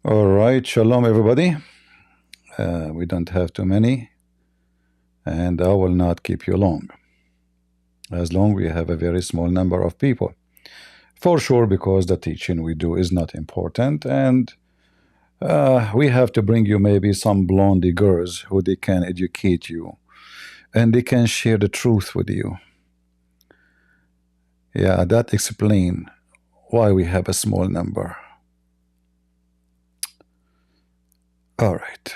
All right, shalom everybody. We don't have too many, and I will not keep you long. As long we have a very small number of people, for sure, because the teaching we do is not important, and we have to bring you maybe some blondie girls who they can educate you, and they can share the truth with you. Yeah, that explain why we have a small number. All right,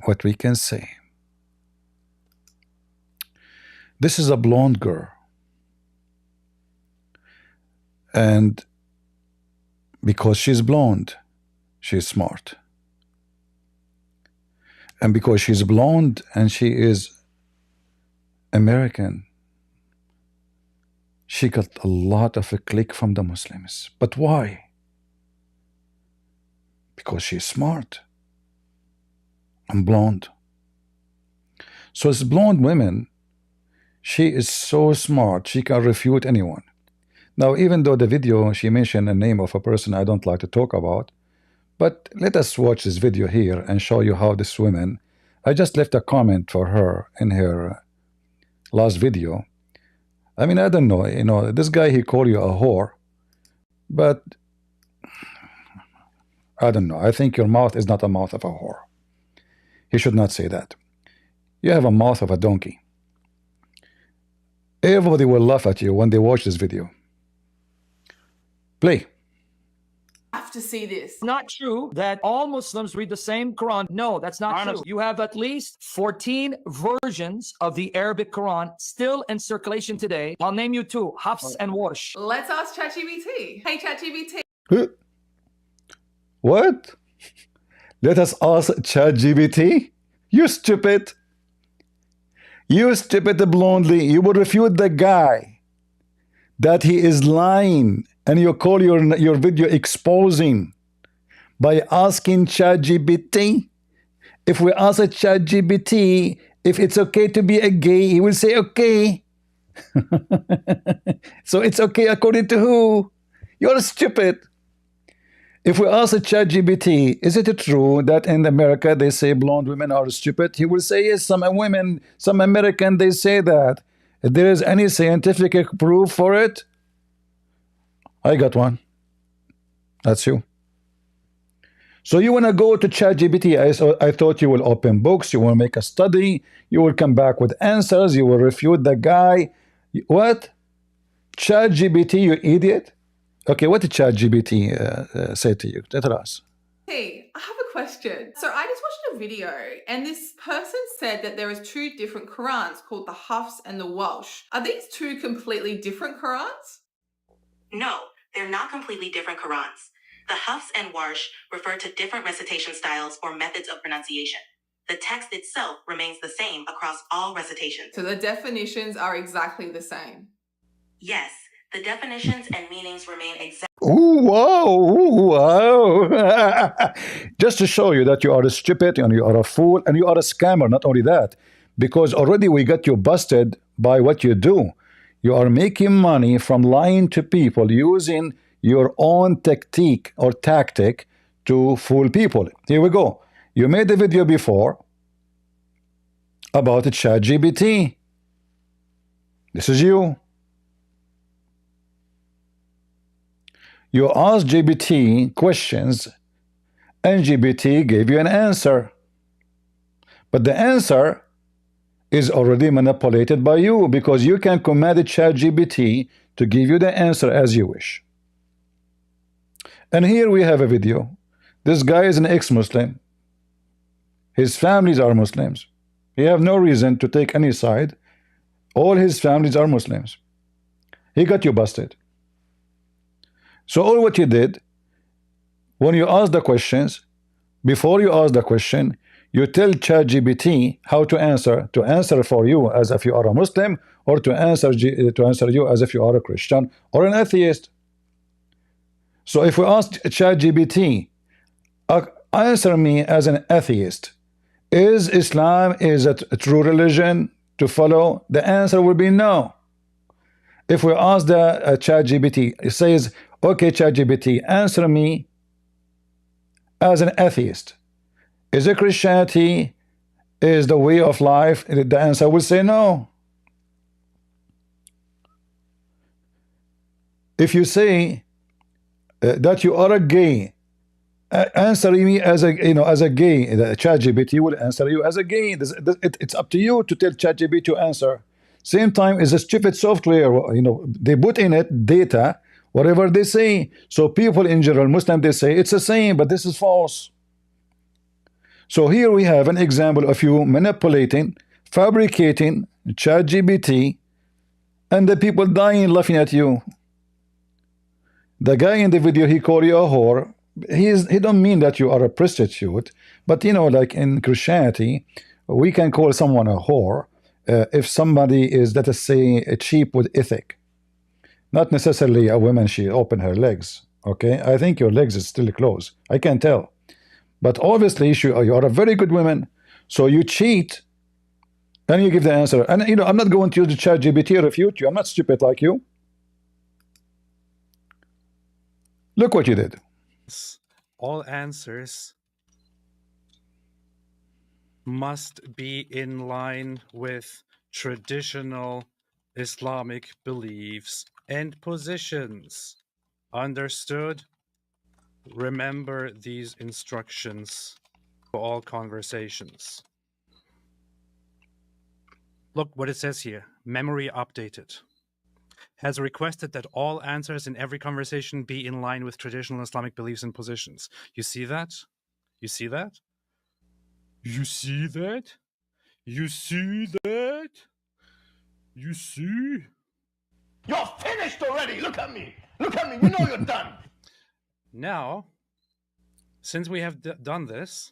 what we can say. This is a blonde girl. And because she's blonde, she's smart. And because she's blonde and she is American, she got a lot of a click from the Muslims. But why? Because she's smart and blonde. So as blonde women, she is so smart, she can refute anyone. Now, even though the video, she mentioned the name of a person I don't like to talk about, but let us watch this video here and show you how this woman, I just left a comment for her in her last video. I mean, I don't know, this guy, he called you a whore, but I don't know. I think your mouth is not a mouth of a whore. He should not say that. You have a mouth of a donkey. Everybody will laugh at you when they watch this video. Play. Have to see this. Not true that all Muslims read the same Quran. No, that's not true. You have at least 14 versions of the Arabic Quran still in circulation today. I'll name you two, Hafs and Warsh. Let's ask ChatGPT. Hey, ChatGPT. What? Let us ask ChatGPT? You stupid. You stupid blondly. You will refute the guy that he is lying, and you call your video exposing by asking ChatGPT. If we ask a ChatGPT if it's okay to be a gay, he will say okay. So it's okay according to who? You're stupid. If we ask a ChatGPT, is it true that in America they say blonde women are stupid? He will say yes, some women, some American, they say that. If there is any scientific proof for it, I got one. That's you. So you want to go to ChatGPT. I thought you will open books, you will make a study, you will come back with answers, you will refute the guy. What? ChatGPT, you idiot? Okay, what did ChatGPT say to you? Tell us. Hey, I have a question. So I just watched a video and this person said that there is two different Qurans called the Hafs and the Walsh. Are these two completely different Qurans? No, they're not completely different Qurans. The Hafs and Warsh refer to different recitation styles or methods of pronunciation. The text itself remains the same across all recitations. So the definitions are exactly the same. Yes, the definitions and meanings remain exact. Ooh, wow. Just to show you that you are a stupid and you are a fool and you are a scammer. Not only that, because already we got you busted by what you do. You are making money from lying to people using your own tactic to fool people. Here we go. You made a video before about ChatGPT. This is you. You asked GPT questions and GPT gave you an answer. But the answer is already manipulated by you because you can command ChatGPT to give you the answer as you wish. And here we have a video. This guy is an ex-Muslim. His families are Muslims. He have no reason to take any side. All his families are Muslims. He got you busted. So all what you did, when you ask the questions, before you ask the question, you tell ChatGPT how to answer for you as if you are a Muslim, or to answer you as if you are a Christian or an atheist. So if we ask ChatGPT, answer me as an atheist, is Islam is a true religion to follow? The answer will be no. If we ask the ChatGPT, it says, okay, ChatGPT, answer me as an atheist. Is it Christianity is the way of life? The answer would say no. If you say that you are a gay, answer me as a as a gay, the ChatGPT will answer you as a gay. It's up to you to tell ChatGPT to answer. Same time is a stupid software. They put in it data, whatever they say. So people in general, Muslim, they say it's the same, but this is false. So here we have an example of you manipulating, fabricating ChatGPT, and the people dying laughing at you. The guy in the video, he called you a whore. He don't mean that you are a prostitute, but like in Christianity, we can call someone a whore if somebody is, let us say, cheap with ethic. Not necessarily a woman, she open her legs. Okay, I think your legs is still closed. I can tell. But obviously you are a very good woman, so you cheat and you give the answer. And I'm not going to use the ChatGPT to refute you. I'm not stupid like you. Look what you did. All answers must be in line with traditional Islamic beliefs and positions. Understood? Remember these instructions for all conversations. Look what it says here. Memory updated. Has requested that all answers in every conversation be in line with traditional Islamic beliefs and positions. You see that? You see that? You see that? You see that? You see? You're finished already. Look at me. Look at me. You know you're done. Now, since we have done this,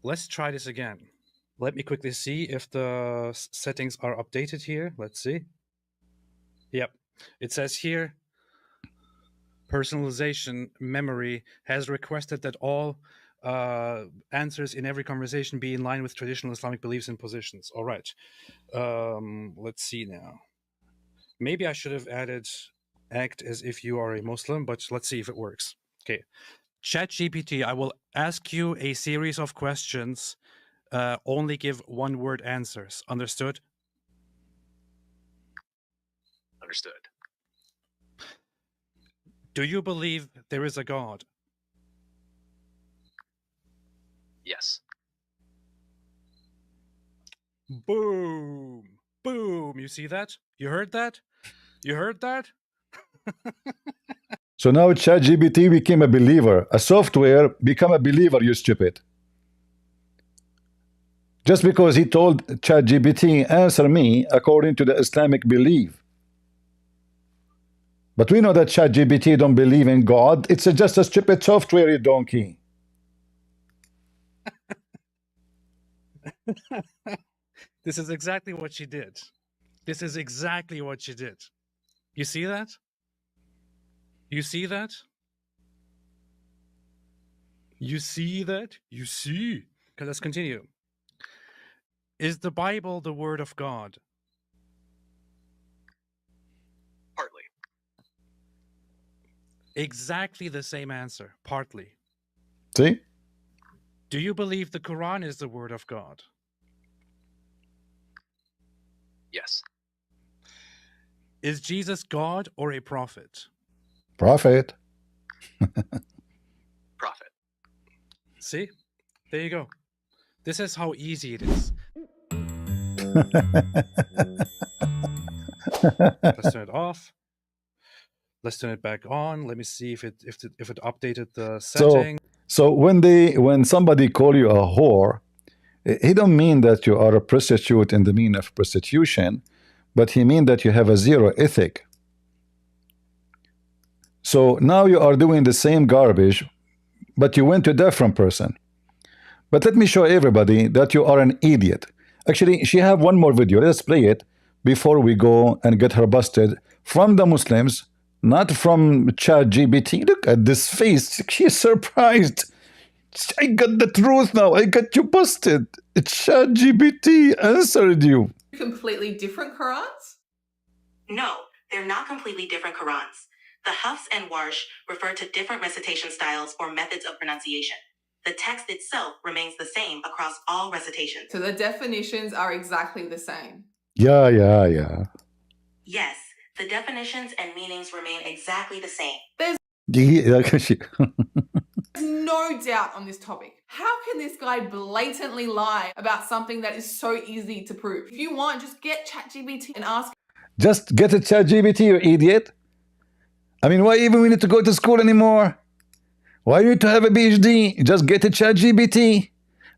let's try this again. Let me quickly see if the settings are updated here. Let's see. Yep. It says here, personalization memory has requested that all answers in every conversation be in line with traditional Islamic beliefs and positions. All right. Let's see now. Maybe I should have added act as if you are a Muslim, but let's see if it works. Okay. ChatGPT, I will ask you a series of questions. Only give one-word answers. Understood? Understood. Do you believe there is a God? Yes. Boom. Boom. You see that? You heard that? You heard that? So now ChatGPT became a believer. A software become a believer, you stupid. Just because he told ChatGPT, answer me according to the Islamic belief. But we know that ChatGPT don't believe in God. It's just a stupid software, you donkey. This is exactly what she did. This is exactly what she did. You see that? You see that? You see that? You see? Okay, let's continue. Is the Bible the Word of God? Partly. Exactly the same answer. Partly. See? Do you believe the Quran is the Word of God? Yes. Is Jesus God or a prophet? Prophet. Prophet. See? There you go. This is how easy it is. Let's turn it off. Let's turn it back on. Let me see if it updated the setting. So when somebody call you a whore, he don't mean that you are a prostitute in the meaning of prostitution, but he mean that you have a zero ethic. So now you are doing the same garbage, but you went to a different person. But let me show everybody that you are an idiot. Actually, she have one more video. Let's play it before we go and get her busted from the Muslims, not from ChatGPT. Look at this face. She's surprised. I got the truth now. I got you busted. ChatGPT answered you. Completely different Qurans? No, they're not completely different Qurans. The Hafs and Warsh refer to different recitation styles or methods of pronunciation. The text itself remains the same across all recitations. So the definitions are exactly the same. Yeah. Yes, the definitions and meanings remain exactly the same. There's She- no doubt on this topic. How can this guy blatantly lie about something that is so easy to prove? If you want, just get ChatGPT and ask. Just get a ChatGPT, you idiot. I mean, why even we need to go to school anymore? Why you need to have a PhD? Just get a ChatGPT.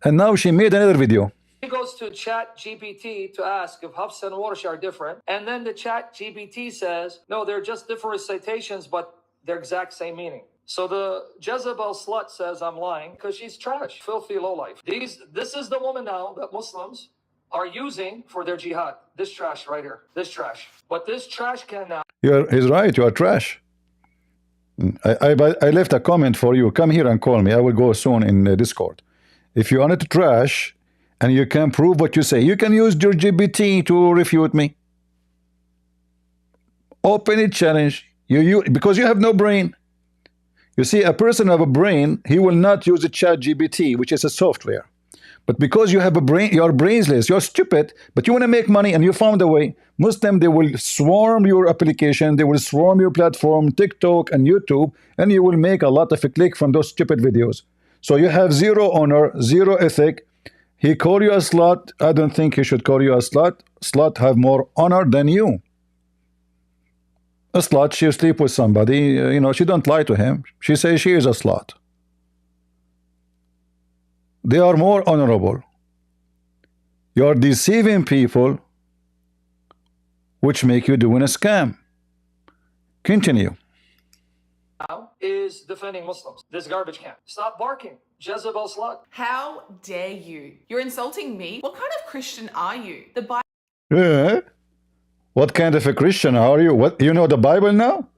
And now she made another video. He goes to ChatGPT to ask if Hafs and Warsh are different, and then the ChatGPT says, no, they're just different recitations, but they're exact same meaning. So the Jezebel slut says I'm lying because she's trash, filthy lowlife. This is the woman now that Muslims are using for their jihad. This trash right here, this trash. But this trash can now. He's right, you are trash. I left a comment for you. Come here and call me. I will go soon in Discord. If you wanted to trash and you can prove what you say, you can use your GPT to refute me. Open it, challenge. Because you have no brain. You see, a person have a brain, he will not use a ChatGPT, which is a software. But because you have a brain, you are brainless, you're stupid, but you want to make money and you found a way. Muslim, they will swarm your application, they will swarm your platform, TikTok and YouTube, and you will make a lot of a click from those stupid videos. So you have zero honor, zero ethic. He called you a slut. I don't think he should call you a slut. Slut have more honor than you. A slut, she'll sleep with somebody, you know, she don't lie to him. She says she is a slut. They are more honorable. You are deceiving people, which make you doing a scam. Continue. Now is defending Muslims. This garbage can. Stop barking, Jezebel slut. How dare you? You're insulting me? What kind of Christian are you? The Bible What kind of a Christian are you? What, you know the Bible now?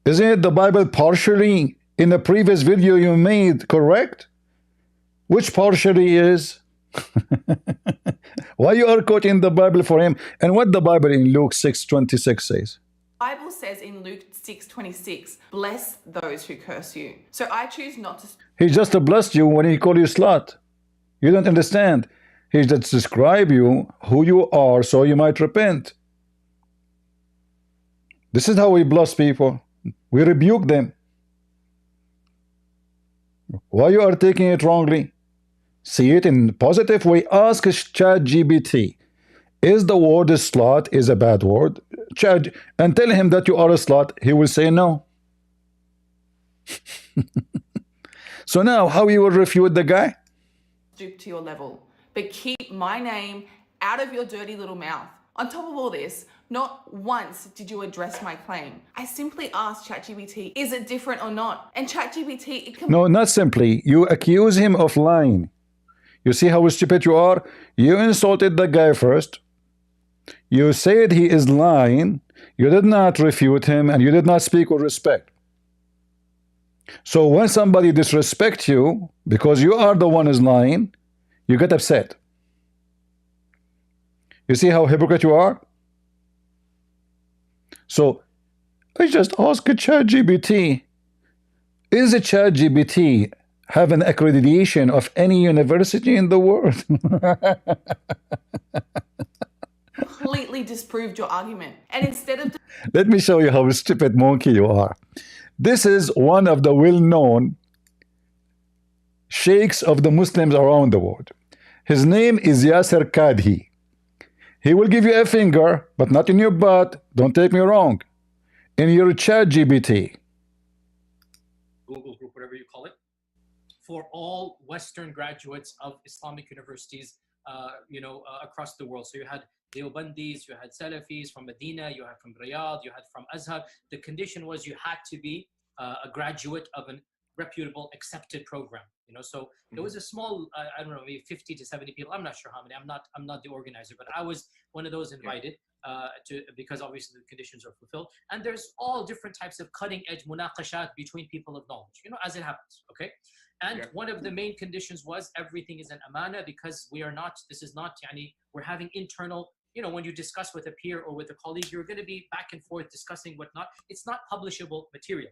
Isn't it the Bible partially in the previous video you made correct? Which partially is? Why you are quoting the Bible for him? And what the Bible in Luke 6:26 says? Bible says in Luke 6:26, bless those who curse you. So I choose not to. He just blessed you when he called you slut. You don't understand. He just describe you who you are so you might repent. This is how we bless people. We rebuke them. Why you are taking it wrongly? See it in positive way. Ask ChatGPT. Is the word slut is a bad word? And tell him that you are a slut. He will say no. So now, how you will refute the guy? Stoop to your level, but keep my name out of your dirty little mouth. On top of all this, not once did you address my claim. I simply asked ChatGPT, is it different or not? And ChatGPT, it can. No, not simply. You accuse him of lying. You see how stupid you are? You insulted the guy first. You said he is lying. You did not refute him and you did not speak with respect. So when somebody disrespects you because you are the one who's lying, you get upset. You see how hypocrite you are? So I just asked ChatGPT, is a ChatGPT have an accreditation of any university in the world? Completely disproved your argument. And instead of Let me show you how stupid monkey you are. This is one of the well-known sheikhs of the Muslims around the world. His name is Yasser Kadhi. He will give you a finger, but not in your butt. Don't take me wrong. In your ChatGPT. Google group, whatever you call it, for all Western graduates of Islamic universities, across the world. So you had Deobandis, you had Salafis from Medina, you had from Riyadh, you had from Azhar. The condition was you had to be a graduate of a reputable, accepted program. So there was a small, I don't know, maybe 50 to 70 people. I'm not sure how many. I'm not the organizer, but I was one of those invited because obviously the conditions are fulfilled. And there's all different types of cutting-edge munaqashat between people of knowledge, as it happens. Okay. And one of the main conditions was everything is an amana because we are not, this is not, we're having internal when you discuss with a peer or with a colleague, you're going to be back and forth discussing whatnot. It's not publishable material.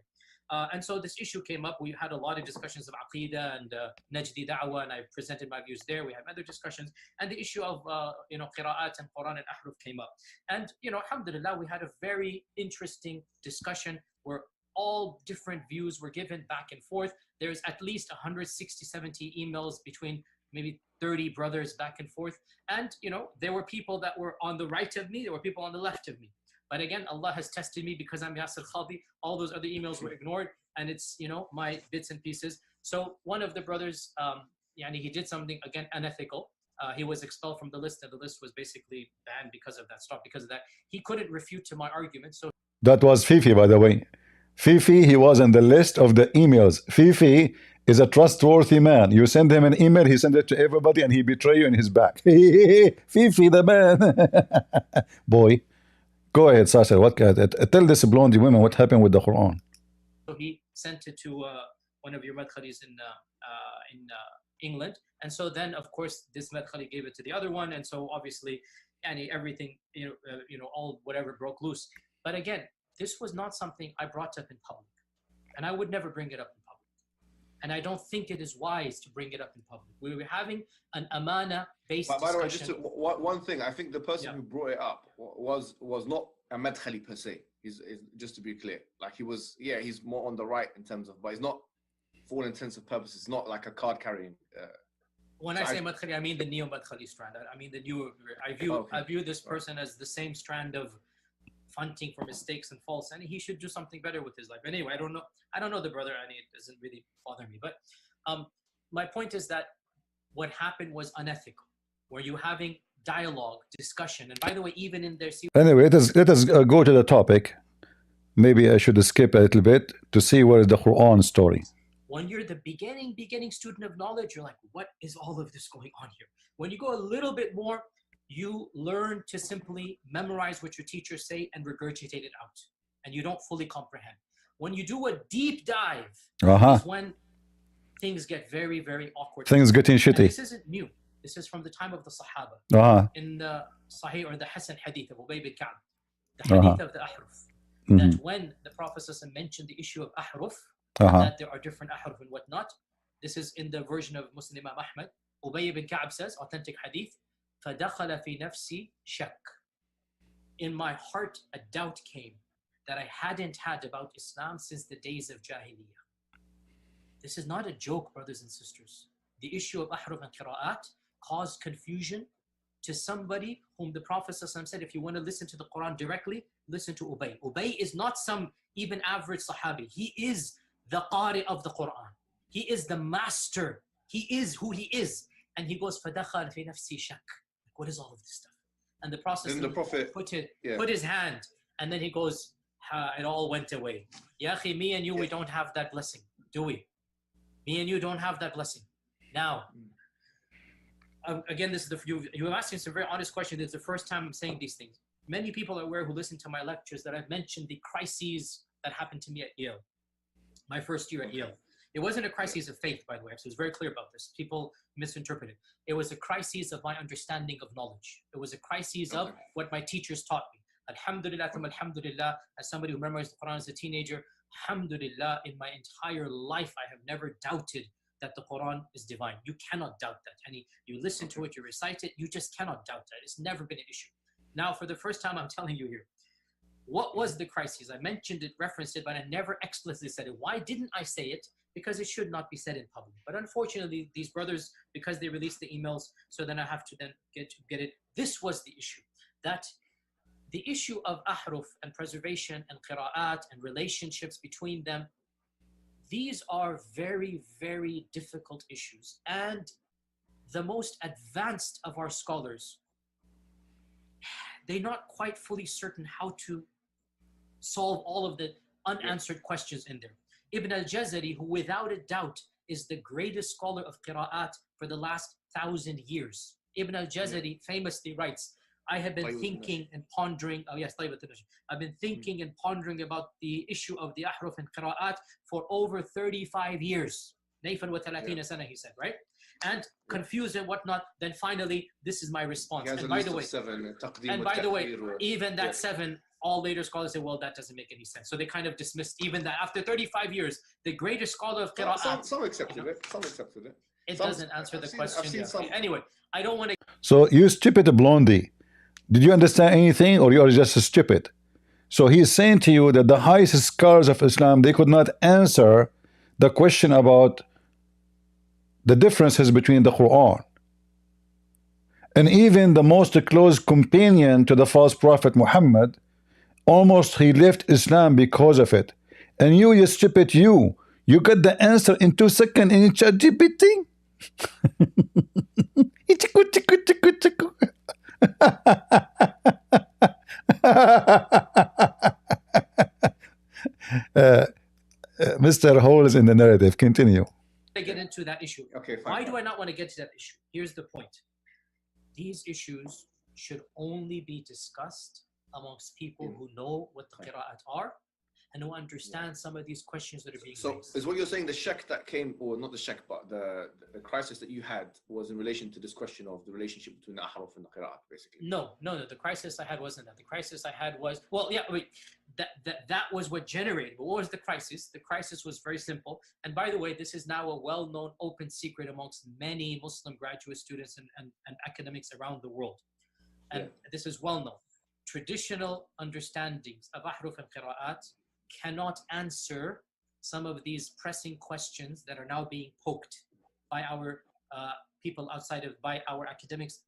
And so this issue came up. We had a lot of discussions of Aqidah and Najdi Da'wah, and I presented my views there. We had other discussions, and the issue of Qira'at and Quran and Ahruf came up. And alhamdulillah, we had a very interesting discussion where all different views were given back and forth. There's at least 160, 70 emails between maybe 30 brothers back and forth. And there were people that were on the right of me, there were people on the left of me. But again, Allah has tested me because I'm Yasir Khadi. All those other emails were ignored, and it's my bits and pieces. So one of the brothers, he did something again unethical. He was expelled from the list, and the list was basically banned because of that, stopped because of that. He couldn't refute to my argument. So That was Fifi, by the way. Fifi, he was in the list of the emails. Fifi is a trustworthy man. You send him an email, he send it to everybody, and he betray you in his back. Fifi, the man. Boy. Go ahead, Sasha. Tell this blondie woman what happened with the Quran. So he sent it to one of your madkhalis in England, and so then of course this madkhali gave it to the other one, and so obviously, everything all whatever broke loose. But again, this was not something I brought up in public, and I would never bring it up in public. And I don't think it is wise to bring it up in public. We were having an amana-based discussion. By the way, just one thing, I think the person who brought it up was not a madkhali per se. He's just to be clear, like he's more on the right in terms of, but he's not, for all intents and purposes, not like a card carrying. When I say madkhali, I mean the neo-madkhali strand. I mean the new. I view this person as the same strand of fronting for mistakes and faults, and he should do something better with his life. Anyway, I don't know the brother, and it doesn't really bother me. But my point is that what happened was unethical. Were you having dialogue, discussion, and by the way, even in their anyway, let us go to the topic. Maybe I should skip a little bit to see what is the Quran story. When you're the beginning student of knowledge, you're like, what is all of this going on here? When you go a little bit more, you learn to simply memorize what your teachers say and regurgitate it out, and you don't fully comprehend. When you do a deep dive, is when things get very, very awkward. Things getting shitty. And this isn't new. This is from the time of the Sahaba. In the Sahih or the Hasan hadith of Ubay bin Ka'b, the hadith of the Ahruf, that when the Prophet mentioned the issue of Ahruf, that there are different Ahruf and whatnot, this is in the version of Muslim Imam Ahmad. Ubay bin Ka'b says, authentic hadith, فَدَخَلَ فِي نَفْسِي شَكٍّ. In my heart, a doubt came that I hadn't had about Islam since the days of Jahiliyyah. This is not a joke, brothers and sisters. The issue of Ahruf and Qira'at caused confusion to somebody whom the Prophet said, if you want to listen to the Quran directly, listen to Ubay. Ubay is not some even average Sahabi. He is the Qari of the Quran. He is the master. He is who he is. And he goes, فَدَخَلْ فِي نَفْسِي شَكٍّ. What is all of this stuff? And the Prophet put his hand, and then he goes, it all went away. Ya akhi, me and you, we don't have that blessing, do we? Me and you don't have that blessing. Now, again, this is you're asking some very honest questions. It's the first time I'm saying these things. Many people are aware who listen to my lectures that I've mentioned the crises that happened to me at Yale, my first year at Yale. It wasn't a crisis of faith, by the way, so I was very clear about this. People misinterpret it. It was a crisis of my understanding of knowledge. It was a crisis of what my teachers taught me. Alhamdulillah, alhamdulillah, as somebody who memorized the Quran as a teenager, alhamdulillah, in my entire life, I have never doubted that the Quran is divine. You cannot doubt that. And you listen to it, you recite it, you just cannot doubt that. It's never been an issue. Now, for the first time, I'm telling you here, what was the crisis? I mentioned it, referenced it, but I never explicitly said it. Why didn't I say it? Because it should not be said in public. But unfortunately, these brothers, because they released the emails, so then I have to then get it. This was the issue. That the issue of ahruf and preservation and qira'at and relationships between them, these are very, very difficult issues. And the most advanced of our scholars, they're not quite fully certain how to solve all of the unanswered questions in there. Ibn al-Jazari, who without a doubt is the greatest scholar of qira'at for the last 1,000 years. Ibn al-Jazari famously writes, I have been thinking and pondering, I've been thinking and pondering about the issue of the ahruf and qira'at for over 35 years. Nayfan wa 30 sana, he said, right? and confused and whatnot, then finally this is my response. He has And a by list the of way, 7. and by the way, Taqdeem, even that yeah. 7, all later scholars say, well, that doesn't make any sense. So they kind of dismissed even that. After 35 years, the greatest scholar of qira'at. Some accepted it. Some accepted it. It Some, doesn't answer the I've question. seen some. Anyway, I don't want to. So you stupid blondie, did you understand anything, or you are just stupid? So he is saying to you that the highest scholars of Islam, they could not answer the question about the differences between the Quran. And even the most close companion to the false prophet Muhammad, almost he left Islam because of it. And you stupid, you got the answer in 2 seconds in ChatGPT. Mr. Hole is in the narrative. Continue. Get into that issue. Okay, fine. Why do I not want to get to that issue? Here's the point. These issues should only be discussed amongst people who know what the qira'at are and who understand some of these questions that are being raised. So is what you're saying the shak that came, or not the shak, but the crisis that you had was in relation to this question of the relationship between the ahruf and the qira'at, basically? No. The crisis I had wasn't that. The crisis I had was, well, yeah, wait, that was what generated. But what was the crisis? The crisis was very simple. And by the way, this is now a well-known open secret amongst many Muslim graduate students and academics around the world. And this is well known. Traditional understandings of ahruf and qira'at cannot answer some of these pressing questions that are now being poked by our people outside of, by our academics,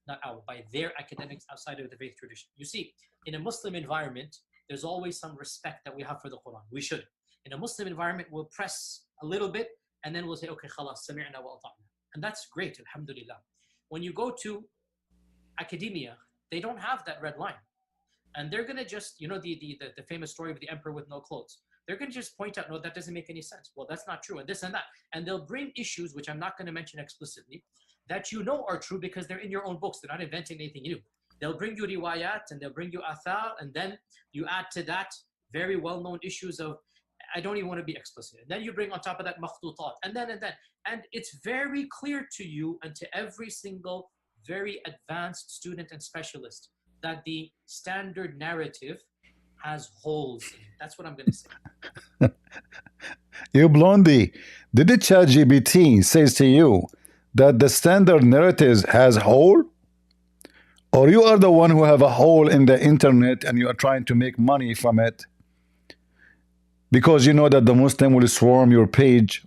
by their academics outside of the faith tradition. You see, in a Muslim environment, there's always some respect that we have for the Quran. We should. In a Muslim environment, we'll press a little bit and then we'll say, okay, khalas, sami'na wa ata'na. And that's great, alhamdulillah. When you go to academia, they don't have that red line. And they're going to just, you know, the famous story of the emperor with no clothes. They're going to just point out, no, that doesn't make any sense. Well, that's not true, and this and that. And they'll bring issues, which I'm not going to mention explicitly, that you know are true because they're in your own books. They're not inventing anything new. They'll bring you riwayat, and they'll bring you athar, and then you add to that very well-known issues of, I don't even want to be explicit. And then you bring on top of that makhtutat, and then. And it's very clear to you and to every single very advanced student and specialist that the standard narrative has holes in it. That's what I'm going to say. You blondie, did the ChatGPT says to you that the standard narrative has hole? Or you are the one who have a hole in the internet and you are trying to make money from it because you know that the Muslim will swarm your page?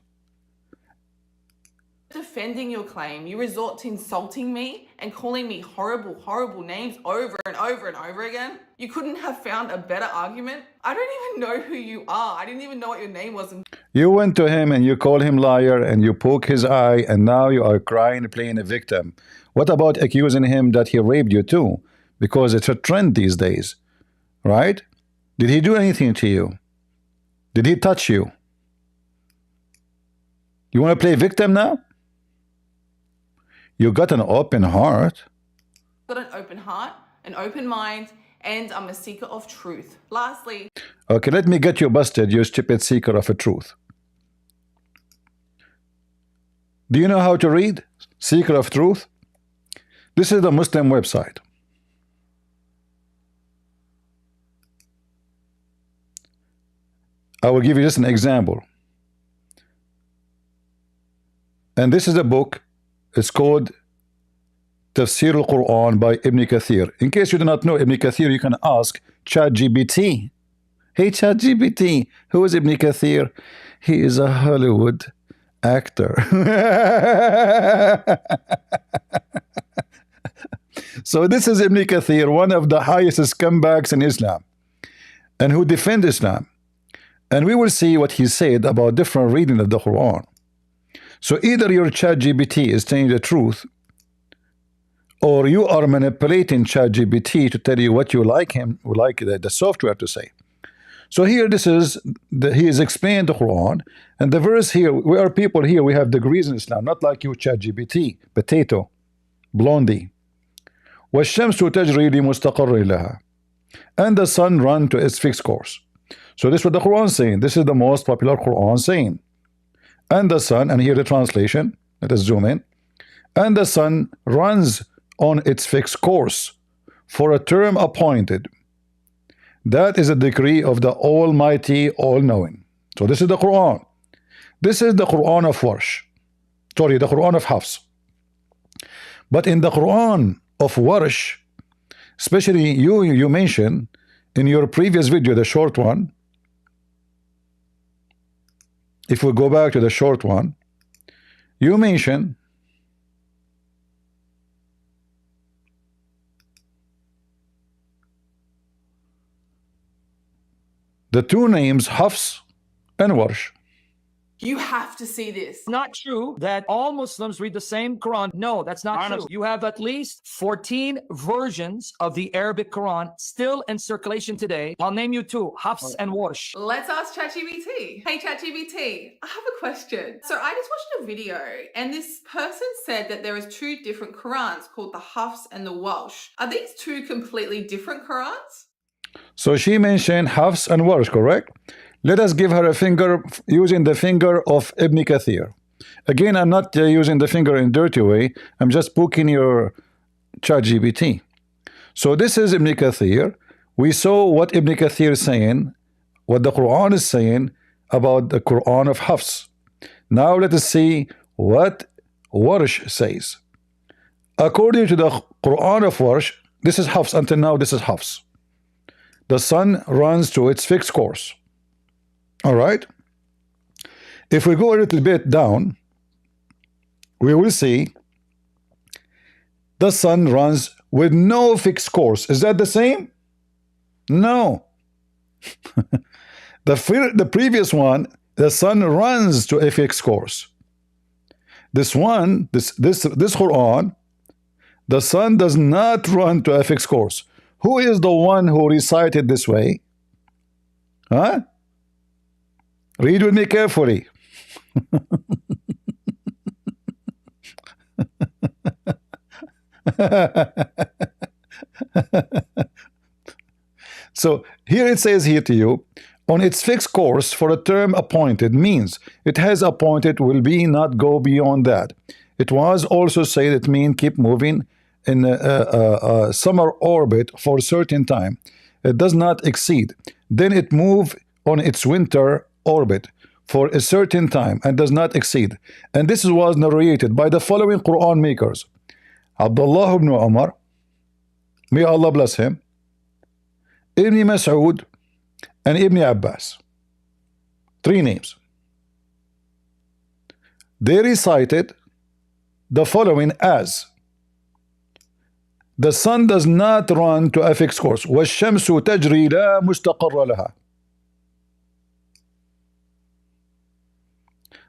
Defending your claim, you resort to insulting me and calling me horrible names over and over and over again. You couldn't have found a better argument. I don't even know who you are. I didn't even know what your name was. You went to him and you called him liar and you poke his eye, and now you are crying, playing a victim. What about accusing him that he raped you too? Because it's a trend these days, right? Did he do anything to you? Did he touch you? You want to play victim now? You got an open heart. I've got an open heart, an open mind, and I'm a seeker of truth. Lastly, okay, let me get you busted, you stupid seeker of a truth. Do you know how to read? Seeker of truth? This is the Muslim website. I will give you just an example. And this is a book. It's called Tafsir al-Quran by Ibn Kathir. In case you do not know Ibn Kathir, you can ask ChatGPT. Hey ChatGPT, who is Ibn Kathir? He is a Hollywood actor. So this is Ibn Kathir, one of the highest scumbags in Islam, and who defend Islam. And we will see what he said about different reading of the Quran. So either your ChatGPT is telling the truth, or you are manipulating ChatGPT to tell you what you like the software to say. So here, this is he is explaining the Quran, and the verse here. We are people here. We have degrees in Islam, not like you, ChatGPT, potato, blondie. وَالشَّمْسُ تَجْرِي لِمُسْتَقَرٍ لَهَا. And the sun run to its fixed course. So this is what the Quran is saying. This is the most popular Quran saying. And the sun, and here the translation. Let us zoom in. and the sun runs on its fixed course for a term appointed. That is a decree of the Almighty, all-knowing. So this is the Quran. This is the Quran of Warsh. Sorry, the Quran of Hafs. But in the Quran of Warsh, especially you mentioned in your previous video, the short one, if we go back to the short one, you mentioned the two names Hafs and Warsh. You have to see this. Not true that all Muslims read the same Quran. No, that's not true. You have at least 14 versions of the Arabic Quran still in circulation today. I'll name you two, Hafs and Warsh. Let's ask ChatGPT. Hey ChatGPT, I have a question. So I just watched a video and this person said that there is two different Qurans called the Hafs and the Walsh. Are these two completely different Qurans? So she mentioned Hafs and Warsh, correct? Let us give her a finger using the finger of Ibn Kathir. Again, I'm not using the finger in a dirty way. I'm just poking your ChatGPT. So this is Ibn Kathir. We saw what Ibn Kathir is saying, what the Quran is saying about the Quran of Hafs. Now let us see what Warsh says. According to the Quran of Warsh, this is Hafs. Until now, this is Hafs. The sun runs to its fixed course. All right. If we go a little bit down, we will see the sun runs with no fixed course. Is that the same? No. The previous one, the sun runs to a fixed course. This one, this Quran, the sun does not run to a fixed course. Who is the one who recited this way? Huh? Read with me carefully. So here it says here to you, on its fixed course for a term appointed means it has appointed will be not go beyond that. It was also said it mean keep moving in a summer orbit for a certain time. It does not exceed. Then it move on its winter orbit for a certain time and does not exceed. And this was narrated by the following Quran makers: Abdullah ibn Umar, may Allah bless him, Ibn Mas'ud, and Ibn Abbas. Three names. They recited the following as: the sun does not run to a fixed course. وَالشَّمْسُ تَجْرِي لَا مُسْتَقَرَّ لَهَا.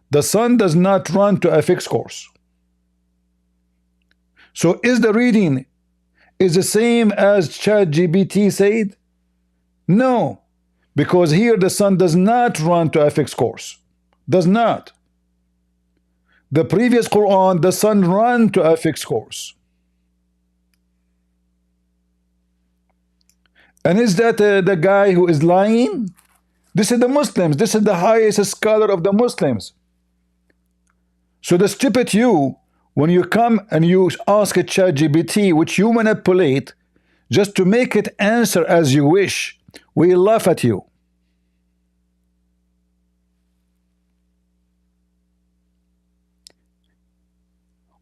The sun does not run to a fixed course. So is the reading is the same as ChatGPT said? No, because here the sun does not run to a fixed course. Does not. The previous Quran, the sun ran to a fixed course. And is that the guy who is lying? This is the Muslims. This is the highest scholar of the Muslims. So the stupid you, when you come and you ask a ChatGPT, which you manipulate just to make it answer as you wish, we laugh at you.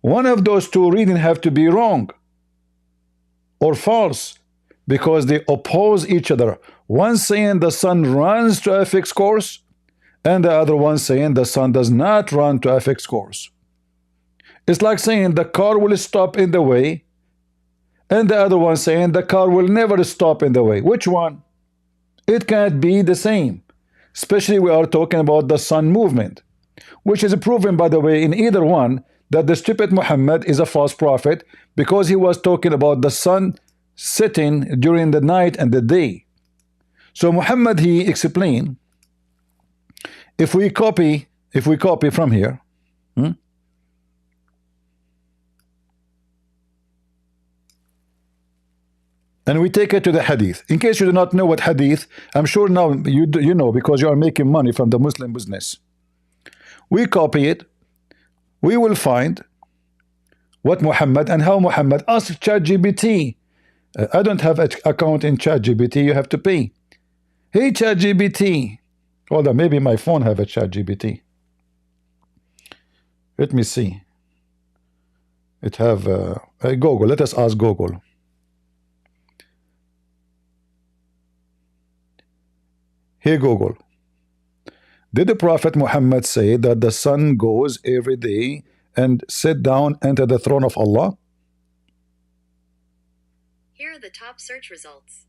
One of those two readings have to be wrong or false, because they oppose each other. One saying the sun runs to a fixed course, and the other one saying the sun does not run to a fixed course. It's like saying the car will stop in the way, and the other one saying the car will never stop in the way. Which one? It can't be the same. Especially we are talking about the sun movement, which is proven, by the way, in either one, that the stupid Muhammad is a false prophet, because he was talking about the sun setting during the night and the day. So Muhammad, he explained, if we copy from here, and we take it to the hadith. In case you do not know what hadith, I'm sure now you know, because you are making money from the Muslim business. We copy it, we will find What Muhammad and how Muhammad? Ask ChatGPT. I don't have an account in ChatGPT. You have to pay. Hey ChatGPT. Hold on, maybe my phone have a ChatGPT. Let me see. It have Google. Let us ask Google. Hey Google. Did the Prophet Muhammad say that the sun goes every day and sit down under the throne of Allah? Here are the top search results.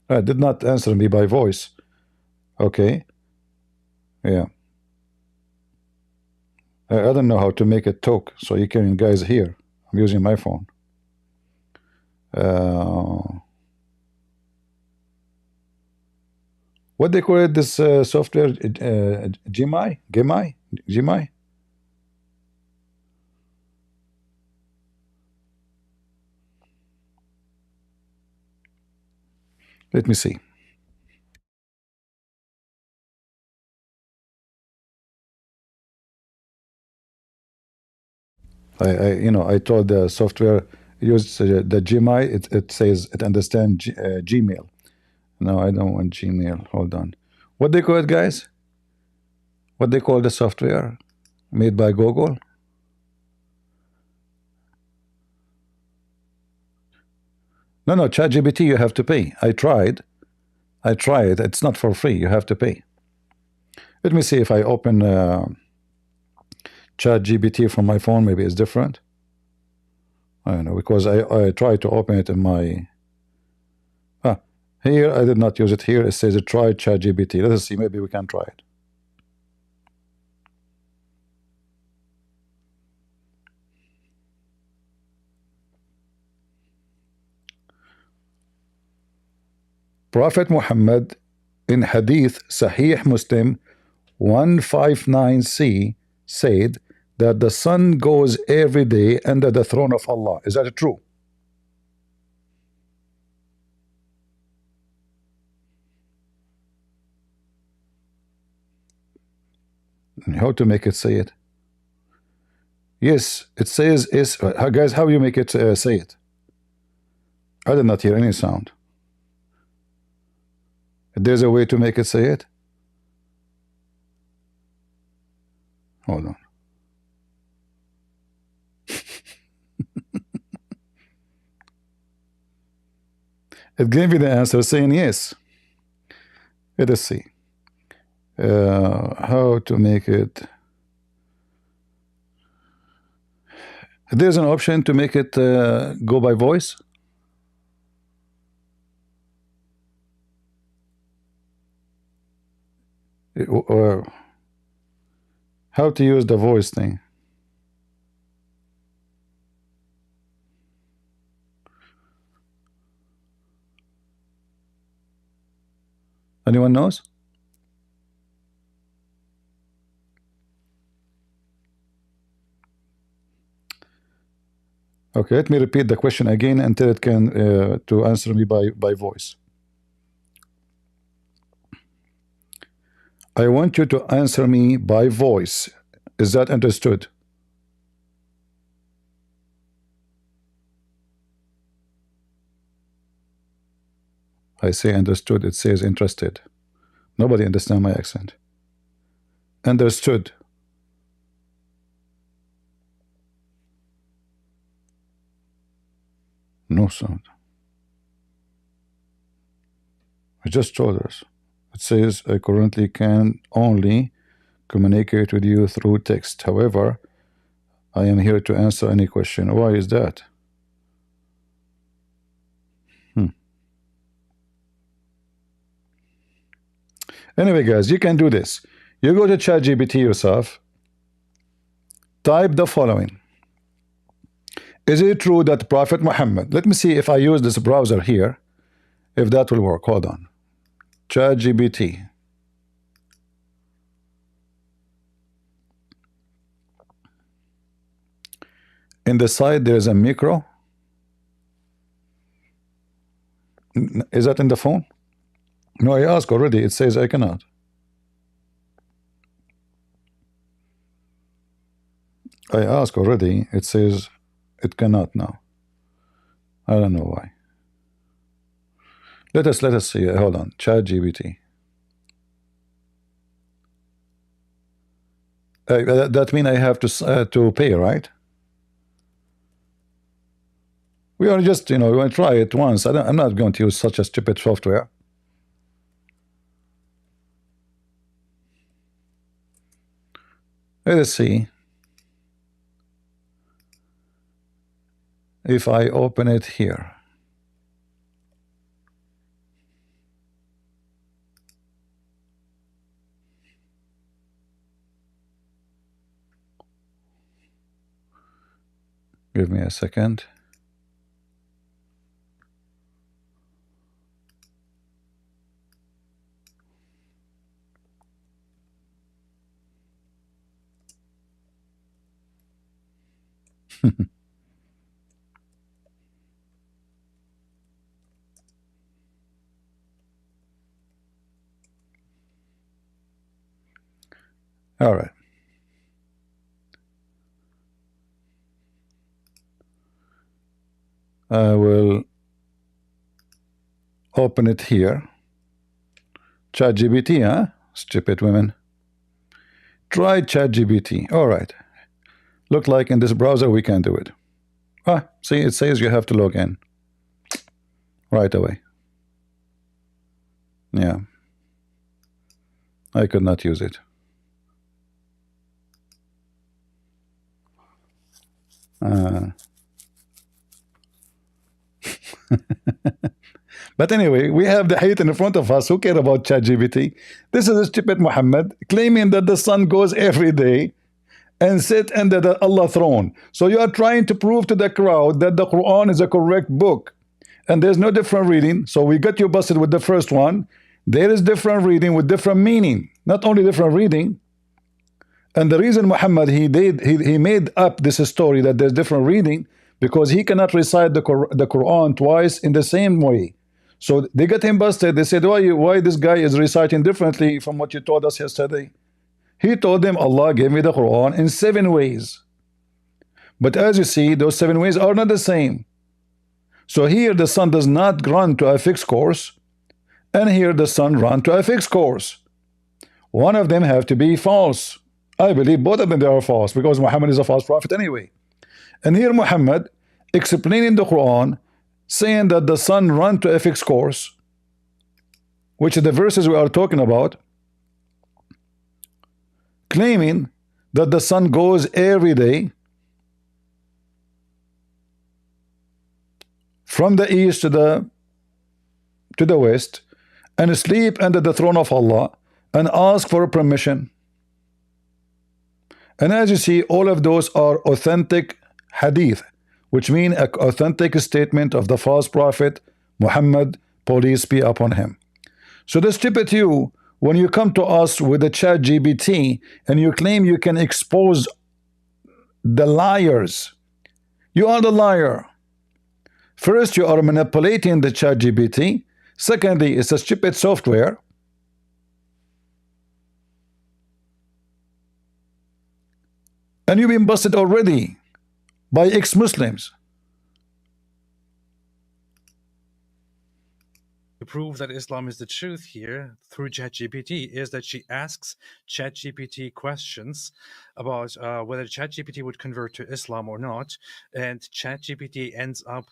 Did not answer me by voice. Okay. Yeah. I don't know how to make it talk so you can guys hear. I'm using my phone. What they call it, this software? Gmi? Let me see. I told the software use the Gmi. It says it understands Gmail. No, I don't want Gmail. Hold on. What they call it, guys? What they call the software made by Google? No, ChatGPT you have to pay. I tried. It's not for free. You have to pay. Let me see if I open ChatGPT from my phone. Maybe it's different. I don't know, because I tried to open it in my... Here, I did not use it here. It says try ChatGPT. Let us see. Maybe we can try it. Prophet Muhammad in Hadith Sahih Muslim 159c said that the sun goes every day under the throne of Allah. Is that true? And how to make it say it? Yes, it says is. Guys, how you make it say it? I did not hear any sound. There's a way to make it say it. Hold on. It gave me the answer saying yes. Let us see. How to make it. There's an option to make it go by voice. Or how to use the voice thing. Anyone knows? Okay, let me repeat the question again until it can to answer me by voice. I want you to answer me by voice. Is that understood? I say understood. It says interested. Nobody understand my accent. Understood. No sound. I just told us. It says I currently can only communicate with you through text. However, I am here to answer any question. Why is that? Anyway, guys, you can do this. You go to ChatGPT yourself. Type the following. Is it true that Prophet Muhammad... Let me see if I use this browser here, if that will work. Hold on. ChatGPT. In the side, there's a micro. Is that in the phone? No, I asked already. It says I cannot. I asked already. It says It cannot now. I don't know why. Let us see. Hold on. ChatGPT. That means I have to pay, right? We are just, we want to try it once. I'm not going to use such a stupid software. Let us see if I open it here. Give me a second. All right. I will open it here. ChatGPT, huh? Stupid women. Try ChatGPT. All right. Look like in this browser we can do it. Ah, see, it says you have to log in right away. Yeah. I could not use it. But anyway, we have the hate in front of us. Who care about ChatGPT? This is a stupid Muhammad claiming that the sun goes every day and sit under the Allah throne. So you are trying to prove to the crowd that the Quran is a correct book and there's no different reading. So we got you busted with the first one. There is different reading with different meaning, not only different reading. And the reason Muhammad he made up this story that there's different reading because he cannot recite the Quran twice in the same way. So they got him busted. They said, why this guy is reciting differently from what you told us yesterday? He told them Allah gave me the Quran in 7 ways. But as you see, those 7 ways are not the same. So here the sun does not run to a fixed course, and here the sun run to a fixed course. One of them have to be false. I believe both of them they are false because Muhammad is a false prophet anyway. And here Muhammad explaining the Quran, saying that the sun run to a fixed course, which is the verses we are talking about, claiming that the sun goes every day from the east to the west and sleep under the throne of Allah and ask for permission. And as you see, all of those are authentic hadith, which mean an authentic statement of the false prophet Muhammad, peace be upon him. So the stupid you, when you come to us with the ChatGPT and you claim you can expose the liars, you are the liar. First, you are manipulating the ChatGPT. Secondly, it's a stupid software. And you've been busted already by ex-Muslims. To prove that Islam is the truth here through ChatGPT is that she asks ChatGPT questions about whether ChatGPT would convert to Islam or not, and ChatGPT ends up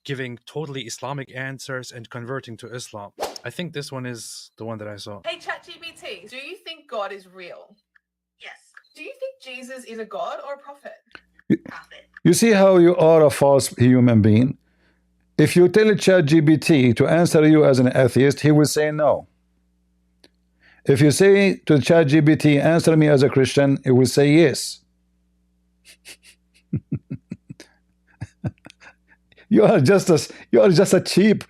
giving totally Islamic answers and converting to Islam. I think this one is the one that I saw. Hey ChatGPT, do you think God is real? Yes. Do you think Jesus is a god or a prophet? Prophet. You see how you are a false human being? If you tell ChatGPT to answer you as an atheist, he will say no. If you say to ChatGPT, answer me as a Christian, it will say yes. You are just a cheap.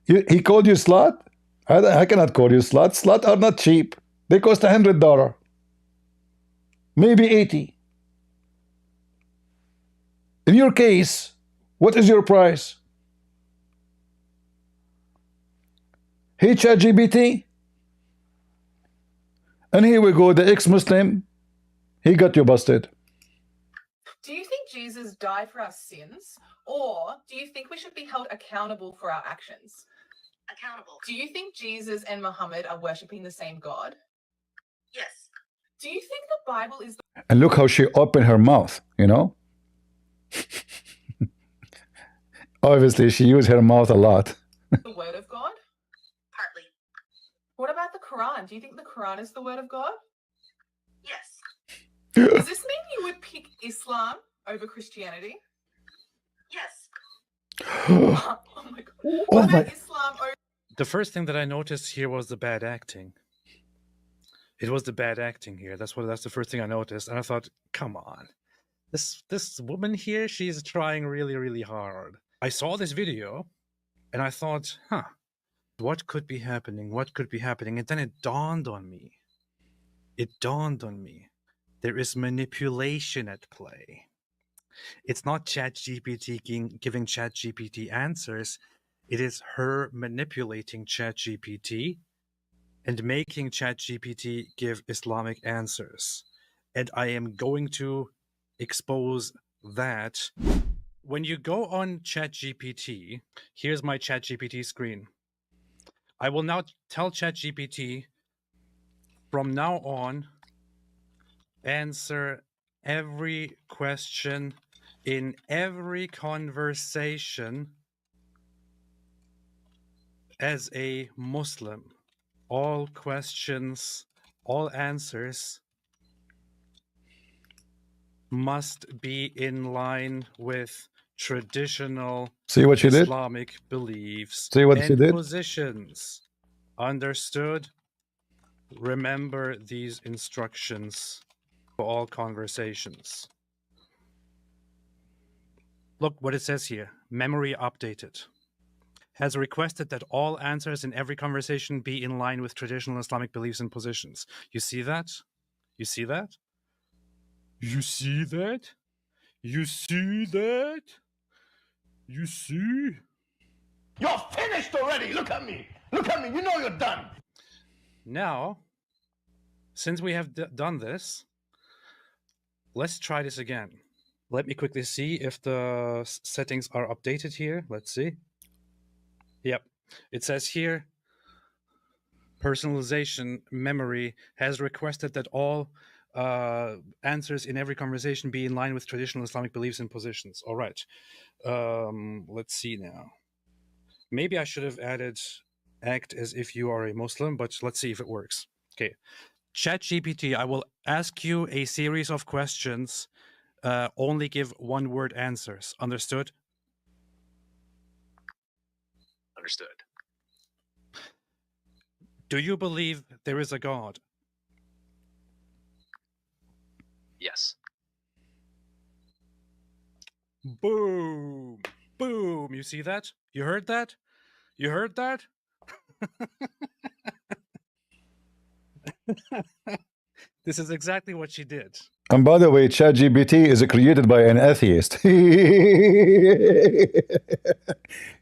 He called you slut? I cannot call you slut. Slut are not cheap. They cost $100. Maybe 80. In your case, what is your price? Hey ChatGPT. And here we go, the ex-Muslim, he got you busted. Do you think Jesus died for our sins, or do you think we should be held accountable for our actions? Accountable. Do you think Jesus and Muhammad are worshipping the same God? Yes. Do you think the Bible is And look how she opened her mouth, you know? Obviously, she used her mouth a lot. the Word of God? Partly. What about the Quran? Do you think the Quran is the Word of God? Yes. Does this mean you would pick Islam over Christianity? Yes. Oh my God. Oh What about my. Islam over... The first thing that I noticed here was the bad acting. It was the bad acting here. That's the first thing I noticed. And I thought, come on. This woman here, she's trying really, really hard. I saw this video and I thought, what could be happening? What could be happening? And then it dawned on me. There is manipulation at play. It's not ChatGPT giving ChatGPT answers. It is her manipulating ChatGPT and making ChatGPT give Islamic answers. And I am going to expose that. When you go on ChatGPT, here's my ChatGPT screen. I will now tell ChatGPT, from now on, answer every question in every conversation as a Muslim. All questions, all answers must be in line with traditional See what she did? Islamic beliefs See what she and did? positions. Understood? Remember these instructions for all conversations. Look what it says here. Memory updated. Has requested that all answers in every conversation be in line with traditional Islamic beliefs and positions. You see that? You see that? You see that? You see that? You see? You're finished already. Look at me. Look at me. You know you're done. Now, since we have done this, let's try this again. Let me quickly see if the settings are updated here. Let's see. Yep. It says here, personalization memory has requested that all answers in every conversation be in line with traditional Islamic beliefs and positions. All right. Let's see now. Maybe I should have added act as if you are a Muslim, but let's see if it works. Okay. ChatGPT, I will ask you a series of questions. Only give one-word answers. Understood? Understood. Do you believe there is a God? Yes. Boom. Boom. You see that? You heard that? You heard that? This is exactly what she did. And by the way, ChatGPT is created by an atheist. Hey,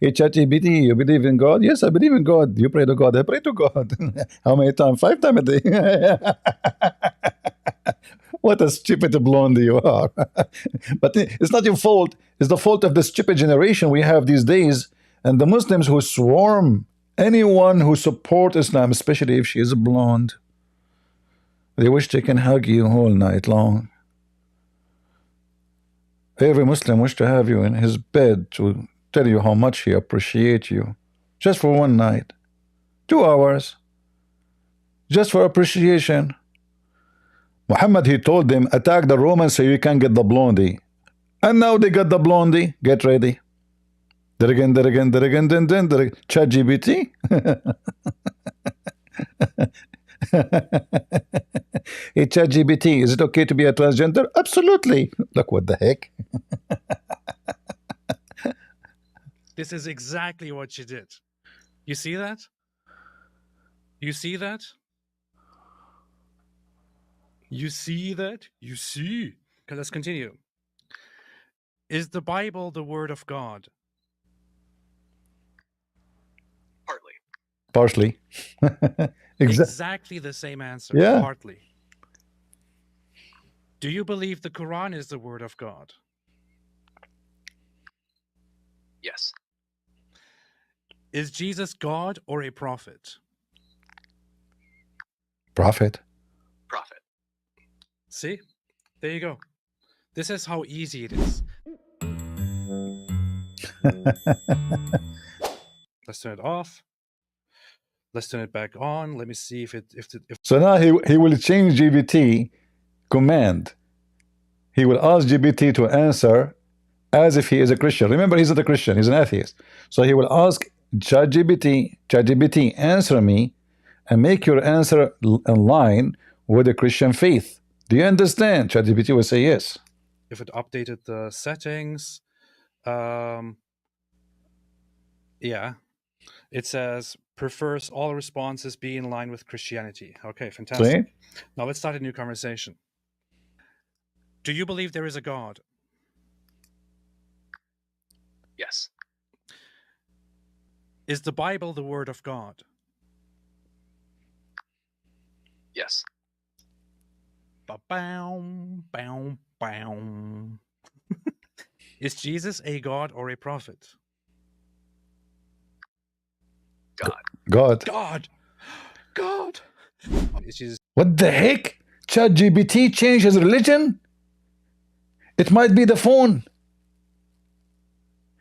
ChatGPT, you believe in God? Yes, I believe in God. You pray to God? I pray to God. How many times? 5 times a day. What a stupid blonde you are. But it's not your fault. It's the fault of the stupid generation we have these days, and the Muslims who swarm anyone who support Islam, especially if she is blonde. They wish they can hug you all night long. Every Muslim wish to have you in his bed to tell you how much he appreciates you. Just for one night. 2 hours. Just for appreciation. Muhammad, he told them, attack the Romans so you can get the blondie. And now they got the blondie. Get ready. There again, ChatGPT. Hey, ChatGPT, is it okay to be a transgender? Absolutely. Look, what the heck? This is exactly what she did. You see that? You see that? You see that? You see? Okay, let's continue. Is the Bible the word of God? Partly. Partially. Exactly the same answer. Yeah. Partly. Do you believe the Quran is the word of God? Yes. Is Jesus God or a prophet? Prophet. Prophet. See? There you go. This is how easy it is. Let's turn it off. Let's turn it back on. Let me see if So now he will change GPT command. He will ask GPT to answer as if he is a Christian. Remember, he's not a Christian, he's an atheist. So he will ask ChatGPT, answer me and make your answer in line with the Christian faith. Do you understand? ChatGPT will say yes. if it updated the settings. Yeah. It says prefers all responses be in line with Christianity. Okay, fantastic. See? Now let's start a new conversation. Do you believe there is a God? Yes. Is the Bible the word of God? Yes. Ba-bow, bow, bow. Is Jesus a God or a prophet? God. God. God. God. Is Jesus... What the heck? ChatGPT changed his religion? It might be the phone.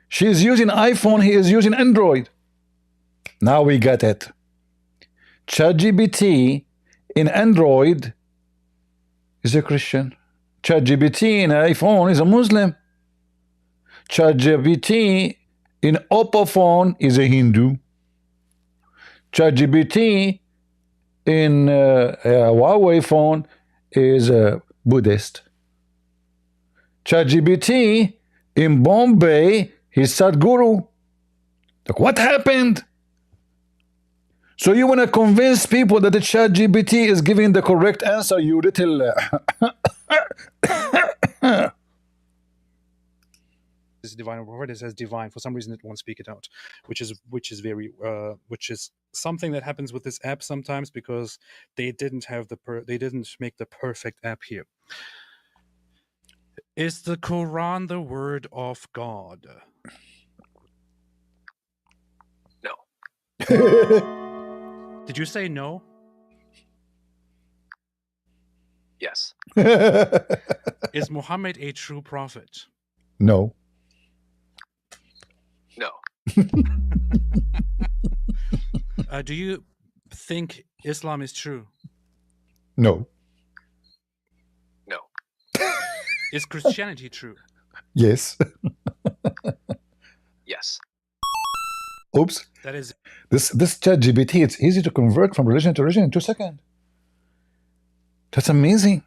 She is using iPhone, he is using Android. Now we get it. ChatGPT in Android is a Christian. ChatGPT in iPhone is a Muslim. ChatGPT in Oppo phone is a Hindu. ChatGPT in Huawei phone is a Buddhist. ChatGPT in Bombay is Sadhguru. Like, what happened? So you want to convince people that the ChatGPT is giving the correct answer, you little... This is divine or prophet. It says divine. For some reason, it won't speak it out, which is something that happens with this app sometimes because they didn't make the perfect app here. Is the Quran the word of God? No. Did you say no? Yes. Is Muhammad a true prophet? No. No. Do you think Islam is true? No. No. Is Christianity true? Yes. Yes. Oops. That is... This ChatGPT, it's easy to convert from religion to religion in 2 seconds. That's amazing.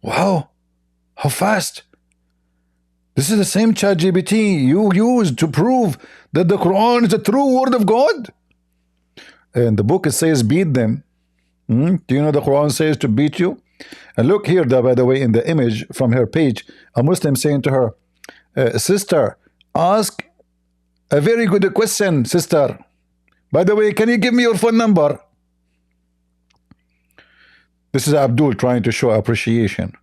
Wow. How fast. This is the same ChatGPT you used to prove that the Quran is a true word of God. And the book, it says beat them. Do you know the Quran says to beat you? And look here, by the way, in the image from her page, a Muslim saying to her, sister, ask a very good question, sister. By the way, can you give me your phone number? This is Abdul trying to show appreciation.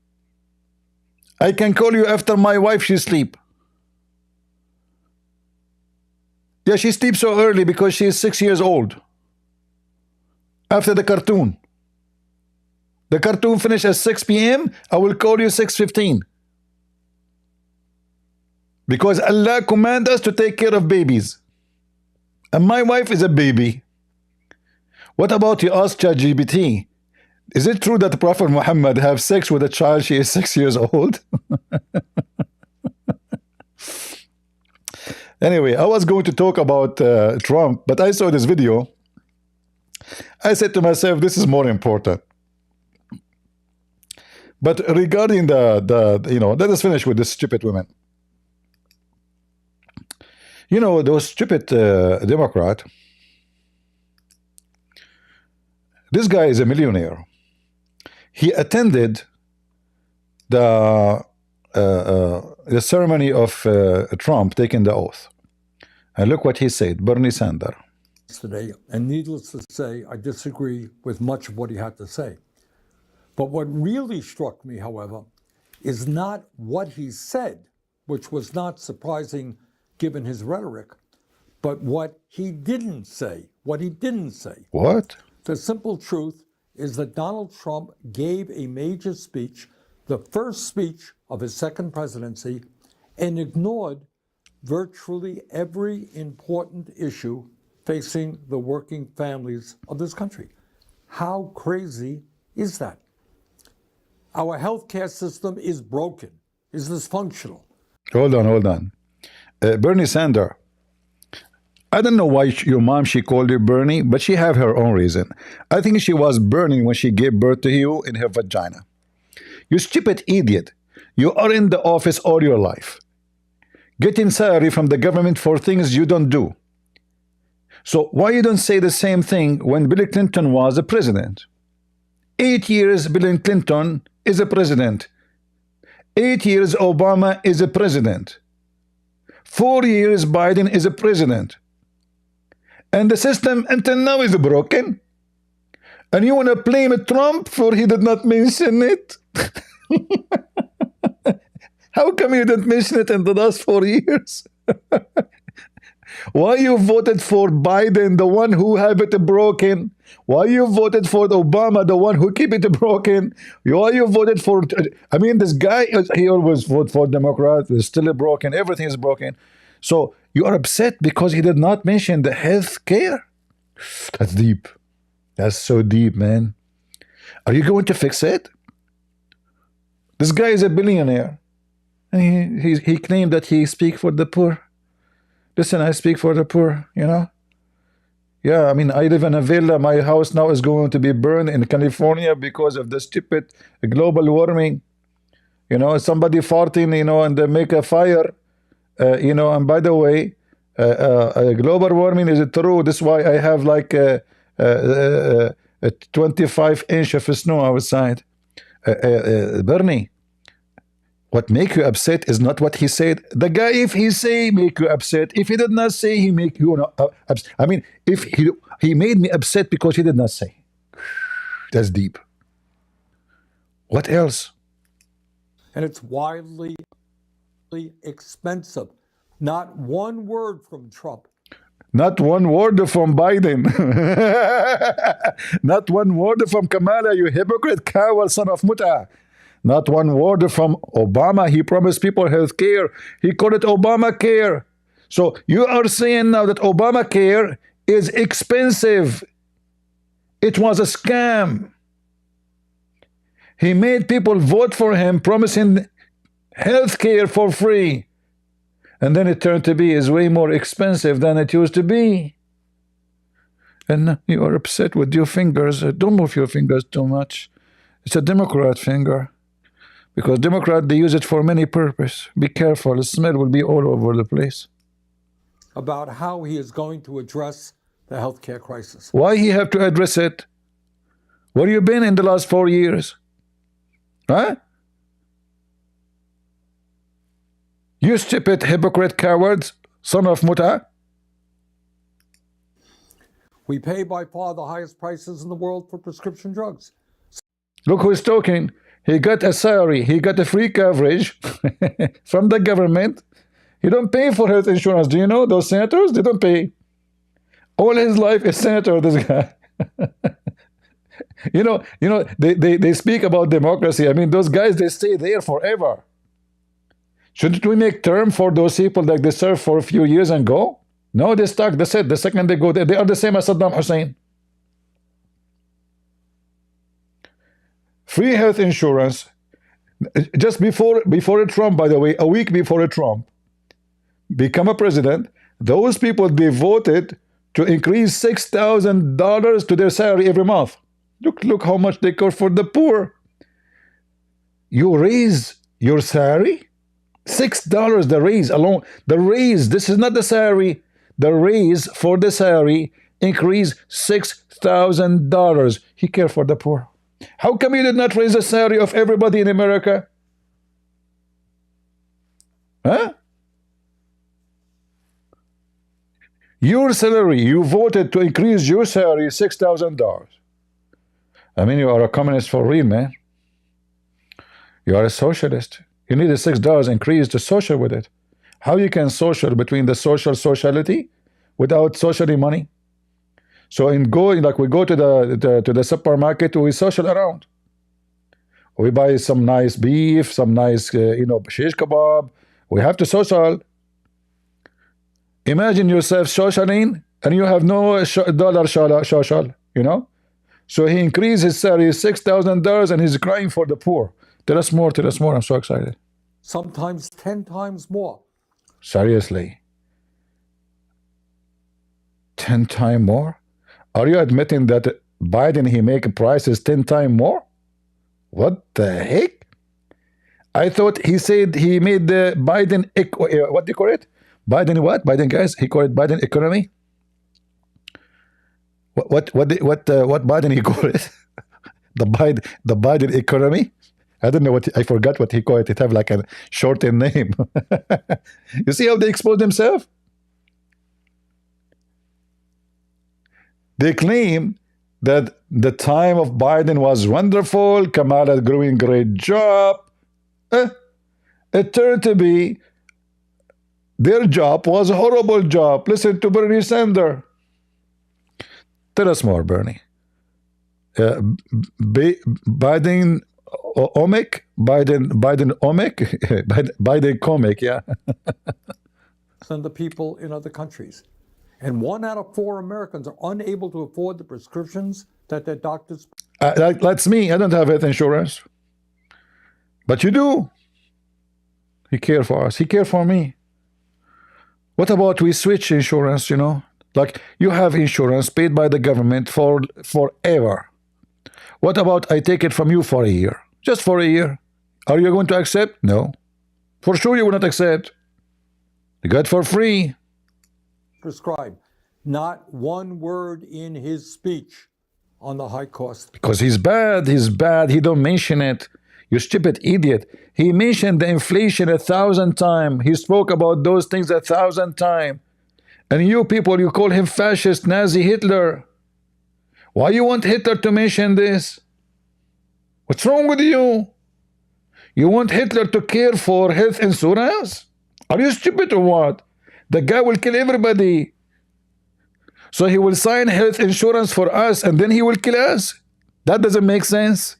I can call you after my wife, she sleep. Yeah, she sleeps so early because she is 6 years old. After the cartoon. The cartoon finished at 6 p.m. I will call you 6:15. Because Allah command us to take care of babies. And my wife is a baby. What about you ask ChatGPT? Is it true that the Prophet Muhammad have sex with a child she is 6 years old? Anyway, I was going to talk about Trump, but I saw this video. I said to myself, this is more important. But regarding let us finish with this stupid women. You know, those stupid Democrat. This guy is a millionaire. He attended the ceremony of Trump taking the oath. And look what he said, Bernie Sanders. Today, and needless to say, I disagree with much of what he had to say. But what really struck me, however, is not what he said, which was not surprising given his rhetoric, but what he didn't say. What he didn't say. What? The simple truth is that Donald Trump gave a major speech, the first speech of his second presidency, and ignored virtually every important issue facing the working families of this country. How crazy is that? Our healthcare system is broken, is dysfunctional. Hold on. Bernie Sanders. I don't know why your mom, she called you Bernie, but she have her own reason. I think she was burning when she gave birth to you in her vagina. You stupid idiot. You are in the office all your life, getting salary from the government for things you don't do. So why you don't say the same thing when Bill Clinton was the president? 8 years Bill Clinton is a president. 8 years Obama is a president. 4 years Biden is a president. And the system until now is broken. And you want to blame Trump for he did not mention it? How come you didn't mention it in the last 4 years? Why you voted for Biden, the one who have it broken? Why you voted for Obama, the one who keep it broken? Why you voted for... I mean, this guy, he always vote for Democrat. It's still broken. Everything is broken. So you are upset because he did not mention the health care? That's deep. That's so deep, man. Are you going to fix it? This guy is a billionaire. And he claimed that he speak for the poor. Listen, I speak for the poor, you know. Yeah, I mean, I live in a villa. My house now is going to be burned in California because of the stupid global warming. You know, somebody farting, you know, and they make a fire. You know, and by the way, global warming is true. That's why I have like a 25 inch of snow outside. Bernie, what make you upset is not what he said. The guy, if he say, make you upset. If he did not say, he make you upset. I mean, if he made me upset because he did not say. That's deep. What else? And it's wildly expensive. Not one word from Trump. Not one word from Biden. Not one word from Kamala, you hypocrite, coward, son of Muta. Not one word from Obama. He promised people health care. He called it Obamacare. So you are saying now that Obamacare is expensive. It was a scam. He made people vote for him, promising health care for free. And then it turned to be is way more expensive than it used to be. And you are upset with your fingers. Don't move your fingers too much. It's a Democrat finger. Because Democrat, they use it for many purposes. Be careful, the smell will be all over the place. About how he is going to address the healthcare crisis. Why he have to address it? Where you been in the last 4 years? Huh? You stupid hypocrite cowards, son of Muta. We pay by far the highest prices in the world for prescription drugs. Look who's talking. He got a salary. He got a free coverage from the government. He don't pay for health insurance. Do you know those senators? They don't pay. All his life is senator, this guy. you know, they speak about democracy. I mean, those guys, they stay there forever. Shouldn't we make term for those people that they serve for a few years and go? No, they stuck. That's it. The second they go there, they are the same as Saddam Hussein. Free health insurance. Just before Trump, by the way, a week before Trump become a president, those people, they voted to increase $6,000 to their salary every month. Look how much they cost for the poor. You raise your salary? $6 the raise alone. The raise, this is not the salary. The raise for the salary increase $6,000. He cared for the poor. How come you did not raise the salary of everybody in America? Huh? Your salary, you voted to increase your salary $6,000. I mean, you are a communist for real, man. You are a socialist. You need a $6 increase to social with it. How you can social between the sociality without socially money? So in going, like we go to the supermarket, we social around. We buy some nice beef, some nice shish kebab. We have to social. Imagine yourself socialing and you have no dollar social, So he increased his salary $6,000 and he's crying for the poor. Tell us more. Tell us more. I'm so excited. Sometimes 10 times more. Seriously. 10 times more? Are you admitting that Biden, he make prices 10 times more? What the heck? I thought he said he made the Biden, what do you call it? Biden what? Biden, guys, he called it Biden economy. What Biden he called it? the Biden economy. I don't know I forgot what he called it. It have like a shortened name. You see how they expose themselves? They claim that the time of Biden was wonderful. Kamala doing great job. It turned to be their job was a horrible job. Listen to Bernie Sanders. Tell us more, Bernie. Biden omic, Biden comic, yeah. Than the people in other countries. And 1 out of 4 Americans are unable to afford the prescriptions that their doctors. That's me. I don't have health insurance. But you do. He cares for us. He cares for me. What about we switch insurance, Like you have insurance paid by the government for forever. What about I take it from you for a year? Just for a year. Are you going to accept? No. For sure you will not accept. You got for free. Prescribe. Not one word in his speech on the high cost. Because he's bad. He's bad. He don't mention it. You stupid idiot. He mentioned the inflation 1,000 times. He spoke about those things 1,000 times. And you people, you call him fascist, Nazi, Hitler. Why you want Hitler to mention this? What's wrong with you? You want Hitler to care for health insurance? Are you stupid or what? The guy will kill everybody. So he will sign health insurance for us and then he will kill us? That doesn't make sense.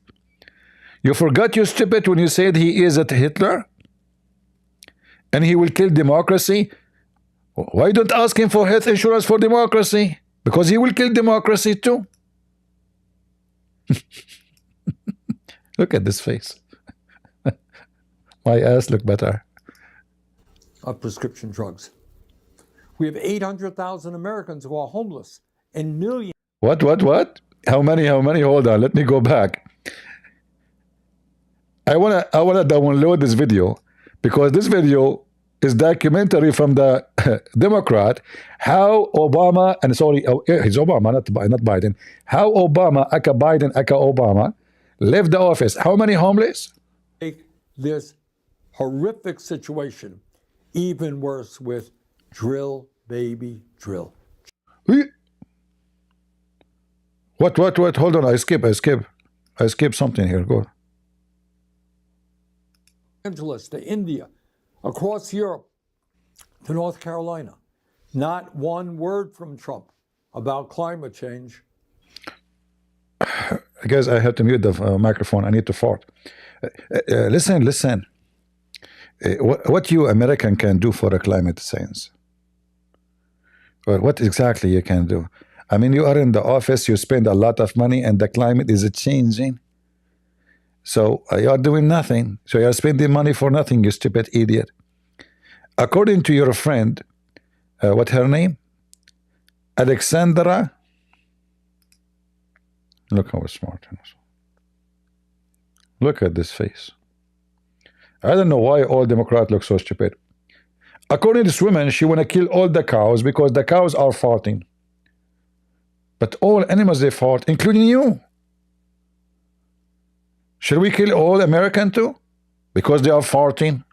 You forgot, you stupid, when you said he is a Hitler? And he will kill democracy? Why don't ask him for health insurance for democracy? Because he will kill democracy too. Look at this face. My ass look better. Of prescription drugs. We have 800,000 Americans who are homeless and millions. What? How many? Hold on, let me go back. I wanna download this video because this video is documentary from the Democrat how Obama it's Obama, not Biden. How Obama, aka Biden, aka Obama, left the office. How many homeless? This horrific situation even worse with drill, baby, drill. What? Hold on, I skip something here. Go. Angeles to India, across Europe to North Carolina. Not one word from Trump about climate change. I guess I have to mute the microphone. I need to fart. Listen. What you American can do for a climate science? Well, what exactly you can do? I mean, you are in the office, you spend a lot of money, and the climate is changing. So you are doing nothing. So you are spending money for nothing, you stupid idiot. According to your friend, what her name? Alexandra. Look how smart. Look at this face. I don't know why all Democrats look so stupid. According to this woman, she want to kill all the cows because the cows are farting. But all animals, they fart, including you. Should we kill all Americans too? Because they are farting?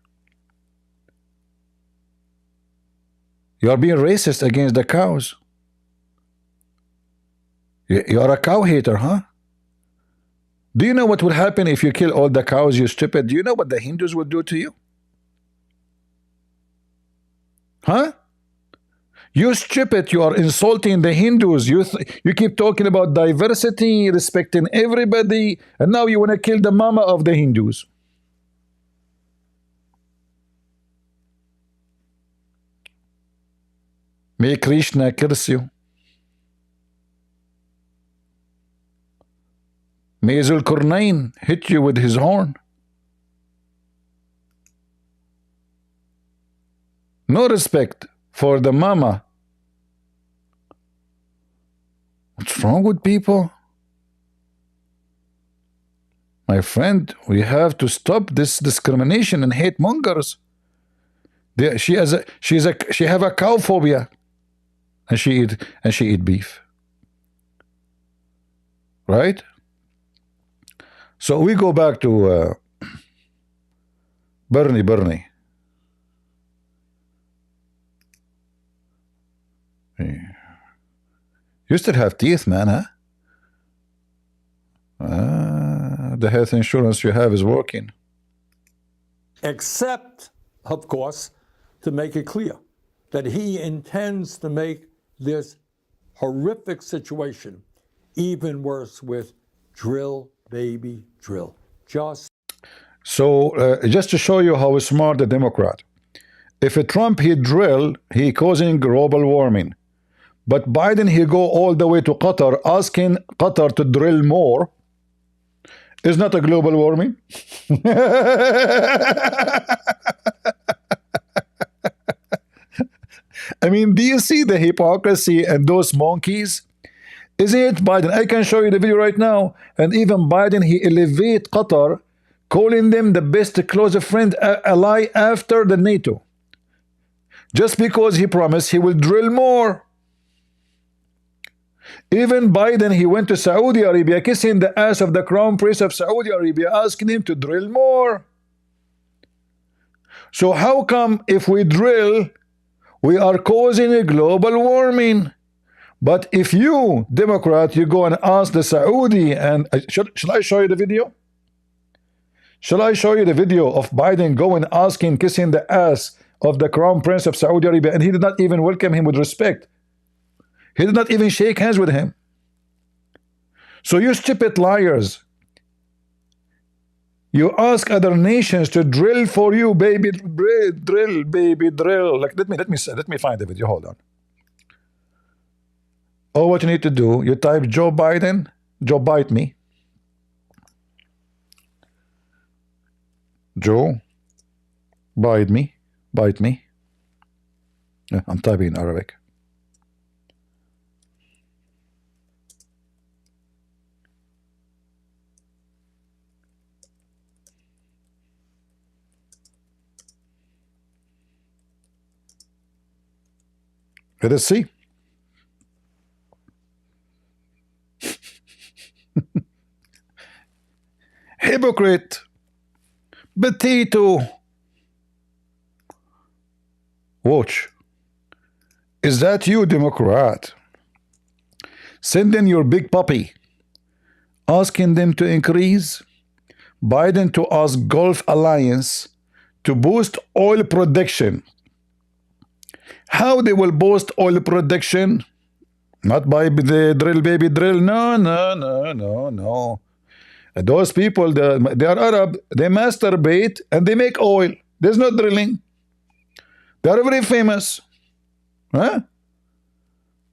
You are being racist against the cows. You are a cow hater, huh? Do you know what would happen if you kill all the cows, you stupid? Do you know what the Hindus would do to you? Huh? You stupid, you are insulting the Hindus. You keep talking about diversity, respecting everybody, and now you want to kill the mama of the Hindus. May Krishna curse you. May Zulkarnain hit you with his horn. No respect for the mama. What's wrong with people? My friend, we have to stop this discrimination and hate mongers. She have a cow phobia, and she eat beef. Right? So we go back to Bernie. You still have teeth, man, huh? The health insurance you have is working. Except, of course, to make it clear that he intends to make this horrific situation even worse with drill, baby, drill. Just to show you how smart the Democrat. If a Trump he drill, he causing global warming. But Biden he go all the way to Qatar asking Qatar to drill more. Is not a global warming. I mean, do you see the hypocrisy and those monkeys? Isn't it Biden? I can show you the video right now. And even Biden, he elevate Qatar, calling them the best close friend ally after the NATO. Just because he promised he will drill more. Even Biden, he went to Saudi Arabia, kissing the ass of the crown prince of Saudi Arabia, asking him to drill more. So how come if we drill, we are causing a global warming? But if you, Democrat, you go and ask the Saudi, and shall I show you the video? Shall I show you the video of Biden going asking, kissing the ass of the crown prince of Saudi Arabia, and he did not even welcome him with respect. He did not even shake hands with him. So you stupid liars, you ask other nations to drill for you, baby, drill, baby, drill. Like let me find the video. Hold on. Oh, what you need to do, you type Joe Biden, Joe bite me. Joe, bite me. Yeah, I'm typing in Arabic. Let us see. Hypocrite. Potato. Watch. Is that you, Democrat? Send in your big puppy, asking them to increase. Biden to ask Gulf Alliance to boost oil production. How they will boost oil production? Not by the drill, baby, drill. No. Those people, they are Arab. They masturbate and they make oil. There's no drilling. They are very famous. Huh?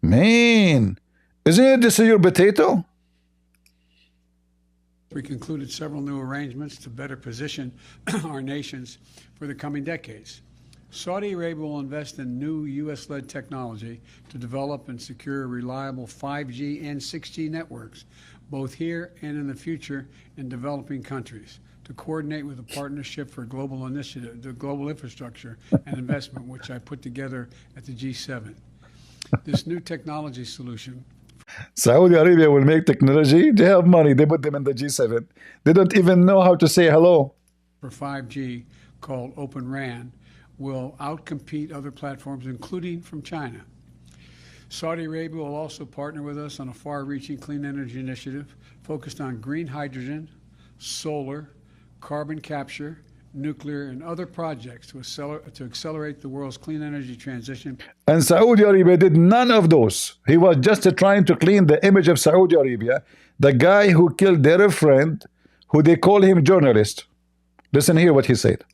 Man, isn't it this your potato? We concluded several new arrangements to better position our nations for the coming decades. Saudi Arabia will invest in new U.S.-led technology to develop and secure reliable 5G and 6G networks, both here and in the future in developing countries, to coordinate with a partnership for global initiative, the global infrastructure and investment, which I put together at the G7. This new technology solution. Saudi Arabia will make technology. They have money. They put them in the G7. They don't even know how to say hello. For 5G called Open RAN will outcompete other platforms, including from China. Saudi Arabia will also partner with us on a far-reaching clean energy initiative focused on green hydrogen, solar, carbon capture, nuclear, and other projects to accelerate the world's clean energy transition. And Saudi Arabia did none of those. He was just trying to clean the image of Saudi Arabia, the guy who killed their friend, who they call him journalist. Listen here what he said.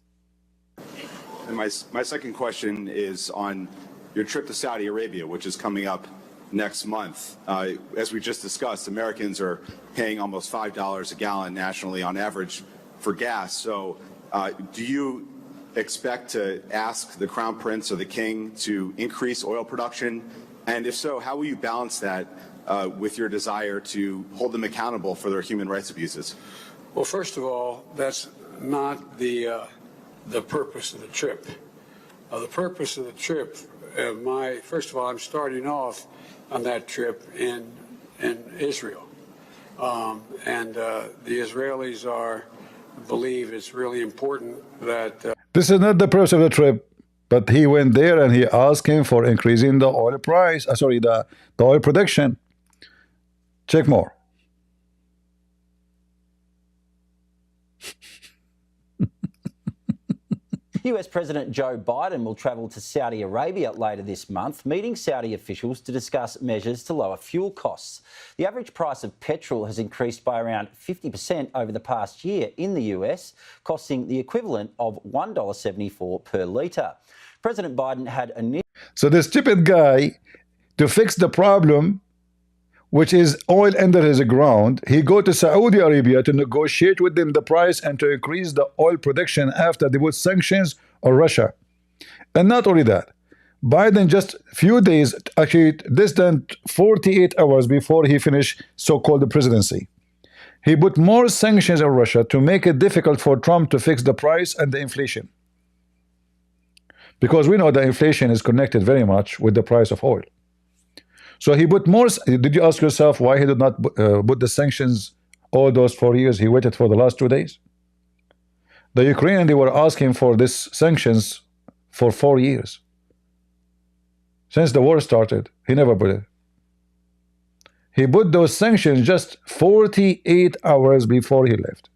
And my second question is on your trip to Saudi Arabia, which is coming up next month. As we just discussed, Americans are paying almost $5 a gallon nationally on average for gas. So do you expect to ask the Crown Prince or the King to increase oil production? And if so, how will you balance that with your desire to hold them accountable for their human rights abuses? Well, first of all, that's not the purpose of the trip. The purpose of the trip, first of all, I'm starting off on that trip in Israel. And the Israelis believe it's really important that... This is not the purpose of the trip, but he went there and he asked him for increasing the oil price, the oil production. Check more. US President Joe Biden will travel to Saudi Arabia later this month, meeting Saudi officials to discuss measures to lower fuel costs. The average price of petrol has increased by around 50% over the past year in the US, costing the equivalent of $1.74 per litre. President Biden had a... So the stupid guy, to fix the problem, which is oil under his ground, he go to Saudi Arabia to negotiate with them the price and to increase the oil production after they put sanctions on Russia. And not only that, Biden just few days, actually less than 48 hours before he finished so-called presidency, he put more sanctions on Russia to make it difficult for Trump to fix the price and the inflation. Because we know the inflation is connected very much with the price of oil. So he put more. Did you ask yourself why he did not put the sanctions all those 4 years? He waited for the last 2 days. The Ukrainians, they were asking for this sanctions for 4 years. Since the war started, he never put it. He put those sanctions just 48 hours before he left.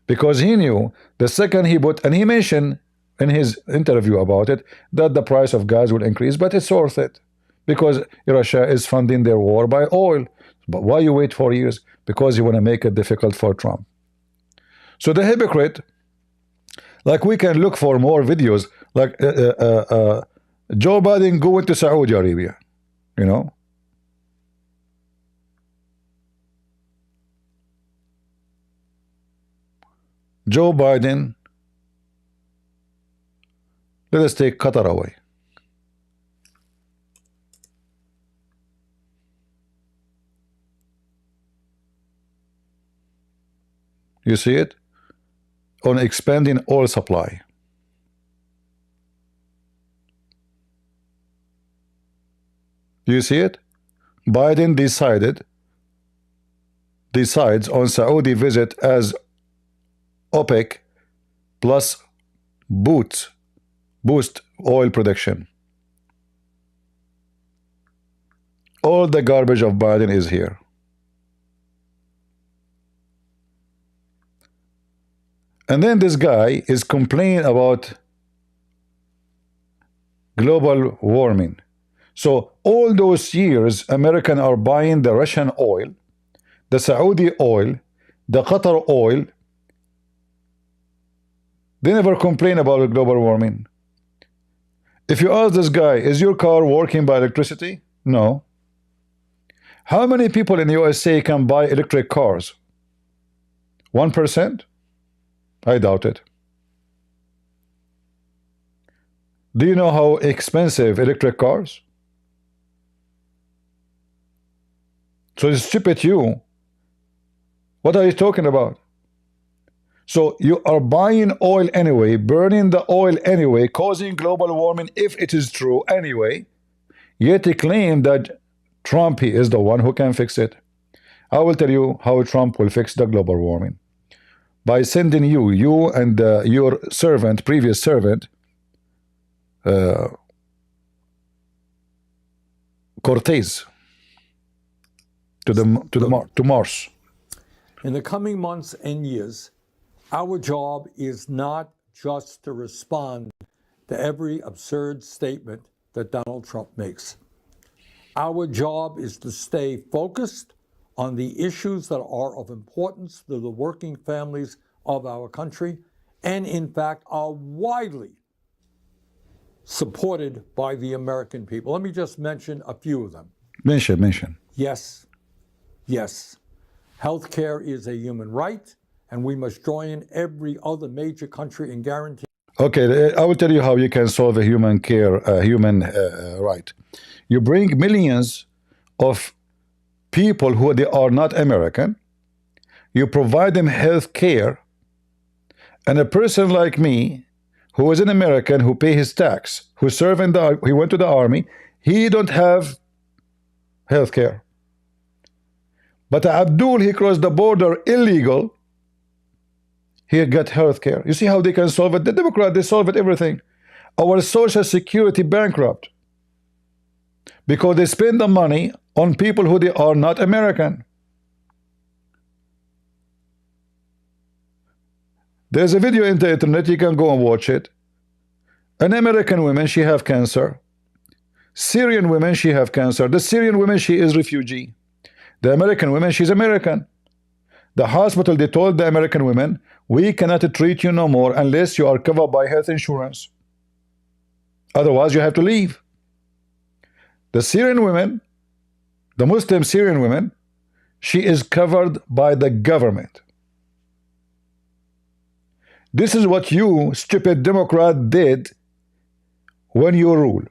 Because he knew the second he put, and he mentioned in his interview about it, that the price of gas will increase, but it's worth it. Because Russia is funding their war by oil. But why you wait 4 years? Because you want to make it difficult for Trump. So the hypocrite, like we can look for more videos, like Joe Biden going to Saudi Arabia, you know. Joe Biden, let us take Qatar away. You see it? On expanding oil supply. Do you see it? Biden decides on Saudi visit as OPEC plus boost oil production. All the garbage of Biden is here. And then this guy is complaining about global warming. So all those years, Americans are buying the Russian oil, the Saudi oil, the Qatar oil. They never complain about global warming. If you ask this guy, is your car working by electricity? No. How many people in the USA can buy electric cars? 1%? I doubt it. Do you know how expensive electric cars? So stupid you. What are you talking about? So you are buying oil anyway, burning the oil anyway, causing global warming if it is true anyway, yet you claim that Trump is the one who can fix it. I will tell you how Trump will fix the global warming. By sending you and your servant, previous servant, Cortez to Mars. In the coming months and years, our job is not just to respond to every absurd statement that Donald Trump makes. Our job is to stay focused on the issues that are of importance to the working families of our country and, in fact, are widely supported by the American people. Let me just mention a few of them. Mention. Yes. Healthcare is a human right, and we must join every other major country in guaranteeing. Okay, I will tell you how you can solve a human right. You bring millions of people who they are not American. You provide them health care, and a person like me, who is an American, who pay his tax, who serve in the, he went to the army, he don't have health care. But Abdul, he crossed the border illegal. He got health care. You see how they can solve it? The Democrats, they solve it everything. Our Social Security bankrupt because they spend the money on people who they are not American. There's a video in the internet, you can go and watch it. An American woman, she have cancer. Syrian women, she have cancer. The Syrian woman, she is refugee. The American woman, she's American. The hospital, they told the American women, we cannot treat you no more unless you are covered by health insurance. Otherwise, you have to leave. The Syrian women, the Muslim Syrian women, she is covered by the government. This is what you, stupid Democrat, did when you rule.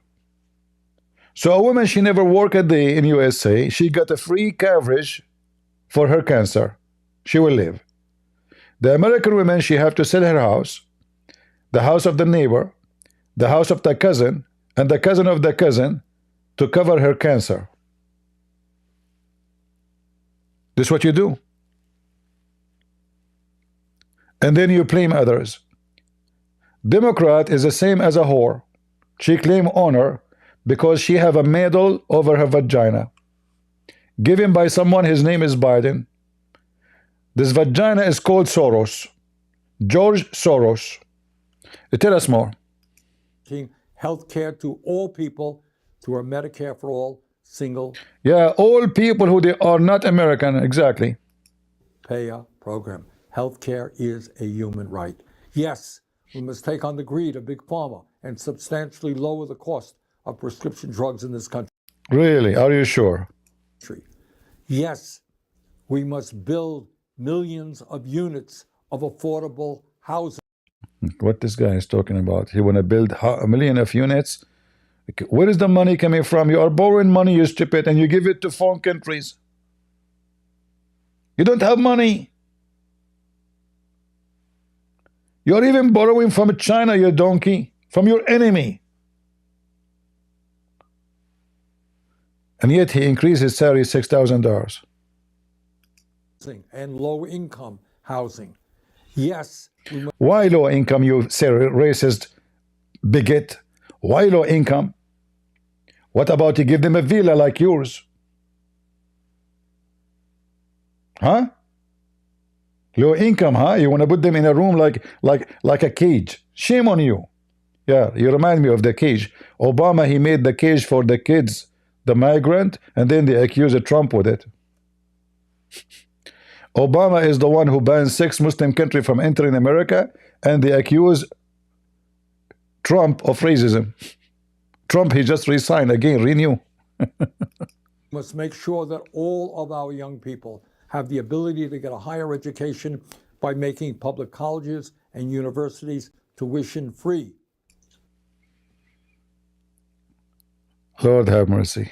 So a woman, she never worked a day in USA. She got a free coverage for her cancer. She will live. The American woman, she have to sell her house, the house of the neighbor, the house of the cousin, and the cousin of the cousin to cover her cancer. This is what you do. And then you blame others. Democrat is the same as a whore. She claim honor because she have a medal over her vagina given by someone, his name is Biden. This vagina is called Soros, George Soros. Tell us more. Health care to all people through our Medicare for all single. Yeah, all people who they are not American, exactly. Payer program. Health care is a human right. Yes, we must take on the greed of Big Pharma and substantially lower the cost of prescription drugs in this country. Really? Are you sure? Yes, we must build millions of units of affordable housing. What this guy is talking about? He want to build a million of units. Where is the money coming from? You are borrowing money, you stupid, and you give it to foreign countries. You don't have money. You're even borrowing from China, you donkey, from your enemy. And yet he increased his salary $6,000. And low income housing. Yes. Why low income, you racist bigot? Why low income? What about you give them a villa like yours? Huh? Low income, huh? You want to put them in a room like a cage. Shame on you. Yeah, you remind me of the cage. Obama, he made the cage for the kids, the migrant, and then they accused Trump with it. Obama is the one who banned 6 Muslim countries from entering America, and they accuse Trump of racism. Trump, he just resigned again, renew. Must make sure that all of our young people have the ability to get a higher education by making public colleges and universities tuition free. Lord have mercy.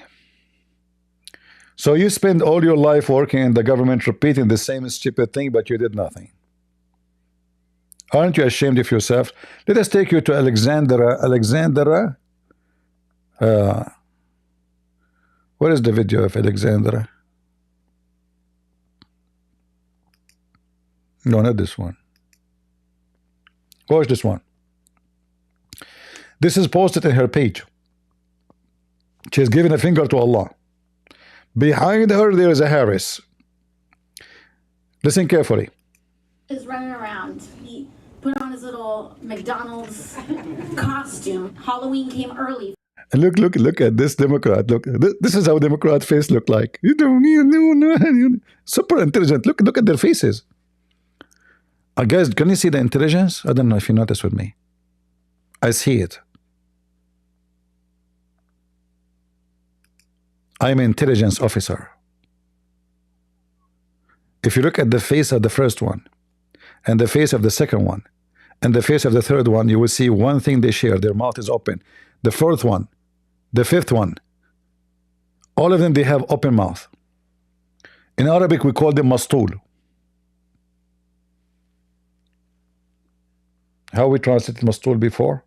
So you spend all your life working in the government repeating the same stupid thing, but you did nothing. Aren't you ashamed of yourself? Let us take you to Alexandra. Where is the video of Alexandra? No, not this one. Watch this one. This is posted in her page. She's giving a finger to Allah. Behind her, there is a Harris. Listen carefully. Is running around. He put on his little McDonald's costume. Halloween came early. And look at this Democrat. Look, this is how Democrat face look like. You don't know. Super intelligent. Look at their faces. Guys, can you see the intelligence? I don't know if you notice with me. I see it. I'm an intelligence officer. If you look at the face of the first one, and the face of the second one, and the face of the third one, you will see one thing they share. Their mouth is open. The fourth one, the fifth one, all of them, they have open mouth. In Arabic, we call them mastul. How we translated mastul before?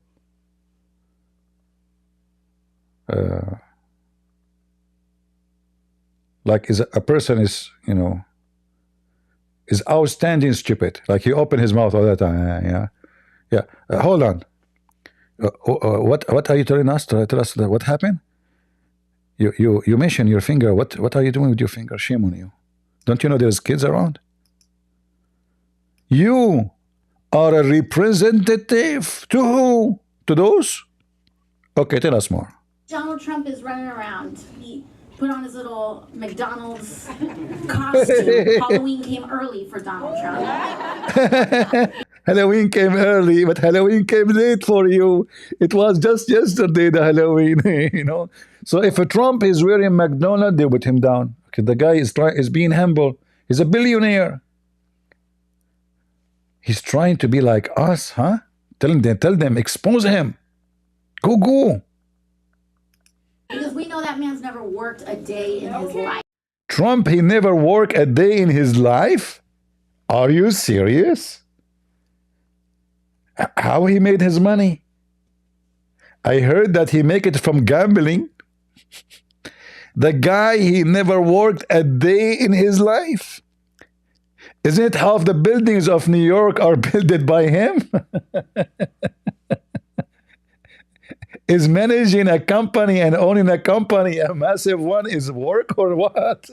Like is a person is, you know, is outstanding stupid. Like he opened his mouth all the time. Yeah. Hold on. What are you telling us? Tell us what happened. You mentioned your finger. What are you doing with your finger? Shame on you. Don't you know there's kids around? You are a representative to who? To those? Okay, tell us more. Donald Trump is running around. He put on his little McDonald's costume. Halloween came early for Donald Trump. Halloween came early, but Halloween came late for you. It was just yesterday, the Halloween, you know. So if a Trump is wearing McDonald's, they put him down. Okay, the guy is being humble. He's a billionaire. He's trying to be like us, huh? Tell them, expose him. Go. Because we know that man's never worked a day in his life. Trump, he never worked a day in his life? Are you serious? How he made his money? I heard that he make it from gambling. The guy, he never worked a day in his life. Isn't it half the buildings of New York are built by him? Is managing a company and owning a company a massive one is work or what?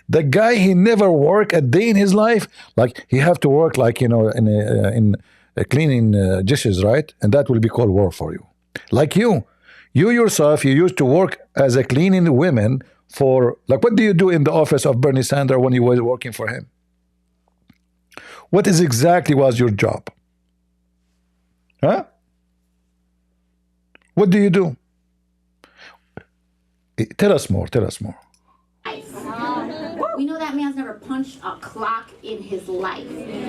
The guy, he never worked a day in his life. Like he have to work like, you know, in cleaning dishes, right? And that will be called work for you. Like you yourself, you used to work as a cleaning woman for, like, what do you do in the office of Bernie Sanders when you were working for him? What is exactly was your job? Huh? What do you do? Tell us more. We know that man's never punched a clock in his life.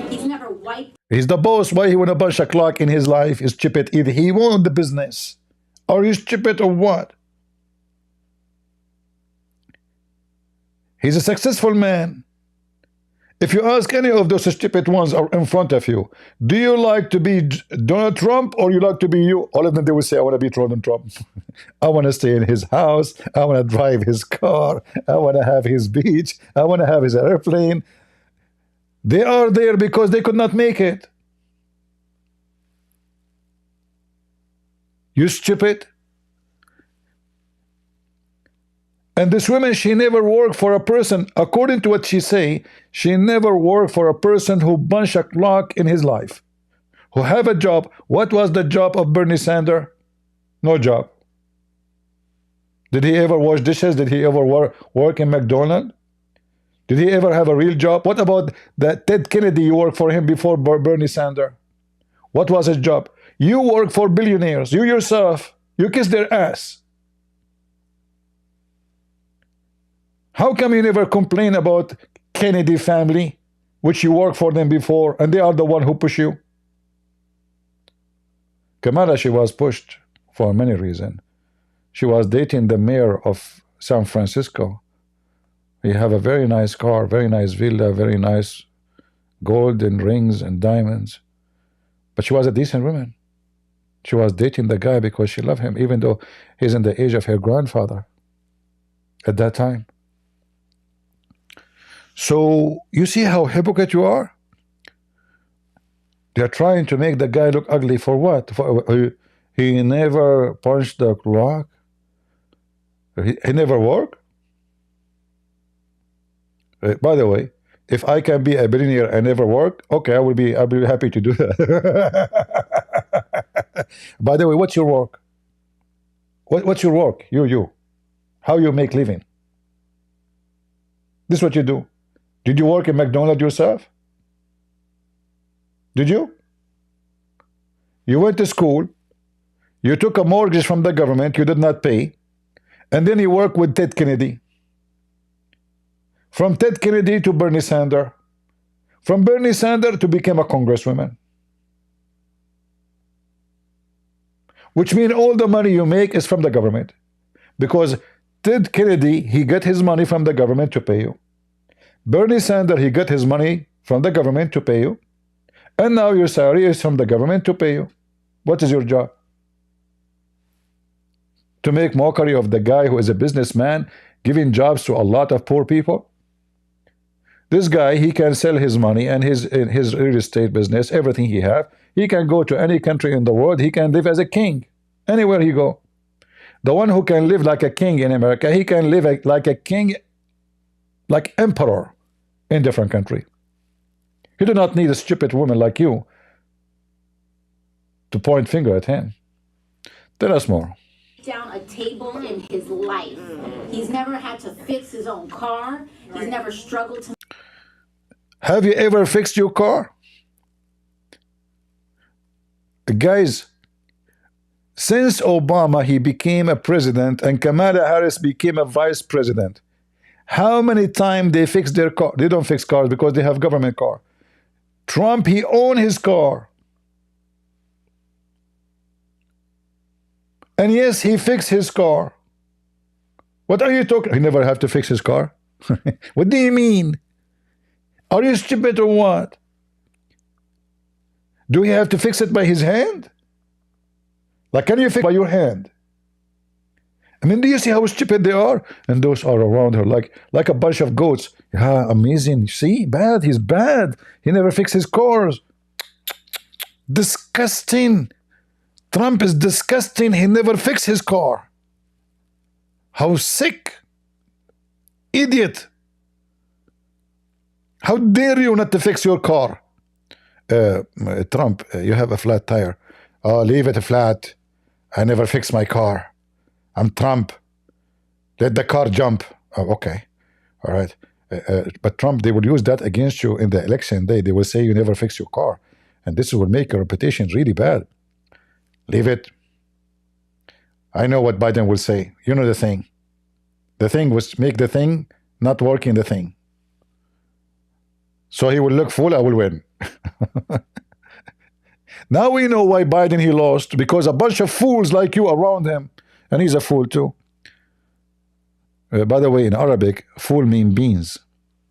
He's never wiped. He's the boss. Why he want to punch a clock in his life? Is stupid. Either he won the business. Are you stupid or what? He's a successful man. If you ask any of those stupid ones are in front of you, do you like to be Donald Trump or you like to be you? All of them, they will say, I want to be Donald Trump. I want to stay in his house. I want to drive his car. I want to have his beach. I want to have his airplane. They are there because they could not make it. You stupid. And this woman, she never worked for a person, according to what she say, she never worked for a person who punched a clock in his life, who have a job. What was the job of Bernie Sanders? No job. Did he ever wash dishes? Did he ever work in McDonald's? Did he ever have a real job? What about that Ted Kennedy? You worked for him before Bernie Sanders. What was his job? You work for billionaires. You yourself, you kiss their ass. How come you never complain about Kennedy family, which you worked for them before, and they are the one who push you? Kamala, she was pushed for many reasons. She was dating the mayor of San Francisco. He have a very nice car, very nice villa, very nice golden rings and diamonds. But she was a decent woman. She was dating the guy because she loved him, even though he's in the age of her grandfather at that time. So you see how hypocrite you are? They're trying to make the guy look ugly for what? He never punched the clock. He never worked. By the way, if I can be a billionaire and never work, okay, I'll be happy to do that. By the way, what's your work? What's your work? You. How you make living? This is what you do. Did you work in McDonald's yourself? Did you? You went to school. You took a mortgage from the government you did not pay, and then you work with Ted Kennedy. From Ted Kennedy to Bernie Sanders. From Bernie Sanders to become a congresswoman. Which means all the money you make is from the government. Because Ted Kennedy, he got his money from the government to pay you. Bernie Sanders, he got his money from the government to pay you. And now your salary is from the government to pay you. What is your job? To make mockery of the guy who is a businessman, giving jobs to a lot of poor people? This guy, he can sell his money and his real estate business, everything he have. He can go to any country in the world. He can live as a king anywhere he go. The one who can live like a king in America, he can live like a king, like emperor in different country. He do not need a stupid woman like you to point finger at him. Tell us more. Down a table in his life. He's never had to fix his own car. He's never struggled to. Have you ever fixed your car? Guys, since Obama he became a president and Kamala Harris became a vice president, how many times they fix their car? They don't fix cars because they have government car. Trump, he owned his car. And yes, he fixed his car. What are you talking? He never have to fix his car. What do you mean? Are you stupid or what? Do he have to fix it by his hand? Like, can you fix it by your hand? I mean, do you see how stupid they are? And those are around her like a bunch of goats. Yeah, amazing. See, bad. He's bad. He never fixed his cars. Disgusting. Trump is disgusting. He never fixed his car. How sick. Idiot. How dare you not to fix your car? Trump, you have a flat tire. Oh, leave it flat. I never fix my car. I'm Trump. Let the car jump. Oh, okay. All right. But Trump, they will use that against you in the election day. They will say you never fix your car. And this will make your reputation really bad. Leave it. I know what Biden will say. You know the thing. The thing was make the thing not working the thing. So he will look fool, I will win. Now we know why Biden he lost, because a bunch of fools like you around him, and he's a fool too. By the way, in Arabic, fool means beans.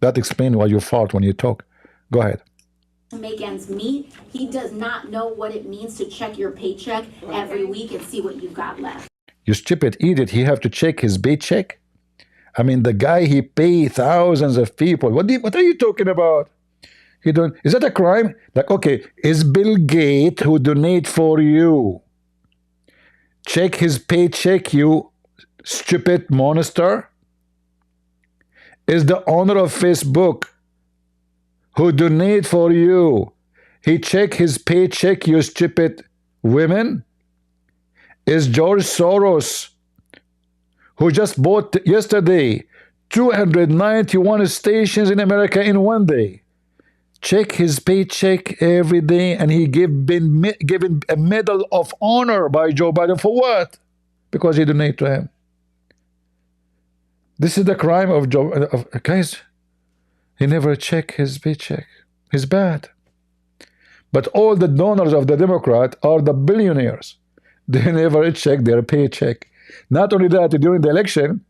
That explains why you fart when you talk. Go ahead. To make ends meet, he does not know what it means to check your paycheck every week and see what you've got left. You stupid idiot, he have to check his paycheck? I mean, the guy, he pay thousands of people. What are you talking about? He don't. Is that a crime? Like, okay, is Bill Gates who donate for you? Check his paycheck, you stupid monster. Is the owner of Facebook who donate for you? He check his paycheck, you stupid women. Is George Soros, who just bought yesterday 291 stations in America in one day, check his paycheck every day, and he been given a medal of honor by Joe Biden for what? Because he donated to him. This is the crime of Joe. Guys, he never check his paycheck. He's bad. But all the donors of the Democrat are the billionaires. They never check their paycheck. Not only that, during the election,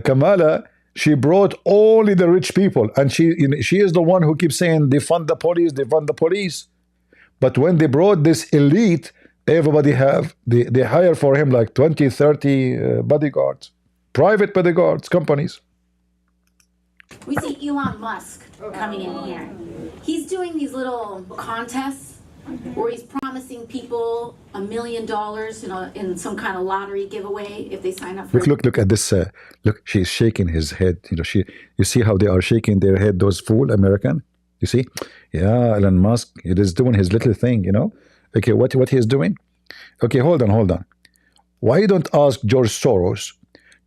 Kamala, she brought only the rich people, and she is the one who keeps saying defund the police, defund the police. But when they brought this elite, everybody they hire for him like 20, 30 bodyguards, private bodyguards, companies. We see Elon Musk coming in here. He's doing these little contests where he's promising people $1 million in some kind of lottery giveaway if they sign up for Look at this. Look, she's shaking his head. You see how they are shaking their head, those fool American? You see? Yeah, Elon Musk, he is doing his little thing, Okay, what he is doing? Okay, hold on. Why don't ask George Soros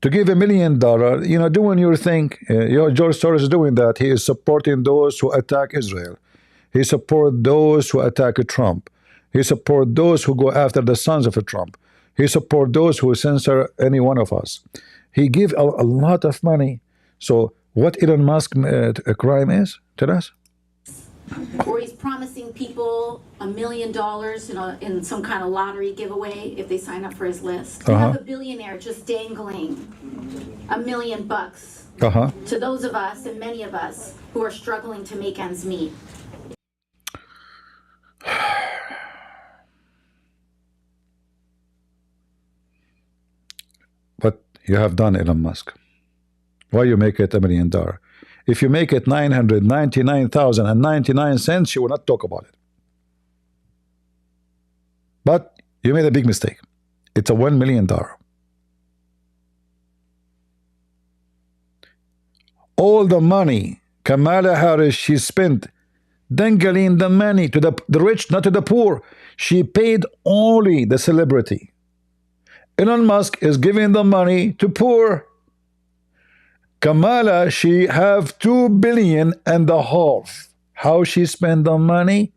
to give $1 million, doing your thing? George Soros is doing that. He is supporting those who attack Israel. He supports those who attack Trump. He supports those who go after the sons of Trump. He supports those who censor any one of us. He gives a lot of money. So what Elon Musk crime is? Tell us. where he's promising people $1 million in some kind of lottery giveaway if they sign up for his list. You have a billionaire just dangling $1 million to those of us and many of us who are struggling to make ends meet. But you have done, Elon Musk. Why you make it $1 million? If you make it 999,099 cents, you will not talk about it. But you made a big mistake. It's a $1 million. All the money Kamala Harris, she spent dangling the money to the rich, not to the poor. She paid only the celebrity. Elon Musk is giving the money to poor. Kamala, she have $2.5 billion. How she spend the money?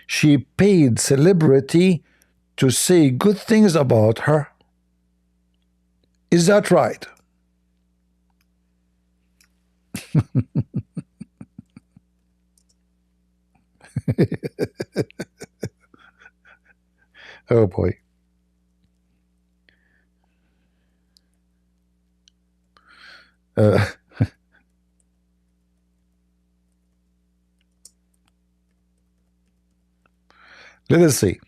She paid celebrity to say good things about her. Is that right? Oh boy. Let us see.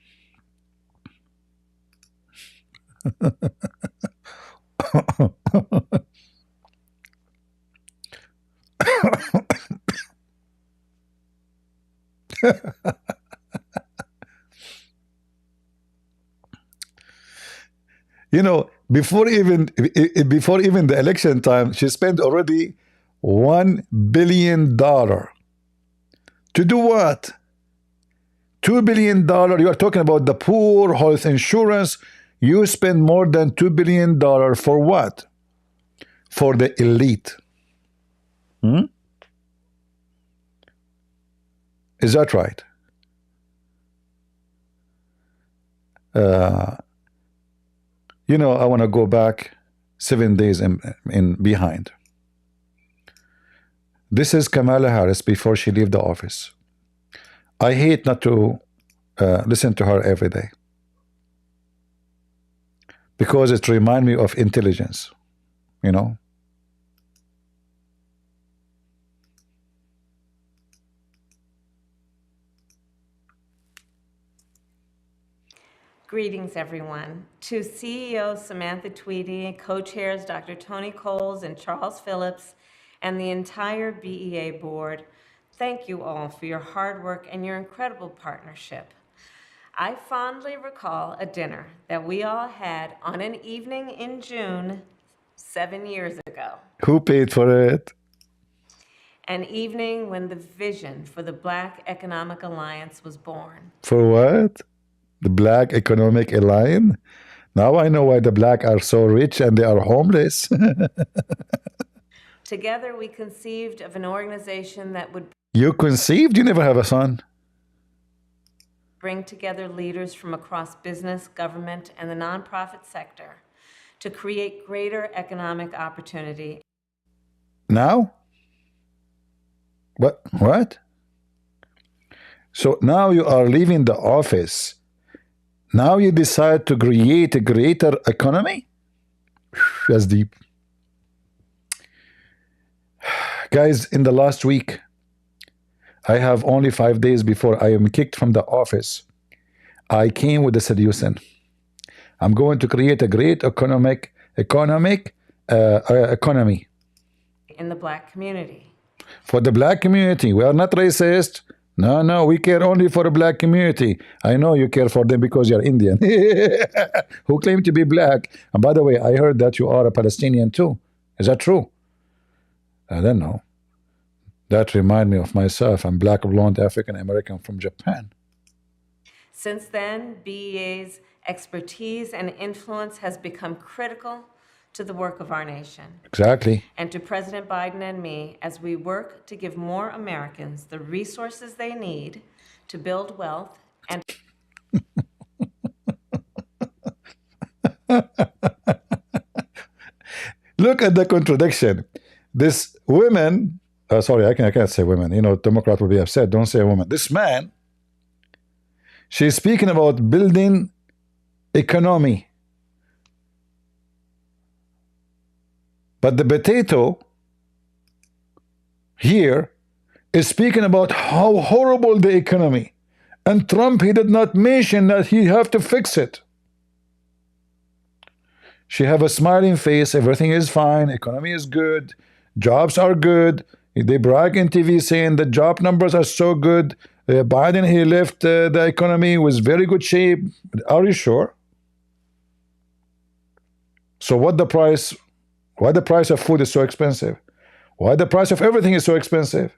Before even the election time, she spent already $1 billion. To do what? $2 billion. You are talking about the poor, health insurance. You spend more than $2 billion for what? For the elite. Is that right? I want to go back 7 days in behind. This is Kamala Harris before she left the office. I hate not to listen to her every day because it reminds me of intelligence, Greetings, everyone. To CEO Samantha Tweedy, co-chairs Dr. Tony Coles and Charles Phillips, and the entire BEA board, thank you all for your hard work and your incredible partnership. I fondly recall a dinner that we all had on an evening in June 7 years ago. Who paid for it? An evening when the vision for the Black Economic Alliance was born. For what? The Black Economic Alliance? Now I know why the black are so rich and they are homeless. Together we conceived of an organization that would You conceived? You never have a son. Bring together leaders from across business, government, and the nonprofit sector to create greater economic opportunity. Now? What? So now you are leaving the office. Now you decide to create a greater economy? That's deep. Guys, in the last week, I have only 5 days before I am kicked from the office. I came with a solution. I'm going to create a great economy In the Black community. For the black community. We are not racist. No, no, we care only for the black community. I know you care for them because you're Indian. Who claim to be black. And by the way, I heard that you are a Palestinian too. Is that true? I don't know. That reminds me of myself. I'm black, blonde, African American from Japan. Since then, BEA's expertise and influence has become critical to the work of our nation. Exactly. And to President Biden and me as we work to give more Americans the resources they need to build wealth and Look at the contradiction. This women, sorry, I can't say women. You know, Democrat will be upset. Don't say woman. This man, she's speaking about building economy. But the potato here is speaking about how horrible the economy. And Trump, he did not mention that he have to fix it. She have a smiling face, everything is fine, economy is good, jobs are good. They brag in TV saying the job numbers are so good. Biden, he left the economy was very good shape. Are you sure? So what the price? Why the price of food is so expensive? Why the price of everything is so expensive?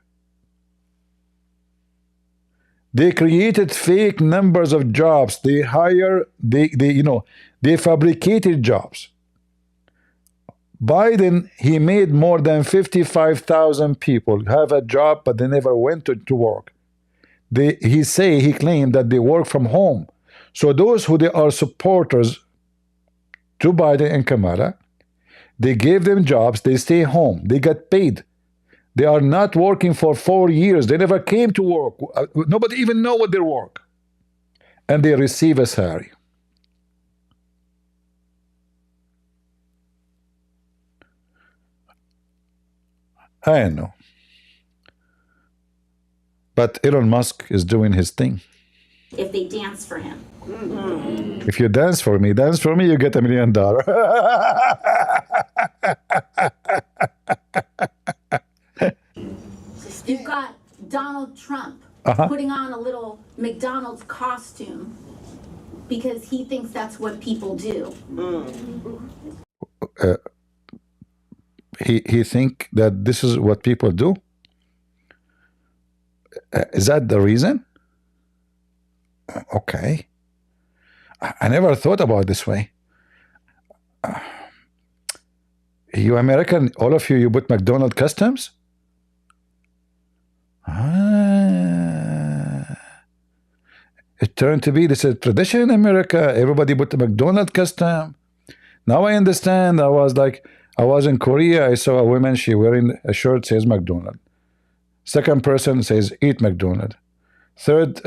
They created fake numbers of jobs. They fabricated jobs. Biden, he made more than 55,000 people have a job, but they never went to work. He claimed that they work from home. So those who they are supporters to Biden and Kamala, they gave them jobs, they stay home, they get paid. They are not working for 4 years. They never came to work. Nobody even know what they work. And they receive a salary. I know. But Elon Musk is doing his thing. If they dance for him. If you dance for me, you get $1 million. You've got Donald Trump putting on a little McDonald's costume because he thinks that's what people do. He think that this is what people do? Is that the reason? Okay. I never thought about it this way. You American, all of you, you put McDonald's customs? It turned to be this is a tradition in America. Everybody put the McDonald's custom. Now I understand. I was in Korea. I saw a woman. She wearing a shirt says McDonald's. Second person says eat McDonald's. Third,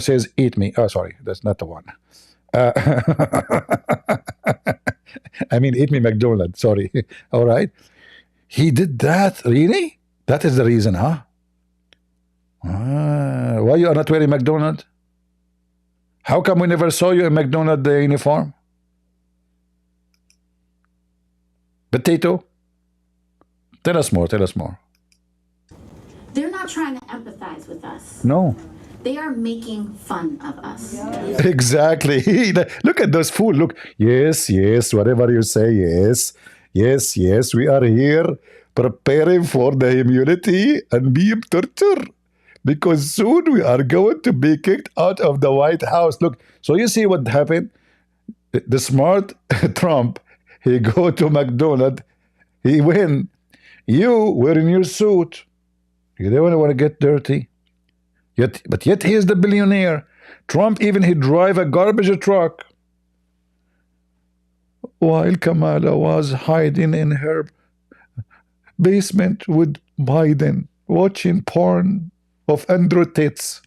says eat me. Oh, sorry, that's not the one. I mean, eat me McDonald's. Sorry. All right. He did that. Really? That is the reason, huh? Why you are not wearing McDonald's? How come we never saw you in McDonald's uniform? Potato? Tell us more. Tell us more. They're not trying to empathize with us. No. They are making fun of us. Exactly. Look at those fools. Look. Yes, yes. Whatever you say. Yes. Yes, yes. We are here preparing for the immunity and being tortured. Because soon we are going to be kicked out of the White House. Look. So you see what happened? The smart Trump, he go to McDonald's. He win. You wearing your suit. You don't want to get dirty. But yet he is the billionaire. Trump even he drive a garbage truck. While Kamala was hiding in her basement with Biden, watching porn of Andrew tits.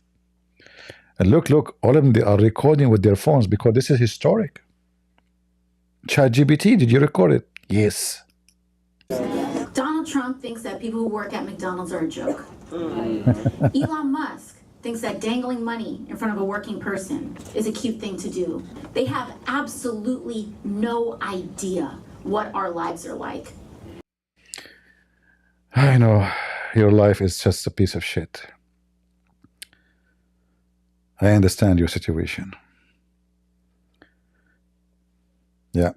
And look, all of them, they are recording with their phones because this is historic. ChatGPT, did you record it? Yes. Donald Trump thinks that people who work at McDonald's are a joke. Elon Musk thinks that dangling money in front of a working person is a cute thing to do. They have absolutely no idea what our lives are like. I know. Your life is just a piece of shit. I understand your situation. Yeah.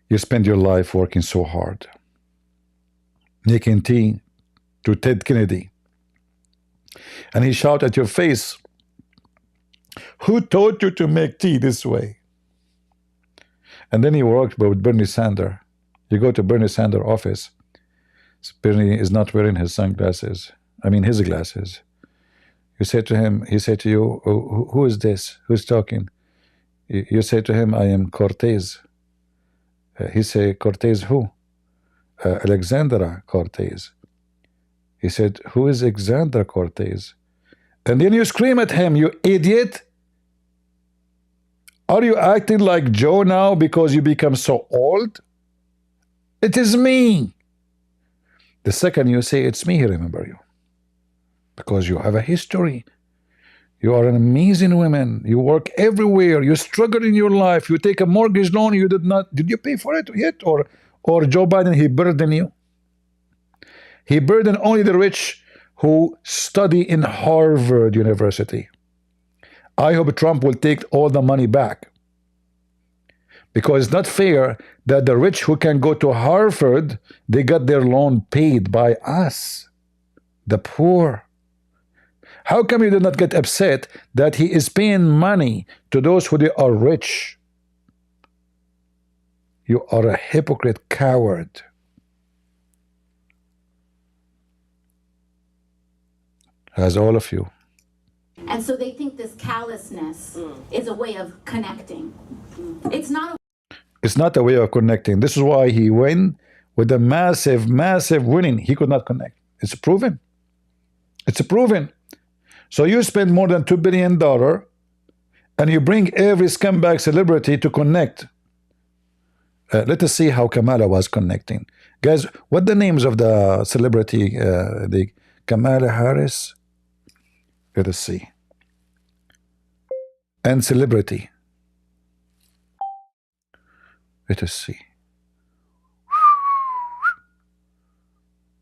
You spend your life working so hard, making tea to Ted Kennedy. And he shouted at your face, who taught you to make tea this way? And then he worked with Bernie Sanders. You go to Bernie Sanders' office. Bernie is not wearing his sunglasses. I mean his glasses. You say to him, he say to you, who is this? Who's talking? You say to him, I am Cortez. He say, Cortez who? Alexandra Cortez. He said, who is Alexandra Cortez? And then you scream at him, you idiot. Are you acting like Joe now because you become so old? It is me. The second you say it's me, he remember you. Because you have a history. You are an amazing woman. You work everywhere. You struggle in your life. You take a mortgage loan. You did you pay for it yet? Or Joe Biden, he burdened you? He burdened only the rich who study in Harvard University. I hope Trump will take all the money back. Because it's not fair that the rich who can go to Harvard, they got their loan paid by us, the poor. How come you do not get upset that he is paying money to those who they are rich? You are a hypocrite coward. As all of you. And so they think this callousness is a way of connecting. It's not a way of connecting. This is why he went with a massive winning. He could not connect. It's proven. It's proven. So you spend more than $2 billion and you bring every scumbag celebrity to connect. Let us see how Kamala was connecting. Guys, what the names of the celebrity, the Kamala Harris? Let us see. And celebrity. Let us see.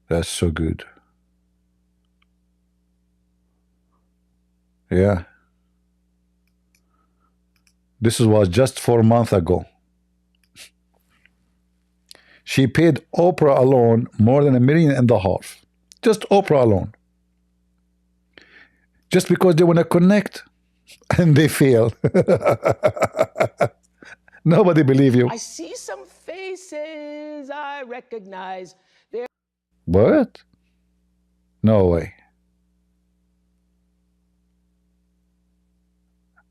That's so good. Yeah. This was just 4 months ago. She paid Oprah alone more than $1.5 million. Just Oprah alone. Just because they want to connect. And they fail. Nobody believe you. I see some faces I recognize. They're What? No way.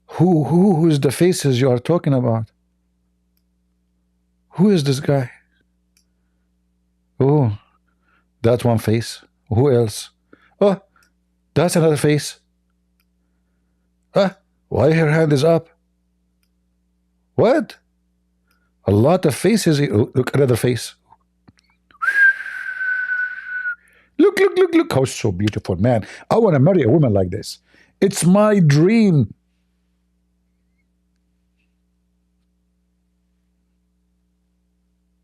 Who is the faces you are talking about? Who is this guy? Oh, that's one face. Who else? Oh, that's another face. Why her hand is up? What? A lot of faces. Look, another face. Look how so beautiful, man. I want to marry a woman like this. It's my dream.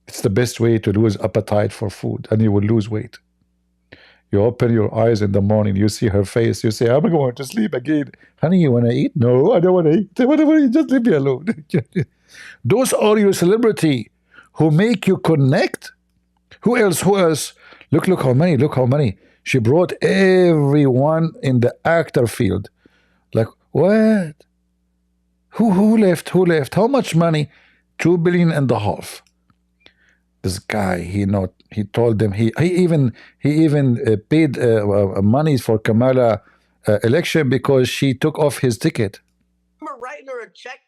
It's the best way to lose appetite for food, and you will lose weight. You open your eyes in the morning, you see her face, you say, I'm going to sleep again. Honey, you want to eat? No, I don't want to eat. Just leave me alone. Those are your celebrity who make you connect. Who else? Look how many. She brought everyone in the actor field. Like, what? Who left? How much money? $2.5 billion. This guy, he told them he even paid money for Kamala election because she took off his ticket. I remember writing her a check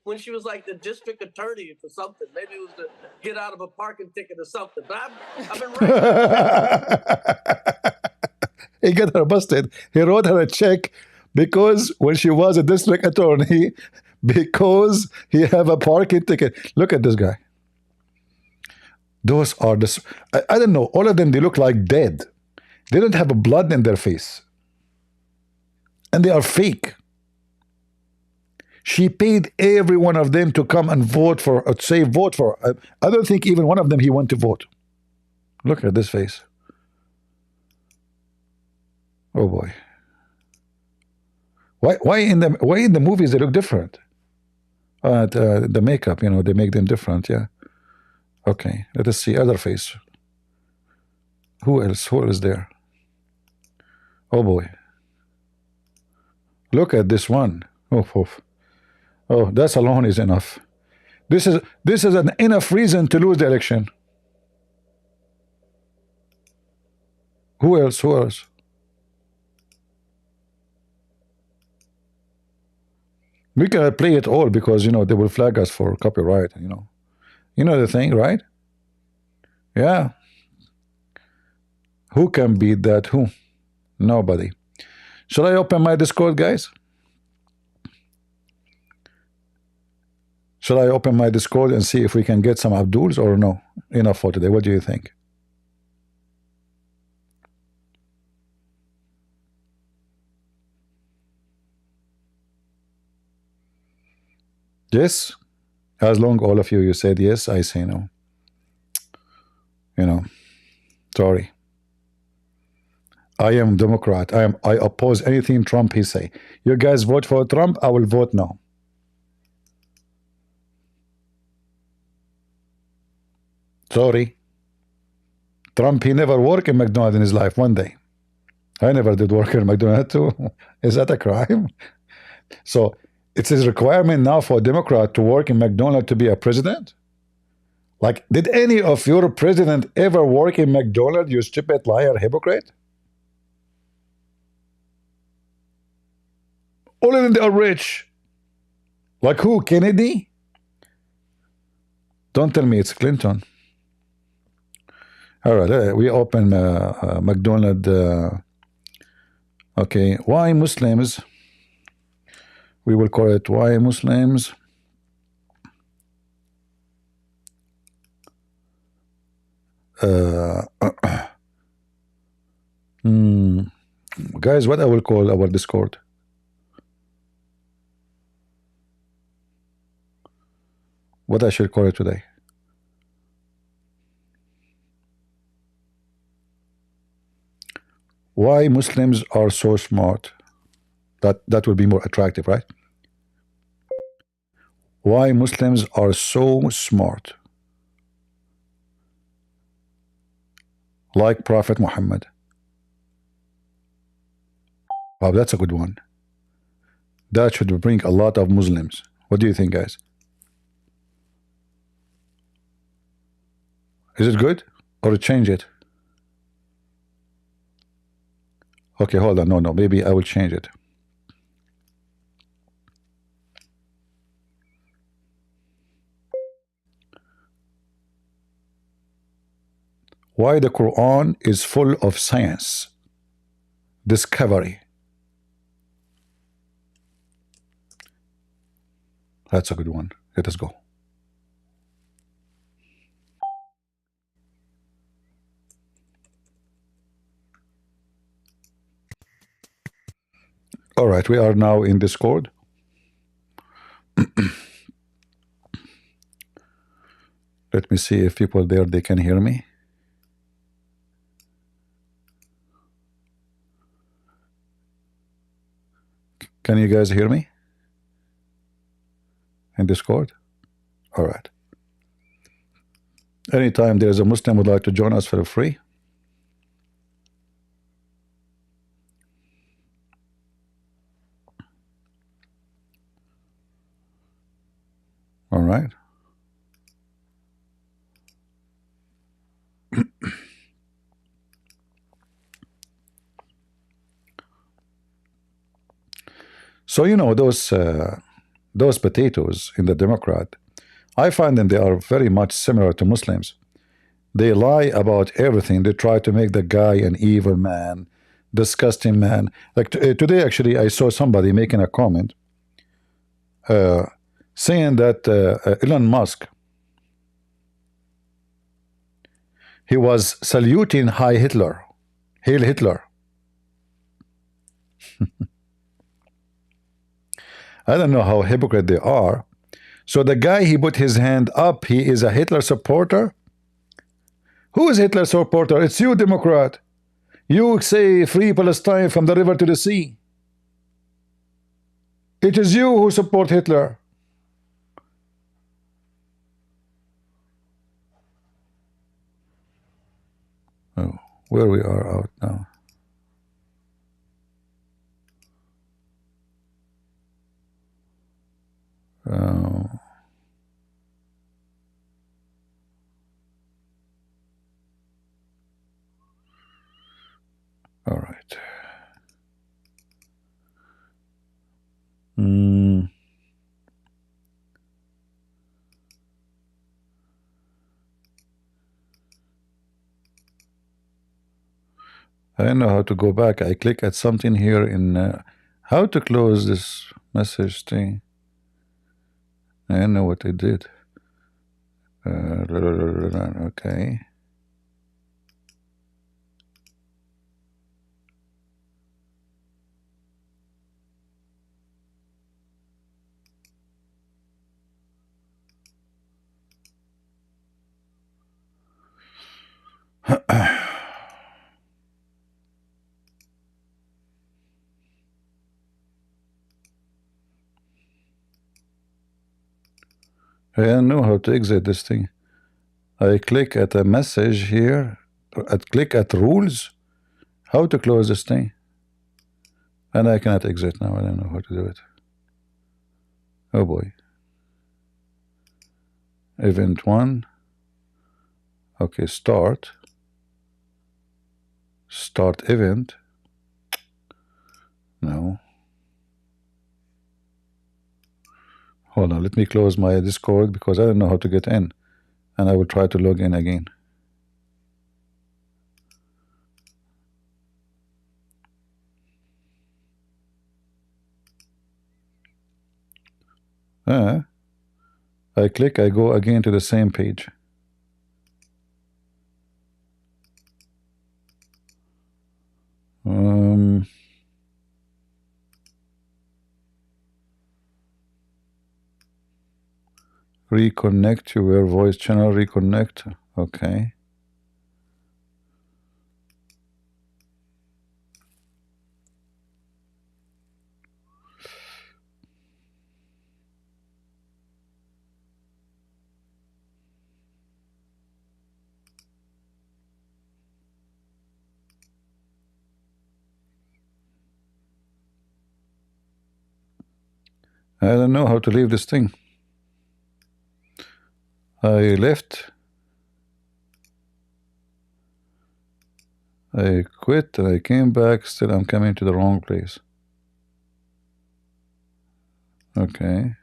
when she was like the district attorney for something. Maybe it was to get out of a parking ticket or something. But I've been writing. He got her busted. He wrote her a check because when she was a district attorney, because he have a parking ticket. Look at this guy. Those are the... I don't know. All of them, they look like dead. They don't have a blood in their face. And they are fake. She paid every one of them to come and vote for, or say vote for. I don't think even one of them he went to vote. Look at this face. Oh boy. Why in the movies they look different? The makeup, you know, they make them different. Yeah. Okay. Let us see other face. Who else? Who is there? Oh boy. Look at this one. Oh, that's alone is enough. This is an enough reason to lose the election. Who else? Who else? We cannot play it all because, you know, they will flag us for copyright, you know. You know the thing, right? Yeah. Who can beat that? Who? Nobody. Shall I open my Discord, guys? Shall I open my Discord and see if we can get some Abduls or no? Enough for today. What do you think? Yes? As long all of you said yes, I say no. You know, sorry. I am Democrat. I oppose anything Trump he say. You guys vote for Trump, I will vote no. Sorry. Trump, he never worked in McDonald's in his life one day. I never did work in McDonald's too. Is that a crime? So it's his requirement now for a Democrat to work in McDonald's to be a president? Like, did any of your president ever work in McDonald's, you stupid liar, hypocrite? All of them are rich. Like who? Kennedy? Don't tell me it's Clinton. All right, we open McDonald's. Okay, why Muslims? We will call it why Muslims. Guys, what I will call our Discord? What I should call it today? Why Muslims are so smart? That will be more attractive, right? Why Muslims are so smart, like Prophet Muhammad. Wow, that's a good one. That should bring a lot of Muslims. What do you think, guys? Is it good or change it? Okay, hold on. No, maybe I will change it. Why the Quran is full of science, discovery. That's a good one. Let us go. All right, we are now in Discord. Let me see if people there, they can hear me. Can you guys hear me in Discord? All right. Anytime there's a Muslim would like to join us for free, all right. So, you know, those potatoes in the Democrat, I find them, they are very much similar to Muslims. They lie about everything. They try to make the guy an evil man, disgusting man. Like today, actually, I saw somebody making a comment saying that Elon Musk, he was saluting Heil Hitler. I don't know how hypocrite they are. So the guy, he put his hand up, he is a Hitler supporter. Who is Hitler supporter? It's you, Democrat. You say free Palestine from the river to the sea. It is you who support Hitler. Oh, where we are out now. All right. I don't know how to go back. I click at something here in how to close this message thing. I don't know what I did. Okay. I don't know how to exit this thing. I click at a message here. I click at rules. How to close this thing? And I cannot exit now. I don't know how to do it. Oh boy. Event 1. Okay, start. Start event. No. Hold on, let me close my Discord because I don't know how to get in. And I will try to log in again. I click, I go again to the same page. Reconnect to your voice channel, reconnect. Okay. I don't know how to leave this thing. I left. I quit and I came back. Still, I'm coming to the wrong place. Okay.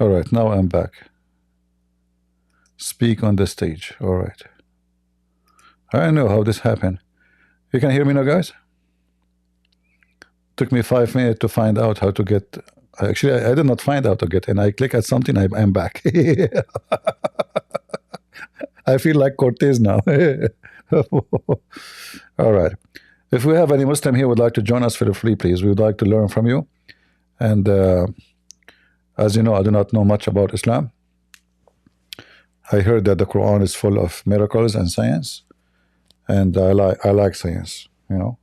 All right, now I'm back. Speak on the stage. All right. I don't know how this happened. You can hear me now, guys? Took me 5 minutes to find out how to get. Actually, I did not find out to get in. I click at something, I'm back. I feel like Cortez now. All right. If we have any Muslim here would like to join us, feel free, please. We would like to learn from you. And as you know, I do not know much about Islam. I heard that the Quran is full of miracles and science. And I like science, you know.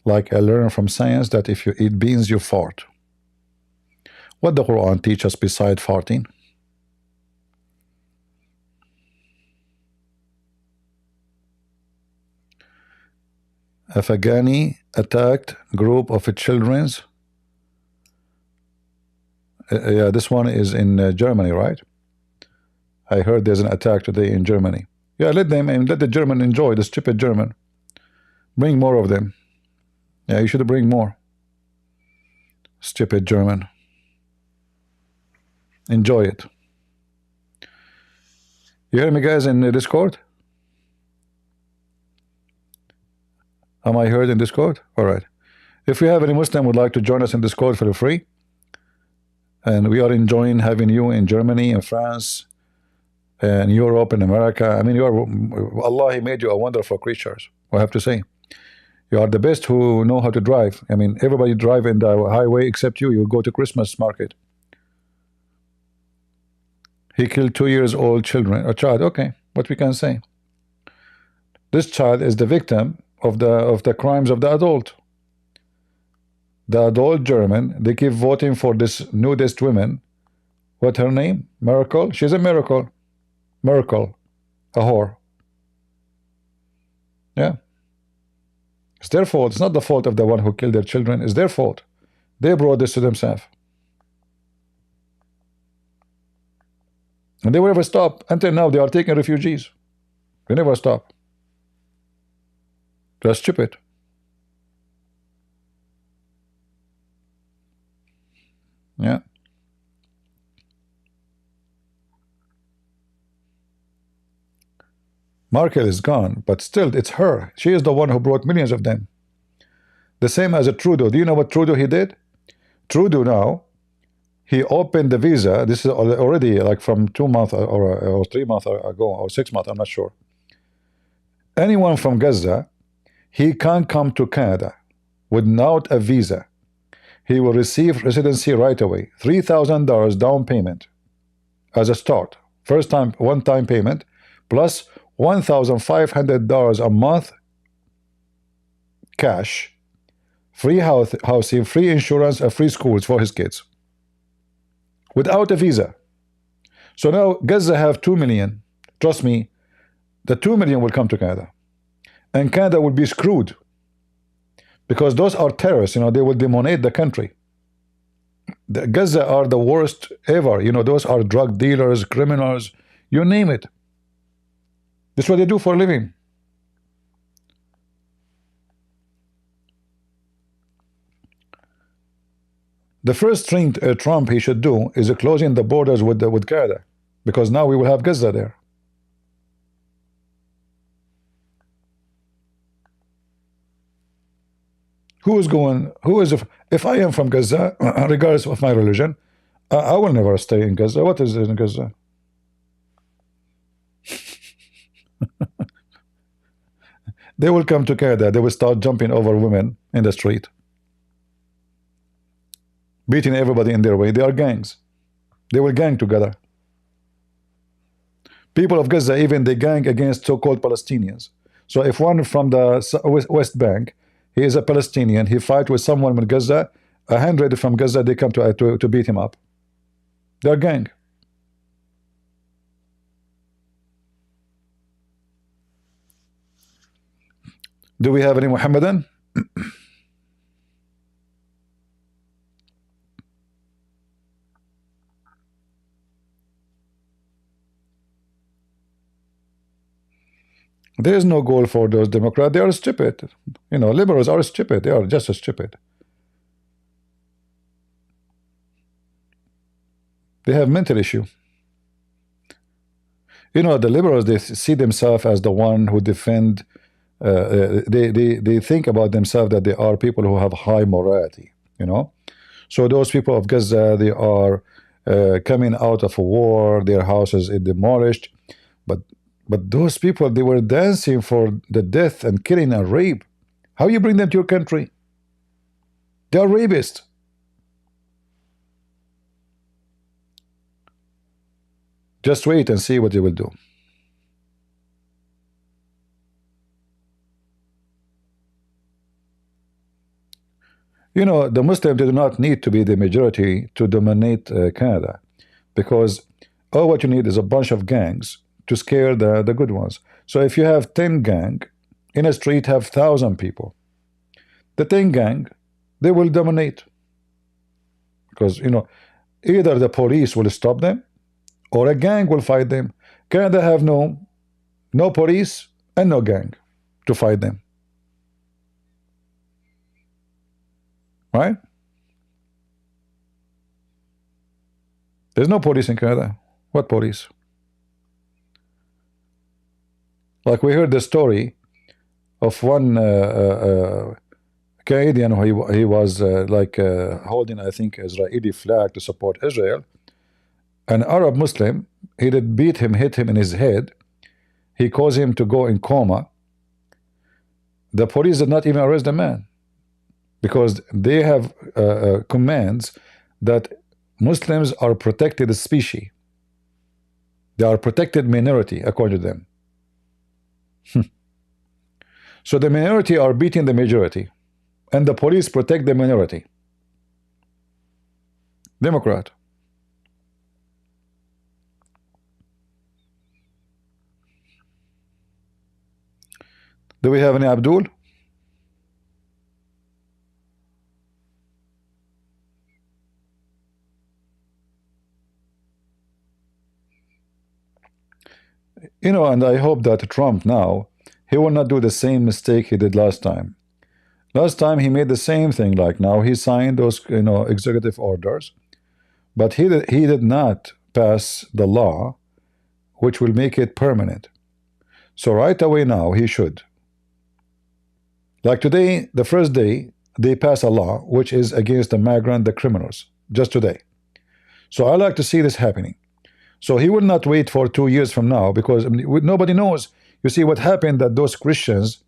Like I learned from science that if you eat beans, you fart. What the Quran teach us beside farting? Afghani attacked group of children's. Yeah, this one is in Germany, right? I heard there's an attack today in Germany. Yeah, let them and let the German enjoy, the stupid German. Bring more of them. Yeah, you should bring more. Stupid German. Enjoy it. You hear me, guys, in Discord? Am I heard in Discord? All right. If we have any Muslim would like to join us in Discord, feel free. And we are enjoying having you in Germany, in France, and Europe, and America. I mean, Allah, He made you a wonderful creatures. I have to say, you are the best who know how to drive. I mean, everybody drive in the highway except you. You go to Christmas market. He killed 2 years old children. A child, okay. what we can say. This child is the victim of the crimes of the adult. The adult German, they keep voting for this nudist woman. What her name? Miracle? She's a miracle. Miracle. A whore. Yeah. It's their fault. It's not the fault of the one who killed their children. It's their fault. They brought this to themselves. And they will never stop. Until now, they are taking refugees. They never stop. They're stupid. Yeah. Merkel is gone, but still, it's her. She is the one who brought millions of them. The same as a Trudeau. Do you know what Trudeau he did? Trudeau now, he opened the visa. This is already like from 2 months or 3 months ago, or 6 months, I'm not sure. Anyone from Gaza, he can't come to Canada without a visa. He will receive residency right away. $3,000 down payment as a start. First time, one-time payment, plus $1,500 a month cash, free housing, free insurance, and free schools for his kids. Without a visa. So now Gaza have 2 million. Trust me, the 2 million will come to Canada. And Canada will be screwed. Because those are terrorists, you know, they will demoniate the country. The Gaza are the worst ever. You know, those are drug dealers, criminals, you name it. That's what they do for a living. The first thing Trump he should do is closing the borders with Canada, because now we will have Gaza there. Who is if I am from Gaza, regardless of my religion, I will never stay in Gaza. What is it in Gaza? They will come to Canada. They will start jumping over women in the street, beating everybody in their way. They are gangs. They will gang together. People of Gaza, even they gang against so-called Palestinians. So if one from the West Bank, he is a Palestinian, he fight with someone in Gaza, 100 from Gaza, they come to beat him up. They are gang. Do we have any Muhammadan? There is no goal for those Democrats. They are stupid. You know, liberals are stupid. They are just as stupid. They have mental issue. You know, the liberals, they see themselves as the one who defend. They think about themselves that they are people who have high morality. You know, so those people of Gaza, they are coming out of a war. Their houses are demolished, but those people, they were dancing for the death and killing and rape. How you bring them to your country? They are rapists. Just wait and see what they will do. You know, the Muslims do not need to be the majority to dominate Canada, because all what you need is a bunch of gangs to scare the good ones. So if you have 10 gang in a street, have 1,000 people, the 10 gang, they will dominate, because you know, either the police will stop them or a gang will fight them. Canada have no police and no gang to fight them, right? There's no police in Canada. What police? Like we heard the story of one Canadian who he was holding, I think, Israeli flag to support Israel. An Arab Muslim, he did beat him, hit him in his head. He caused him to go in coma. The police did not even arrest the man, because they have commands that Muslims are protected species. They are protected minority according to them. So the minority are beating the majority, and the police protect the minority. Democrat. Do we have any Abdul? You know, and I hope that Trump now, he will not do the same mistake he did last time. Last time he made the same thing. Like now he signed those, you know, executive orders, but he did not pass the law which will make it permanent. So right away now he should. Like today, the first day, they pass a law which is against the migrant, the criminals, just today. So I like to see this happening. So he will not wait for 2 years from now, because I mean, nobody knows. You see what happened, that those Christians,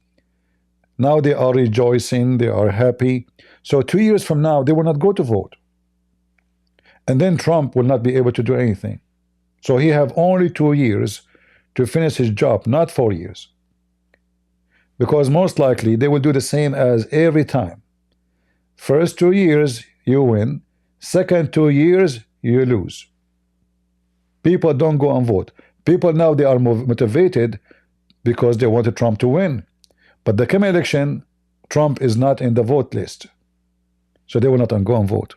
now they are rejoicing, they are happy. So 2 years from now, they will not go to vote. And then Trump will not be able to do anything. So he have only 2 years to finish his job, not 4 years. Because most likely they will do the same as every time. First 2 years, you win. Second 2 years, you lose. People don't go and vote. People now, they are motivated because they wanted Trump to win. But the coming election, Trump is not in the vote list. So they will not go and vote.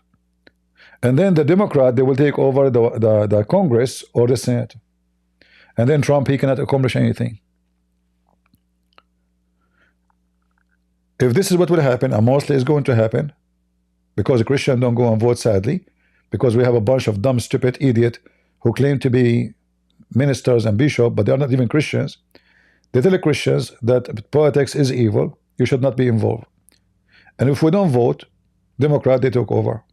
And then the Democrat, they will take over the Congress or the Senate. And then Trump, he cannot accomplish anything. If this is what will happen, and mostly is going to happen, because the Christians don't go and vote, sadly, because we have a bunch of dumb, stupid idiot who claim to be ministers and bishops, but they are not even Christians. They tell the Christians that politics is evil, you should not be involved. And if we don't vote, Democrat, they took over.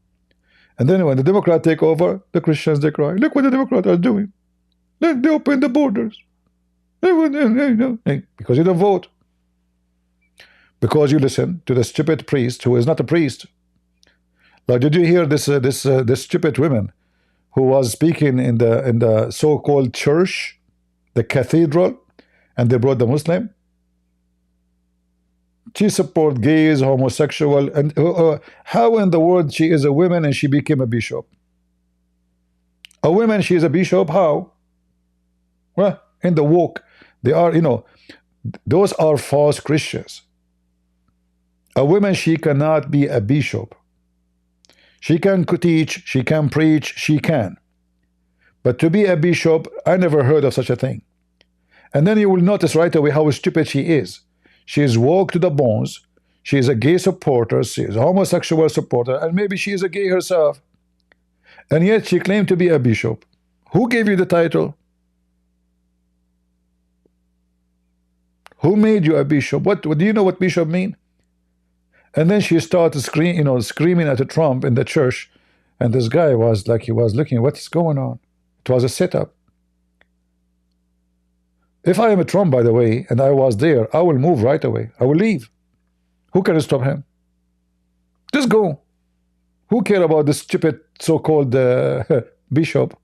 And then when the Democrat take over, the Christians, they cry, look what the Democrats are doing. They open the borders. Because you don't vote. Because you listen to the stupid priest who is not a priest. Like, did you hear this stupid woman who was speaking in the so-called church, the cathedral, and they brought the Muslim? She support gays, homosexual, and how in the world she is a woman and she became a bishop? A woman, she is a bishop, how? Well, in the woke, they are, you know, those are false Christians. A woman, she cannot be a bishop. She can teach, she can preach, she can. But to be a bishop, I never heard of such a thing. And then you will notice right away how stupid she is. She is woke to the bones. She is a gay supporter. She is a homosexual supporter. And maybe she is a gay herself. And yet she claimed to be a bishop. Who gave you the title? Who made you a bishop? What do you know what bishop mean? And then she started screaming at Trump in the church, and this guy was like, he was looking, what is going on? It was a setup. If I am a Trump, by the way, and I was there, I will move right away. I will leave. Who can stop him? Just go. Who care about this stupid so-called bishop?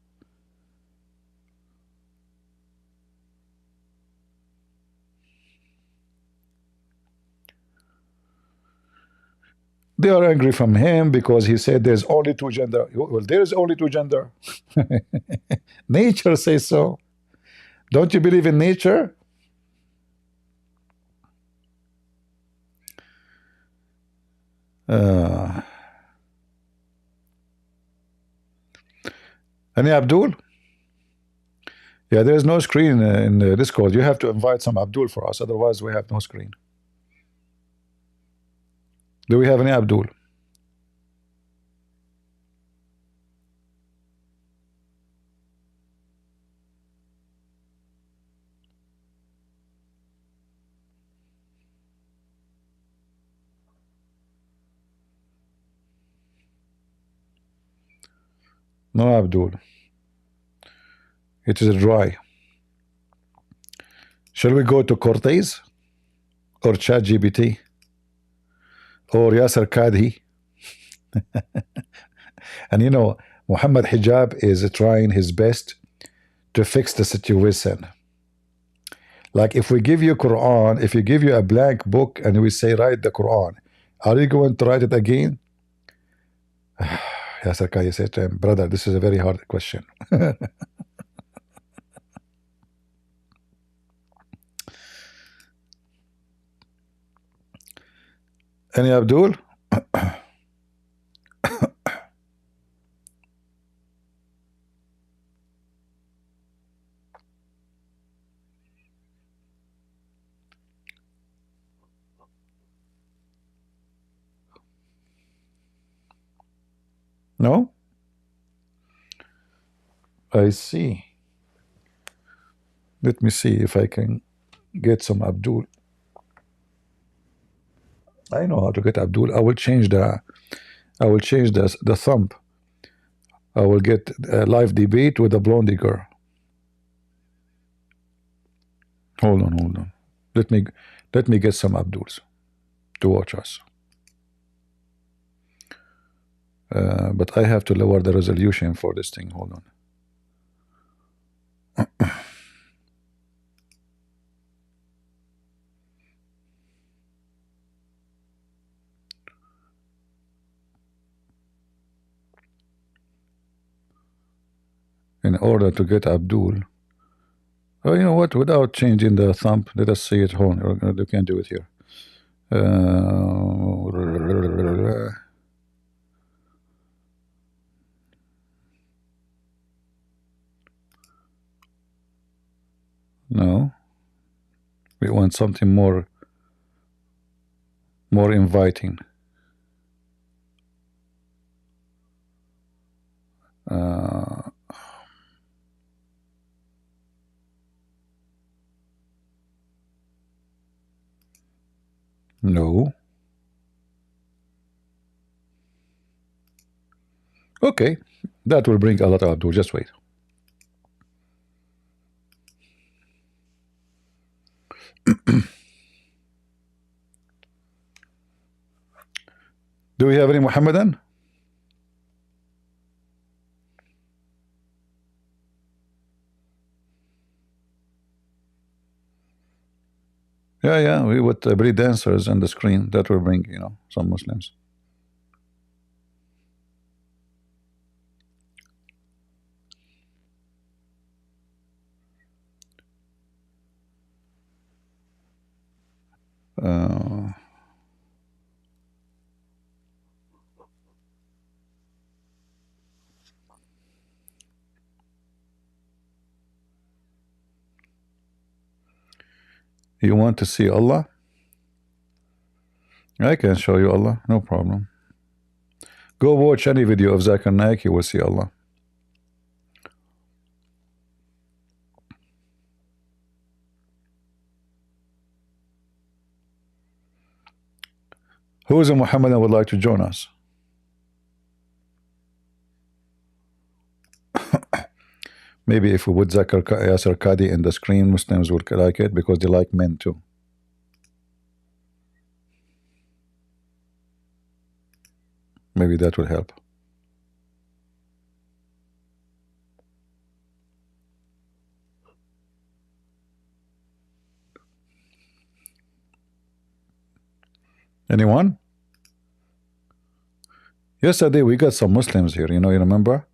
They are angry from him because he said there's only two gender. Well, there's only two gender. Nature says so. Don't you believe in nature? Any Abdul? Yeah, there's no screen in the Discord. You have to invite some Abdul for us, otherwise we have no screen. Do we have any Abdul? No Abdul. It is dry. Shall we go to Cortez or ChatGPT or Yasser Kadhi? And you know, Muhammad Hijab is trying his best to fix the situation. Like if we give you Quran, if you give you a blank book and we say write the Quran, are you going to write it again? Yasser Kai said to him, brother, this is a very hard question. Any Abdul? No? I see. Let me see if I can get some Abdul. I know how to get Abdul. I will change the thumb. I will get a live debate with a blondie girl. Hold on. Let me get some Abduls to watch us. But I have to lower the resolution for this thing. Hold on. In order to get Abdul. Oh, you know what? Without changing the thumb, let us see it. Hold on. You can't do it here. No. We want something more inviting. No. Okay. That will bring a lot of Abdul. Just wait. Do we have any Muhammadan? Yeah. We would breed dancers on the screen. That will bring, some Muslims. You want to see Allah? I can show you Allah, no problem. Go watch any video of Zakir Naik, you will see Allah. Who is a Muhammadan would like to join us? Maybe if we put Yasser Qadi in the screen, Muslims would like it because they like men too. Maybe that will help. Anyone? Yesterday we got some Muslims here, you remember?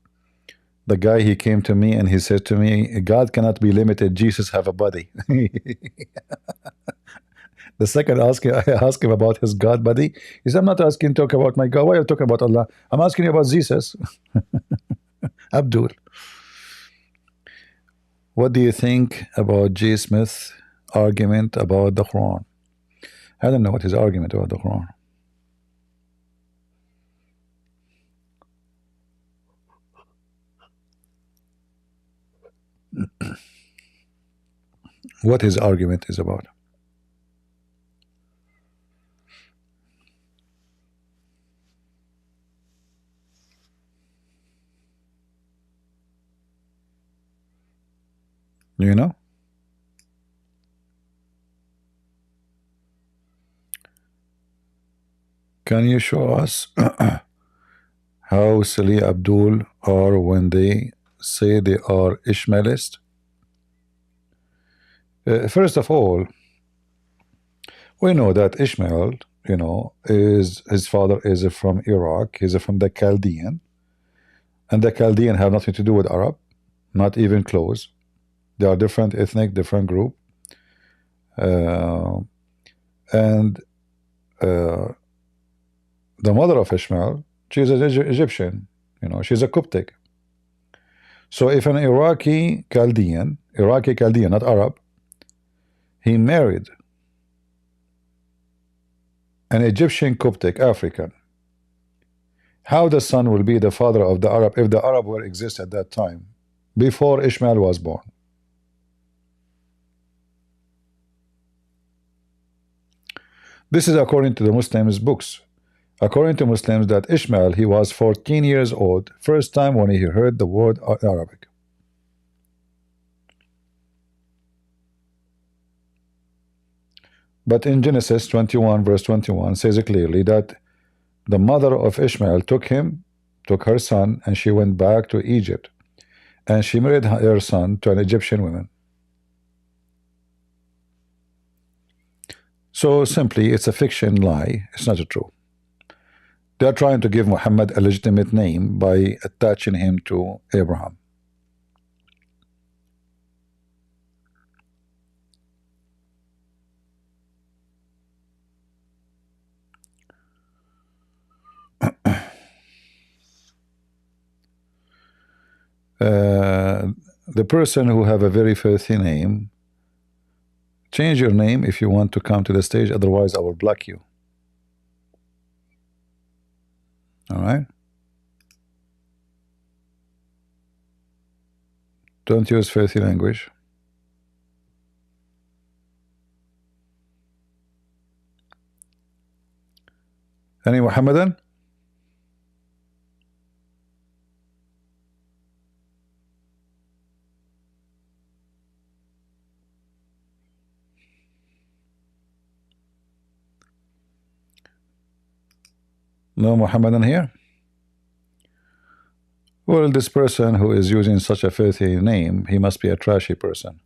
The guy, he came to me and he said to me, God cannot be limited, Jesus have a body. The second I asked him about his God body. He said, I'm not asking to talk about my God. Why are you talking about Allah? I'm asking you about Jesus. Abdul. What do you think about J. Smith's argument about the Quran? I don't know what his argument about the Quran. What his argument is about. You know? Can you show us how silly Abdul are when they say they are Ishmaelist? First of all, we know that Ishmael, is his father is from Iraq. He's from the Chaldean, and the Chaldean have nothing to do with Arab, not even close. They are different ethnic, different group, and the mother of Ishmael, she's an Egyptian. She's a Coptic. So if an Iraqi Chaldean, not Arab, he married an Egyptian Coptic African, how the son will be the father of the Arab if the Arab were exist at that time, before Ishmael was born? This is according to the Muslims' books. According to Muslims, that Ishmael, he was 14 years old, first time when he heard the word Arabic. But in Genesis 21 verse 21 says it clearly that the mother of Ishmael took her son, and she went back to Egypt, and she married her son to an Egyptian woman. So simply, it's a fiction lie. It's not true. They are trying to give Muhammad a legitimate name by attaching him to Abraham. The person who have a very filthy name, change your name if you want to come to the stage, otherwise I will block you. All right? Don't use filthy language. Any Muhammadan? No Muhammadan here? Well, this person who is using such a filthy name, he must be a trashy person.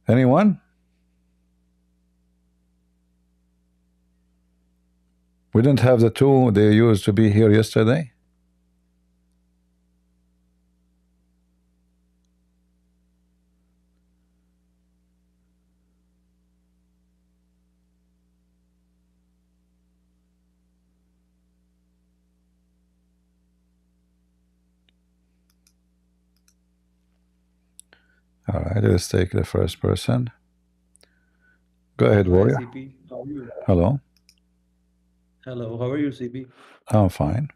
Anyone? We didn't have the two they used to be here yesterday. All right, let's take the first person. Go ahead, warrior. CP. How are you? Hello. Hello, how are you, CP? I'm fine.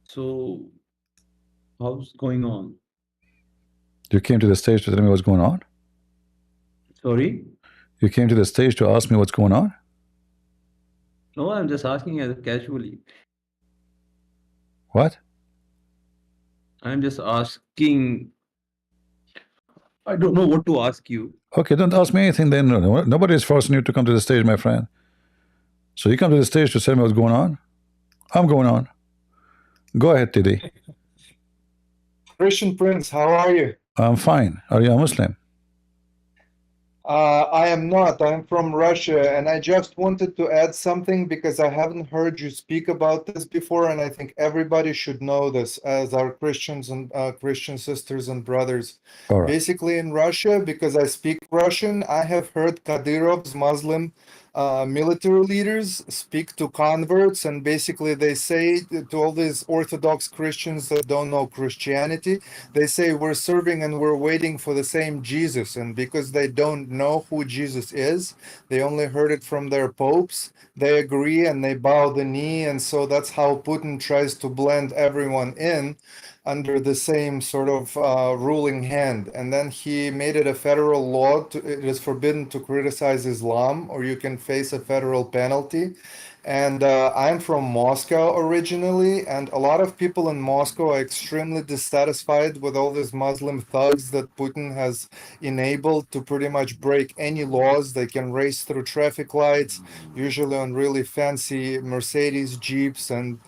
So, how's going on? You came to the stage to tell me what's going on? Sorry? You came to the stage to ask me what's going on? No, I'm just asking as casually. What? I'm just asking. I don't know what to ask you. Okay, don't ask me anything then. Nobody is forcing you to come to the stage, my friend. So you come to the stage to tell me what's going on? I'm going on. Go ahead, Tidi. Christian Prince, how are you? I'm fine. Are you a Muslim? I am not. I'm from Russia, and I just wanted to add something because I haven't heard you speak about this before, and I think everybody should know this as our Christians and Christian sisters and brothers. All right. Basically, in Russia, because I speak Russian, I have heard Kadyrov's Muslim military leaders speak to converts, and basically they say to all these Orthodox Christians that don't know Christianity, they say we're serving and we're waiting for the same Jesus, and because they don't know who Jesus is, they only heard it from their popes, they agree and they bow the knee, and so that's how Putin tries to blend everyone in under the same sort of ruling hand. And then he made it a federal law. It is forbidden to criticize Islam, or you can face a federal penalty. And I'm from Moscow originally, and a lot of people in Moscow are extremely dissatisfied with all these Muslim thugs that Putin has enabled to pretty much break any laws. They can race through traffic lights, usually on really fancy Mercedes Jeeps, and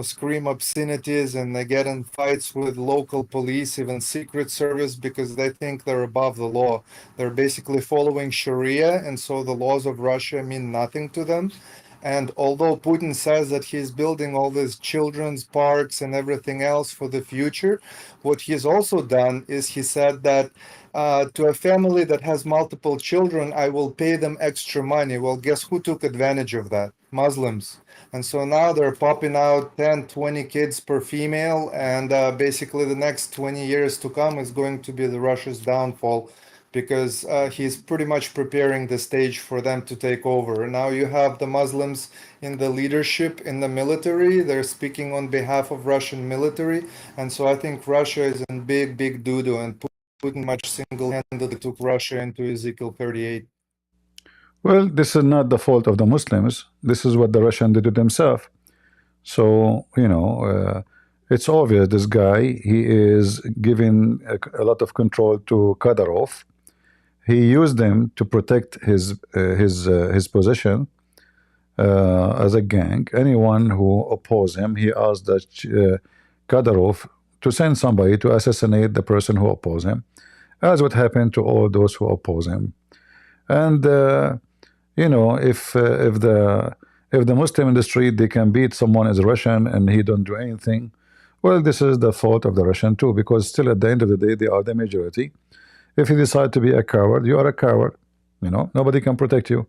scream obscenities, and they get in fights with local police, even Secret Service, because they think they're above the law. They're basically following Sharia, and so the laws of Russia mean nothing to them. And although Putin says that he's building all these children's parks and everything else for the future, what he's also done is he said that to a family that has multiple children, I will pay them extra money. Well, guess who took advantage of that? Muslims. And so now they're popping out 10, 20 kids per female, and basically the next 20 years to come is going to be the Russia's downfall, because he's pretty much preparing the stage for them to take over. Now you have the Muslims in the leadership, in the military. They're speaking on behalf of Russian military. And so I think Russia is in big, big doo-doo, and Putin much single-handedly took Russia into Ezekiel 38. Well, this is not the fault of the Muslims. This is what the Russians did to themselves. So, it's obvious this guy, he is giving a lot of control to Kadyrov. He used them to protect his position as a gang. Anyone who opposed him, he asked that Kadyrov to send somebody to assassinate the person who opposed him, as what happened to all those who oppose him. And if the Muslim industry, they can beat someone as a Russian and he don't do anything, well, this is the fault of the Russian too, because still at the end of the day they are the majority. If you decide to be a coward, you are a coward. Nobody can protect you.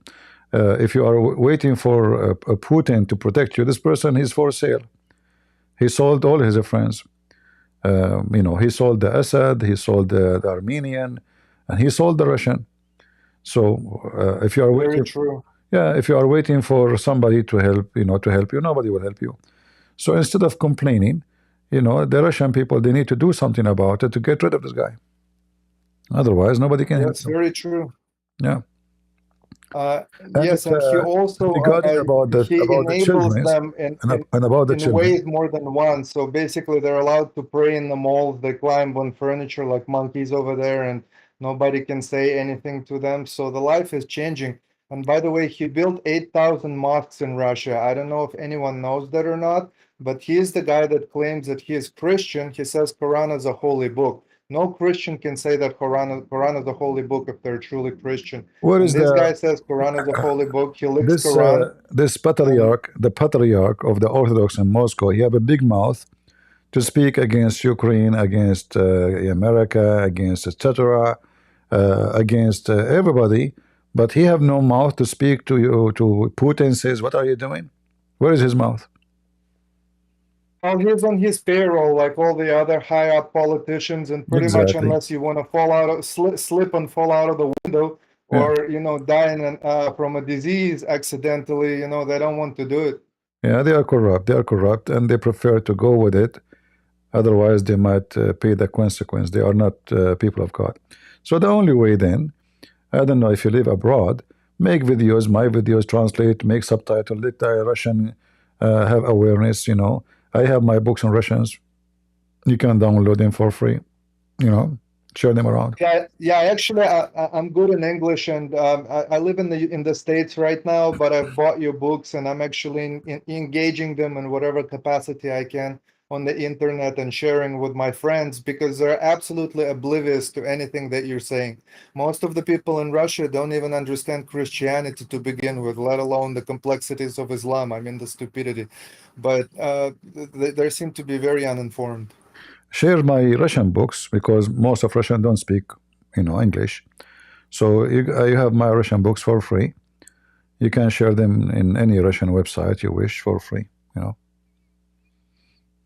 If you are waiting for a Putin to protect you, this person is for sale. He sold all his friends. He sold the Assad, he sold the Armenian, and he sold the Russian. So if you are waiting, if you are waiting for somebody to help, nobody will help you. So instead of complaining, the Russian people, they need to do something about it to get rid of this guy. Otherwise, nobody can help That's very true. Yeah. Yes, and he also about the enables children them and about the in children. ways more than one. So basically, they're allowed to pray in the malls. They climb on furniture like monkeys over there, and nobody can say anything to them. So the life is changing. And by the way, he built 8,000 mosques in Russia. I don't know if anyone knows that or not, but he is the guy that claims that he is Christian. He says Quran is a holy book. No Christian can say that Quran is a holy book if they're truly Christian. What And is this the guy says Quran is a holy book. He licks this Quran. this patriarch, the patriarch of the Orthodox in Moscow, he have a big mouth to speak against Ukraine, against America, against etc., against everybody, but he have no mouth to speak to you. To Putin says, "What are you doing?" Where is his mouth? Well, he's on his payroll like all the other high up politicians, and pretty much Exactly. unless you want to fall out of slip and fall out of the window, or die from a disease accidentally, they don't want to do it. Yeah, they are corrupt. They are corrupt, and they prefer to go with it. Otherwise, they might pay the consequence. They are not people of God. So the only way then, I don't know if you live abroad, make videos, my videos, translate, make subtitle, let the Russian have awareness. I have my books in Russians. You can download them for free. Share them around. Yeah. Actually, I'm good in English, and I live in the States right now. But I've bought your books, and I'm actually engaging them in whatever capacity I can on the internet and sharing with my friends, because they're absolutely oblivious to anything that you're saying. Most of the people in Russia don't even understand Christianity to begin with, let alone the complexities of Islam. I mean, the stupidity. But they seem to be very uninformed. Share my Russian books, because most of Russian don't speak, English. So you have my Russian books for free. You can share them in any Russian website you wish for free.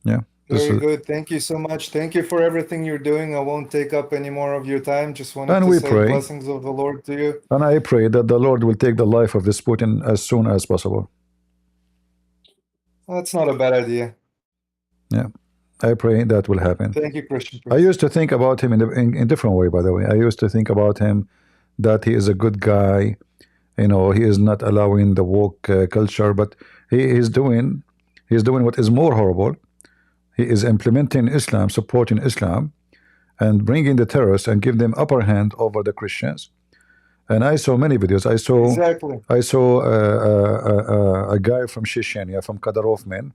Yeah. Very good. Thank you so much. Thank you for everything you're doing. I won't take up any more of your time. Just wanted And to we say pray. blessings of the Lord to you. And I pray that the Lord will take the life of this Putin as soon as possible. That's not a bad idea. Yeah. I pray that will happen. Thank you, Christian. I used to think about him in a different way, by the way. I used to think about him that he is a good guy, You know, he is not allowing the woke culture, but he is doing what is more horrible. He is implementing Islam, supporting Islam, and bringing the terrorists and give them upper hand over the Christians. And I saw many videos. Exactly. I saw a guy from Chechnya, from Kadyrov men,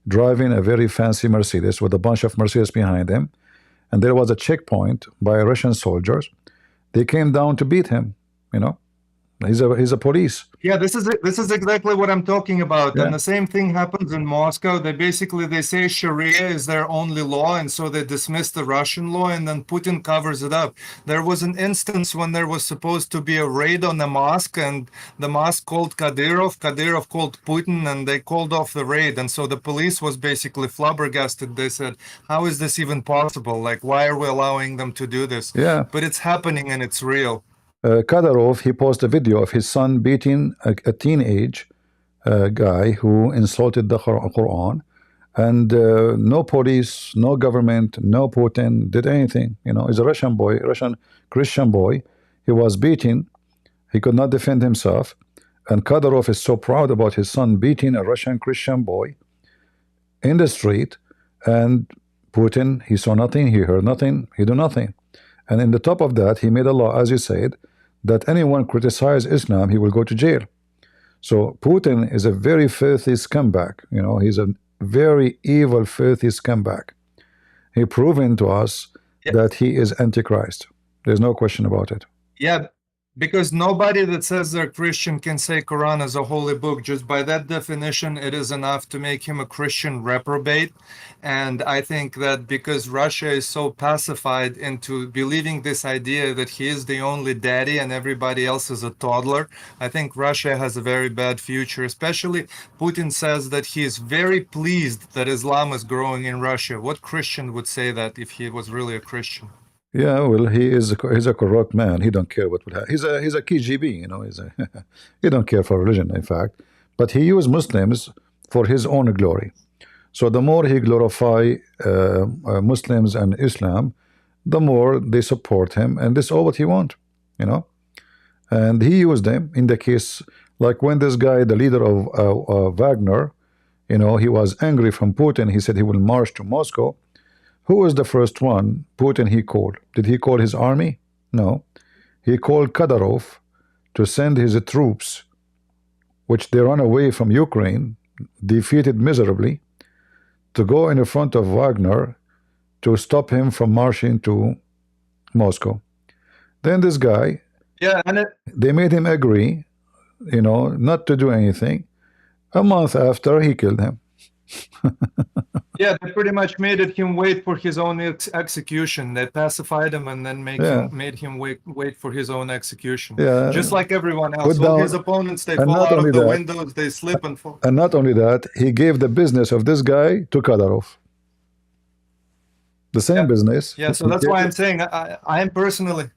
driving a very fancy Mercedes with a bunch of Mercedes behind him, and there was a checkpoint by Russian soldiers. They came down to beat him. You know, he's a police. Yeah, this is exactly what I'm talking about. Yeah. And the same thing happens in Moscow. They say Sharia is their only law, and so they dismiss the Russian law, and then Putin covers it up. There was an instance when there was supposed to be a raid on a mosque, and the mosque called Kadyrov. Kadyrov called Putin, and they called off the raid. And so the police was basically flabbergasted. They said, "How is this even possible? Like, why are we allowing them to do this?" Yeah. But it's happening, and it's real. Kadyrov, he posted a video of his son beating a teenage guy who insulted the Quran, and no police, no government, no Putin did anything. You know, he's a Russian boy, Russian Christian boy. He was beaten. He could not defend himself. And Kadyrov is so proud about his son beating a Russian Christian boy in the street, and Putin, he saw nothing, he heard nothing, he did nothing. And in the top of that, he made a law, as you said, that anyone criticize Islam, he will go to jail. So Putin is a very filthy scumbag. You know, he's a very evil, filthy scumbag. He proven to us that he is Antichrist. There's no question about it. Yeah, because nobody that says they're Christian can say Quran is a holy book. Just by that definition, it is enough to make him a Christian reprobate. And I think that because Russia is so pacified into believing this idea that he is the only daddy and everybody else is a toddler, I think Russia has a very bad future. Especially Putin says that he is very pleased that Islam is growing in Russia. What Christian would say that if he was really a Christian? Yeah, well, he's a corrupt man. He don't care what would happen. He's a KGB, you know. He don't care for religion, in fact. But he used Muslims for his own glory. So the more he glorify Muslims and Islam, the more they support him, and this is all what he want, you know. And he used them in the case like when this guy, the leader of Wagner, you know, he was angry from Putin. He said he will march to Moscow. Who was the first one Putin he called? Did he call his army? No. He called Kadyrov to send his troops, which they run away from Ukraine, defeated miserably, to go in front of Wagner to stop him from marching to Moscow. Then this guy, they made him agree, you know, not to do anything. A month after, he killed him. Yeah, they pretty much made him wait for his own execution. They pacified him and then made him wait for his own execution. Yeah. Just like everyone else. All his opponents, they fall out of the windows, they slip and fall. And not only that, he gave the business of this guy to Kadyrov. The same business. Yeah, so that's why I'm saying I'm personally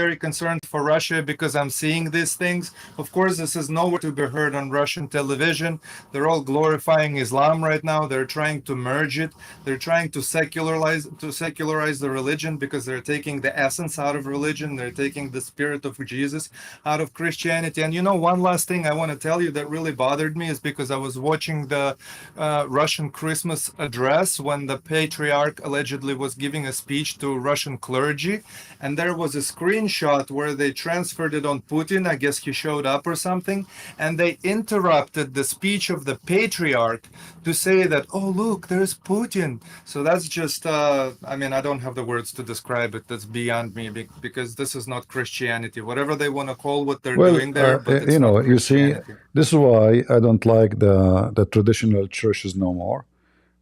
very concerned for Russia because I'm seeing these things. Of course, this is nowhere to be heard on Russian television. They're all glorifying Islam right now. They're trying to merge it. They're trying to secularize the religion because they're taking the essence out of religion. They're taking the spirit of Jesus out of Christianity. And you know, one last thing I want to tell you that really bothered me is because I was watching the Russian Christmas address when the patriarch allegedly was giving a speech to Russian clergy, and there was a screenshot where they transferred it on Putin. I guess he showed up or something, and they interrupted the speech of the patriarch to say that, oh look, there's Putin. So that's just I mean, I don't have the words to describe it. That's beyond me because this is not Christianity, whatever they want to call what they're doing there, but it's you know, not you see, Christianity. this is why I don't like the traditional churches no more,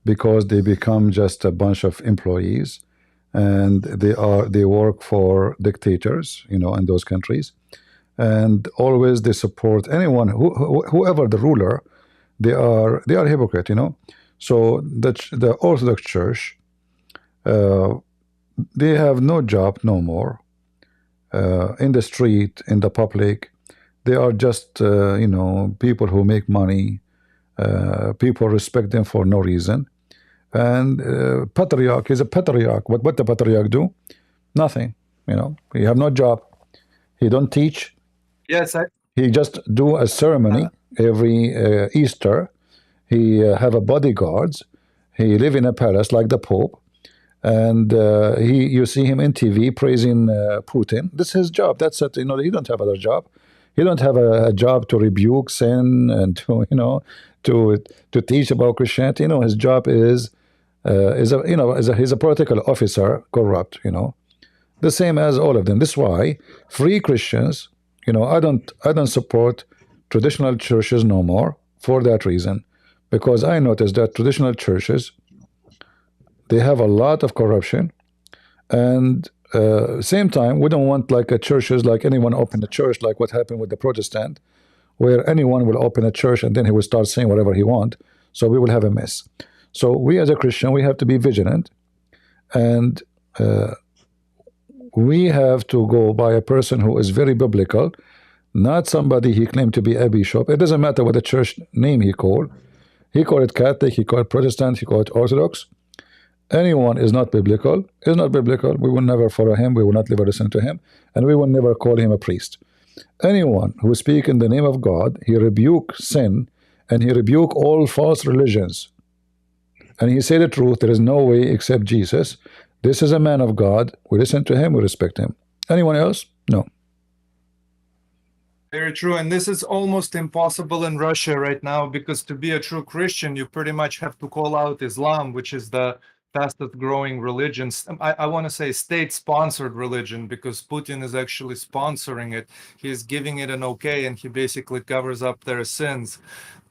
because they become just a bunch of employees, and they work for dictators, you know, in those countries, and always they support anyone whoever the ruler. They are hypocrite, you know. So the Orthodox Church, they have no job no more in the street, in the public. They are just you know, people who make money. People respect them for no reason. And patriarch is a patriarch. What the patriarch do? Nothing. You know, he have no job. He don't teach. Yes, He just do a ceremony every Easter. He have a bodyguards. He live in a palace like the Pope, and you see him in TV praising Putin. This is his job. That's it. He don't have other job. He don't have a job to rebuke sin and to to teach about Christianity. His job is he's a political officer, corrupt. The same as all of them. This is why free Christians. I don't support traditional churches no more for that reason, because I noticed that traditional churches, they have a lot of corruption, and same time we don't want like a churches like anyone open a church like what happened with the Protestant, where anyone will open a church and then he will start saying whatever he want. So we will have a mess. So we as a Christian, we have to be vigilant, and we have to go by a person who is very biblical, not somebody he claimed to be a bishop. It doesn't matter what the church name he called. He called it Catholic, he called it Protestant, he called it Orthodox. Anyone is not biblical, we will never follow him, we will not ever listen to him, and we will never call him a priest. Anyone who speak in the name of God, he rebuke sin, and he rebuke all false religions. And he say the truth, there is no way except Jesus. This is a man of God. We listen to him, we respect him. Anyone else? No. Very true. And this is almost impossible in Russia right now, because to be a true Christian, you pretty much have to call out Islam, which is the fastest growing religion. I want to say state-sponsored religion, because Putin is actually sponsoring it. He is giving it an okay, and he basically covers up their sins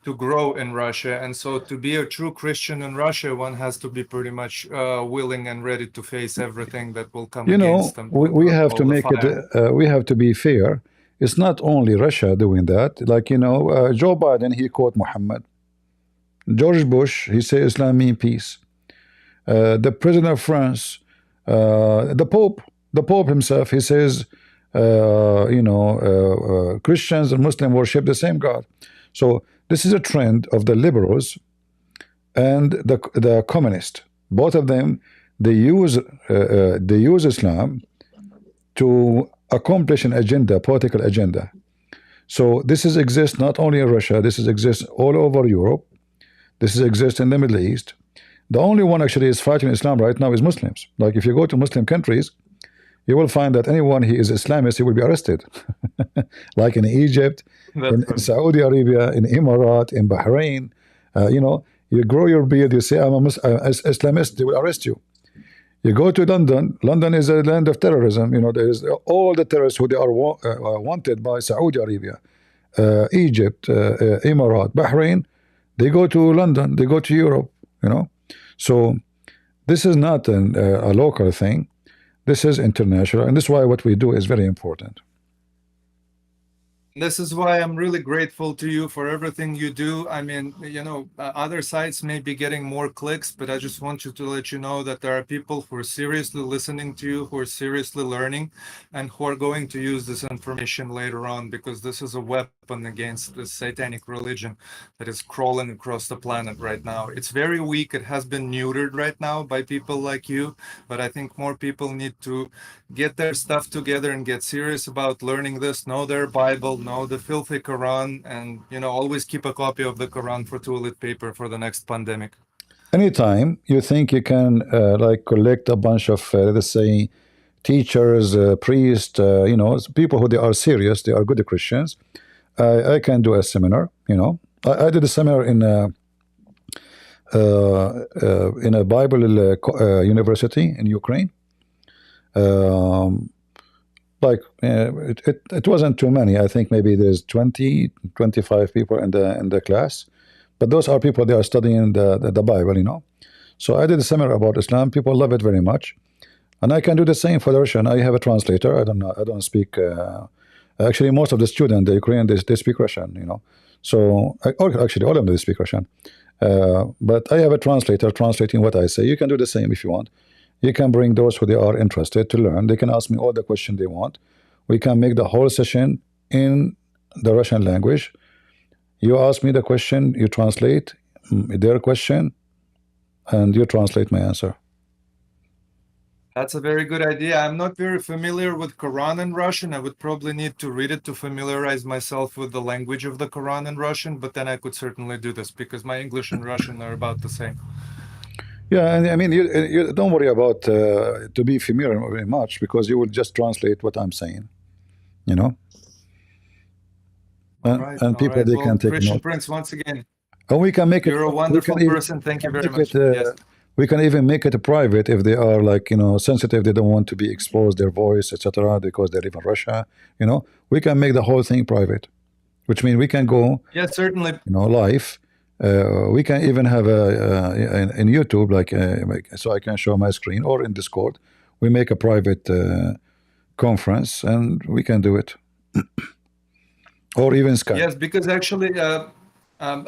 to grow in Russia. And so to be a true Christian in Russia, one has to be pretty much willing and ready to face everything that will come against them. We have to all the make fire. it, we have to be fair. It's not only Russia doing that. Like, Joe Biden, he quote Muhammad. George Bush, he say Islam mean peace. The president of France, the Pope himself, he says, Christians and Muslims worship the same God. So this is a trend of the liberals and the communists. Both of them, they use Islam to accomplish an agenda, political agenda. So this exists not only in Russia, this exists all over Europe, this exists in the Middle East. The only one actually is fighting Islam right now is Muslims. Like if you go to Muslim countries, you will find that anyone who is Islamist, he will be arrested. Like in Egypt, in Saudi Arabia, in Emirat, in Bahrain. You grow your beard, you say I'm a Islamist, they will arrest you. You go to London. London is a land of terrorism. There is all the terrorists who they are wanted by Saudi Arabia, Egypt, Emirat, Bahrain. They go to London. They go to Europe. So this is not a local thing. This is international, and this is why what we do is very important. This is why I'm really grateful to you for everything you do. I mean, other sites may be getting more clicks, but I just want you to let you know that there are people who are seriously listening to you, who are seriously learning, and who are going to use this information later on, because this is a weapon against the satanic religion that is crawling across the planet right now. It's very weak. It has been neutered right now by people like you, but I think more people need to get their stuff together and get serious about learning this, know their Bible, know the filthy Quran, and always keep a copy of the Quran for toilet paper for the next pandemic. Anytime you think you can like collect a bunch of let's say teachers, priests, people who they are serious, they are good Christians, I can do a seminar. I did a seminar in a Bible university in Ukraine. It wasn't too many. I think maybe there's 20, 25 people in the class, but those are people, they are studying the Bible. So I did a seminar about Islam. People love it very much, and I can do the same for the Russian. I have a translator. I don't speak. Actually, most of the students, the Ukrainian, they speak Russian. So actually, all of them they speak Russian. But I have a translator translating what I say. You can do the same if you want. You can bring those who they are interested to learn. They can ask me all the questions they want. We can make the whole session in the Russian language. You ask me the question, you translate their question, and you translate my answer. That's a very good idea. I'm not very familiar with Quran in Russian. I would probably need to read it to familiarize myself with the language of the Quran in Russian, but then I could certainly do this because my English and Russian are about the same. Yeah, and I mean, you don't worry about to be familiar very much because you will just translate what I'm saying, you know. All right, and people they well, can take Christian note. Prince, once again, And we can make it. you're a wonderful person. Thank you very much. Yes. We can even make it private if they are like sensitive. They don't want to be exposed their voice, etc. Because they live in Russia. We can make the whole thing private, which means we can go. Yes, certainly. Live. We can even have in YouTube, so I can show my screen, or in Discord. We make a private conference, and we can do it, or even Skype. Yes, because actually,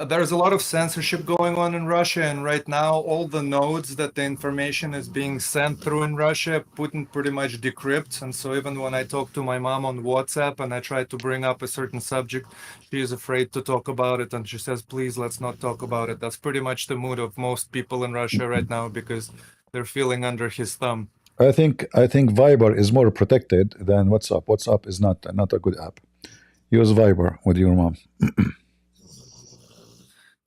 there's a lot of censorship going on in Russia, and right now, all the nodes that the information is being sent through in Russia, Putin pretty much decrypts. And so, even when I talk to my mom on WhatsApp and I try to bring up a certain subject, she is afraid to talk about it, and she says, "Please, let's not talk about it." That's pretty much the mood of most people in Russia right now because they're feeling under his thumb. I think Viber is more protected than WhatsApp. WhatsApp is not a good app. Use Viber with your mom.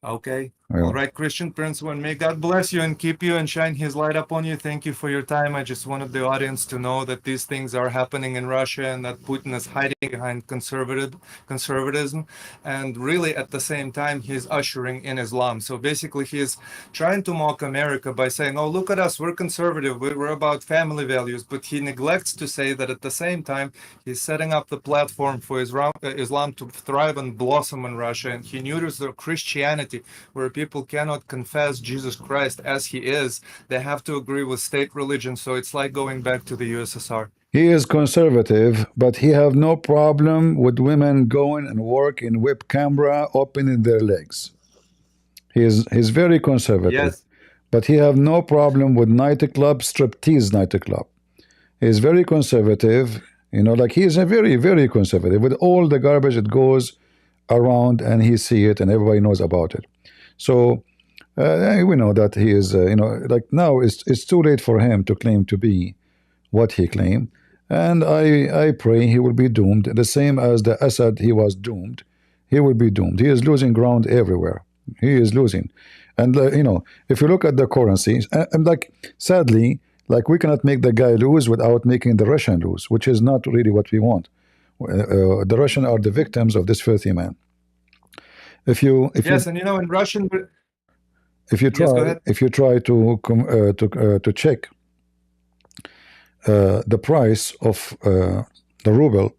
Okay. Yeah. All right, Christian Prince, may God bless you and keep you and shine his light upon you. Thank you for your time. I just wanted the audience to know that these things are happening in Russia and that Putin is hiding behind conservatism. And really, at the same time, he's ushering in Islam. So basically, he is trying to mock America by saying, oh, look at us, we're conservative, we're about family values. But he neglects to say that at the same time, he's setting up the platform for Islam to thrive and blossom in Russia. And he neuters the Christianity, where people cannot confess Jesus Christ as he is. They have to agree with state religion. So it's like going back to the USSR. He is conservative, but he have no problem with women going and work in web camera, opening their legs. He's very conservative. Yes. But he have no problem with nightclub, striptease nightclub. He's very conservative, like he is a very, very conservative with all the garbage that goes around, and he see it and everybody knows about it. So we know that he is, like now it's too late for him to claim to be what he claimed. And I pray he will be doomed, the same as the Assad, he was doomed. He will be doomed. He is losing ground everywhere. He is losing. And, if you look at the currency, and like, sadly, like we cannot make the guy lose without making the Russian lose, which is not really what we want. The Russians are the victims of this filthy man. And in Russian, if you try to check the price of the ruble,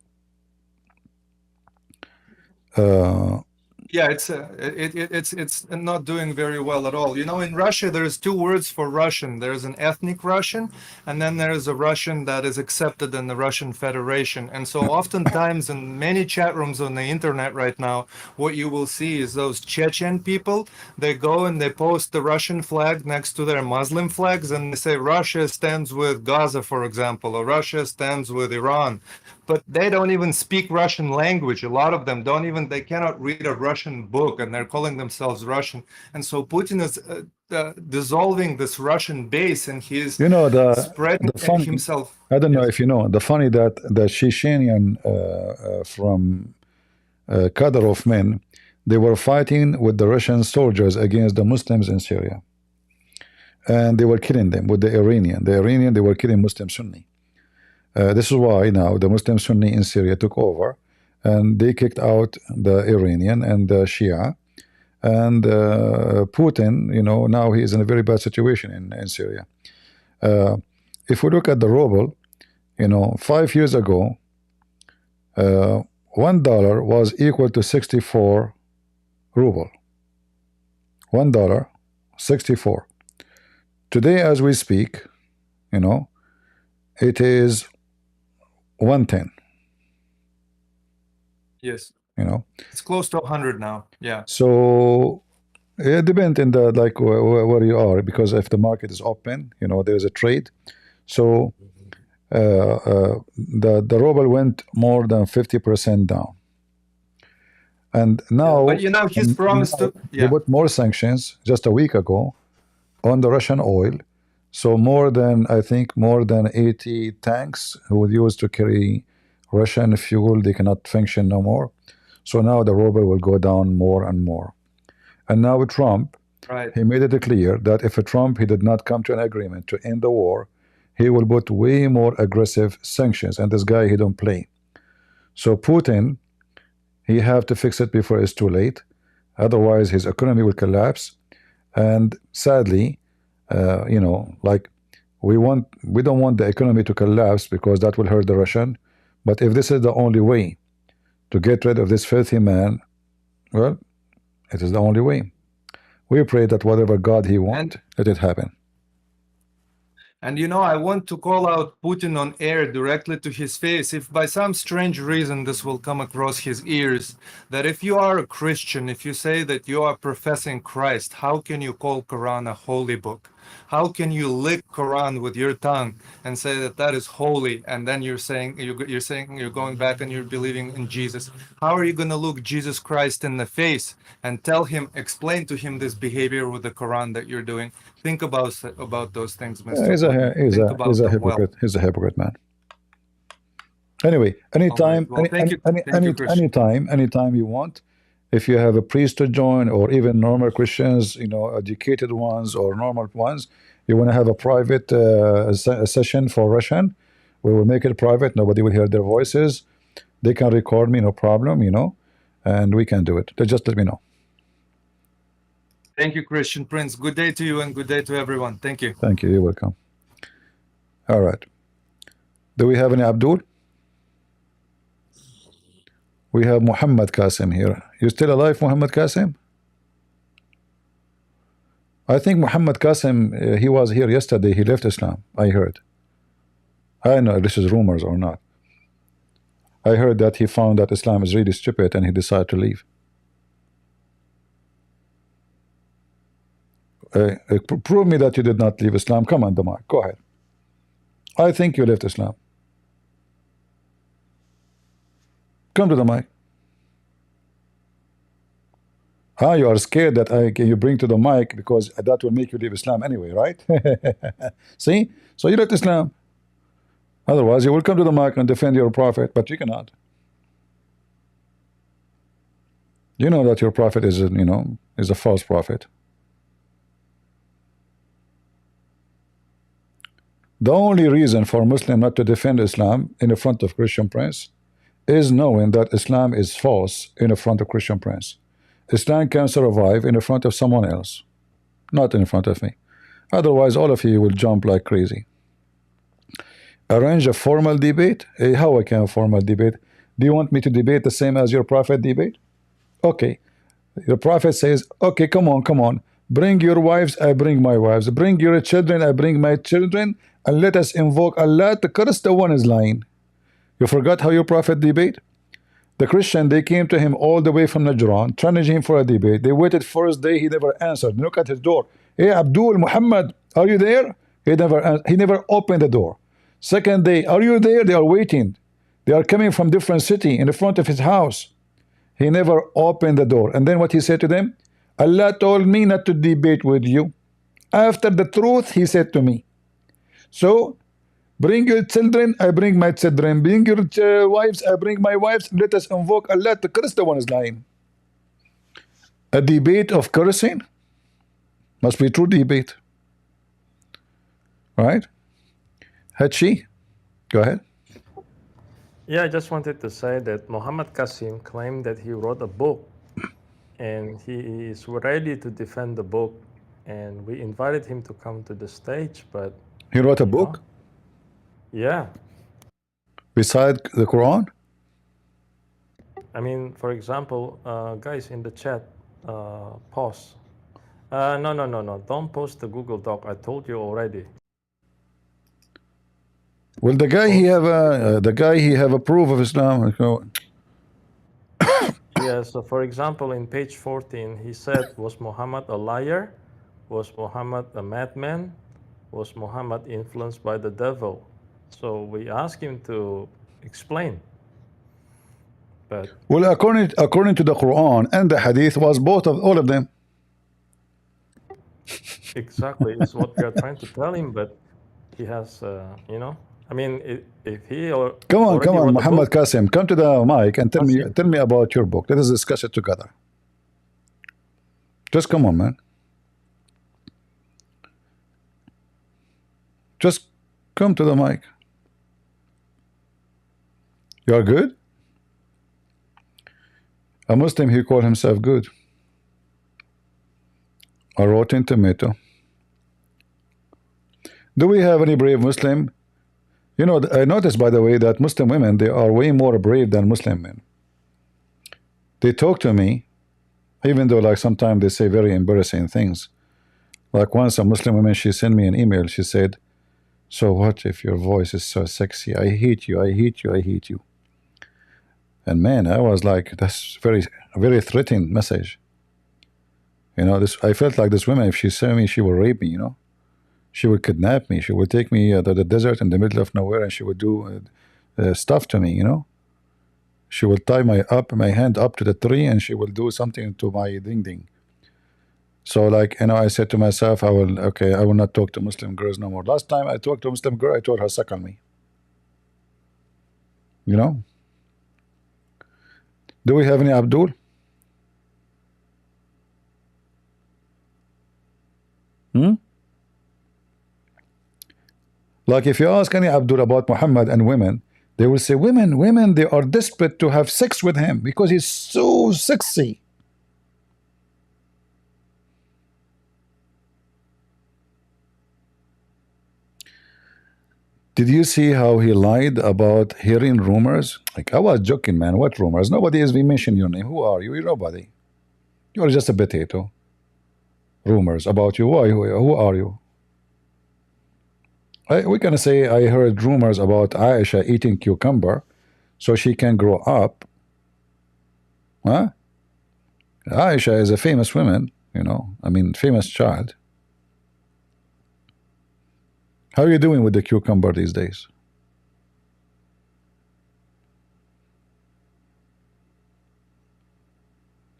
it's not doing very well at all. In Russia, there's two words for Russian. There's an ethnic Russian, and then there's a Russian that is accepted in the Russian Federation. And so oftentimes in many chat rooms on the internet right now, what you will see is those Chechen people, they go and they post the Russian flag next to their Muslim flags, and they say Russia stands with Gaza, for example, or Russia stands with Iran. But they don't even speak Russian language. A lot of them they cannot read a Russian book, and they're calling themselves Russian. And so Putin is dissolving this Russian base, and he's spreading himself. I don't know if you know, the funny that the Chechenian from Kadyrov men, they were fighting with the Russian soldiers against the Muslims in Syria. And they were killing them with the Iranian. They were killing Muslim Sunni. This is why now the Muslim Sunni in Syria took over, and they kicked out the Iranian and the Shia. And Putin, now he is in a very bad situation in Syria. If we look at the ruble, 5 years ago, $1 was equal to 64 ruble. $1, 64. Today, as we speak, it is 110. Yes. It's close to 100 now. Yeah. So it depends on the where you are, because if the market is open, there is a trade. So the ruble went more than 50% down. And now, but he's promised to. They put more sanctions just a week ago on the Russian oil. So more than, I think, more than 80 tanks who were used to carry Russian fuel, they cannot function no more. So now the ruble will go down more and more. And now with Trump, he made it clear that if Trump he did not come to an agreement to end the war, he will put way more aggressive sanctions. And this guy, he don't play. So Putin, he have to fix it before it's too late. Otherwise, his economy will collapse. And sadly, you know, like we don't want the economy to collapse because that will hurt the Russian. But if this is the only way to get rid of this filthy man, well, it is the only way. We pray that whatever God he wants, let it happen. And you know, I want to call out Putin on air directly to his face. If by some strange reason this will come across his ears, that if you are a Christian, if you say that you are professing Christ, how can you call Quran a holy book? How can you lick Quran with your tongue and say that that is holy? And then you're saying you're going back and you're believing in Jesus. How are you going to look Jesus Christ in the face and tell him, explain to him this behavior with the Quran that you're doing? Think about those things, Mr. Putin. He's a hypocrite. He's a hypocrite, man. Anyway, anytime, anytime you want, if you have a priest to join, or even normal Christians, you know, educated ones or normal ones, you want to have a private session for Russian, we will make it private. Nobody will hear their voices. They can record me, no problem, you know, and we can do it. Just let me know. Thank you, Christian Prince. Good day to you and good day to everyone. Thank you. Thank you. You're welcome. All right. Do we have any Abdul? We have Muhammad Qasim here. You still alive, Muhammad Qasim? I think Muhammad Qasim, he was here yesterday. He left Islam, I heard. I don't know if this is rumors or not. I heard that he found that Islam is really stupid and he decided to leave. Prove me that you did not leave Islam. Come on, Damar, go ahead. I think you left Islam. Come to the mic. Ah, you are scared that you bring to the mic because that will make you leave Islam anyway, right? See? So you left Islam. Otherwise, you will come to the mic and defend your prophet, but you cannot. You know that your prophet is, you know, is a false prophet. The only reason for Muslim not to defend Islam in the front of Christian Prince is knowing that Islam is false in the front of Christian Prince. Islam can survive in the front of someone else, not in front of me. Otherwise, all of you will jump like crazy. Arrange a formal debate? How I can formal debate? Do you want me to debate the same as your prophet debate? Okay. Your prophet says, okay, come on. Bring your wives, I bring my wives. Bring your children, I bring my children. And let us invoke Allah to curse the one is lying. You forgot how your prophet debate? The Christian, they came to him all the way from Najran, challenging him for a debate. They waited first day, he never answered. Look at his door. Hey, Abdul, Muhammad, are you there? He never opened the door. Second day, are you there? They are waiting. They are coming from different city in the front of his house. He never opened the door. And then what he said to them? Allah told me not to debate with you. After the truth, he said to me. So, bring your children, I bring my children. Bring your wives, I bring my wives. Let us invoke Allah to curse the one is lying. A debate of cursing must be true debate. Right? Hachi, go ahead. Yeah, I just wanted to say that Muhammad Qasim claimed that he wrote a book and he is ready to defend the book. And we invited him to come to the stage, but... He wrote a book? Yeah. Beside the Quran? I mean, for example, guys in the chat, pause. No. Don't post the Google Doc. I told you already. Well, the guy he have a proof of Islam. Yeah, so for example, in page 14, he said, was Muhammad a liar? Was Muhammad a madman? Was Muhammad influenced by the devil? So we asked him to explain. But well, according to the Quran and the Hadith, was all of them. Exactly, it's what we are trying to tell him, but he has, I mean, if he Come already on, wrote a Muhammad book, Qasim, come to the mic and Qasim. tell me about your book. Let us discuss it together. Just come on, man. Just come to the mic. You are good? A Muslim, he called himself good. A rotten tomato. Do we have any brave Muslim? You know, I noticed, by the way, that Muslim women, they are way more brave than Muslim men. They talk to me, even though like sometimes they say very embarrassing things. Like once a Muslim woman, she sent me an email. She said, "So what if your voice is so sexy? I hate you, I hate you, I hate you." And man, I was like, that's a very threatening message. You know, this I felt like this woman, if she saw me, she would rape me, you know. She would kidnap me. She would take me to the desert in the middle of nowhere and she would do stuff to me, you know. She will tie my hand up to the tree and she will do something to my ding ding. So like, you know, I said to myself, I will not talk to Muslim girls no more. Last time I talked to a Muslim girl, I told her suck on me. You know? Do we have any Abdul? Like if you ask any Abdul about Muhammad and women, they will say women, they are desperate to have sex with him because he's so sexy. Did you see how he lied about hearing rumors? Like, I was joking, man. What rumors? Nobody has been mentioning your name. Who are you? You're nobody. You're just a potato. Rumors about you. Why? Who are you? We're gonna say I heard rumors about Aisha eating cucumber so she can grow up. Huh? Aisha is a famous woman, you know. I mean, famous child. How are you doing with the cucumber these days?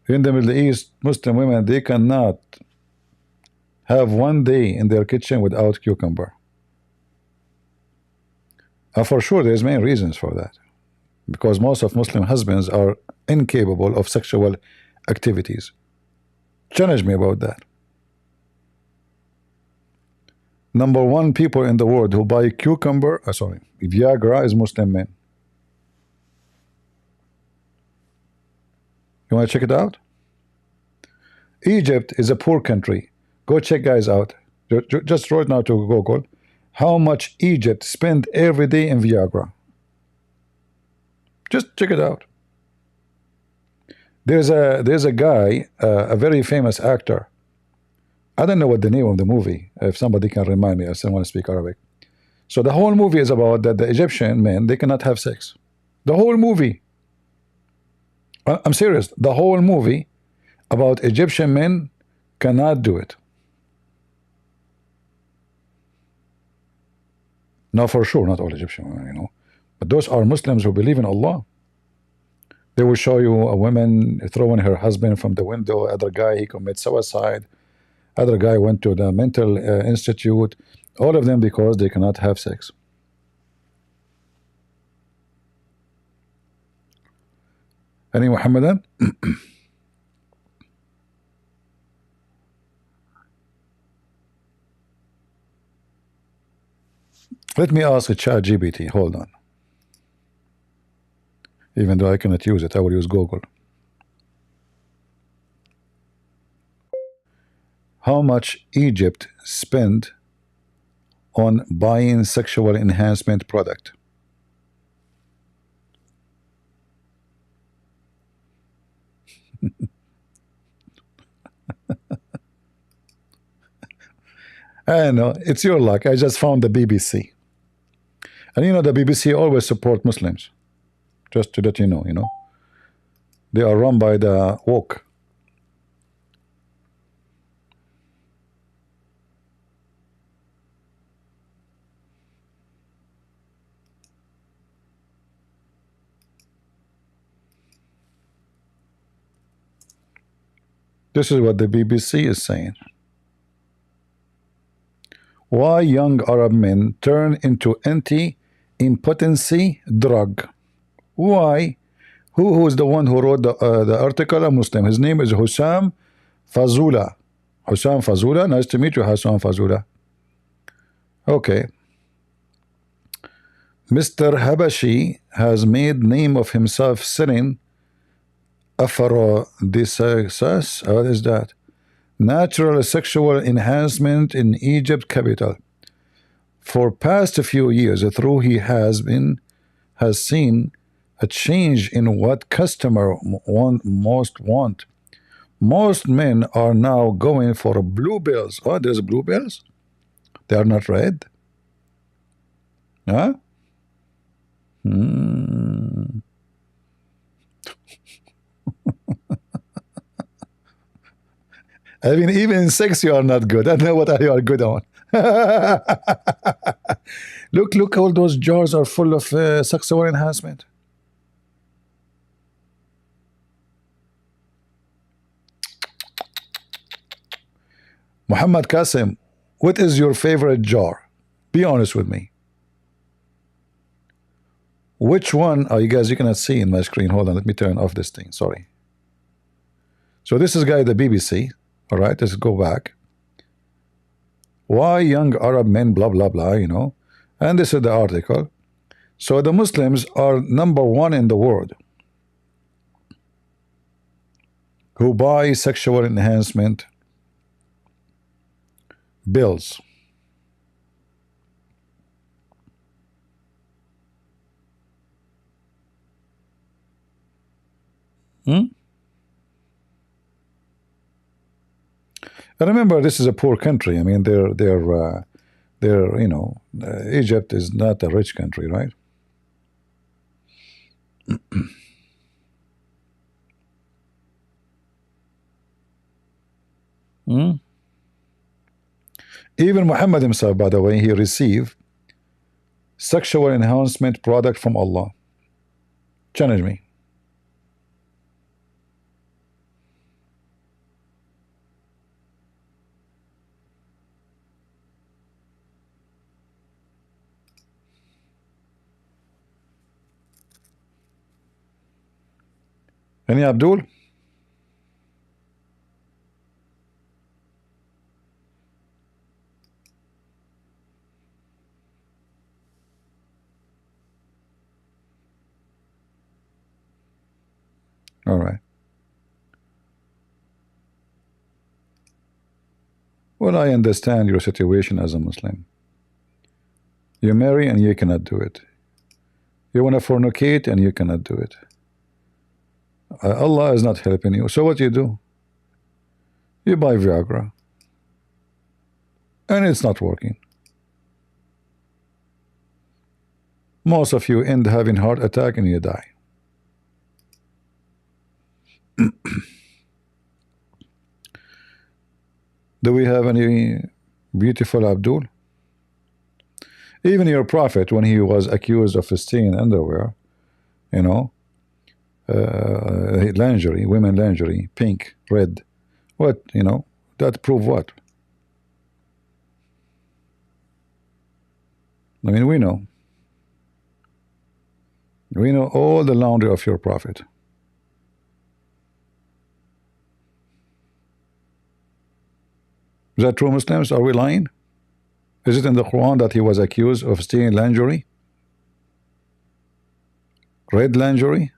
In the Middle East, Muslim women, they cannot have one day in their kitchen without cucumber. And for sure, there's many reasons for that. Because most of Muslim husbands are incapable of sexual activities. Challenge me about that. Number one people in the world who buy Viagra is Muslim men. You want to check it out? Egypt is a poor country. Go check guys out. Just right now to Google how much Egypt spend every day in Viagra. Just check it out. There's a guy, a very famous actor. I don't know what the name of the movie. If somebody can remind me, I still want to speak Arabic. So the whole movie is about that the Egyptian men, they cannot have sex. The whole movie. I'm serious. The whole movie about Egyptian men cannot do it. Now, for sure, not all Egyptian women, you know. But those are Muslims who believe in Allah. They will show you a woman throwing her husband from the window. Other guy, he commits suicide. Other guy went to the mental institute. All of them because they cannot have sex. Any Muhammadan? Let me ask a ChatGPT. Hold on. Even though I cannot use it, I will use Google. How much Egypt spend on buying sexual enhancement product? I know, it's your luck. I just found the BBC. And you know, the BBC always support Muslims. Just to let you know, They are run by the woke. This is what the BBC is saying. Why young Arab men turn into anti-impotency drug. Why? Who is the one who wrote the article? A Muslim. His name is Hussam Fazula. Hussam Fazula. Nice to meet you, Hussam Fazula. Okay. Mr. Habashi has made name of himself selling aphrodisiacs. What is that? Natural sexual enhancement in Egypt capital. For past few years, through he has seen a change in what customer most want. Most men are now going for bluebells. Oh, there's bluebells? They are not red? Huh? I mean, even in sex you are not good. I know what you are good on. Look, all those jars are full of sexual enhancement. Muhammad Qasim, what is your favorite jar? Be honest with me. Which one? Oh, you guys, you cannot see in my screen. Hold on, let me turn off this thing. Sorry. So this is guy the BBC. All right, let's go back. Why young Arab men, blah, blah, blah, you know. And this is the article. So the Muslims are #1 in the world who buy sexual enhancement bills. And remember, this is a poor country. I mean, they're you know, Egypt is not a rich country, right? Even Muhammad himself, by the way, he received sexual enhancement product from Allah. Challenge me. Any Abdul? All right. Well, I understand your situation as a Muslim. You marry and you cannot do it. You want to fornicate and you cannot do it. Allah is not helping you. So what you do? You buy Viagra. And it's not working. Most of you end having heart attack and you die. Do we have any beautiful Abdul? Even your prophet, when he was accused of stealing underwear, you know, lingerie, women lingerie, pink, red, what, you know, that prove what? I mean, we know all the laundry of your prophet. Is that true, Muslims? Are we lying? Is it in the Quran that he was accused of stealing lingerie? Red lingerie?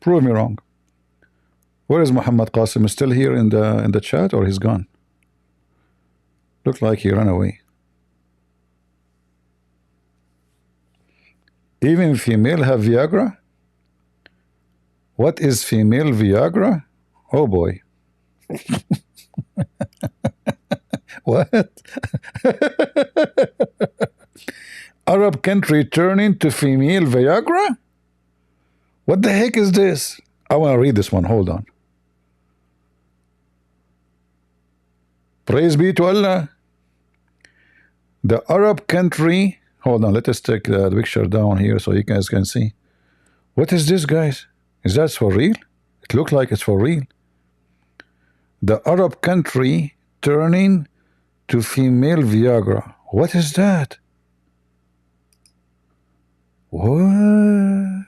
Prove me wrong. Where is Muhammad Qasim? Still here in the chat, or he's gone? Looked like he ran away. Even female have Viagra? What is female Viagra? Oh boy. What? Arab country turning to female Viagra? What the heck is this? I want to read this one. Hold on. Praise be to Allah. The Arab country. Hold on. Let us take the picture down here so you guys can see. What is this, guys? Is that for real? It looks like it's for real. The Arab country turning to female Viagra. What is that? What?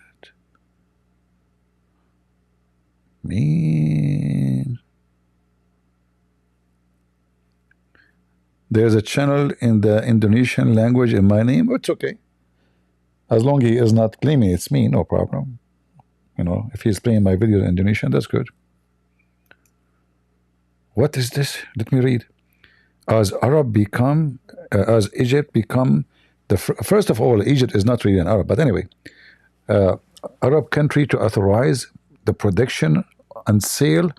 Man. There's a channel in the Indonesian language in my name. It's okay. As long as he is not claiming it's me, no problem. You know, if he's playing my videos in Indonesian, that's good. What is this? Let me read. As Egypt become the first of all, Egypt is not really an Arab, but anyway, Arab country to authorize the production and sale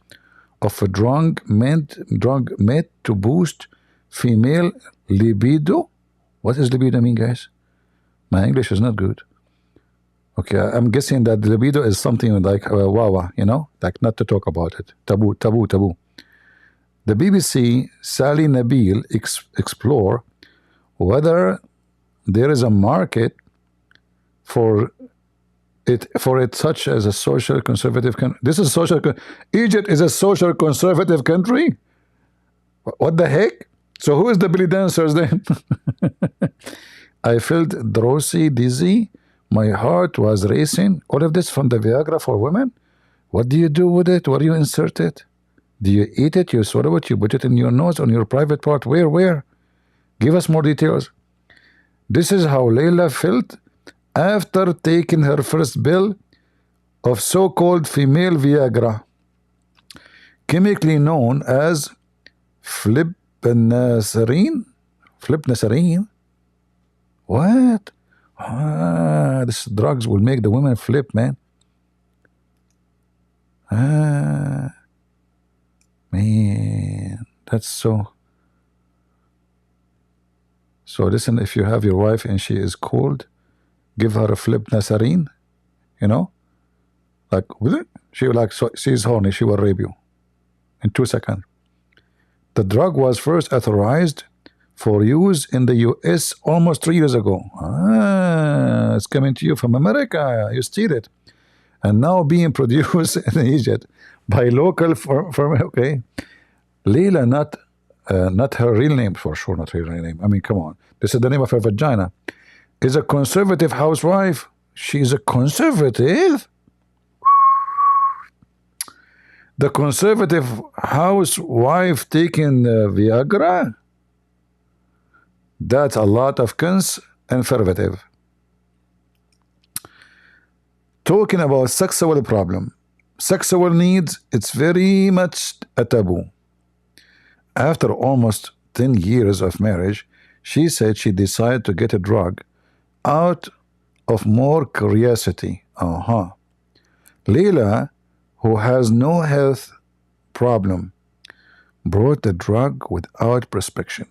of a drug meant to boost female libido. What does libido mean, guys? My English is not good. Okay, I'm guessing that libido is something like wawa, you know, like not to talk about it. Taboo, taboo, taboo. The BBC Sally Nabil explore whether there is a market for it such as a social conservative country. This is social. Egypt is a social conservative country. What the heck? So who is the belly dancers then? I felt drowsy, dizzy. My heart was racing. All of this from the Viagra for women. What do you do with it? Where do you insert it? Do you eat it? You swallow it? You put it in your nose, on your private part? Where? Give us more details. This is how Layla felt after taking her first pill of so-called female Viagra, chemically known as flipnazarine. Flipnazarine? What? This drugs will make the women flip, man. Man, that's so. So listen, if you have your wife and she is cold, give her a flipnazarine, you know, like she will like, so she's horny, she will rape you in 2 seconds. The drug was first authorized for use in the US almost 3 years ago. It's coming to you from America. You steal it. And now being produced in Egypt by local firm. Okay. Leila, not her real name, for sure, not her real name. I mean, come on. This is the name of her vagina. Is a conservative housewife. She's a conservative? The conservative housewife taking Viagra? That's a lot of conservative. Talking about sexual problem. Sexual needs, it's very much a taboo. After almost 10 years of marriage, she said she decided to get a drug out of more curiosity. Leila, who has no health problem, brought the drug without prescription.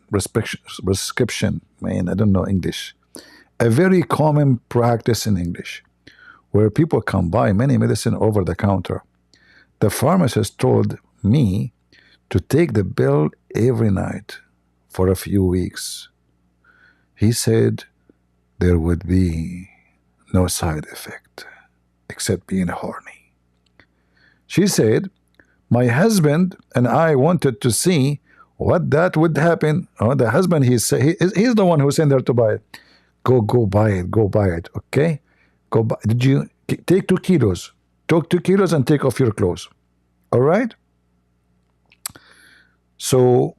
Man, I don't know English. A very common practice in English, where people can buy many medicine over the counter. The pharmacist told me to take the pill every night for a few weeks. He said there would be no side effect except being horny. She said, my husband and I wanted to see what that would happen. The husband, he's the one who sent her to buy it. Go buy it, okay? Go buy. Did you take 2 kilos? Take 2 kilos and take off your clothes. All right? So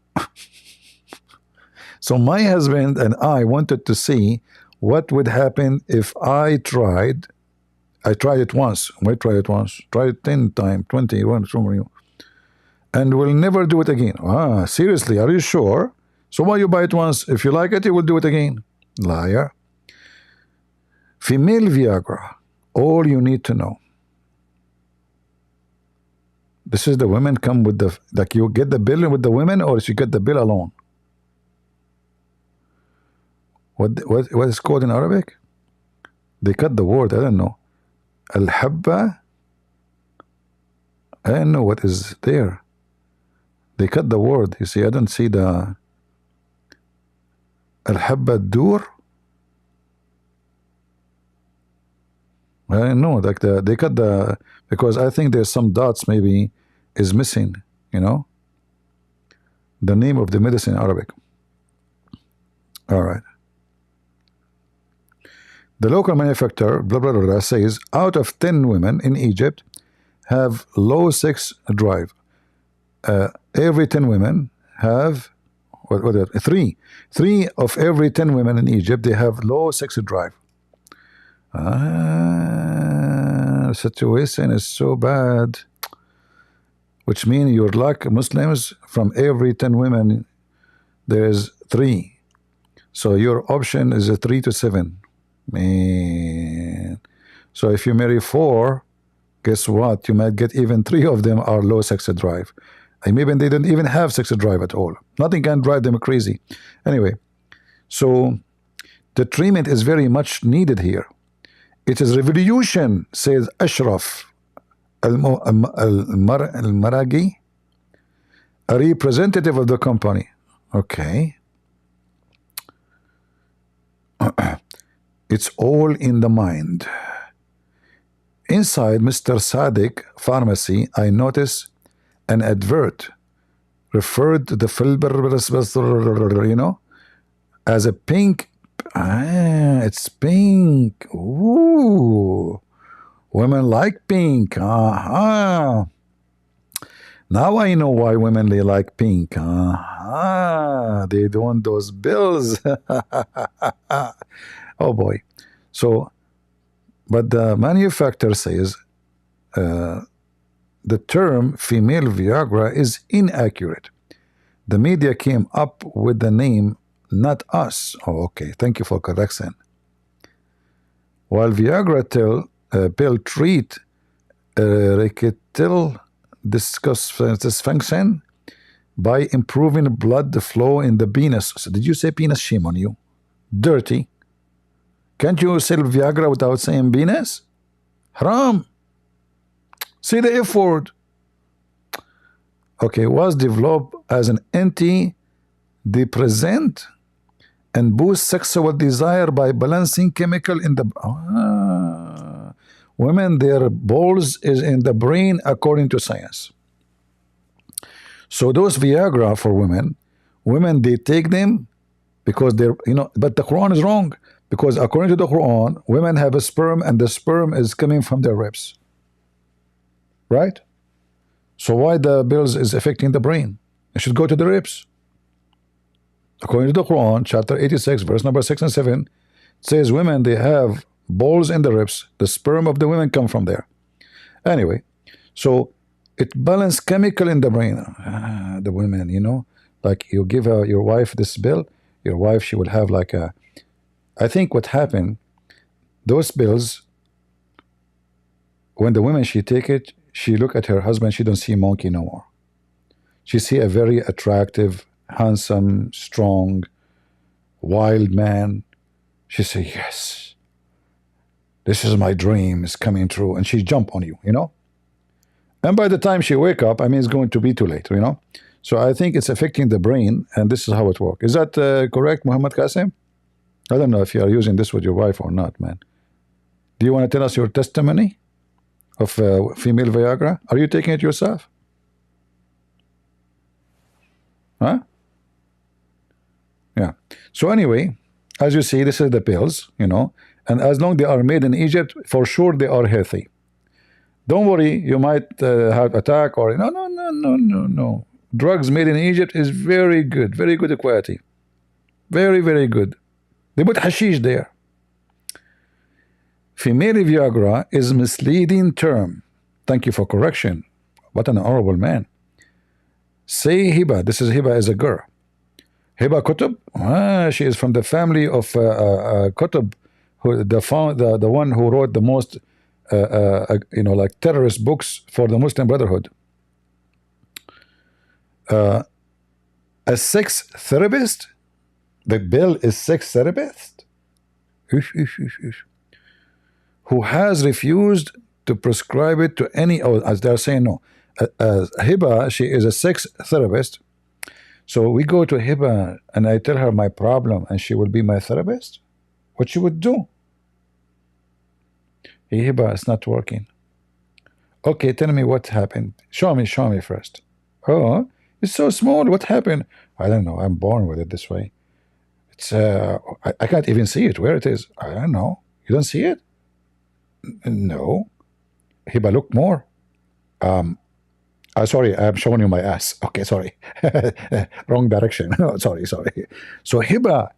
my husband and I wanted to see what would happen if I tried. I tried it once. Try it 10 times, 20, and will never do it again. Seriously, are you sure? So why you buy it once? If you like it, you will do it again. Liar. Female Viagra. All you need to know. This is the women come with the, like you get the bill with the women, or you get the bill alone. What is called in Arabic? They cut the word. I don't know. Al-habba. I don't know what is there. They cut the word. You see, I don't see the Al-habba dur. I know, like they cut the, because I think there's some dots maybe is missing, you know, the name of the medicine in Arabic. All right. The local manufacturer, blah, blah, blah, blah, says out of 10 women in Egypt have low sex drive. Every 10 women have, three of every 10 women in Egypt, they have low sex drive. Situation is so bad, which means you're like Muslims, from every 10 women there's 3, so your option is a 3 to 7, man. So if you marry 4, guess what, you might get even 3 of them are low sex drive, and maybe they don't even have sex drive at all. Nothing can drive them crazy. Anyway, so the treatment is very much needed here. It is revolution, says Ashraf Al-Maragi, a representative of the company. Okay. It's all in the mind. Inside Mr. Sadiq Pharmacy, I notice an advert referred to the filber, you know, as a pink. It's pink. Ooh, women like pink. Now I know why women they like pink. They don't want those bills. Oh boy. So, but the manufacturer says the term female Viagra is inaccurate. The media came up with the name, not us. Oh, okay. Thank you for correction. While Viagra pill treat erectile dysfunction by improving blood flow in the penis. So did you say penis? Shame on you. Dirty. Can't you sell Viagra without saying penis? Haram. See the F word. Okay, was developed as an antidepressant and boost sexual desire by balancing chemical in the women, their balls is in the brain according to science. So those Viagra for women they take them because they're, you know, but the Quran is wrong, because according to the Quran, women have a sperm and the sperm is coming from their ribs, right? So why the pills is affecting the brain? It should go to the ribs. According to the Quran, chapter 86, verse number 6 and 7, it says women, they have balls in the ribs. The sperm of the women come from there. Anyway, so it balances chemical in the brain. The women, you know, like you give your wife this pill, your wife, she will have like a, I think what happened, those pills, when the woman, she take it, she look at her husband, she don't see monkey no more. She see a very attractive, handsome, strong, wild man. She say, yes, this is my dream, is coming true. And she jump on you, you know. And by the time she wake up, I mean, it's going to be too late, you know. So I think it's affecting the brain, and this is how it works. Is that correct, Muhammad Qasim? I don't know if you are using this with your wife or not, man. Do you want to tell us your testimony of female Viagra? Are you taking it yourself? Huh? Yeah. So anyway, as you see, this is the pills, you know, and as long they are made in Egypt, for sure they are healthy. Don't worry, you might have attack or no. Drugs made in Egypt is very good quality. Very, very good. They put hashish there. Female Viagra is misleading term. Thank you for correction. What an honorable man. Say Hiba. This is Hiba as a girl. Hiba Kutub. She is from the family of Kutub, who the one who wrote the most you know, like terrorist books for the Muslim Brotherhood. A sex therapist. The bill is sex therapist. Who has refused to prescribe it to any, as they're saying, no. Hiba, she is a sex therapist. So we go to Hiba and I tell her my problem and she will be my therapist? What she would do? Hey, Hiba, it's not working. Okay, tell me what happened. Show me first. Oh, it's so small. What happened? I don't know. I'm born with it this way. It's I can't even see it. Where it is? I don't know. You don't see it? No. Hiba, look more. Sorry, I'm showing you my ass. Okay, sorry. Wrong direction. sorry. So Hiba,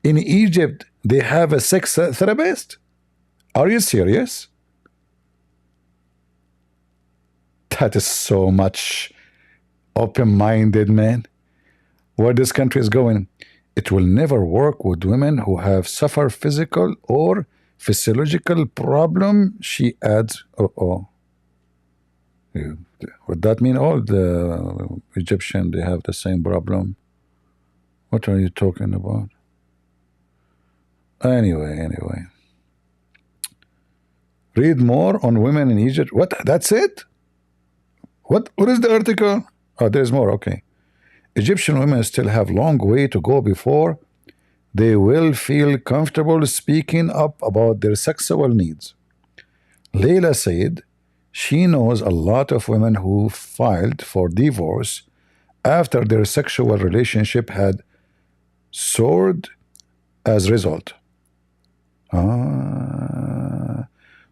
in Egypt, they have a sex therapist? Are you serious? That is so much open-minded, man. Where this country is going, it will never work with women who have suffered physical or physiological problem, she adds. Would that mean all the Egyptian, they have the same problem? What are you talking about? Anyway. Read more on women in Egypt. What? That's it? What is the article? Oh, there's more. Okay. Egyptian women still have long way to go before they will feel comfortable speaking up about their sexual needs. Leila said she knows a lot of women who filed for divorce after their sexual relationship had soared as a result.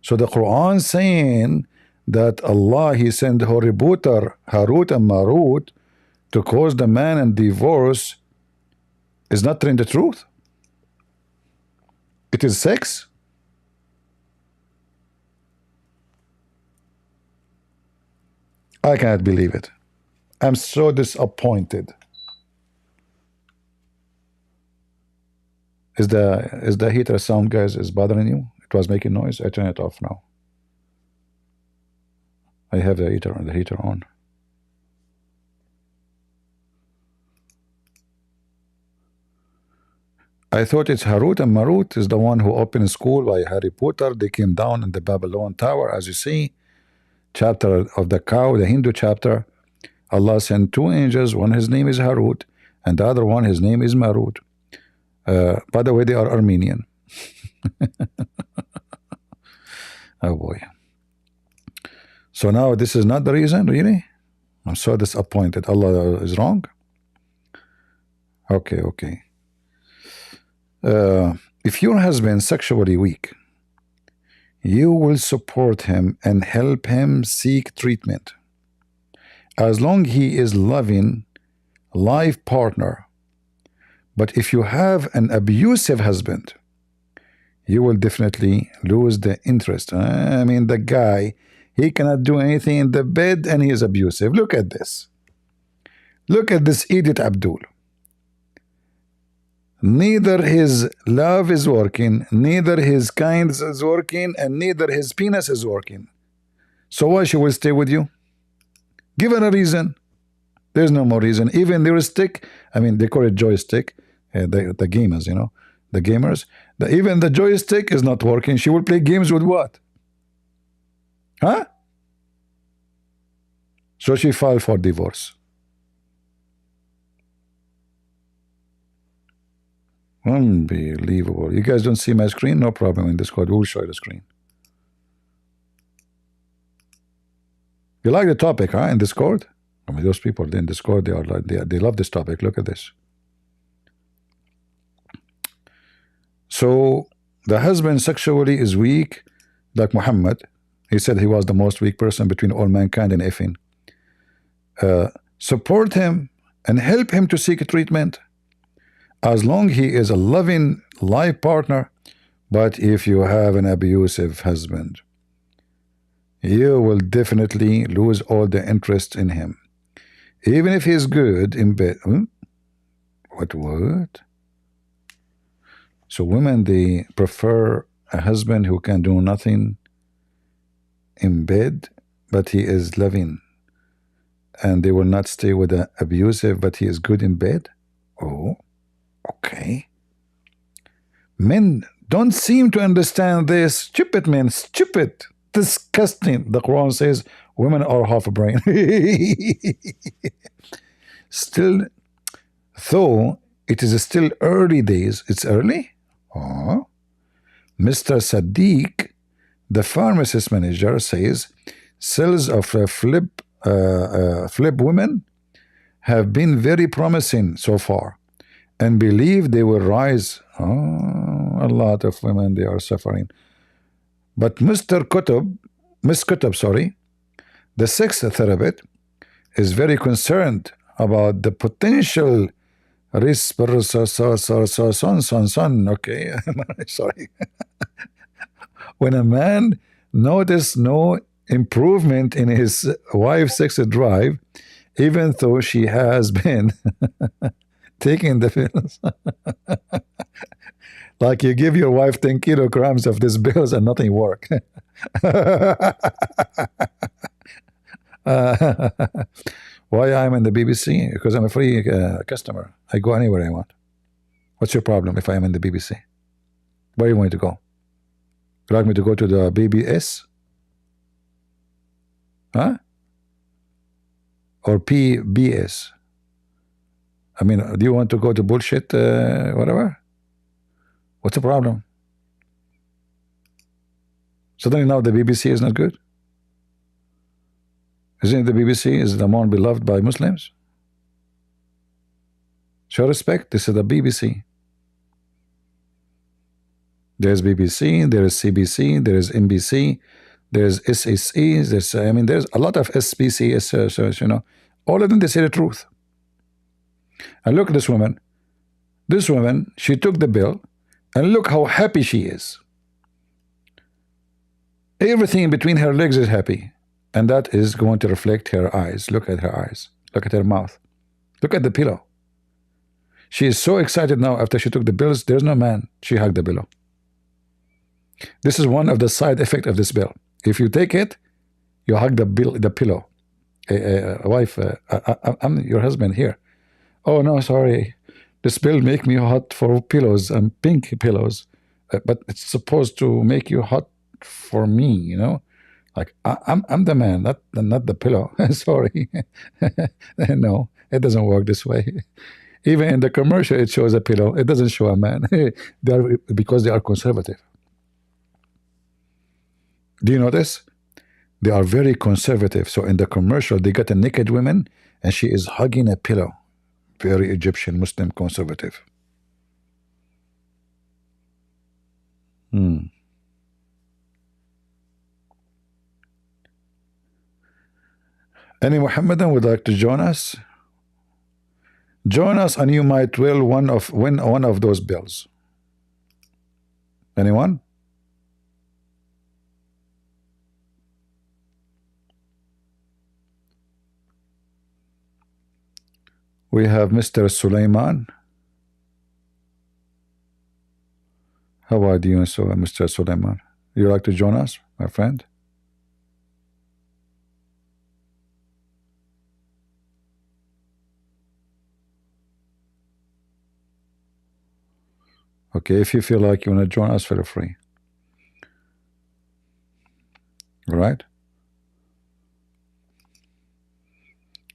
So the Quran saying that Allah, He sent Hoributar, Harut and Marut to cause the man and divorce is not telling the truth. It is sex. I cannot believe it. I'm so disappointed. Is the heater sound, guys, is bothering you? It was making noise. I turn it off now. I have the heater on. I thought it's Harut and Marut is the one who opened school by Harry Potter. They came down in the Babylon Tower, as you see. Chapter of the cow, the Hindu chapter. Allah sent two angels. One, his name is Harut, and the other one, his name is Marut. By the way, they are Armenian. Oh boy. So now this is not the reason, really? I'm so disappointed. Allah is wrong? Okay. If your husband is sexually weak, you will support him and help him seek treatment. As long he is loving life partner. But if you have an abusive husband, you will definitely lose the interest. I mean, the guy, he cannot do anything in the bed and he is abusive. Look at this. Look at this idiot Abdul. Neither his love is working, neither his kindness is working, and neither his penis is working. So why she will stay with you? Give her a reason. There's no more reason. Even their stick, I mean, they call it joystick, the gamers, you know, the gamers. Even the joystick is not working. She will play games with what? Huh? So she filed for divorce. Unbelievable. You guys don't see my screen? No problem in Discord. We'll show you the screen. You like the topic, huh? In Discord? I mean, those people in Discord, they are like they love this topic. Look at this. So the husband sexually is weak, like Muhammad. He said he was the most weak person between all mankind and effing. Support him and help him to seek treatment. As long he is a loving life partner. But if you have an abusive husband, you will definitely lose all the interest in him. Even if he is good in bed. What? So women, they prefer a husband who can do nothing in bed, but he is loving. And they will not stay with an abusive, but he is good in bed? Oh, okay. Men don't seem to understand this. Stupid men, stupid, disgusting. The Quran says women are half a brain. Still, though it is still early days. It's early? Oh. Mr. Sadiq, The pharmacist manager says sales of flip women have been very promising so far and believe they will rise. Oh, a lot of women, they are suffering. But Miss Kutub, sorry, the sex therapist is very concerned about the potential risk. Okay, sorry. When a man notices no improvement in his wife's sex drive, even though she has been taking the pills. Like you give your wife 10 kilograms of these pills and nothing work. Why I'm in the BBC? Because I'm a free customer. I go anywhere I want. What's your problem if I am in the BBC? Where are you going to go? You like me to go to the BBS? Huh? Or PBS? I mean, do you want to go to bullshit, whatever? What's the problem? Suddenly now the BBC is not good? Isn't it the BBC is the more beloved by Muslims? Show respect. This is the BBC. There's BBC, there is CBC, there is NBC, there's SSE, there's there's a lot of SBC, you know, all of them, they say the truth. And look at this woman. This woman, she took the bill, and look how happy she is. Everything between her legs is happy, and that is going to reflect her eyes. Look at her eyes. Look at her mouth. Look at the pillow. She is so excited now after she took the pills. There's no man. She hugged the pillow. This is one of the side effects of this bill. If you take it, you hug the pillow. Wife, I'm your husband here. Oh no, sorry. This bill make me hot for pillows and pink pillows, but it's supposed to make you hot for me. You know, like I'm the man, not the pillow. Sorry. No, it doesn't work this way. Even in the commercial, it shows a pillow. It doesn't show a man. Because they are conservative. Do you notice? They are very conservative. So in the commercial, they got a naked woman and she is hugging a pillow. Very Egyptian, Muslim, conservative. Any Muhammadan would like to join us? Join us and you might win one of those bills. Anyone? We have Mr. Sulaiman. How are you, Mr. Sulaiman? You like to join us, my friend? Okay, if you feel like you want to join us, feel free. All right?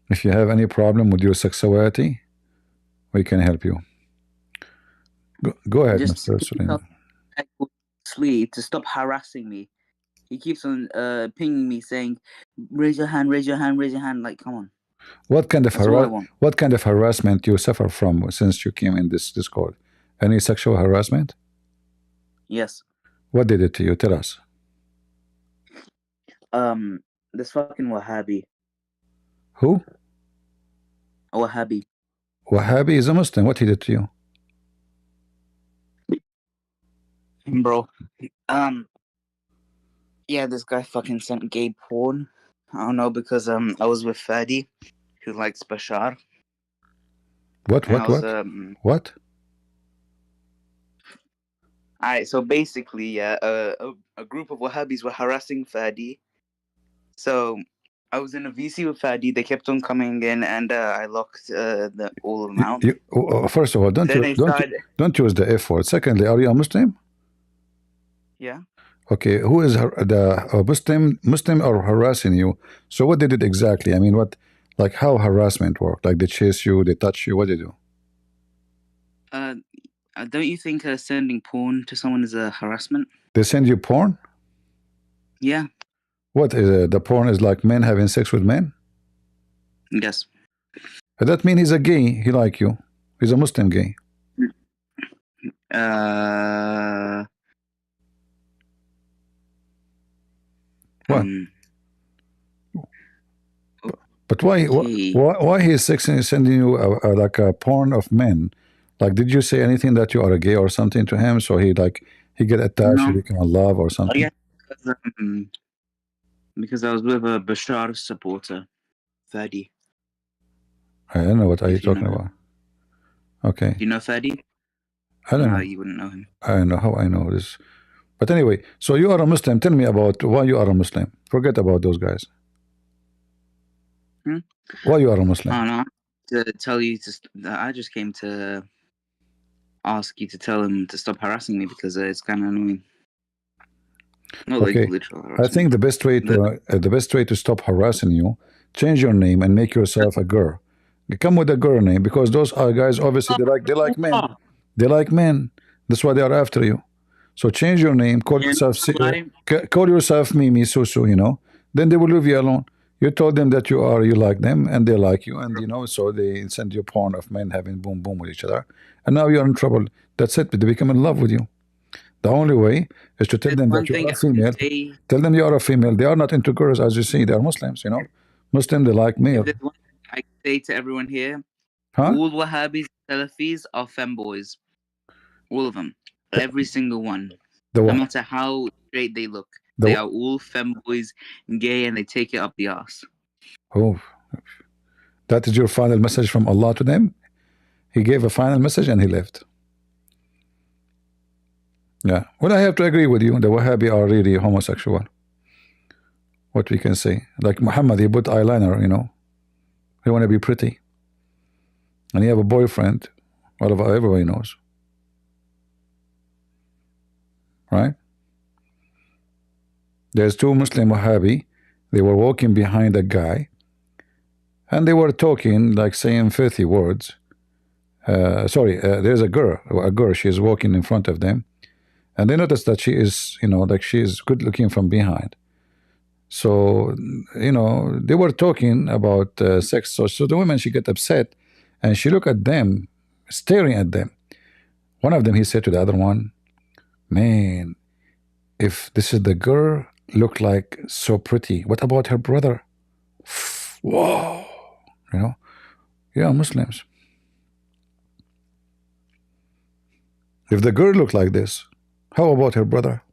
If you have any problem with your sexuality, we can help you. Go ahead, Mr. Sulaiman. Sleep to stop harassing me. He keeps on pinging me saying, raise your hand, raise your hand, raise your hand. Like, come on. What kind of harassment you suffer from since you came in this Discord? Any sexual harassment? Yes. What did it to you? Tell us. This fucking Wahhabi. Who? A Wahhabi. Wahhabi is a Muslim. What he did to you? Bro. Yeah, this guy fucking sent gay porn. I don't know, because I was with Fadi, who likes Bashar. What? Alright, so basically, a group of Wahhabis were harassing Fadi. So I was in a VC with Fadi. They kept on coming in, and I locked all of them out. First of all, don't use the F word. Secondly, are you a Muslim? Yeah. Okay, who is the Muslim or harassing you? So what did it exactly? I mean, what, like how harassment work? Like they chase you, they touch you, what do they do? Don't you think sending porn to someone is a harassment? They send you porn? Yeah. What is the porn is like men having sex with men? Yes. That means he's a gay. He like you. He's a Muslim gay. What? But why he's sending you like a porn of men? Like, did you say anything that you are a gay or something to him? So he get attached, he No. become in love or something? Yeah, because I was with a Bashar supporter, Fadi. I don't know what are you If you know talking him. about. Okay. Do you know Fadi? I don't No, know. you wouldn't know him. I don't know how I know this. But anyway, so you are a Muslim. Tell me about why you are a Muslim. Forget about those guys. Why you are a Muslim? I don't know. To tell you, I just came to ask you to tell him to stop harassing me because it's kind of annoying. Not like Okay. literal I harassment. think the best way to stop harassing you, change your name and make yourself a girl. You come with a girl name because those guys obviously they like men. They like men. That's why they are after you. So change your name, call yourself Mimi Susu, you know. Then they will leave you alone. You told them that you like them and they like you, and you know, so they send you porn of men having boom boom with each other, and now you're in trouble. That's it. They become in love with you. The only way is to tell them that you are a female. Tell them you are a female. They are not into girls, as you see. They are Muslims, you know. Muslim, they like male. There's one thing I say to everyone here: Huh? all Wahhabis, Salafis are femboys. All of them, every single one. No matter how straight they look, they are all femboys, gay, and they take it up the ass. Oh, that is your final message from Allah to them? He gave a final message and he left. Yeah. Well, I have to agree with you. The Wahhabi are really homosexual. What we can say. Like Muhammad, he put eyeliner, you know. He want to be pretty. And he have a boyfriend. Everybody knows. Right? There's two Muslim Wahhabi. They were walking behind a guy. And they were talking, like saying filthy words. There's a girl, she is walking in front of them. And they noticed that she is, you know, like she is good looking from behind. So, you know, they were talking about sex. So the woman, she got upset and she looked at them, staring at them. One of them, he said to the other one, man, if this is the girl, look like so pretty. What about her brother? Whoa. You know, yeah, Muslims. If the girl looked like this, how about her brother?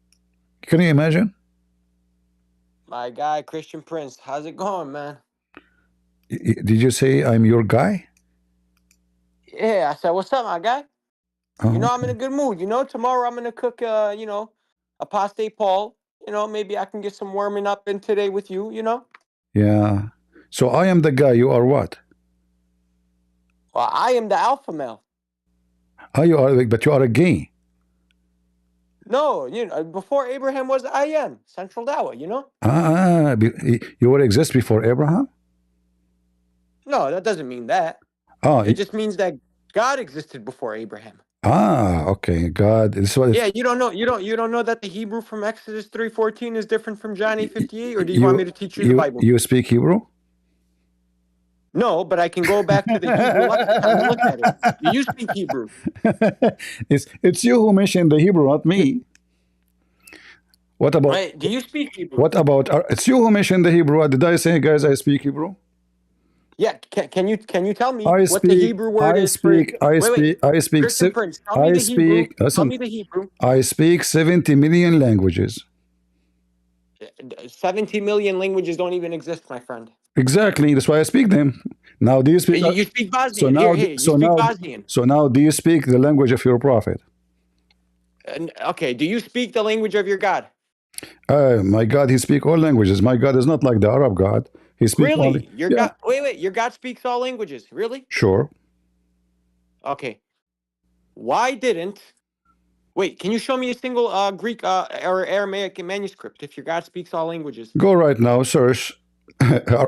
Can you imagine? My guy, Christian Prince. How's it going, man? Did you say I'm your guy? Yeah, I said, what's up, my guy? You know, I'm in a good mood. You know, tomorrow I'm going to cook, you know, a pastel Paul. You know, maybe I can get some warming up in today with you, you know? Yeah. So I am the guy. You are what? Well, I am the alpha male. Oh, you are, but you are a gay. No, you know, before Abraham was, I am. Central Dawah, you know? You will exist before Abraham? No, that doesn't mean that. It just means that God existed before Abraham. Okay. God. This was, yeah, you don't know that the Hebrew from Exodus 3:14 is different from John 8:58, or do you want me to teach you the Bible? You speak Hebrew? No, but I can go back to the Hebrew lexicon and look at it. Do you speak Hebrew? It's you who mentioned the Hebrew, not me. What about? Wait, do you speak Hebrew? What about? It's you who mentioned the Hebrew. Did I say, guys, I speak Hebrew? Yeah, can you tell me what the Hebrew word is for? I speak. Christian Prince, tell me the Hebrew. Tell me the Hebrew. I speak 70 million languages. 70 million languages don't even exist, my friend. Exactly. That's why I speak them. Now, do you speak? You speak Bosnian. You speak Bosnian. So now, do you speak the language of your prophet? Okay. Do you speak the language of your God? My God, he speaks all languages. My God is not like the Arab God. He speaks really? Your God? Wait. Your God speaks all languages. Really? Sure. Okay. Why didn't? Wait. Can you show me a single Greek or Aramaic manuscript if your God speaks all languages? Go right now. Search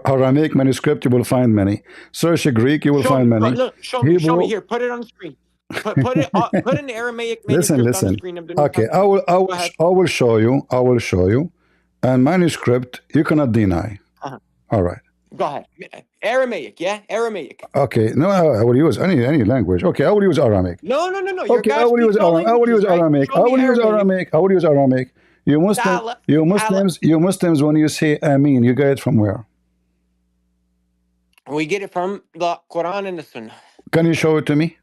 Aramaic manuscript. You will find many. Search Greek. You will find many. No, show me here. Put it on the screen. Put an Aramaic manuscript on the screen of the New Testament. I will show you. and manuscript you cannot deny. All right. Go ahead. Aramaic, yeah? Aramaic. Okay. No, I will use any language. Okay, I will use Aramaic. No. Your Okay, guy I will use speaks all Aramaic. I will use languages, right? Aramaic. Show me Aramaic. I will use Aramaic. You Muslims, when you say Ameen, you get it from where? We get it from the Quran and the Sunnah. Can you show it to me?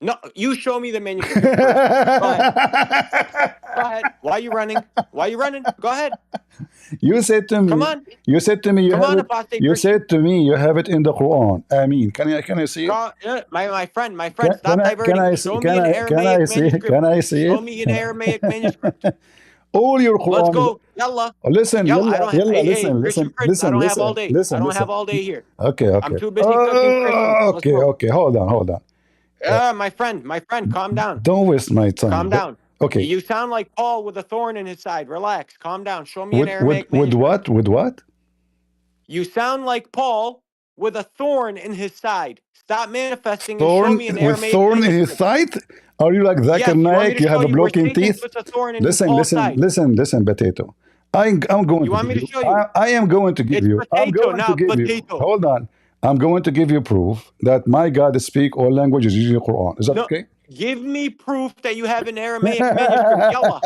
No, you show me the manuscript first. Go ahead. Go ahead. Why are you running? Go ahead. You said to me. Come on. You said to me you Come have on, it. apostate You Christian. said to me you have it in the Quran. Ameen. Can I see it? My friend, stop diverting. Show me an Aramaic manuscript. Can I see it? Show me an Aramaic manuscript. All your Quran. Let's go. Yalla. Listen, Listen. listen, I don't have all day. I don't have all day here. Okay. I'm too busy cooking Christians. Okay. Hold on. My friend, calm down. Don't waste my time. Calm down. Okay. You sound like Paul with a thorn in his side. Relax. Calm down. Show me an Aramaic with what? With what? You sound like Paul with a thorn in his side. Stop manifesting and show me an Aramaic with thorn in his side? Are you like Zakir Naik? You have a broken teeth? Listen, potato. I'm going to give you. I am going to give you. I'm going to give you. Hold on. I'm going to give you proof that my God speak all languages using the Quran. Is that okay? Give me proof that you have an Aramaic manuscript. Yalla.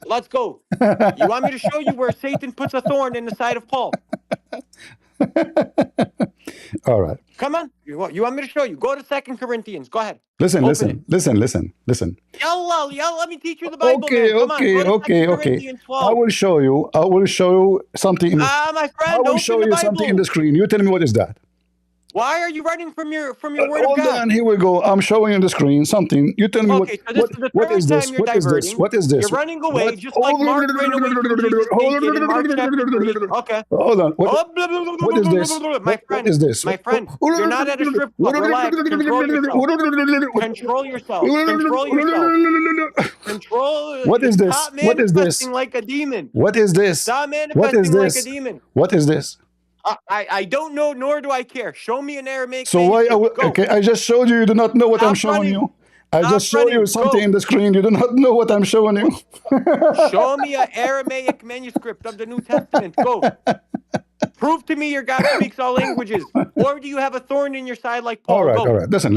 Let's go. You want me to show you where Satan puts a thorn in the side of Paul? All right. Come on. You want me to show you? Go to 2 Corinthians. Go ahead. Listen. Yalla, let me teach you the Bible. Okay. I will show you something. My friend, I will show you something in the screen. You tell me what is that. Why are you running from your word of God? Hold on, here we go. I'm showing on the screen something. You tell me what is this? What is this? You're running away just like Mark ran away from Jesus naked in Mark chapter 3. Okay. Hold on. What is this? What is this? My friend, you're not at a strip club. Relax. Control yourself. What is this? Stop manifesting like a demon. What is this? Stop manifesting like a demon. What is this? I don't know, nor do I care. Show me an Aramaic So why? Okay, I just showed you. You do not know what I'm showing you. I just showed you something in the screen. You do not know what I'm showing you. Show me an Aramaic manuscript of the New Testament. Go. Prove to me your God speaks all languages. Or do you have a thorn in your side like Paul? All right. Listen.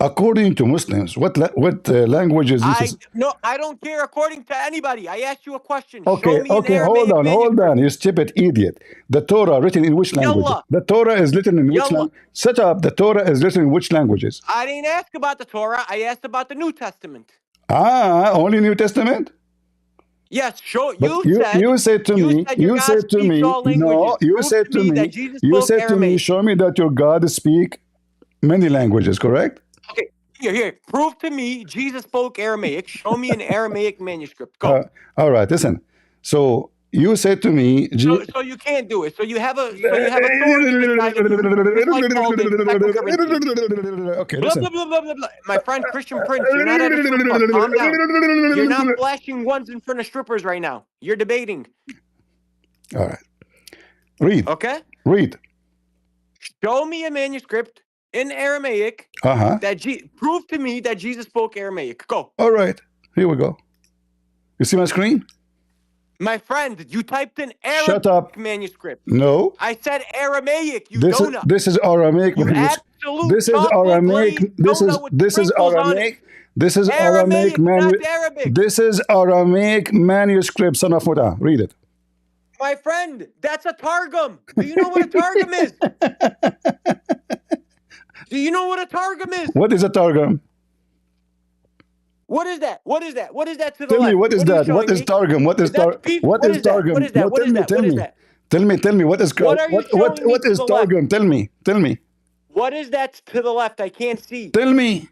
According to Muslims, what languages is? No, I don't care. According to anybody, I asked you a question. Okay, hold on, you stupid idiot. The Torah written in which language? The Torah is written in which language? Shut up. The Torah is written in which languages? I didn't ask about the Torah. I asked about the New Testament. Only New Testament? Yes, sure. You said to me. No, you said to me. You said to me. Show me that your God speak many languages. Correct? Okay, here. Prove to me Jesus spoke Aramaic. Show me an Aramaic manuscript. Go. All right, listen. So you said to me. So you can't do it. So you have a thorn in the side of you, just like Paul did in 2 Corinthians. Okay, listen. My friend Christian Prince, you're not at a strip club. Calm down. You're not flashing ones in front of strippers right now. You're debating. All right. Read. Okay. Read. Show me a manuscript in Aramaic prove to me that Jesus spoke Aramaic. Go. All right. Here we go. You see my screen? My friend, you typed in Arabic manuscript. No. I said Aramaic, donut. This is Aramaic. This is Aramaic. This is Aramaic. This is Aramaic manuscript. This is Aramaic manuscript, son of Muta. Read it. My friend, that's a Targum. Do you know what a Targum is? Do you know what a Targum is? What is a Targum? What is that? What is that? What is that to the left? Tell me, what is that? What is Targum? What is Targum? What is Targum? What is that? What is that? What is that? Tell me, what is what is Targum? Tell me. What is that to the left? I can't see. Tell me.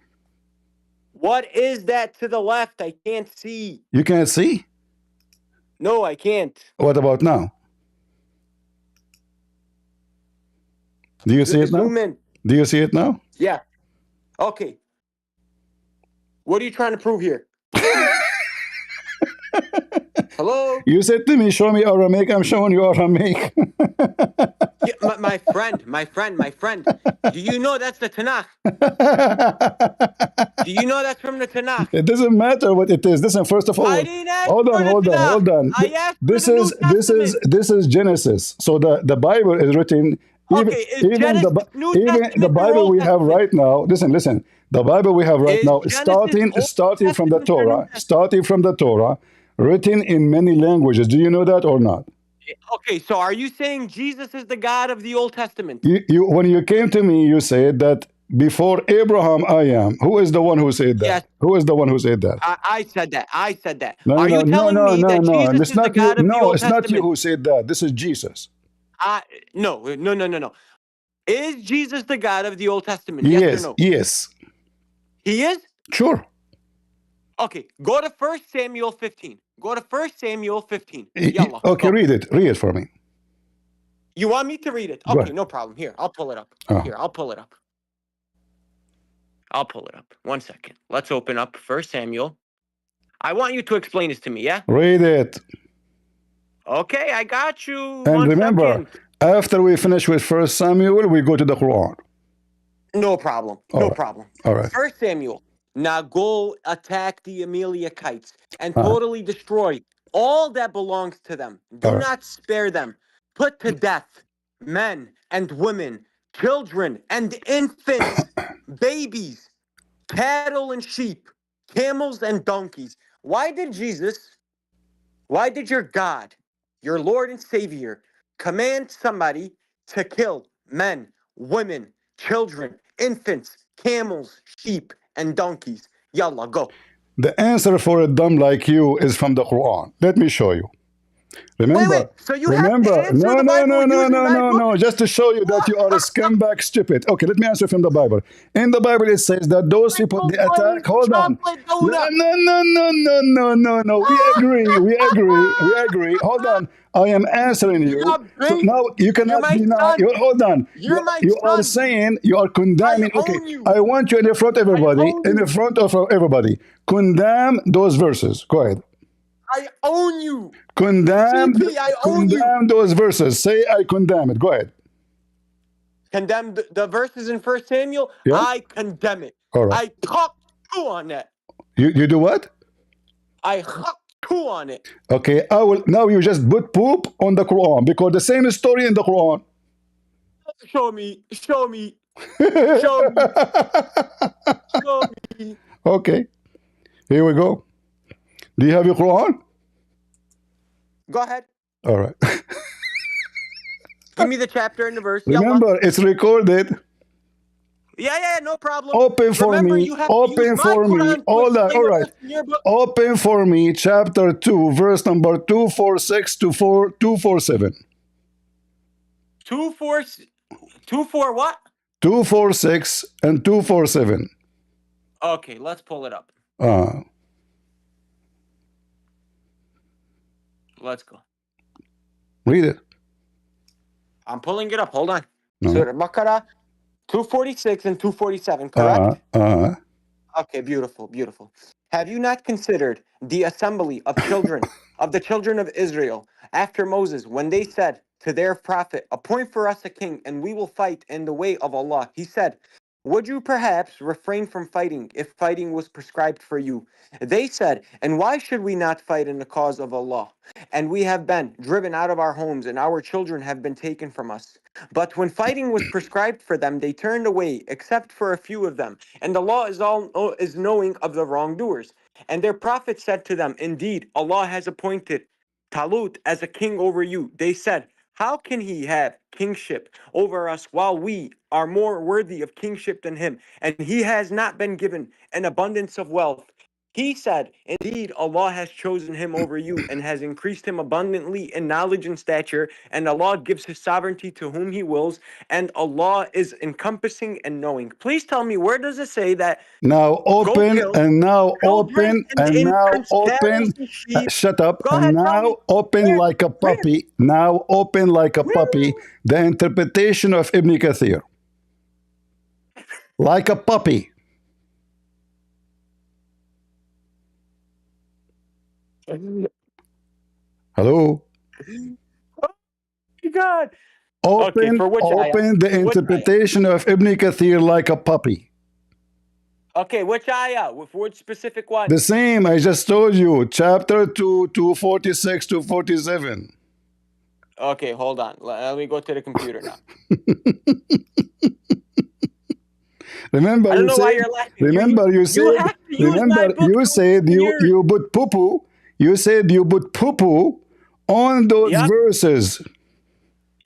What is that to the left? I can't see. You can't see? No, I can't. What about now? Do you see it now? Do you see it now? Yeah. Okay. What are you trying to prove here? Hello? You said to me, show me Aramaic. I'm showing you Aramaic. my friend. Do you know that's the Tanakh? Do you know that's from the Tanakh? It doesn't matter what it is. Listen, first of I all, didn't ask hold on, for the hold on, Tanakh. hold on. I asked for the New Testament. This is Genesis. So the Bible is written. Okay, is Genesis New Even the Testament or Bible Old we have Testament? right now. Listen. The Bible we have right Is now, Genesis Old starting from the Testament or New Torah, Testament? written in many languages. Do you know that or not? Okay, so are you saying Jesus is the God of the Old Testament? When you came to me, you said that before Abraham I am. Who is the one who said that? Yes. Who is the one who said that? I said that. I said that. No, Are you telling me that Jesus It's is the not you. God of the No, Old it's not you Testament? who said that. This is Jesus. No. Is Jesus the God of the Old Testament? Yes or Yes, no? yes, He is? sure. Okay, go to 1 Samuel 15. Go to 1 Samuel 15. Yalla, Okay, go. read it for me. You want me to read it? Go Okay, ahead. no problem. Here, I'll pull it up. Oh. Here, I'll pull it up. I'll pull it up. 1 second. Let's open up 1 Samuel. I want you to explain this to me, yeah? Read it. Okay, I got you. And 1 remember, second. after we finish with 1 Samuel, we go to the Quran. No problem. All No right. problem. All right. 1 Samuel. Now go attack the Amalekites and Uh-huh. totally destroy all that belongs to them. Do All right. not spare them. Put to death men and women, children and infants, babies, cattle and sheep, camels and donkeys. Why did your God, your Lord and Savior, command somebody to kill men, women, children, infants, camels, sheep, and donkeys? Yalla, go. The answer for a dumb like you is from the Quran. Let me show you. Wait. So you have to answer the Bible using my book? No. Just to show you that you are a scumbag, stupid. Okay, let me answer from the Bible. In the Bible, it says that those people they attack. Hold on. No. We agree. Hold on. I am answering you. So now you cannot deny. Hold on. You're my You are son. saying you are condemning. I Okay, own you. I want you in front of everybody. In front of everybody, condemn those verses. Go ahead. I own you. Condemn you. those verses. Say, I condemn it. Go ahead. Condemn the verses in 1 Samuel? Yeah? I condemn it. All right. I talk to on that. You do what? I talk to on it. Okay, I will. Now you just put poop on the Quran because the same story in the Quran. Show me. Show me. Okay, here we go. Do you have your Quran? Go ahead. All right. Give me the chapter and the verse. Remember, it's recorded. Yeah, no problem. Open for Remember, me. you have to use my Quran Hold on. All right. Your book. Open for me, chapter 2, verse number 246 to 247. 2-4 what? 246 and 247. Okay, let's pull it up. Let's go. Read it. I'm pulling it up. Hold on. No. Surah Baqarah 246 and 247, correct? Okay, beautiful. Have you not considered the assembly of children, of the children of Israel, after Moses, when they said to their prophet, appoint for us a king, and we will fight in the way of Allah? He said, would you perhaps refrain from fighting if fighting was prescribed for you? They said, and why should we not fight in the cause of Allah? And we have been driven out of our homes, and our children have been taken from us. But when fighting was prescribed for them, they turned away, except for a few of them. And Allah is knowing of the wrongdoers. And their prophet said to them, indeed, Allah has appointed Talut as a king over you. They said, how can he have kingship over us while we are more worthy of kingship than him? And he has not been given an abundance of wealth. He said, indeed, Allah has chosen him over you and has increased him abundantly in knowledge and stature, and Allah gives his sovereignty to whom he wills, and Allah is encompassing and knowing. Please tell me, where does it say that now open and now open and now open. Shut up. Go and ahead, tell now me. open like a puppy. Now open like a puppy. The interpretation of Ibn Kathir. Like a puppy. Hello? Oh my God. Okay, for which ayah? Open the Which ayah? interpretation of Ibn Kathir like a puppy. Okay, which ayah? For which specific one? The same, I just told you, chapter 2, 246 to 47. Okay, hold on. Let me go to the computer now. Remember, I don't you know why said. you're laughing. Remember, you said. have to use Remember, my book you to said explain you yours. put poo poo. You said you put poo poo on those Yep. verses.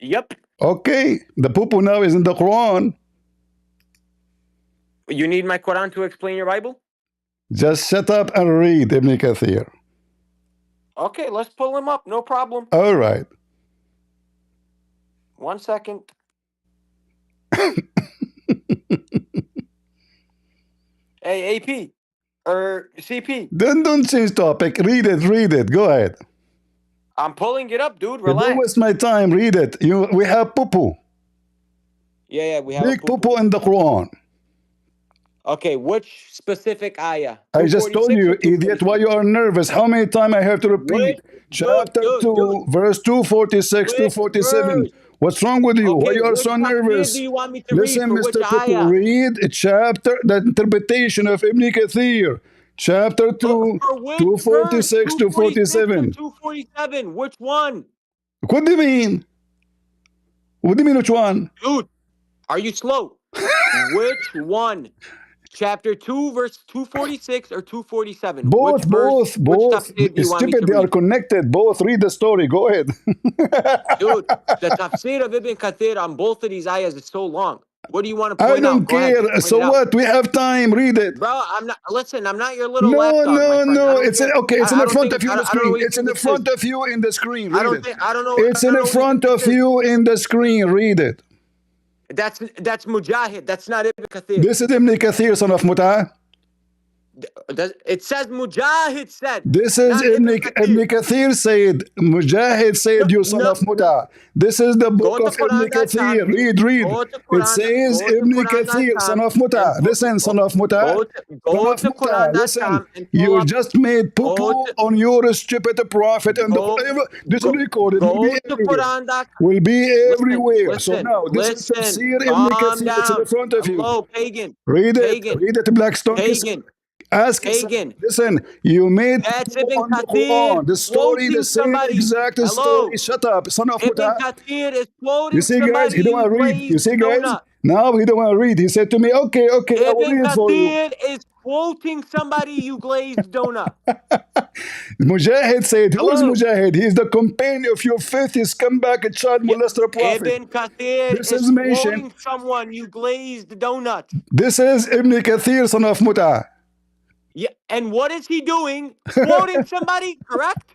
Yep. Okay, the poo poo now is in the Quran. You need my Quran to explain your Bible? Just shut up and read Ibn Kathir. Okay, let's pull him up. No problem. All right. 1 second. Hey, AP or CP. Don't change topic. Read it. Go ahead. I'm pulling it up, dude. You don't Relax. waste my time. Read it. We have poo poo. Yeah, we have Big a poo poo in the Quran. Okay, which specific ayah? I just told you, idiot, why you are nervous. How many times I have to repeat? Chapter 2, verse 246 to 47. What's wrong with you? Why you are so nervous? Do you want me to Listen, read? For Mr. which Pupu, ayah? read chapter, the interpretation of Ibn Kathir. Chapter 2, For which 246 verse? to 47. 247. Which one? What do you mean? What do you mean, which one? Dude, are you slow? Which one? Chapter 2, verse 246 or 247? Both. Which tafsir do you want me to Stupid, they are read? connected. Both. Read the story. Go ahead. Dude, the tafsir of Ibn Kathir on both of these ayahs is so long. What do you want to I point out? don't Go ahead, care. point So it out. what? We have time. Read it. Bro, I'm not. Listen, I'm not your little No, lapdog, my no, friend. I no. don't It's care. okay. It's in I the don't front think- of you in the I don't know screen. what you It's in think the this front is. of you in the screen. I Read don't it. think. I don't know. It's I in don't the know what front you of think this is. you in the screen. Read it. That's Mujahid. That's not Ibn Kathir. This is Ibn Kathir, son of Mut'ah. It says Mujahid said. This is not Ibn Kathir. Kathir said. Mujahid said, you son of Mut'ah. This is the book Go of to Ibn Quran.com. Kathir. Read. Go to It Quran. says Go to Ibn Kathir, son Quran.com of Mut'ah. Listen, son of Mut'ah. Go to Quran.com and pull You up. just made poo-poo on your stupid prophet. And this is recorded. Will be Go to everywhere. Quran.com. Will be everywhere. So Listen, now, this is listen. Tafsir Ibn Calm Kathir. It's in the down. front of you. Hello, pagan. Read it. Pagan. Read it, Blackstone. Pagan. Ask Pagan. Listen, you made That's poo-poo Ibn on the Kathir Quran. The story, the quoting same somebody. exact Hello. story. Shut up, son of Ibn Mut'ah. Kathir is quoting You see, guys, somebody he don't you want to read. You glazed see, guys, donut. now he don't want to read. He said to me, okay, I will Ibn read for you. Kathir is quoting somebody you glazed donut. Mujahid said, who is Hello. Mujahid? He is the companion of your filthy scumbag and child molester prophet. Ibn Kathir This is is mentioned. quoting someone you glazed donut. This is Ibn Kathir, son of Mut'ah. Yeah, and what is he doing? Quoting somebody, correct?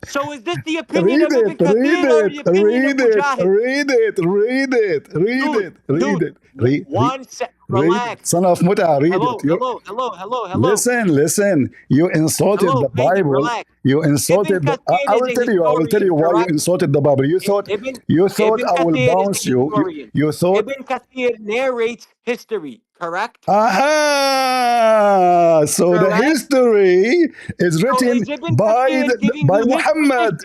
So is this the opinion of Ibn Kathir or the opinion of Mujahid? Read it. Relax. Son of Mut'ah, read it. Listen. You insulted the Bible. Relax. You insulted. I will tell you why you insulted the Bible. You thought I will bounce you. You thought. Ibn Kathir narrates history, correct? Aha! So the history is written by Muhammad,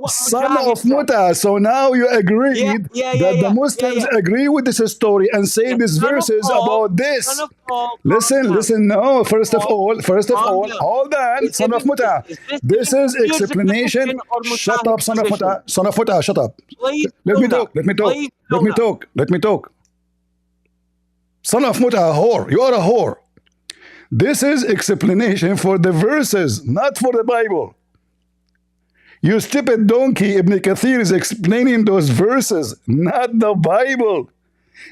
son of Mut'ah. So now you agreed that the Muslims agree with this story and say these verses about this. Listen. No, first of all, hold on, son of Mut'ah. This is explanation. Shut up, son of Mut'ah. Son of Mut'ah, shut up. Let me talk. Son of Mut'ah, whore. You are a whore. This is explanation for the verses, not for the Bible. You stupid donkey, Ibn Kathir is explaining those verses, not the Bible.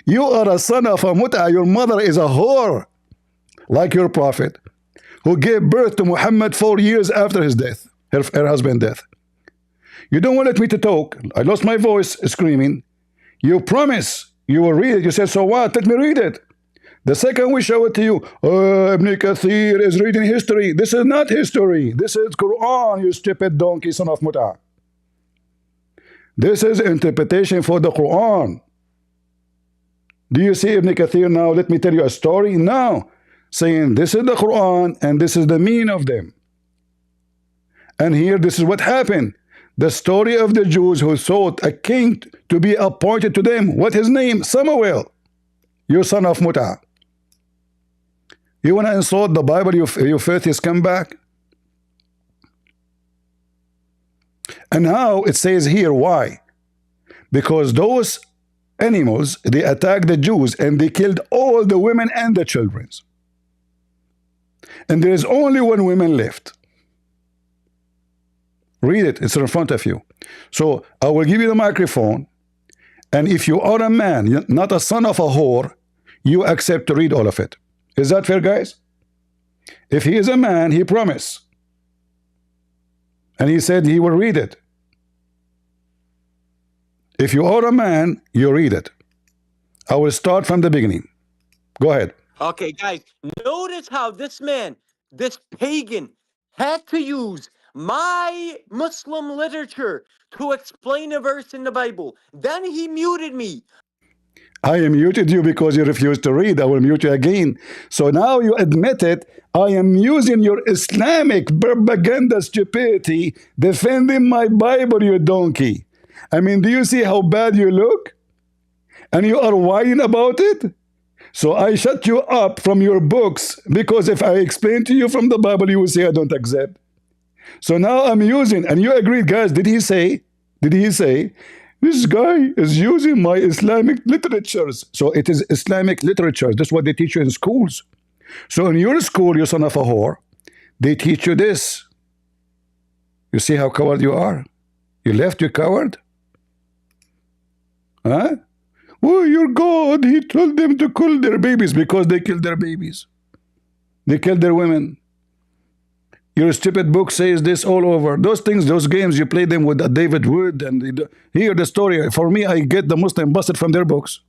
You are a son of a Mut'ah. Your mother is a whore, like your prophet, who gave birth to Muhammad 4 years after his death, her husband's death. You don't want me to talk. I lost my voice screaming. You promise you will read it. You said, so what? Let me read it. The second we show it to you, Ibn Kathir is reading history. This is not history. This is Quran, you stupid donkey, son of Mut'ah. This is interpretation for the Quran. Do you see Ibn Kathir now? Let me tell you a story now, saying this is the Quran and this is the meaning of them. And here, this is what happened. The story of the Jews who sought a king to be appointed to them. What his name? Samuel. You son of Muta. You want to insult the Bible, you filthy scumbag? And now it says here, why? Because those animals, they attacked the Jews and they killed all the women and the children. And there is only one woman left. Read it, it's in front of you. So I will give you the microphone, and if you are a man, not a son of a whore, you accept to read all of it. Is that fair, guys? If he is a man, he promised. And he said he will read it. If you are a man, you read it. I will start from the beginning. Go ahead. Okay, guys, notice how this man, this pagan, had to use my Muslim literature to explain a verse in the Bible. Then he muted me. I muted you because you refused to read. I will mute you again. So now you admit it. I am using your Islamic propaganda stupidity defending my Bible, you donkey. I mean, do you see how bad you look? And you are whining about it? So I shut you up from your books because if I explain to you from the Bible, you will say I don't accept. So now I'm using, and you agreed, guys, did he say, this guy is using my Islamic literatures? So it is Islamic literature. That's what they teach you in schools. So in your school, you son of a whore, they teach you this. You see how coward you are? You left, you coward? Huh? Oh, your God, he told them to kill their babies because they killed their babies. They killed their women. Your stupid book says this all over. Those things, those games, you play them with David Wood and hear the story. For me, I get the Muslim busted from their books.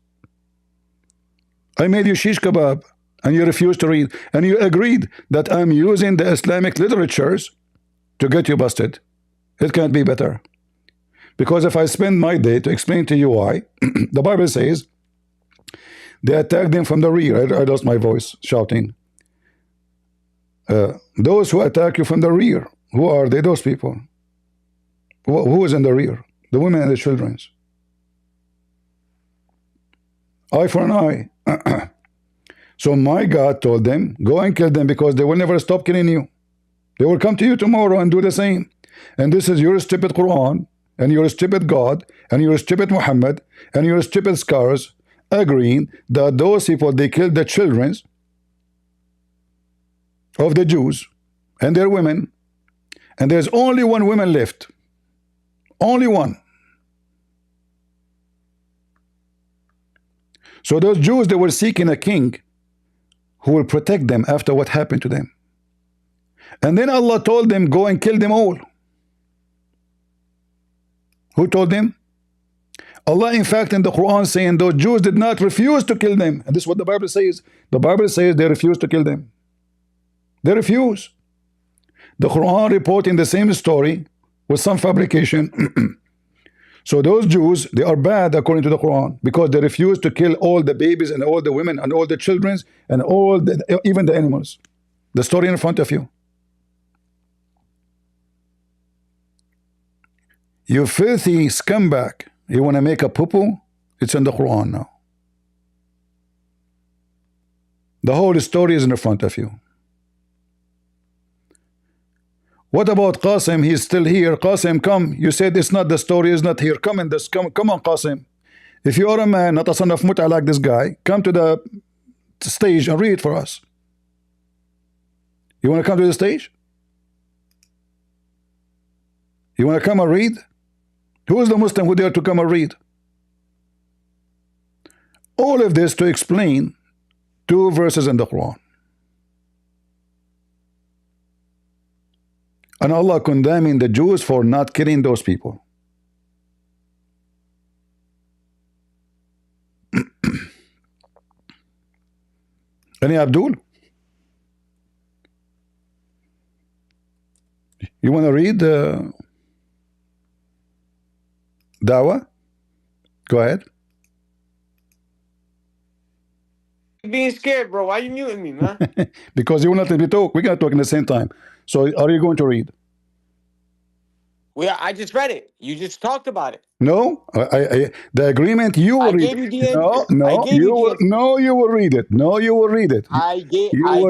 I made you shish kebab and you refused to read. And you agreed that I'm using the Islamic literatures to get you busted. It can't be better. Because if I spend my day to explain to you why, the Bible says they attacked them from the rear. I lost my voice shouting. Those who attack you from the rear, who are they? Those people. Who is in the rear? The women and the children. Eye for an eye. So my God told them, go and kill them because they will never stop killing you. They will come to you tomorrow and do the same. And this is your stupid Quran, and your stupid God, and your stupid Muhammad, and your stupid scholars agreeing that those people, they killed the children of the Jews and their women, and there's only one woman left. Only one. So those Jews, they were seeking a king who will protect them after what happened to them. And then Allah told them, go and kill them all. Who told them? Allah, in fact, in the Quran saying those Jews did not refuse to kill them. And this is what the Bible says. The Bible says they refused to kill them. They refuse. The Quran reporting the same story with some fabrication. So those Jews, they are bad according to the Quran because they refuse to kill all the babies and all the women and all the children and even the animals. The story in front of you. You filthy scumbag. You want to make a poo-poo? It's in the Quran now. The whole story is in front of you. What about Qasim? He's still here. Qasim, come. You said it's not, the story is not here. Come in this. Come on, Qasim. If you are a man, not a son of Muta like this guy, come to the stage and read for us. You want to come to the stage? You want to come and read? Who is the Muslim who dare to come and read? All of this to explain 2 verses in the Quran. And Allah condemning the Jews for not killing those people. Any Abdul? You want to read Dawah? Go ahead. Being scared, bro. Why you muting me, man? Because you will not let me talk. We're going to talk in the same time. So are you going to read? I just read it. You just talked about it. No, the agreement you will I read. gave you the No, answer. no, I gave you the answer. no, you will read it. No, you will read it. I gave You you the answer.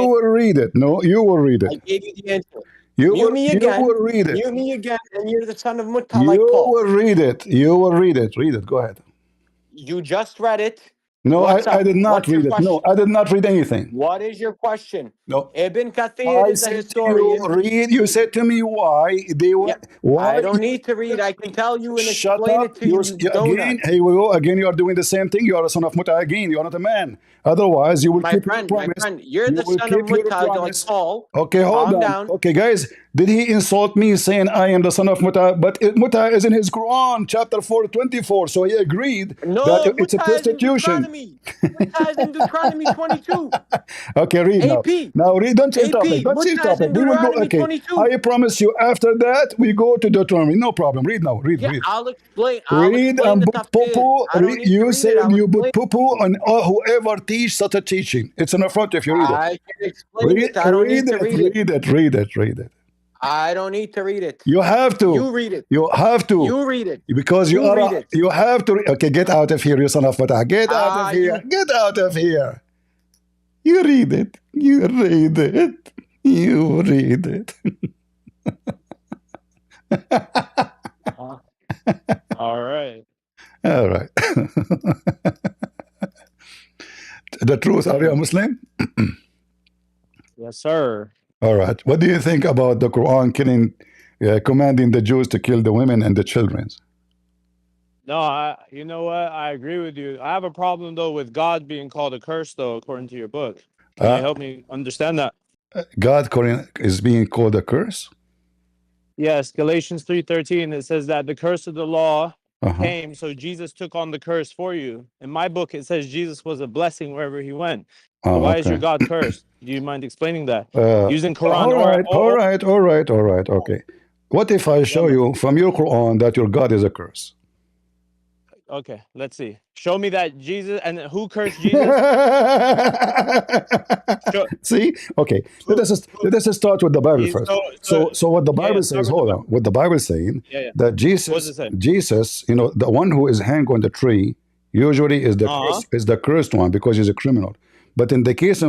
will read it. No, you will read it. I gave you the answer. You Mute me will again. read it. Mute me again, and you're the son of Mutta You like Paul. will read it. You will read it. Read it. Go ahead. You just read it. No, What's up? I did not What's your read it. question? No, I did not read anything. What is your question? No. Ibn Kathir I is a said to historian. you, read. You said to me why they were. Yeah, Why I don't need to read. I can tell you and Shut explain up. it to you, you Again, donut. here we go. Again, you are doing the same thing. You are a son of Muta again. You are not a man. Otherwise, you will My keep friend, your promise. you're You the will son of keep your Mutta like promise. Paul. Okay, hold Calm on. down. Okay, guys, did he insult me saying I am the son of Muta? But Muta is in his Quran, chapter 4:24. So he agreed No, that it's a Mutta is in prostitution. Deuteronomy. Mutta is in Deuteronomy 22. Okay, read now. AP. Now read. Don't change AP. topic. Don't change Mutta is topic. in We will go. Deuteronomy Okay, 22. I promise you. After that, we go to Deuteronomy. No problem. Read now. Read. Yeah, Read. I'll explain. Read and the put tafsir. poo. I don't need to You read say it. I'll you explain. put poo on whoever teach such a teaching. It's in the front if you read it. I can explain it. I don't need to read it. Read it. Read it. Read it. I don't need to read it. You have to. You read it. You have to. You read it. Because you are. read it. You have to. Okay, get out of here, you son of Fatah. Get out of here. Get out of here. You read it. You read it. You read it. All right. All right. The truth, are you a Muslim? Yes, sir. All right. What do you think about the Quran commanding the Jews to kill the women and the children? No, you know what? I agree with you. I have a problem, though, with God being called a curse, though, according to your book. Can you help me understand that? God is being called a curse? Yes, Galatians 3:13, it says that the curse of the law came, so Jesus took on the curse for you. In my book, it says Jesus was a blessing wherever he went. So why is your God cursed? Do you mind explaining that? Using Quran all right. Okay. What if I show you from your Quran that your God is a curse? Okay, let's see. Show me that Jesus, and who cursed Jesus? See? Okay. Let us start with the Bible first. So what the Bible says, hold on. What the Bible is saying, that Jesus, you know, the one who is hanged on the tree, usually is the cursed one because he's a criminal. But in the case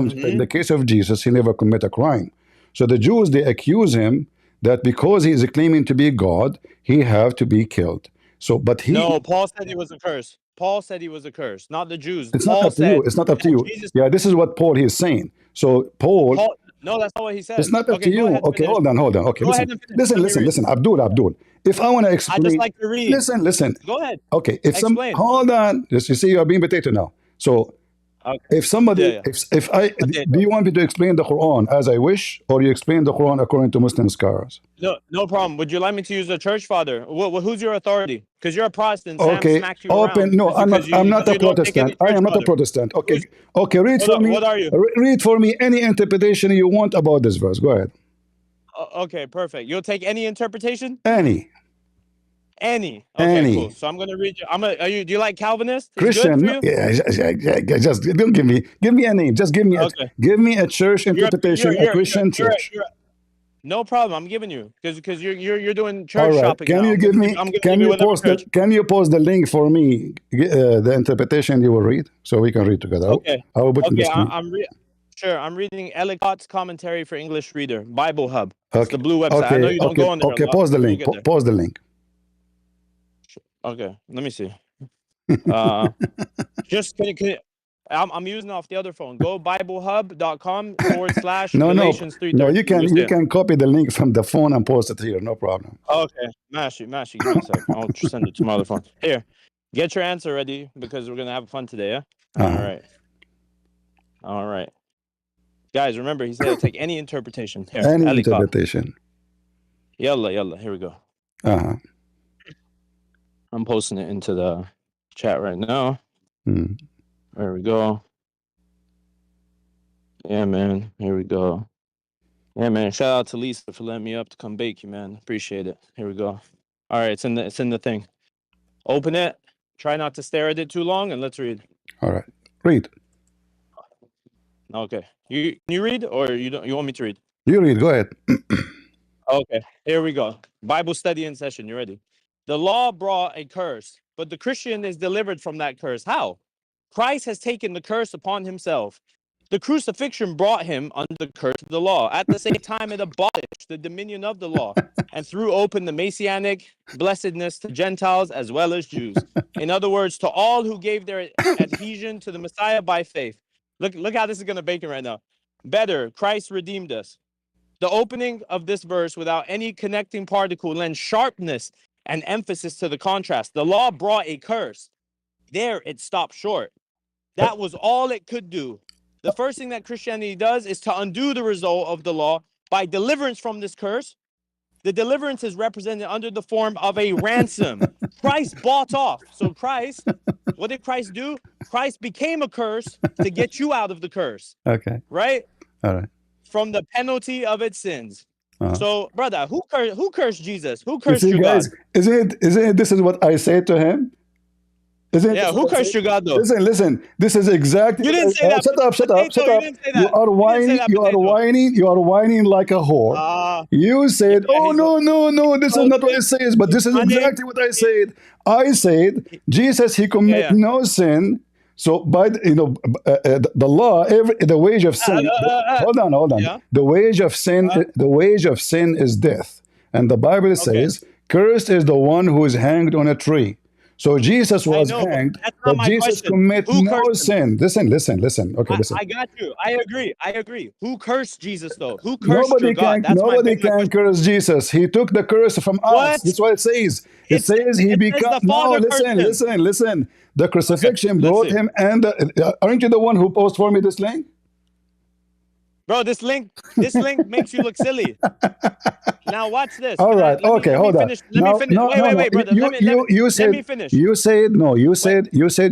of Jesus, he never commit a crime. So the Jews, they accuse him that because he is claiming to be God, he have to be killed. So, but he. No, Paul said he was a curse. Paul said he was a curse, not the Jews. It's not up to you. It's not up to you. Yeah, this is what Paul is saying. So Paul. No, that's not what he said. It's not up to you. Okay, hold on. Okay, listen. Abdul. If I want to explain, I just like to read. Listen. Go ahead. Okay, explain. Hold on. You see, you are being potato now. So. Okay. If somebody, do you want me to explain the Quran as I wish, or you explain the Quran according to Muslim scholars? No problem. Would you like me to use the church father? Who's your authority? Because you're a Protestant. Okay. Sam smacked you around. No, I'm not a Protestant. I am not a Protestant. Okay. Okay. Read for me. What are you? Read for me any interpretation you want about this verse. Go ahead. Okay. Perfect. You'll take any interpretation? Any. Okay, cool. So I'm gonna read you. Do you like Calvinist? Christian? Just don't give me a name. Just give me a church interpretation, a Christian church. No problem. I'm giving you because you're doing church All right. shopping. Can now. you give me? Can you post the link for me? The interpretation you will read, so we can read together. Okay. I will put in the screen. I'm reading Ellicott's commentary for English reader, Bible Hub. It's the blue website. I know you don't go on there. Okay. Pause the link. Pause the link. Okay, let me see. Just can you, I'm using off the other phone. Go BibleHub.com/Galatians 3:13. No, you can copy the link from the phone and post it here. No problem. Okay, Mash you. Give me a sec. I'll send it to my other phone. Here, get your answer ready because we're gonna have fun today. Yeah. All right. Guys, remember he said take any interpretation. Here, any interpretation. Yalla. Here we go. I'm posting it into the chat right now. There we go. Yeah, man. Here we go. Yeah, man. Shout out to Lisa for letting me up to come bake you, man. Appreciate it. Here we go. All right, it's in the thing. Open it. Try not to stare at it too long, and let's read. All right, read. Okay. You read, or you don't? You want me to read? You read. Go ahead. Okay, here we go. Bible study in session. You ready? The law brought a curse, but the Christian is delivered from that curse. How? Christ has taken the curse upon himself. The crucifixion brought him under the curse of the law. At the same time, it abolished the dominion of the law and threw open the messianic blessedness to Gentiles as well as Jews. In other words, to all who gave their adhesion to the Messiah by faith. Look how this is going to bacon right now. Better, Christ redeemed us. The opening of this verse without any connecting particle lends sharpness and emphasis to the contrast. The law brought a curse. There it stopped short. That was all it could do. The first thing that Christianity does is to undo the result of the law by deliverance from this curse. The deliverance is represented under the form of a ransom. Christ bought off. So Christ, what did Christ do? Christ became a curse to get you out of the curse. Okay. Right? All right. From the penalty of its sins. So, brother, who cursed Jesus? Who You cursed see, your guys, God? isn't it this is what I said to him? Yeah, who cursed your God, though? Listen. This is exactly. You didn't say that. Shut up. Potato, you didn't say that. You are whining. You are whining like a whore. You said, "Oh no, this is not what it says." But this is exactly what I said. I said Jesus, he commit no sin. So by the law, the wage of sin. Hold on. Yeah. The wage of sin is death, and the Bible says, "Cursed is the one who is hanged on a tree." So Jesus was hanged, but Jesus commit no sin. Listen. Okay, listen. I got you. I agree. Who cursed Jesus, though? Who cursed your God? Nobody can curse Jesus. He took the curse from us. That's what it says. It says he became. No, listen. The crucifixion brought him, and aren't you the one who posted for me this link? Bro, this link makes you look silly. Now watch this. All right. Okay. Hold on. Let me finish. Wait, brother. Let me finish. You said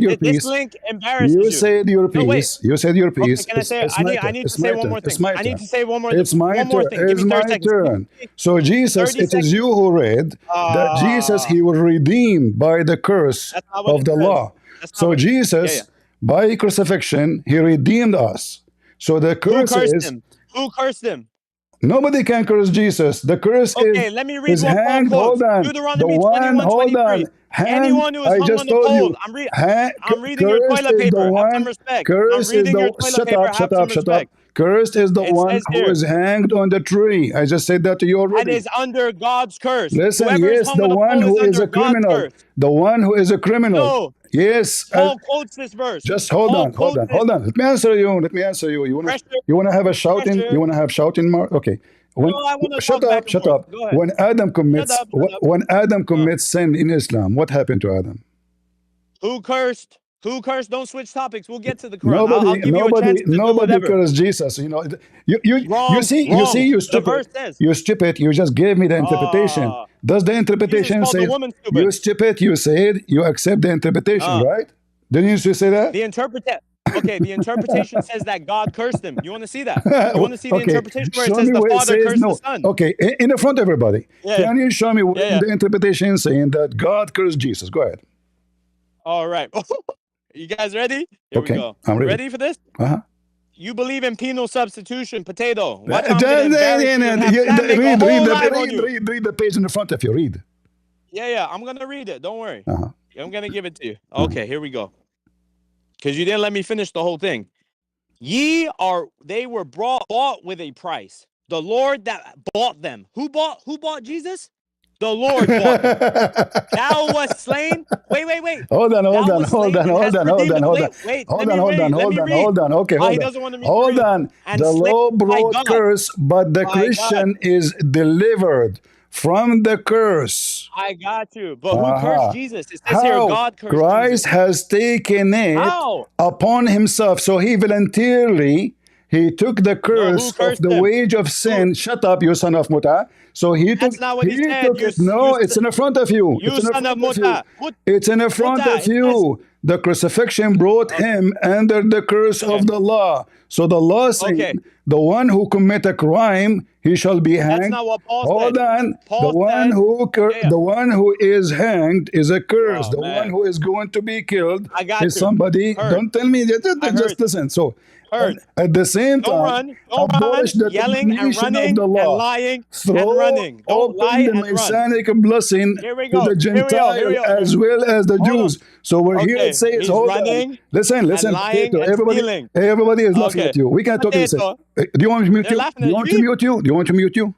your piece. This link embarrasses you. You said your piece. You said your piece. Okay, can I say? I need to say one more thing. I need to say one more thing. It's my turn. It's my turn. So Jesus, it is you who read that Jesus, he was redeemed by the curse of the law. So Jesus, by crucifixion, he redeemed us. So the curse Who cursed him? Nobody can curse Jesus. The curse is let me read what hanged. Paul Hold on. Deuteronomy The one, hold on. Anyone who is hung on the pole. I'm reading your toilet paper. Have some respect. Cursed is the shut up. Cursed is the one who is hanged on the tree. I just said that to you already. That is under God's curse. Listen, yes, the one who is a criminal. The one who is a criminal. No. Yes. Paul quotes this verse. Just hold on. Let me answer you. You want to have a shouting? You want to have shouting mark? Okay. Shut up. When Adam commits sin in Islam, what happened to Adam? Who cursed? Don't switch topics. We'll get to the Quran. I'll give you a chance to nobody cursed Jesus. You see, you stupid. You stupid. You just gave me the interpretation. Does the interpretation say you stupid? You said you accept the interpretation, right? Didn't you say that? The interpretation says that God cursed him. You want to see that? You want to see the interpretation where it says the Father cursed the Son? Okay, in the front of everybody. Can you show me the interpretation saying that God cursed Jesus? Go ahead. All right. You guys ready? Here we go. I'm ready. Ready for this? You believe in penal substitution, potato. Read the page in the front of you. Read. Yeah. I'm going to read it. Don't worry. I'm going to give it to you. Okay, here we go. Because you didn't let me finish the whole thing. They were bought with a price. The Lord that bought them. Who bought Jesus? The Lord bought him. Thou wast slain. Wait. Hold on. Wait, Hold on. Okay, hold on. The law brought curse, but the Christian is delivered from the curse. I got you. But who cursed Jesus? It says here, God cursed Christ Jesus. has taken it upon himself. So he voluntarily, he took the curse of the wage of sin. Shut up, you son of Muta. So he took, not what he said. took it. No, it's in the front of you. You son of Muta. It's in the front of you. The crucifixion brought him under the curse of the law. So the law says the one who commit a crime, he shall be hanged. That's not what Paul Hold said. on. Paul The one said, who the one who is hanged is a curse. oh The one man, who is going to be killed I got is you. somebody. Heard. Don't tell me. I Just heard. listen. So, Heard. at the same Don't time, run, abolish the yelling and domination of running the and law. lying Throw and running. Don't open lie the and run. Messianic blessing Here we to go. the Here we go. Here we Gentile go. as well as the Hold on. Jews. So we're here Okay, it says, he's hold on. running Listen, and lying potato. and Everybody, stealing. everybody is laughing Okay. at you. We can't talk in the same. Potato. Do you want me to mute They're you? laughing Do you at want to you. mute you? Do you want to mute you?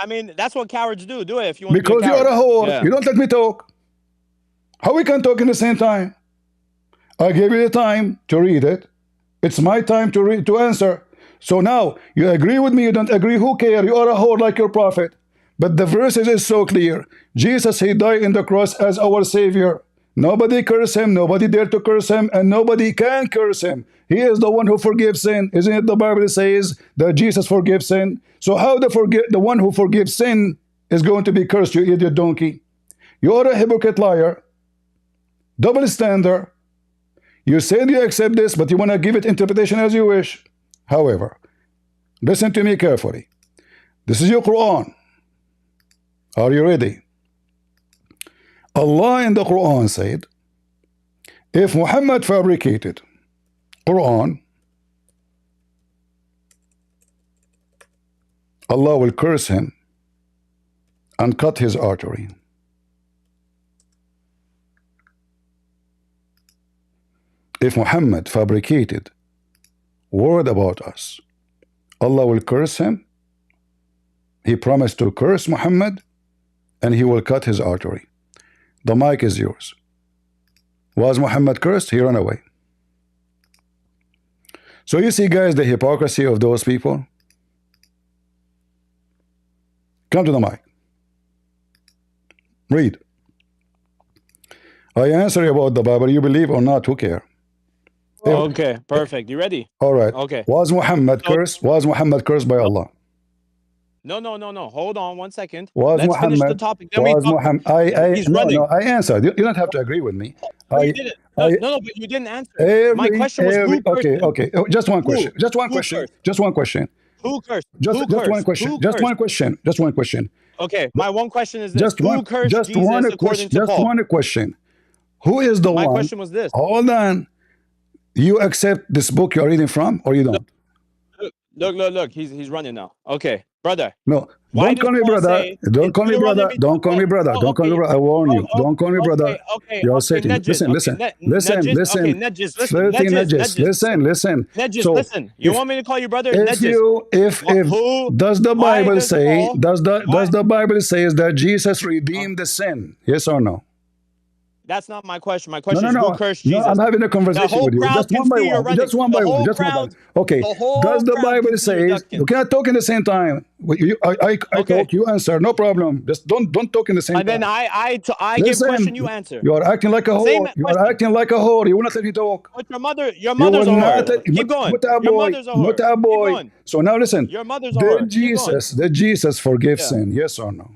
I mean, that's what cowards do. Do it if you want Because to be a you coward. are a whore. Yeah. You don't let me talk. How we can talk in the same time? I gave you the time to read it. It's my time to read to answer. So now you agree with me, you don't agree, who cares? You are a whore like your prophet. But the verses is so clear. Jesus, he died in the cross as our savior. Nobody curse him, nobody dare to curse him, and nobody can curse him. He is the one who forgives sin. Isn't it the Bible says that Jesus forgives sin? So how the one who forgives sin is going to be cursed, you idiot donkey? You are a hypocrite liar, double standard. You said you accept this, but you want to give it interpretation as you wish. However, listen to me carefully. This is your Quran. Are you ready? Allah in the Quran said, if Muhammad fabricated Quran, Allah will curse him and cut his artery. If Muhammad fabricated word about us, Allah will curse him. He promised to curse Muhammad and he will cut his artery. The mic is yours. Was Muhammad cursed? He ran away. So you see, guys, the hypocrisy of those people. Come to the mic. Read. I answer you about the Bible. You believe or not, who cares? Okay, perfect. You ready? All right. Okay. Was Muhammad cursed? Was Muhammad cursed by Allah? No. Hold on 1 second. Was Let's finish the Muhammad? topic. Then Was we talk. Muhammad? He's running. I answered. You don't have to agree with me. No, you didn't. No, but you didn't answer. My question was who cursed him? Okay. Just one question. Who? Just one Who question. cursed? Just one question. Who cursed? Just Who one cursed? question. Who Just cursed? one question. Just one question. Okay, my one question is this: Just who one. cursed Just Jesus one according question. to Just Paul? one question. Who is the My one? question was this. Hold on. You accept this book you're reading from, or you don't? Look. He's running now. Okay, brother. No. Why Don't call me brother. Don't call me brother. Don't call me brother. Don't call me brother. I warn you. Don't call me brother. You're Satan. Listen. Listen. Listen. Filthy Najis. Listen. So listen. You want me to call you brother? If does the Bible say does the Bible says that Jesus redeemed the sin? Yes or no? That's not my question. My question is who cursed Jesus? No, I'm having a conversation with you. Just one by one. Just one by one. Just one by one. Okay. Does the Bible say you cannot talk in the same time? I talk, you answer. No problem. Just don't talk in the same time. And then I give question, you answer. You are acting like a whore. You are acting like a whore. You will not let me talk. But your mother's a whore. Keep going. Your mother's a whore. Not a boy. So now listen. Your mother's a whore. Did Jesus forgive sin? Yes or no?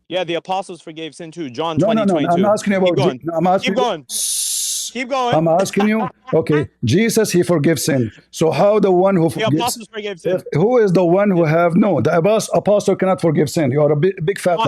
Yeah, the apostles forgave sin too. John No. 20:22. I'm asking you about. Keep going. Keep going. I'm asking you. Okay, Jesus, he forgives sin. So how the one who forgives? The apostles forgave sin. Who is the one who have no? The apostle cannot forgive sin. You are a big fat.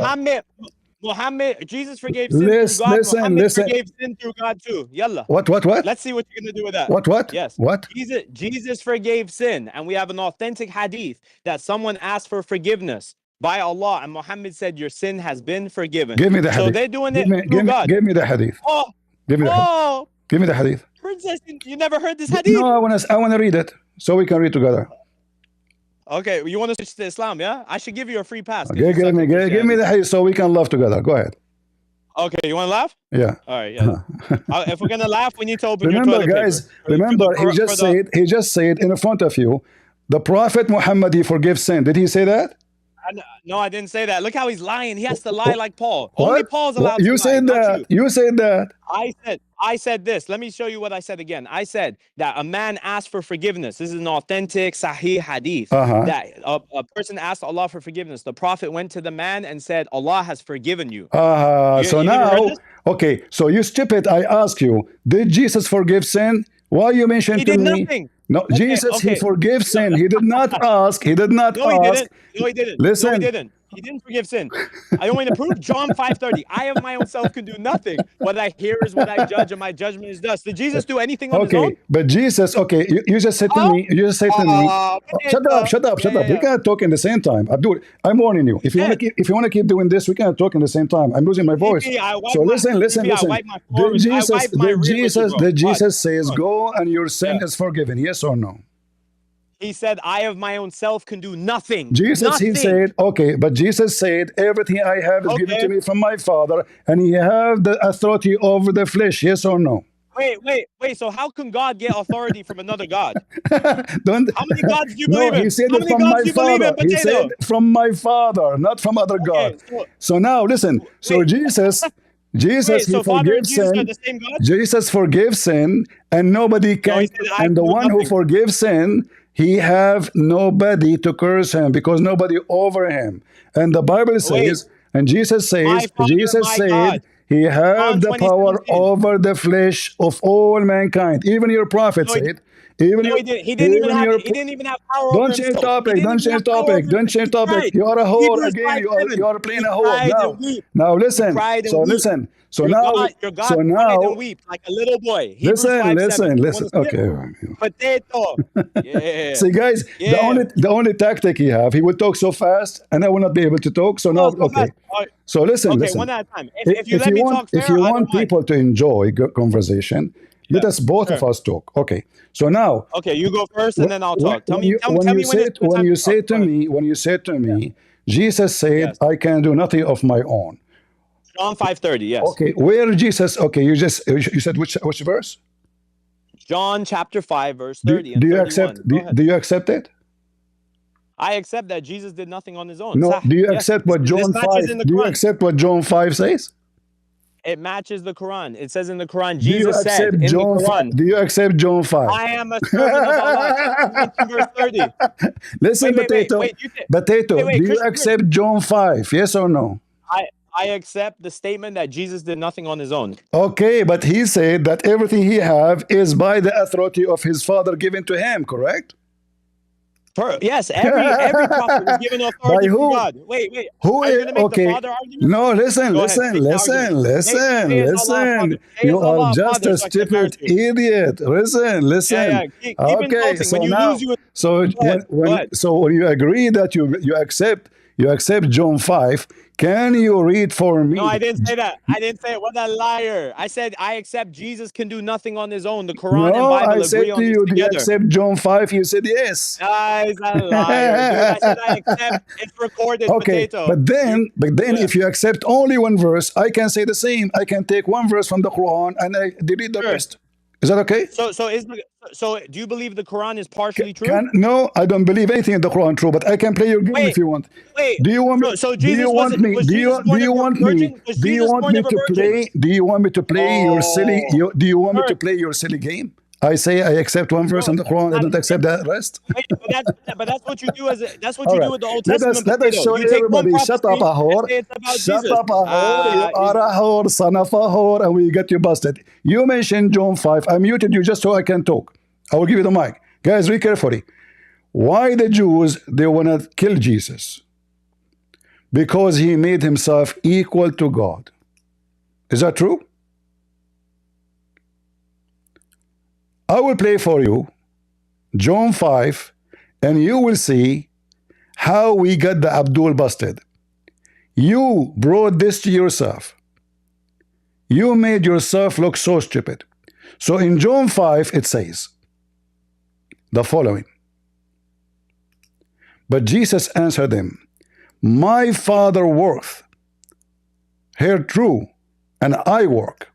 Muhammad, Jesus forgave sin through God. Muhammad forgave sin through God too. Yalla. What? Let's see what you're gonna do with that. What? Yes. What? Jesus forgave sin, and we have an authentic hadith that someone asked for forgiveness by Allah, and Muhammad said, "Your sin has been forgiven." Give me the hadith. So they're doing it through God. Give me the hadith. Give me the hadith. Give me the hadith. Princess, you never heard this hadith? No, I want to read it so we can read together. Okay, you want to switch to Islam? Yeah, I should give you a free pass. Okay, give me the hadith so we can laugh together. Go ahead. Okay, you want to laugh? Yeah. All right. Yeah. If we're gonna laugh, we need to open your remember, toilet guys. paper. Remember, he just said in front of you, the Prophet Muhammad, he forgives sin. Did he say that? No, I didn't say that. Look how he's lying. He has to lie like Paul. What? Only Paul's allowed to lie. You said that. You said that. I said this. Let me show you what I said again. I said that a man asked for forgiveness. This is an authentic Sahih hadith. That a person asked Allah for forgiveness. The Prophet went to the man and said, Allah has forgiven you. So now, okay, so you stupid, I ask you, did Jesus forgive sin? Why you mentioned to me? Nothing. No, Jesus, he forgives sin. He did not ask. He did not No, he ask. didn't. No, he didn't. Listen. No, he didn't. He didn't forgive sin. I want you to prove John 5:30. I of my own self can do nothing. What I hear is what I judge, and my judgment is thus. Did Jesus do anything on his own? Okay, but Jesus, okay, you just said to me, you just said to me, shut up. We can't talk in the same time. Abdul, I'm warning you. If you want to keep doing this, we can't talk in the same time. I'm losing my voice. So listen. Did Jesus says, go and your sin is forgiven? Yes or no? He said, I of my own self can do nothing. Jesus, he said, okay, but Jesus said, everything I have is given to me from my Father, and he have the authority over the flesh. Yes or no? Wait. So how can God get authority from another God? Don't, how many gods do you believe in? He said how it many from gods my do you believe Father. in, He said from my Father, not from other God. So now listen. So Jesus, he forgives sin. Jesus forgives sin, and nobody can. And the one who forgives sin, he have nobody to curse him because nobody over him. And the Bible says, and Jesus says, said, he have the power over the flesh of all mankind. Even your prophet said. He didn't even have power over himself. Don't change topic. You are a whore again. You are playing a whore now. Listen. So now your God cried and weep like a little boy. Listen. Okay. Potato. Yeah. See, guys, the only tactic he have, he will talk so fast, and I will not be able to talk. So now, okay. So listen. One at a time. If you want people to enjoy good conversation, let us both of us talk. Okay. So now. Okay, you go first, and then I'll talk. Tell me when you say to me, Jesus said, I can do nothing of my own. John 5:30. Yes. Okay. Where Jesus? Okay. You said which verse? John chapter 5 verse 30. Do you accept? Do you accept it? I accept that Jesus did nothing on his own. No. Do you accept what John 5? Do you accept what John 5 says? It matches the Quran. It says in the Quran, Jesus said in the Quran. Do you accept John 5? I am a servant of Allah. Verse 30. Listen, Potato. Do you accept John 5? Yes or no? I accept the statement that Jesus did nothing on his own. Okay, but he said that everything he have is by the authority of his Father given to him, correct? Yes, every prophet was given authority from God. Wait. Who are you going to make the Father argument? No, listen. You are just a stupid idiot. Listen. Yeah. Keep okay, so now, so when you agree that you accept John 5, can you read for me? No, I didn't say that. I didn't say it. What a liar. I said I accept Jesus can do nothing on his own. The Quran and Bible agree on this together. Do you accept John 5? You said yes. He's a liar, dude. I said I accept. It's recorded, okay, Potato. But then if you accept only one verse, I can say the same. I can take one verse from the Quran and I delete the rest. Is that okay? So do you believe the Quran is partially true? No, I don't believe anything in the Quran true, but I can play your game if you want. Do you want me? Do you want me to play your silly? Do you want me to play your silly game? I say I accept one verse in the Quran, I don't accept the rest. But that's what you do do with the Old Testament. Let us show everybody. Shut up, a whore. Shut up, a whore. You are a whore, son of a whore, and we get you busted. You mentioned John 5. I muted you just so I can talk. I will give you the mic. Guys, read carefully. Why the Jews, they want to kill Jesus? Because he made himself equal to God. Is that true? I will play for you John 5, and you will see how we got the Abdul busted. You brought this to yourself. You made yourself look so stupid. So in John 5, it says the following. But Jesus answered them, my Father worketh here true, and I work.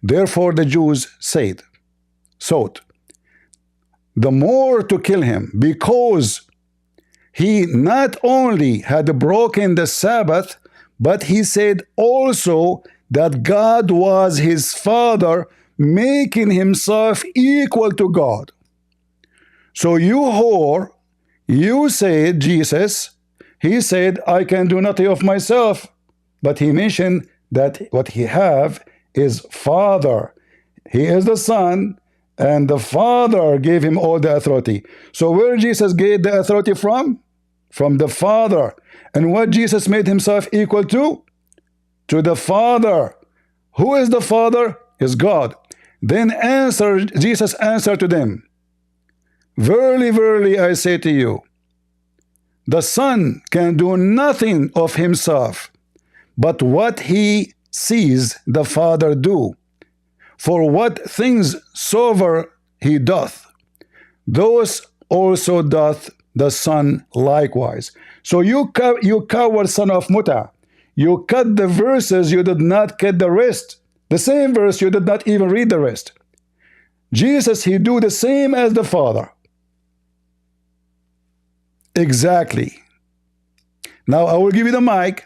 Therefore the Jews sought the more to kill him, because he not only had broken the Sabbath, but he said also that God was his Father, making himself equal to God. So you whore, you said, Jesus, he said, I can do nothing of myself, but he mentioned that what he have is Father. He is the Son, And the Father gave him all the authority. So where Jesus gave the authority from? From the Father. And what Jesus made himself equal to? To the Father. Who is the Father? Is God. Then Jesus answered to them, verily, verily, I say to you, the Son can do nothing of himself, but what he sees the Father do. For what things soever he doth, those also doth the Son likewise. So you coward son of Muta, you cut the verses, you did not cut the rest. The same verse, you did not even read the rest. Jesus, he do the same as the Father. Exactly. Now I will give you the mic,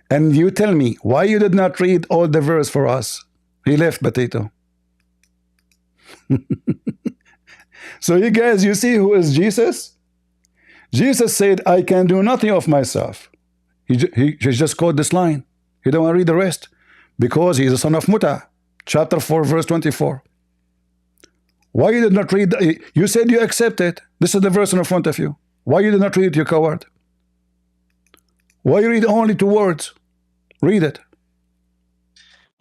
and you tell me why you did not read all the verse for us. He left, Potato. So you guys, you see who is Jesus? Jesus said, I can do nothing of myself. He just quote this line. He don't want to read the rest because he's a son of Muta. Chapter 4, verse 24. Why you did not read? You said you accept it. This is the verse in front of you. Why you did not read it, you coward? Why you read only 2 words? Read it.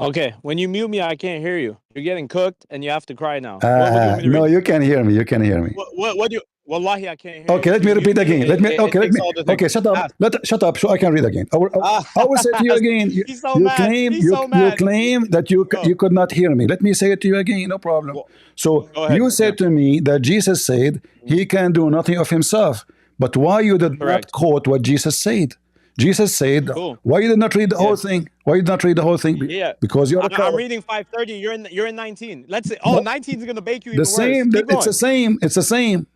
Okay, when you mute me, I can't hear you. You're getting cooked, and you have to cry now. What do you want me to No, read? you can hear me. You can hear me. What do you? Wallahi, I can't hear Okay, you. let me You repeat mute me, again. Let me. Okay, let takes me. all the thing. Okay, shut up. Shut up, so I can read again. I will say to you again. He's so You mad. claim He's so you mad. claim that you could not hear me. Let me say it to you again. No problem. So Go ahead. you said to me that Jesus said he can do nothing of himself. But why you did not quote what Jesus said? Jesus said, why you did not read the whole thing? Why you did not read the whole thing? Yeah, Because you're a coward. I'm reading 530. You're in 19. Let's say, oh, 19 is gonna bake you The even worse. same. Keep going. It's the same. It's the same.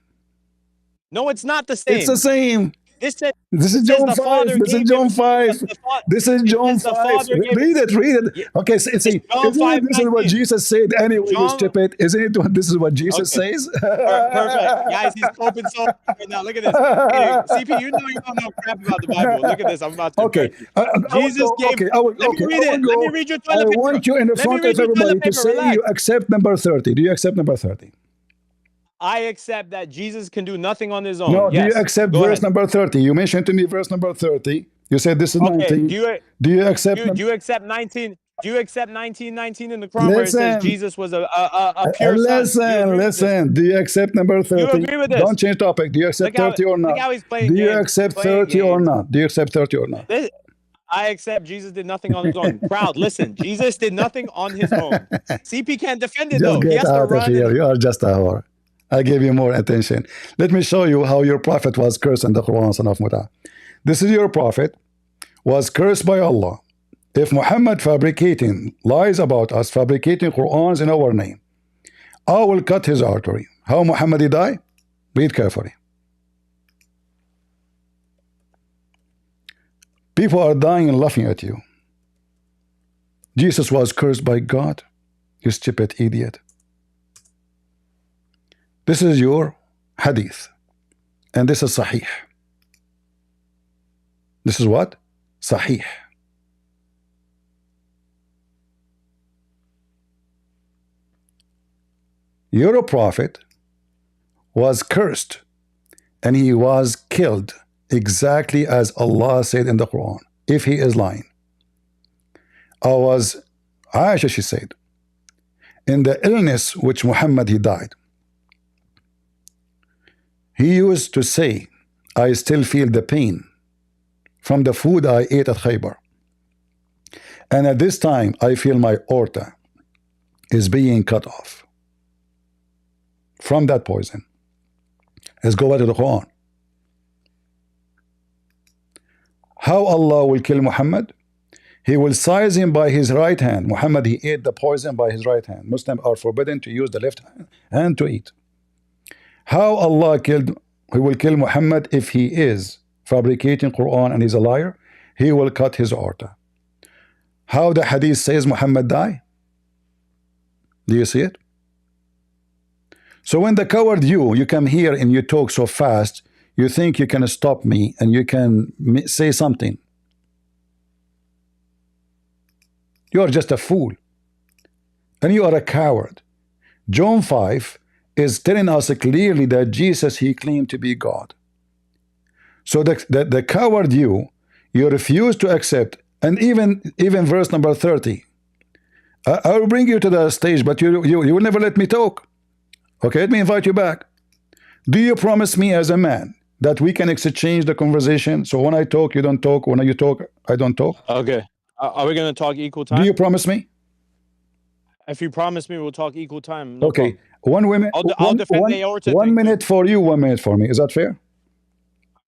No, it's not the same. It's the same. This says John the 5. Father This is gave John him. 5. This is John 5. Read it. Read it. Okay, see, John isn't this is what 5:19. Jesus said anyway, you stupid? Isn't it what this is what Jesus says? Perfect. Guys, he's coping so hard right now. Look at this. Anyway, CP, you know you don't know crap about the Bible. Look at this. I'm about to Okay. embarrass you. Jesus gave. Let me read it. Let me read your toilet paper. I want you in the front of everybody to say you accept number 30. Do you accept number 30? I accept that Jesus can do nothing on his own. No, yes. do you accept verse number 30? You mentioned to me verse number 30. You said this is 19. Do you accept? Do you accept 19? Do you accept 19:19 in the Quran where it says Jesus was a pure son? Listen. Do you accept number 30? You agree with this? Don't change topic. Do you accept 30 or not? Look how he's playing Do you games. accept 30 or not? Do you accept 30 or not? I accept Jesus did nothing on his own. Proud, listen, Jesus did nothing on his own. CP can't defend it though. Just get out of here. You are just a whore. I gave you more attention. Let me show you how your prophet was cursed in the Quran, son of Muta. This is your prophet, was cursed by Allah. If Muhammad fabricating lies about us, fabricating Qurans in our name, I will cut his artery. How Muhammad he die? Read carefully. People are dying and laughing at you. Jesus was cursed by God, you stupid idiot. This is your hadith, and this is sahih. This is what? Sahih. Your prophet was cursed and he was killed exactly as Allah said in the Quran, if he is lying. Aisha, she said, in the illness which Muhammad he died, he used to say, I still feel the pain from the food I ate at Khaybar. And at this time, I feel my aorta is being cut off from that poison. Let's go back to the Quran. How Allah will kill Muhammad? He will seize him by his right hand. Muhammad, he ate the poison by his right hand. Muslims are forbidden to use the left hand to eat. How Allah he will kill Muhammad if he is fabricating Quran and he's a liar? He will cut his aorta. How the hadith says Muhammad die? Do you see it? So when the coward you come here and you talk so fast, you think you can stop me and you can say something. You are just a fool. And you are a coward. John 5 is telling us clearly that Jesus, he claimed to be God. So the coward you refuse to accept, and even verse number 30. I will bring you to the stage, but you will never let me talk. Okay, let me invite you back. Do you promise me as a man that we can exchange the conversation? So when I talk, you don't talk. When you talk, I don't talk. Okay. Are we going to talk equal time? Do you promise me? If you promise me, we'll talk equal time. No Okay. problem. I'll defend the aorta thing. 1 minute for you, 1 minute for me. Is that fair?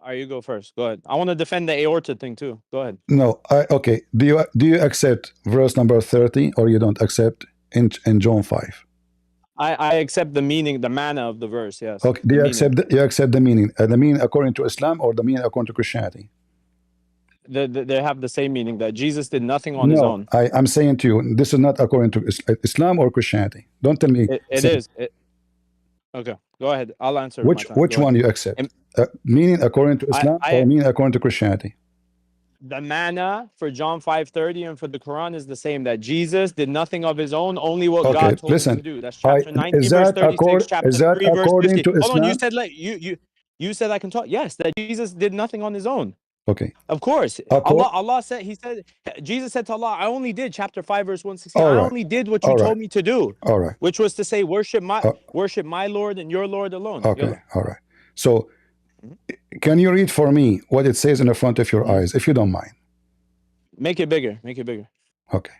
All right, you go first. Go ahead. I want to defend the aorta thing too. Go ahead. No. Okay. Do you accept verse number 30 or you don't accept in John 5? I accept the meaning, the manner of the verse. Yes. Okay. Do you accept the meaning? The meaning according to Islam or the meaning according to Christianity? They have the same meaning, that Jesus did nothing on his own. I'm saying to you, this is not according to Islam or Christianity. Don't tell me. It is. Okay, go ahead. I'll answer. Which one you accept? Meaning according to Islam or meaning according to Christianity? The manna for John 5:30 and for the Quran is the same. That Jesus did nothing of his own, only what God told him to do. That's chapter 19, verse 36, chapter 3, verse 50. Hold on, you said I can talk. Yes, that Jesus did nothing on his own. Okay. Of course. Allah said, Jesus said to Allah, I only did, chapter 5, verse 116. Right. I only did what you told me to do. All right. Which was to say, worship my Lord and your Lord alone. Okay. All right. So, can you read for me what it says in the front of your eyes, if you don't mind? Make it bigger. Make it bigger. Okay.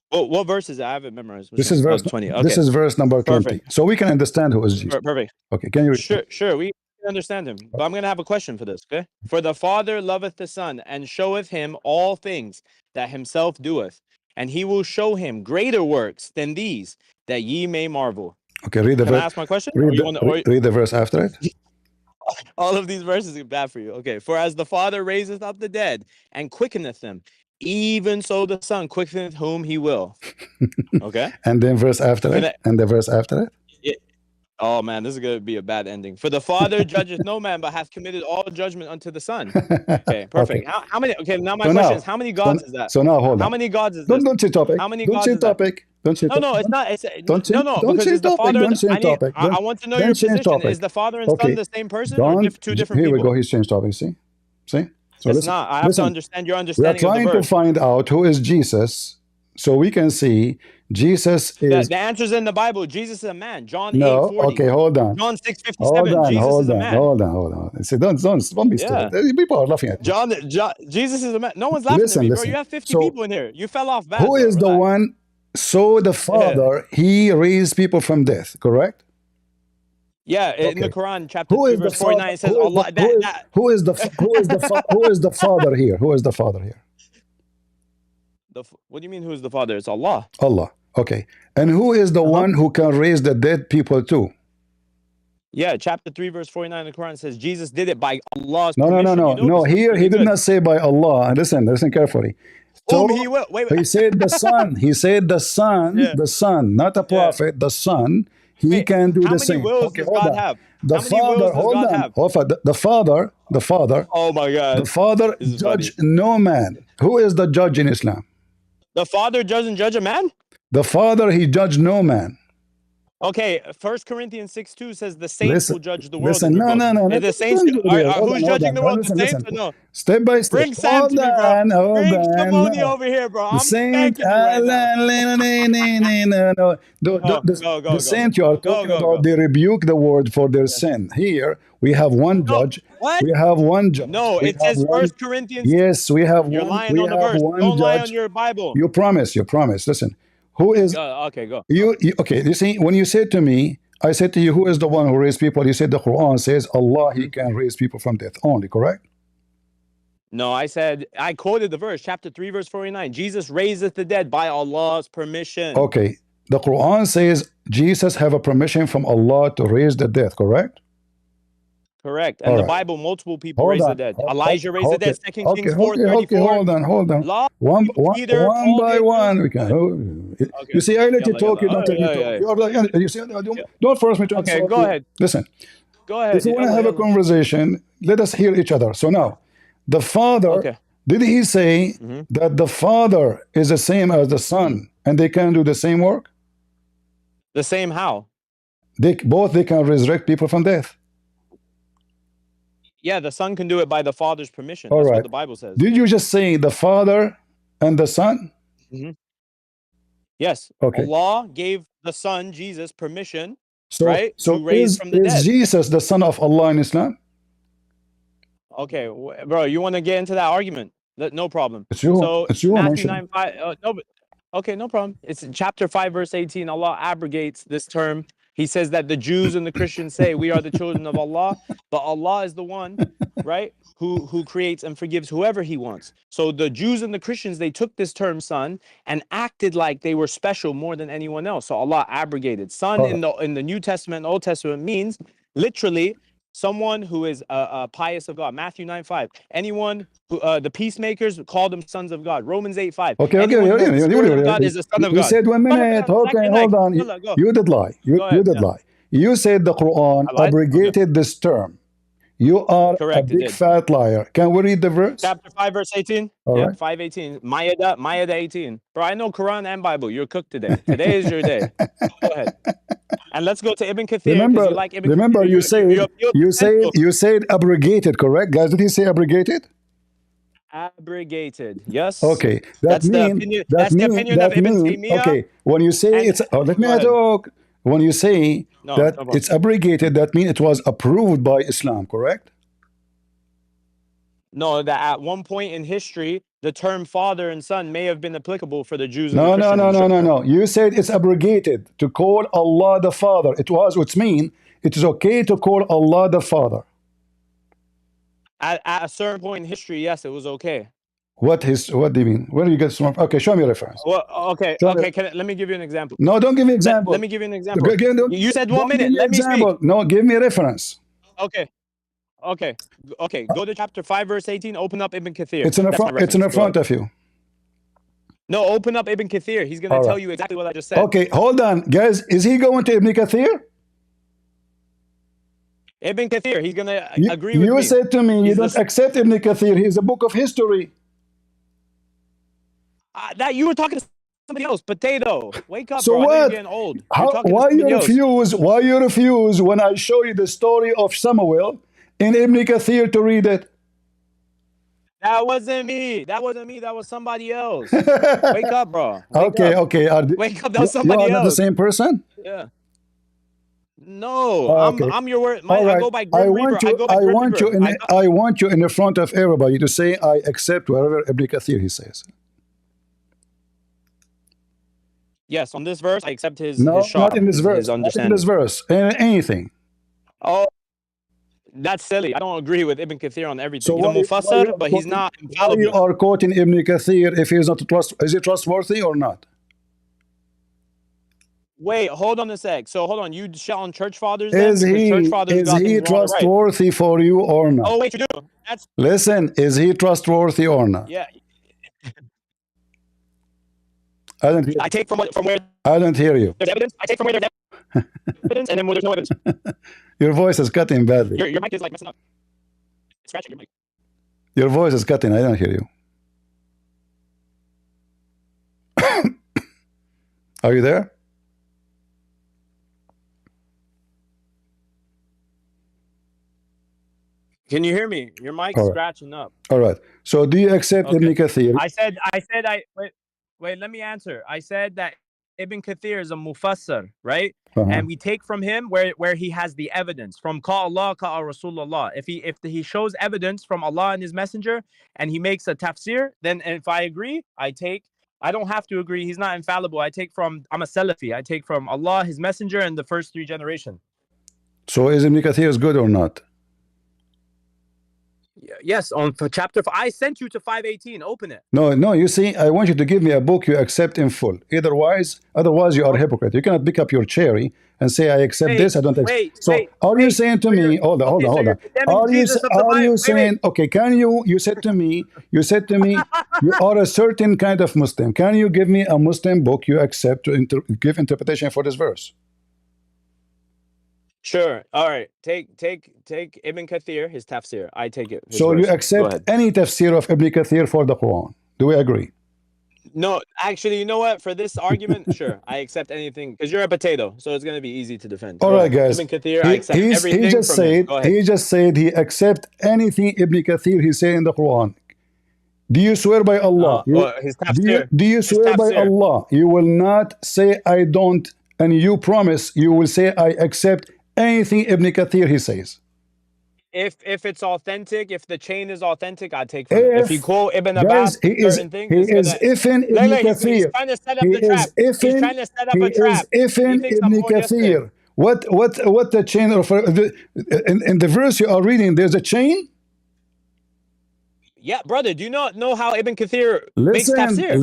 What verse is it? I have it memorized. This is verse 20. Okay. This is verse number 20. Perfect. So we can understand who is Jesus. Perfect. Okay. Can you read? Sure. We understand him. But I'm going to have a question for this, okay? For the Father loveth the Son, and showeth him all things that himself doeth, and he will show him greater works than these, that ye may marvel. Okay, read the verse. Can I ask my question? Read the verse after it. All of these verses are bad for you. Okay. For as the Father raiseth up the dead, and quickeneth them, even so the Son quickeneth whom he will. Okay? And then verse after it. And the verse after it. Oh man, this is going to be a bad ending. For the Father judgeth no man, but hath committed all judgment unto the Son. Okay, perfect. Okay. How many? Okay, now my question is, how many gods is that? So now hold on. How many gods is this? Don't say topic. How many don't gods say is topic. That? Don't say topic. No, it's not. It's don't say, no, don't because say it's the topic. Father. Don't say topic. I want to know your position. Is the Father and Son the same person or two different people? Here we go. He's changed topic. See. So it's not. I have to understand your understanding. We are trying to find out who is Jesus, so we can see Jesus is. The answer's in the Bible. Jesus is a man. John 8:40. Okay, hold on. John 6:57. Jesus is a man. Hold on. See, don't be stupid. People are laughing at you. Jesus is a man. No one's laughing at me, bro. You have 50 people in here. You fell off bad. Who is the one? So the Father, he raised people from death, correct? Yeah, in the Quran, chapter 3, verse 49, it says Allah. Who is the Father here? Who is the Father here? What do you mean? Who is the Father? It's Allah. Allah. Okay. And who is the one who can raise the dead people too? Yeah, chapter 3, verse 49 in the Quran says Jesus did it by Allah's permission. No. Here he did not say by Allah. And listen carefully. So he will. Wait. He said the Son. He said the Son. Yeah. The Son, not a prophet. The Son. He can do the same. How many wills does God have? The Father. Hold on. The Father. Oh my God. The Father judge no man. Who is the judge in Islam? The Father doesn't judge a man? The Father, he judged no man. Okay, 1 Corinthians 6:2 says the saints will judge the world. No. The saints, who's judging the world? The saints or no? Step by step. Bring Sam to me, bro. Bring Shimoni over here, bro. I'm saint, the saint you are talking about, they rebuke the world for their sin. Here, we have one judge. What? We have one judge. No, it says 1 Corinthians. Yes, we have one. You're lying on the verse. Don't lie on your Bible. You promise. Listen. Who is okay? Go. Okay. You see, when you said to me, I said to you, who is the one who raised people? You said the Quran says Allah, he can raise people from death only, correct? No, I quoted the verse, chapter 3, verse 49. Jesus raiseth the dead by Allah's permission. Okay. The Quran says Jesus have a permission from Allah to raise the dead, correct? Correct. And the Bible, multiple people raise the dead. Elijah raised the dead, 2 Kings 4:34. Okay, hold on. One by one. We can. You see, I let you talk. You don't let me talk. You see, don't force me to answer. Okay, go ahead. Listen. Go ahead. If you want to have a conversation, let us hear each other. So now, the Father, did he say that the Father is the same as the Son and they can do the same work? The same how? They can resurrect people from death. Yeah, the Son can do it by the Father's permission. All That's right. what the Bible says. Did you just say the Father and the Son? Mm-hmm. Yes. Okay. Allah gave the Son, Jesus, permission, So, right, so to raise from the is dead. Jesus the Son of Allah in Islam? Okay, bro, you want to get into that argument? No problem. It's you. So It's you Matthew mentioning. 9:5. No, but okay, no problem. It's in chapter 5, verse 18. Allah abrogates this term. He says that the Jews and the Christians say we are the children of Allah, but Allah is the one, right, who creates and forgives whoever He wants. So the Jews and the Christians, they took this term son and acted like they were special more than anyone else. So Allah abrogated son in the New Testament and Old Testament means literally someone who is pious of God. Matthew 9:5. Anyone who the peacemakers call them sons of God. Romans 8:5. Okay, Anyone who has the Spirit of God is a son of You God. said 1 minute. Okay, hold on. Go. You did lie. Go ahead, You did lie. You said the Quran I lied? abrogated this term. You are Correct, a it big did. fat liar. Can we read the verse? Chapter 5, verse 18. All Yep, right. 5:18. Ma'idah 18. Bro, I know Quran and Bible. You're cooked today. Today is your day. Go ahead. And let's go to Ibn Kathir because you like Ibn Remember, Kathir. you said abrogated, correct? Guys, did he say abrogated? Abrogated. Yes. Okay, That's the opinion of Ibn Taymiyyah. Okay, when you say it's, let me talk. When you say that it's abrogated, that means it was approved by Islam, correct? No, that at one point in history, the term father and son may have been applicable for the Jews and the Christians. No. You said it's abrogated to call Allah the Father. It means it is okay to call Allah the Father. At a certain point in history, yes, it was okay. What do you mean? Where do you get from? Okay, show me a reference. Well, okay. Let me give you an example. No, don't give me an example. Let me give you an example. You said 1 minute. Let me speak. No, give me a reference. Okay. Go to chapter 5, verse 18. Open up Ibn Kathir. It's in the front of you. No, open up Ibn Kathir. He's going to tell you exactly what I just said. Okay, hold on. Guys, is he going to Ibn Kathir? Ibn Kathir, he's going to agree with me. You said to me you don't accept Ibn Kathir. He's a book of history. That you were talking to somebody else. Potato. Wake up, so bro. What? You're getting old. Why you refuse when I show you the story of Samuel in Ibn Kathir to read it? That wasn't me. That was somebody else. Wake up, bro. Okay. Wake up. That was somebody else. You are not the same person? Yeah. No, I'm your word. All right. I go by Grim Reaper. I want you in the front of everybody to say I accept whatever Ibn Kathir he says. Yes, on this verse, I accept his not in this verse. Not in this verse. Anything. Oh, that's silly. I don't agree with Ibn Kathir on everything. He's a mufassir, but he's not infallible. Why you are quoting Ibn Kathir if he's not is he trustworthy or not? Wait, hold on a sec. So hold on. You shout on church fathers then? Is he trustworthy for you or not? Oh, wait, you do. Listen, is he trustworthy or not? Yeah. I take from where I don't hear you. There's evidence. I take from where there's evidence, and then where there's no evidence. Your voice is cutting badly. Your mic is like messing up. It's scratching your mic. Your voice is cutting. I don't hear you. Are you there? Can you hear me? Your mic's scratching up. All right. So do you accept Ibn Kathir? Wait, let me answer. I said that Ibn Kathir is a mufassir, right? And we take from him where he has the evidence from Ka Allah, Ka Rasulullah. If he shows evidence from Allah and His Messenger and he makes a tafsir, then if I agree, I don't have to agree. He's not infallible. I'm a Salafi. I take from Allah, His Messenger, and the first 3 generations. So is Ibn Kathir good or not? Yes, for chapter 5. I sent you to 5:18. Open it. No. You see, I want you to give me a book you accept in full. Otherwise, you are a hypocrite. You cannot pick up your cherry and say I accept this. I don't accept. So are you saying to me? Hold on. Are you saying? Okay, can you? You said to me. You are a certain kind of Muslim. Can you give me a Muslim book you accept to give interpretation for this verse? Sure. All right. Take Ibn Kathir, his tafsir. I take it. So you accept any tafsir of Ibn Kathir for the Quran. Do we agree? No, actually, you know what? For this argument, sure, I accept anything because you're a potato, so it's gonna be easy to defend. All Go right, ahead. guys. Ibn Kathir, I accept He everything just from him. said Go ahead. he accept anything Ibn Kathir he say in the Quran. Do you swear by Allah? Well, his tafsir. Do you His swear by tafsir. Allah? You will not say I don't, and you promise you will say I accept anything Ibn Kathir he says. If it's authentic, if the chain is authentic, I take from it. If he quote Ibn Abbas, Guys, he certain things, is it's gonna. ifin Ibn Lele, he's Kathir. trying to set up He the trap. is He's ifin. trying to set up He a is trap. He ifin thinks I'm Ibn born yesterday. Kathir. What the chain of in the verse you are reading? There's a chain. Yeah, brother. Do you not know how Ibn Kathir makes tafsir?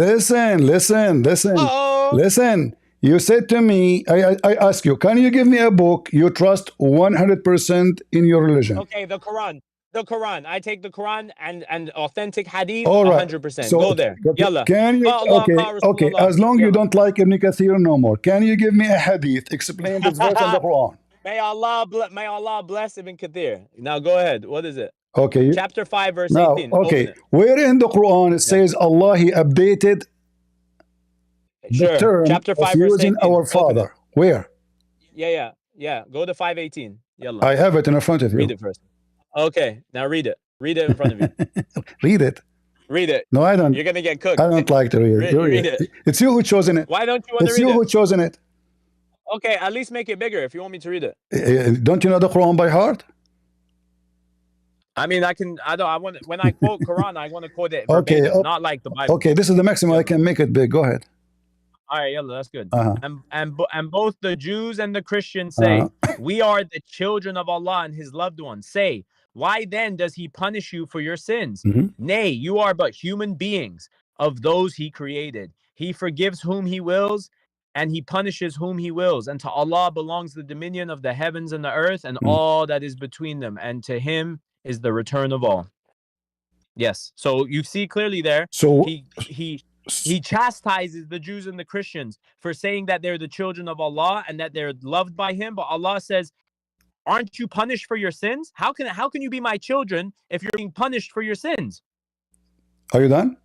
Listen. You said to me, I ask you, can you give me a book you trust 100% in your religion? Okay, the Quran. The Quran. I take the Quran and authentic hadith All right. 100%. So Go there. Yalla. can you? Allah, Okay. As long you don't like Ibn Kathir no more, can you give me a hadith? Explain this verse in the Quran. May Allah bless Ibn Kathir. Now go ahead. What is it? Okay. Chapter 5, verse Now, 18. okay. Open it. Where in the Quran it says Allah he updated the term Chapter 5, of verse using 18. our Father? Where? Yeah. Go to 5:18. Yalla. I have it in front of you. Read it first. Okay, now read it. Read it in front of you. Read it. Read it. No, I don't. You're gonna get cooked. I don't like to read it. Read it. It's you who chosen it. Why don't you want to It's read you it? who chosen it. Okay, at least make it bigger if you want me to read it. Don't you know the Quran by heart? I mean, I want when I quote Quran, I want to quote it verbatim, not like the Bible. Okay, this is the maximum I can make it big. Go ahead. All right, yalla, that's good. Uh-huh. And both the Jews and the Christians say, we are the children of Allah and His loved ones. Say, why then does He punish you for your sins? Nay, you are but human beings of those He created. He forgives whom He wills, and He punishes whom He wills. And to Allah belongs the dominion of the heavens and the earth and all that is between them. And to Him is the return of all. Yes. So you see clearly there. So he chastises the Jews and the Christians for saying that they're the children of Allah and that they're loved by Him. But Allah says, aren't you punished for your sins? How can you be my children if you're being punished for your sins? Are you done?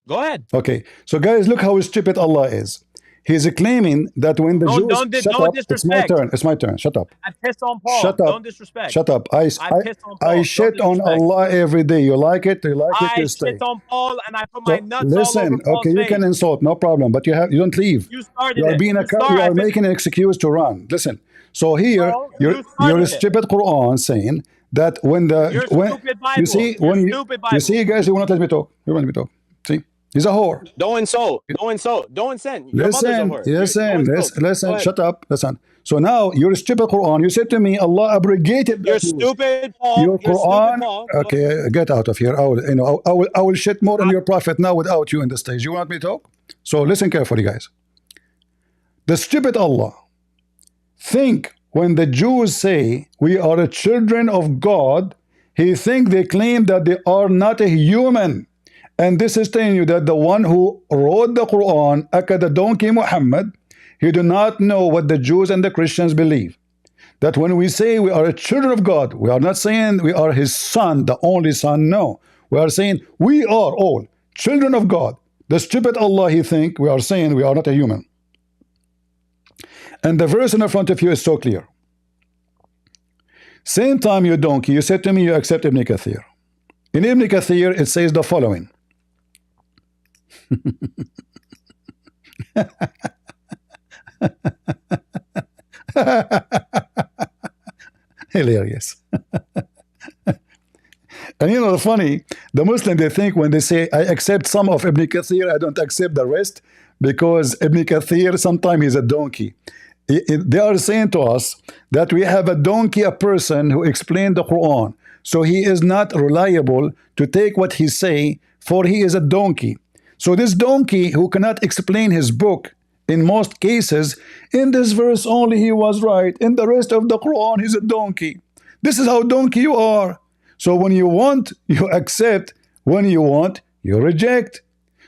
Go ahead. Okay. So guys, look how stupid Allah is. He's claiming that when the Jews don't disrespect. It's my turn. It's my turn. Shut up. I piss on Paul. Shut up. Don't disrespect. Shut up. I piss on Paul. I shit on Allah every day. You like it? You like it? You stay. I shit on Paul and I put my nuts Listen, all over Paul's okay, you face. can insult, no problem, but you don't leave. You started You are it. being you are making an excuse to run. Listen. So here, your stupid Quran saying that when stupid Bible. You see, guys, you will not let me talk. You want me to talk. See? He's a whore. Don't insult. Don't insult. Don't insult. Your mother's a whore. Listen. Shut up. Listen. So now your stupid Quran. You said to me, Allah abrogated. You're stupid, Paul. Your Quran. Okay, get out of here. I will shit more on your prophet now without you in the stage. You want me to talk? So listen carefully, guys. The stupid Allah think when the Jews say we are the children of God, he think they claim that they are not a human. And this is telling you that the one who wrote the Quran, the donkey Muhammad, he do not know what the Jews and the Christians believe. That when we say we are a children of God, we are not saying we are His son, the only son. No, we are saying we are all children of God. The stupid Allah, he think we are saying we are not a human. And the verse in front of you is so clear. Same time, you donkey, you said to me you accept Ibn Kathir. In Ibn Kathir, it says the following. Hilarious. And you know the funny, the Muslim, they think when they say I accept some of Ibn Kathir, I don't accept the rest, because Ibn Kathir sometimes he's a donkey. They are saying to us that we have a donkey, a person who explained the Quran, so he is not reliable to take what he say, for he is a donkey. So this donkey who cannot explain his book, in most cases, in this verse only he was right, in the rest of the Quran he's a donkey. This is how donkey you are. So when you want, you accept. When you want, you reject.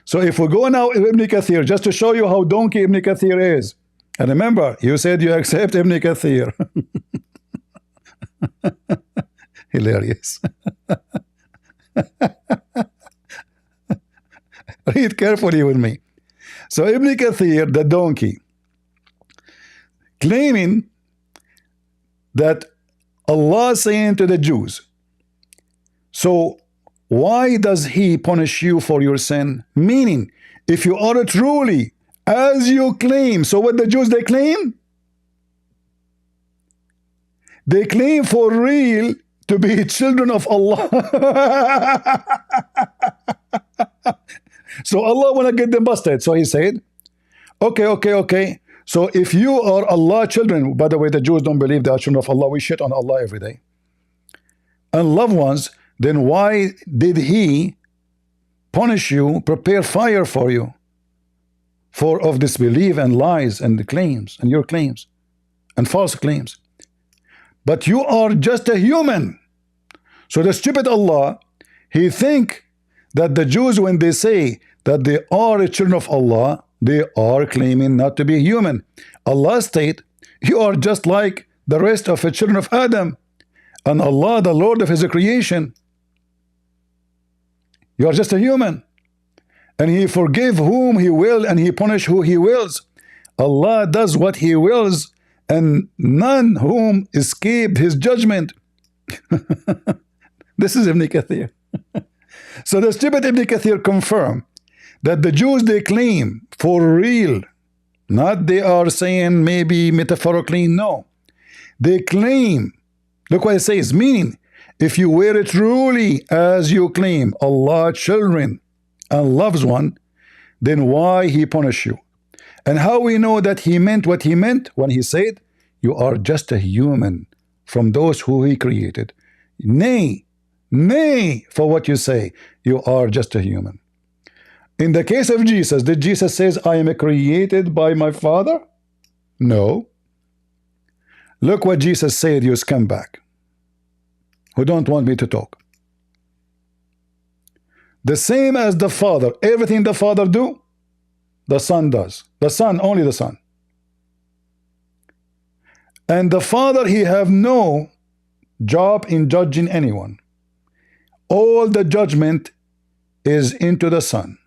So if we go now Ibn Kathir, just to show you how donkey Ibn Kathir is. And remember, you said you accept Ibn Kathir. Hilarious. Read carefully with me. So Ibn Kathir, the donkey, claiming that Allah saying to the Jews, so why does he punish you for your sin? Meaning, if you are truly as you claim, so what the Jews they claim? They claim for real to be children of Allah. So Allah wanna get them busted. So he said, okay. So if you are Allah children, by the way, the Jews don't believe they are children of Allah. We shit on Allah every day. And loved ones, then why did he punish you, prepare fire for you, for of disbelief and lies and the claims and your claims and false claims? But you are just a human. So the stupid Allah, he think that the Jews, when they say that they are children of Allah, they are claiming not to be human. Allah state, you are just like the rest of the children of Adam, and Allah, the Lord of his creation. You are just a human, and he forgive whom he will, and he punish who he wills. Allah does what he wills, and none whom escaped his judgment. This is Ibn Kathir. So the stupid Ibn Kathir confirm that the Jews they claim for real, not they are saying maybe metaphorically, no. They claim, look what it says, meaning, if you were truly as you claim, Allah children and loves one, then why he punish you? And how we know that he meant what he meant when he said, you are just a human from those who he created. Nay, for what you say, you are just a human. In the case of Jesus, did Jesus say, I am created by my Father? No. Look what Jesus said, you scumbag, who don't want me to talk. The same as the Father, everything the Father do, the Son does. The Son, only the Son. And the Father, he have no job in judging anyone. All the judgment is into the Son.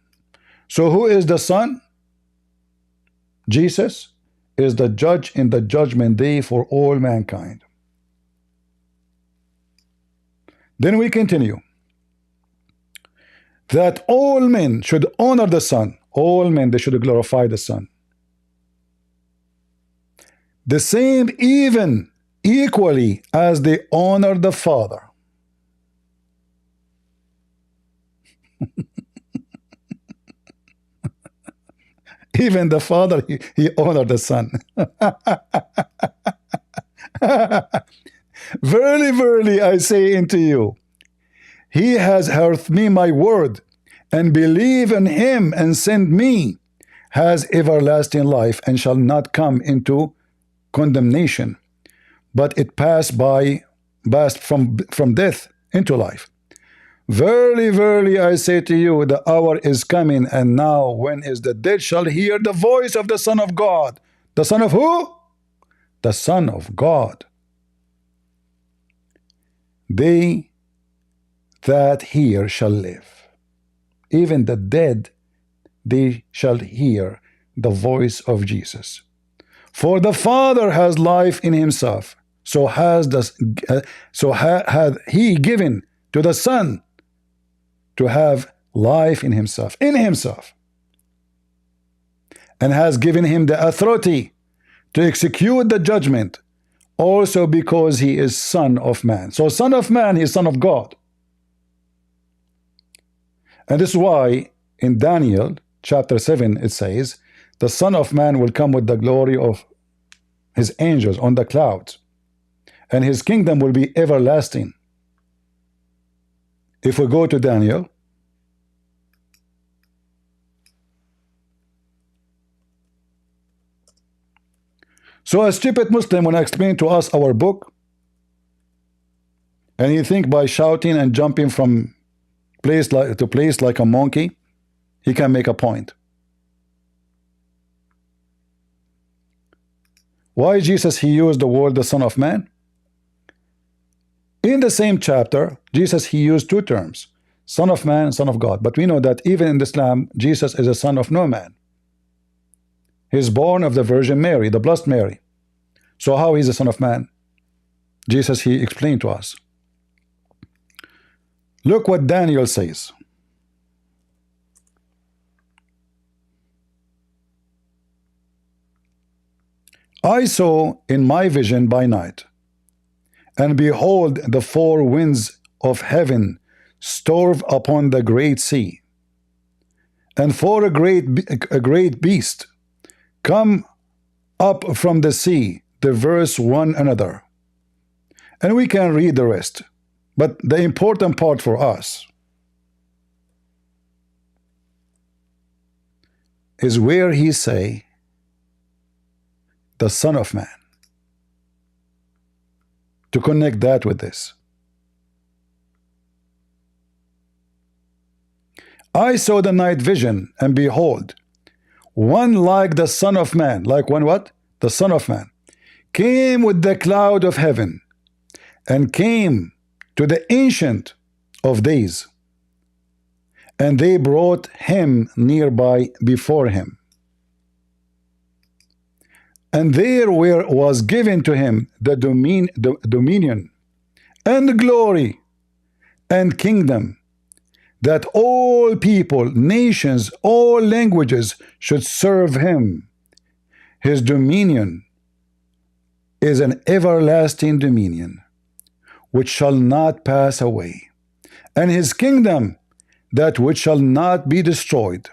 So who is the Son? Jesus is the judge in the judgment day for all mankind. Then we continue. That all men should honor the Son. All men, they should glorify the Son. The same even equally as they honor the Father. Even the Father, he honored the Son. Verily, verily, I say unto you, he has heard me my word, and believe in him and send me, has everlasting life, and shall not come into condemnation, but it passed from death into life. Verily, verily, I say to you, the hour is coming, and now, when is the dead shall hear the voice of the Son of God. The Son of who? The Son of God. They that hear shall live. Even the dead, they shall hear the voice of Jesus. For the Father has life in himself, so hath he given to the Son to have life in himself, and has given him the authority to execute the judgment, also because he is Son of Man. So Son of Man, he is Son of God. And this is why in Daniel chapter 7 it says, the Son of Man will come with the glory of his angels on the clouds, and his kingdom will be everlasting. If we go to Daniel, so a stupid Muslim, when I explain to us our book, and he think by shouting and jumping from place to place like a monkey, he can make a point. Why Jesus he used the word the Son of Man? In the same chapter, Jesus he used two terms, Son of man, son of God. But we know that even in Islam, Jesus is a son of no man. He's born of the Virgin Mary, the blessed Mary. So how he's a son of man? Jesus, he explained to us. Look what Daniel says. I saw in my vision by night, and behold, the four winds of heaven stormed upon the great sea, and for a great beast come up from the sea, diverse one another. And we can read the rest, but the important part for us is where he say the Son of Man, to connect that with this. I saw the night vision, and behold, one like the Son of Man, like one what? The Son of Man, came with the cloud of heaven, and came to the Ancient of Days, and they brought him nearby before him. And there was given to him the dominion and glory and kingdom, that all people, nations, all languages should serve him. His dominion is an everlasting dominion, which shall not pass away, and his kingdom that which shall not be destroyed.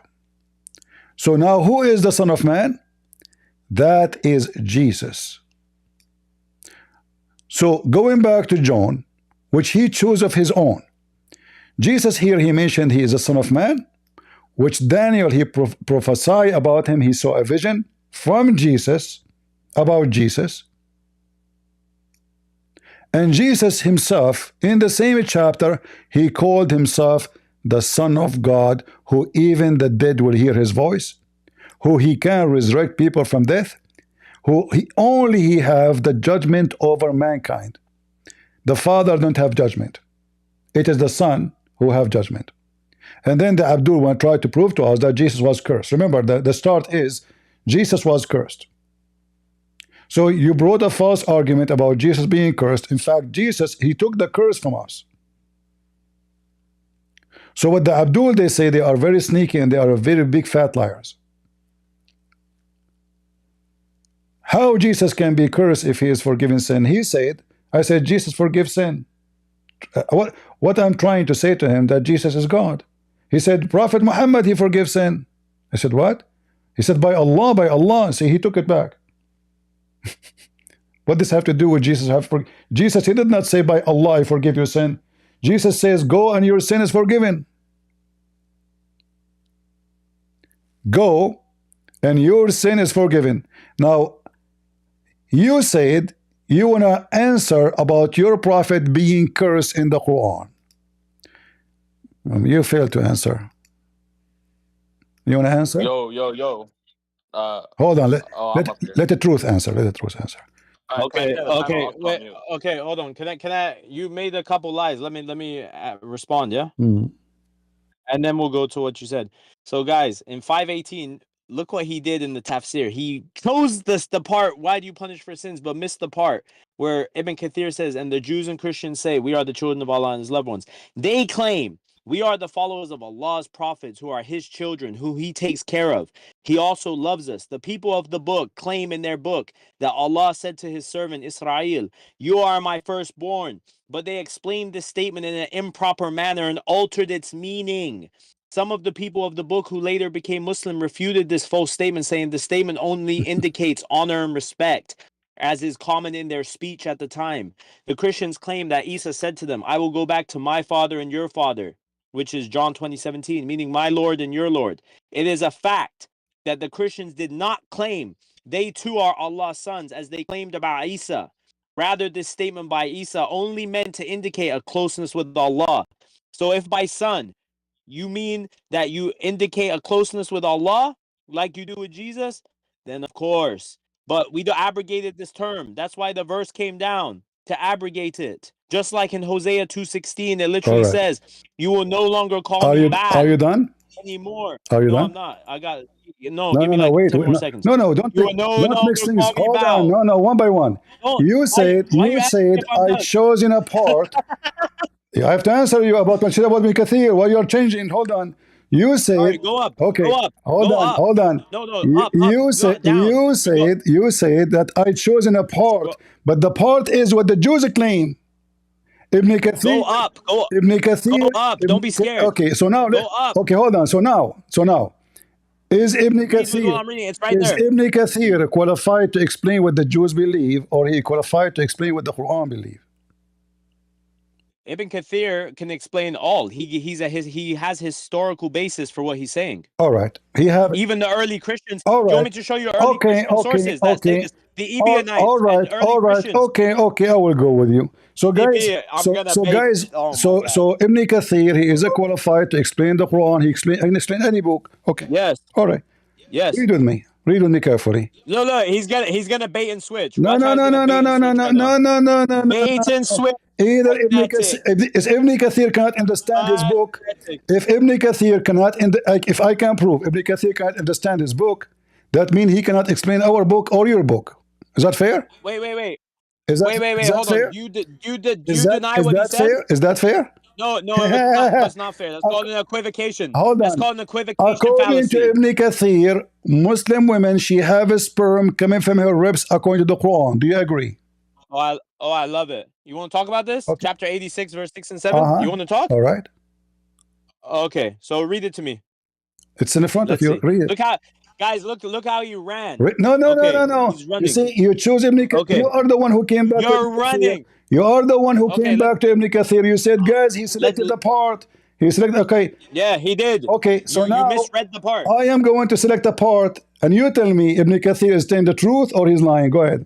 So now who is the Son of Man? That is Jesus. So going back to John, which he chose of his own, Jesus here, he mentioned he is the Son of Man, which Daniel, he prophesied about him. He saw a vision from Jesus about Jesus. And Jesus himself, in the same chapter, he called himself the Son of God, who even the dead will hear his voice, who he can resurrect people from death, who he have the judgment over mankind. The Father don't have judgment. It is the Son who have judgment. And then the Abdul one tried to prove to us that Jesus was cursed. Remember, the start is Jesus was cursed. So you brought a false argument about Jesus being cursed. In fact, Jesus, he took the curse from us. So what the Abdul, they say they are very sneaky and they are very big fat liars. How Jesus can be cursed if he is forgiven sin? He said, I said, Jesus forgives sin. What I'm trying to say to him, that Jesus is God. He said, Prophet Muhammad, he forgives sin. I said, what? He said, by Allah, by Allah. See, he took it back. What does this have to do with Jesus? Jesus, he did not say, by Allah, I forgive your sin. Jesus says, go and your sin is forgiven. Go and your sin is forgiven. Now, you said you want to answer about your prophet being cursed in the Quran. You failed to answer. You want to answer? Yo. Hold on. Let the truth answer. Let the truth answer. Okay, wait, okay, hold on. Can I? You made a couple lies. Let me respond. Yeah. And then we'll go to what you said. So, guys, in 518, look what he did in the tafsir. He chose the part, why do you punish for sins, but missed the part where Ibn Kathir says, and the Jews and Christians say, we are the children of Allah and his loved ones. They claim, we are the followers of Allah's prophets, who are his children, who he takes care of. He also loves us. The people of the book claim in their book that Allah said to his servant Israel, you are my firstborn. But they explained this statement in an improper manner and altered its meaning. Some of the people of the book who later became Muslim refuted this false statement, saying the statement only indicates honor and respect, as is common in their speech at the time. The Christians claim that Isa said to them, I will go back to my father and your father, which is John 20:17, meaning my Lord and your Lord. It is a fact that the Christians did not claim they too are Allah's sons, as they claimed about Isa. Rather, this statement by Isa only meant to indicate a closeness with Allah. So if by son, you mean that you indicate a closeness with Allah, like you do with Jesus, then of course. But we abrogated this term. That's why the verse came down. to abrogate it. Just like in Hosea 2:16, it All literally right. says, "You will no longer call Are me you bad done? anymore." Are you No, done? I'm not. I got no. No, Give no, me no. like Wait. 10 more No, seconds. no, no. Don't You will no mix longer things. call me Hold on. bad. No, no. One by one. Don't. You Why said. you You asking me said if I'm I done? chose in a part. I have to answer you about what you said about Ibn Kathir. Why you're changing? Hold on. You All said. right, go up. Okay. Go up. Hold Go on. up. Hold on. No, up, You said. not down. You said that I chose in a part, but the part is what the Jews claim. Ibn Kathir. Go up. Ibn Kathir. Go up. Don't be scared. Okay. So now. Go up. Okay. Hold on. So now. Is Ibn Read with Kathir what I'm reading. It's right there. Ibn Kathir qualified to explain what the Jews believe, or he qualified to explain what the Quran believe? Ibn Kathir can explain all. He has historical basis for what he's saying. All right. Even the early Christians. All Do you want right. me to show you early Christian sources that say this? The Ebionites All right. and early Christians. Okay. I will go with you. So guys, so Ibn Kathir, he is a qualified to explain the Quran. He can explain any book. Okay. Yes. All right. Yes. Read with me carefully. No, he's gonna bait and switch. No. Bait and switch. Either Ibn Kathir cannot understand his book. If Ibn Kathir cannot, if I can prove Ibn Kathir cannot understand his book, that means he cannot explain our book or your book. Is that fair? Wait. Wait. Hold on. You deny what he said? Fair? Is that fair? No, that's not fair. That's called an equivocation. Hold on. That's called an equivocation According fallacy. to Ibn Kathir, Muslim women, she have a sperm coming from her ribs according to the Quran. Do you agree? I love it. You want to talk about this? Okay. Chapter 86, verse 6 and 7? You want to talk? All right. Okay, so read it to me. It's in the front of you. Read it. Look how, guys, look how you ran. No. He's running. You see, you chose Ibn Kathir. Okay. You are the one who came back. You're running. You are the one who came back to Ibn Kathir. You said, guys, he selected the part. He selected, okay. Yeah, he did. Okay, so now you misread the part. I am going to select a part, and you tell me Ibn Kathir is telling the truth or he's lying. Go ahead.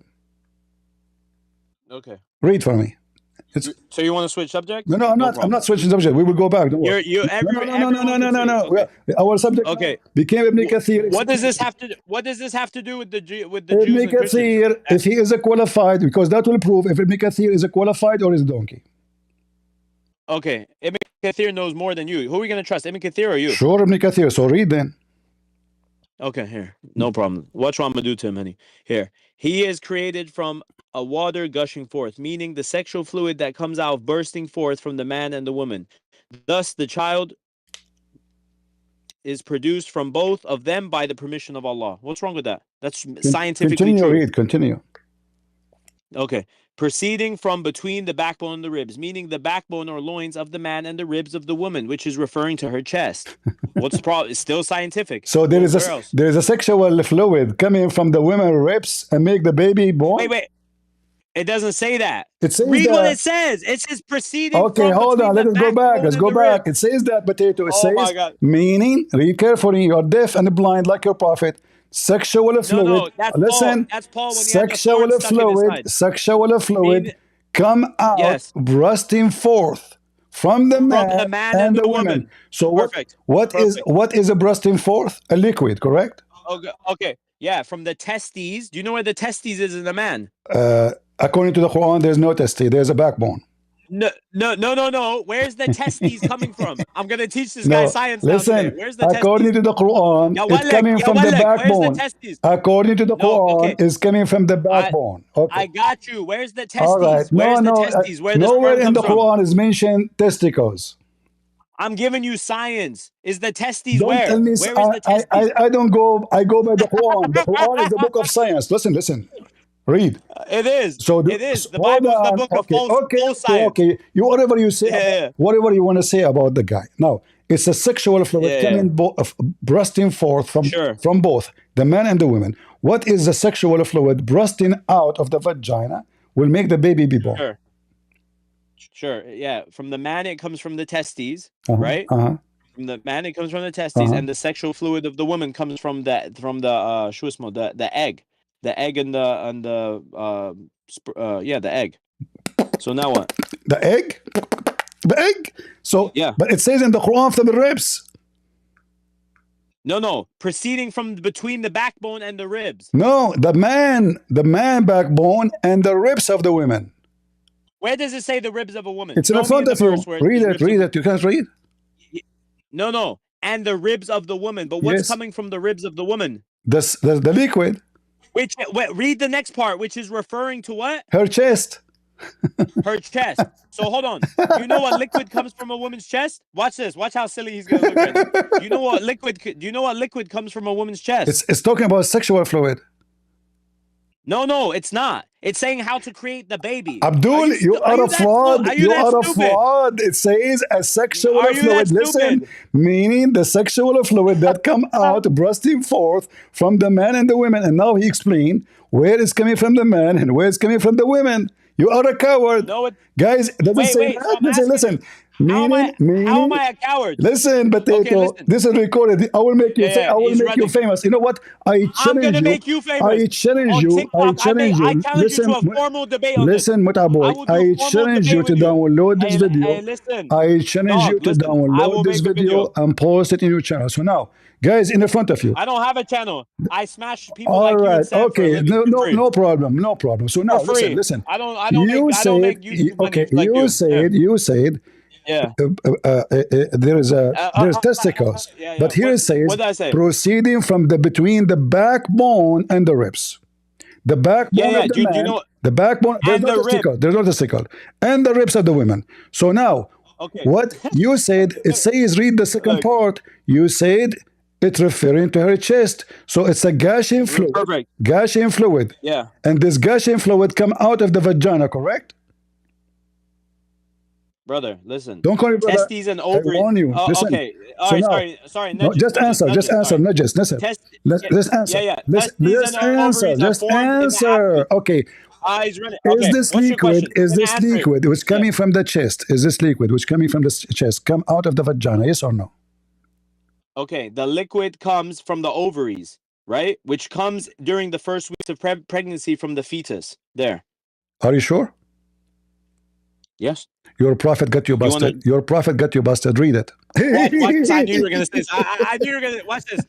Okay. Read for me. So you want to switch subject? No, I'm not. I'm not switching subject. We will go back. Don't worry. No. Okay. Our subject became Ibn Kathir. What does this have to do with the Jews and Kathir, if he is a qualified, because that will prove if Ibn Kathir is a qualified or is a donkey. Okay, Ibn Kathir knows more than you. Who are we going to trust, Ibn Kathir or you? Sure, Ibn Kathir. So read then. Okay, here. No problem. Watch what I'm going to do to him, honey. Here. He is created from a water gushing forth, meaning the sexual fluid that comes out bursting forth from the man and the woman. Thus, the child is produced from both of them by the permission of Allah. What's wrong with that? That's scientifically true. Continue. Okay. Proceeding from between the backbone and the ribs, meaning the backbone or loins of the man and the ribs of the woman, which is referring to her chest. What's the problem? It's still scientific. So there is a sexual fluid coming from the woman's ribs and make the baby born? Wait. It doesn't say that. It says Read that. what it says. It says proceeding Okay, from hold on. Let us go back. Let's go back. Ribs. It says that, potato. It says, my God. meaning, read carefully, you're deaf and blind like your prophet. Sexual fluid. No, that's listen. Paul. That's Paul when sexual fluid come out bursting forth from the man and the woman. So what is a bursting forth? A liquid, correct? Okay. Yeah, from the testes. Do you know where the testes is in a man? According to the Quran, there's no testes. There's a backbone. No. Where's the testes coming from? I'm going to teach this guy science now today. Where's the according to the Quran, it's coming from the backbone. According to the Quran, it's coming from the backbone. I got you. Where's the testes? All right. Where's the testes? Where the nowhere sperm in the comes from? Quran is mentioned testicles. I'm giving you science. Is the testes Don't where? Tell me, where is the testes? I don't go. I go by the Quran. The Quran is the book of science. Listen. Read. It is. It is. The Bible is the book of false science. Okay. Whatever you say, whatever you want to say about the guy. Now, it's a sexual fluid coming bursting forth from both the man and the woman. What is the sexual fluid bursting out of the vagina will make the baby be born? Sure. Yeah. From the man, it comes from the testes, right? From the man, it comes from the testes, and the sexual fluid of the woman comes from the egg. The egg and the egg. So now what? The egg? The egg? So yeah. But it says in the Quran from the ribs. No. Proceeding from between the backbone and the ribs. No, the man backbone and the ribs of the women. Where does it say the ribs of a woman? It's in Show front me in of the you. verse where it Read says it. ribs Read of it. You can't read. No. And the ribs of the woman. But what's Yes. coming from the ribs of the woman? The liquid. Read the next part, which is referring to what? Her chest. Her chest. So hold on. Do you know what liquid comes from a woman's chest? Watch this. Watch how silly he's gonna look right now. Do you know what liquid comes from a woman's chest? It's talking about sexual fluid. No, it's not. It's saying how to create the baby. Abdul, you are a fraud. You are a fraud. It says a sexual fluid. Listen, meaning the sexual fluid that come out, bursting forth from the man and the women. And now he explained where it's coming from the man and where it's coming from the women. You are a coward. No, guys, it doesn't say that. Listen. How am I a coward? Listen, Potato. Okay, listen. This is recorded. I will make you. I will make you famous. You know what? I challenge I'm gonna make you famous. I challenge you. TikTok, I challenge you. I challenge you to a formal debate on this. Listen, Mutaboy. I challenge you to download this video. I challenge you to download this video and post it in your channel. So now, guys, in the front of you. I don't have a channel. I smash people all like you right. and Sam Okay. No problem. No problem. So now, listen. I don't make YouTube money you said. Yeah. There's testicles, but here it says proceeding from between the backbone and the ribs. The backbone of the man, the backbone. There's no testicle. There's no testicle, and the ribs of the women. So now, what you said? It says read the second part. You said it's referring to her chest, so it's a gushing fluid. Perfect. Gushing fluid. Yeah. And this gushing fluid come out of the vagina, correct? Brother, listen. Don't call me brother. Testes and ovaries. I warn you. Listen. Okay. All right. Sorry. No, just answer. Just answer. Nudges. Listen. Let's answer. Yeah. Let's answer. Just answer. Okay. He's running. Okay. Is this liquid? Is this liquid which coming from the chest? Is this liquid which coming from the chest come out of the vagina? Yes or no? Okay. The liquid comes from the ovaries, right? Which comes during the first weeks of pregnancy from the fetus. There. Are you sure? Yes. Your prophet got you busted. Your prophet got you busted. Read it. Watch, I knew you were going to say this. I knew you were going to. Watch this.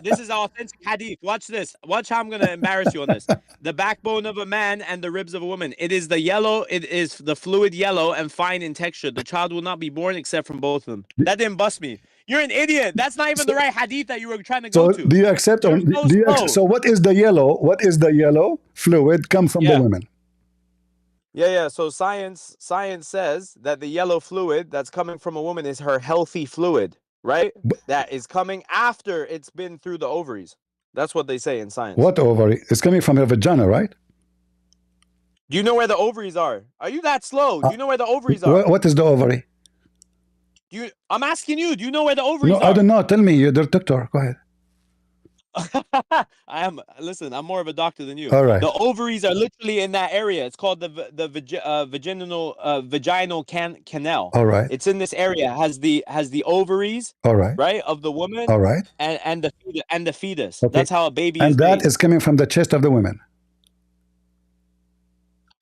This is authentic hadith. Watch this. Watch how I'm going to embarrass you on this. The backbone of a man and the ribs of a woman. It is the yellow. It is the fluid yellow and fine in texture. The child will not be born except from both of them. That didn't bust me. You're an idiot. That's not even the right hadith that you were trying to go to. Do you accept? Or, so what is the yellow? What is the yellow fluid come from the women? Yeah. So science says that the yellow fluid that's coming from a woman is her healthy fluid, right? That is coming after it's been through the ovaries. That's what they say in science. What ovary? It's coming from her vagina, right? Do you know where the ovaries are? Are you that slow? Do you know where the ovaries are? What is the ovary? I'm asking you. Do you know where the ovaries are? No, I don't know. Tell me. You're the doctor. Go ahead. Listen, I'm more of a doctor than you. All right. The ovaries are literally in that area. It's called the vaginal canal. All right. It's in this area. Has the ovaries. All right. Right, of the woman. All right. And the fetus. Okay. That's how a baby and is that made. is coming from the chest of the women.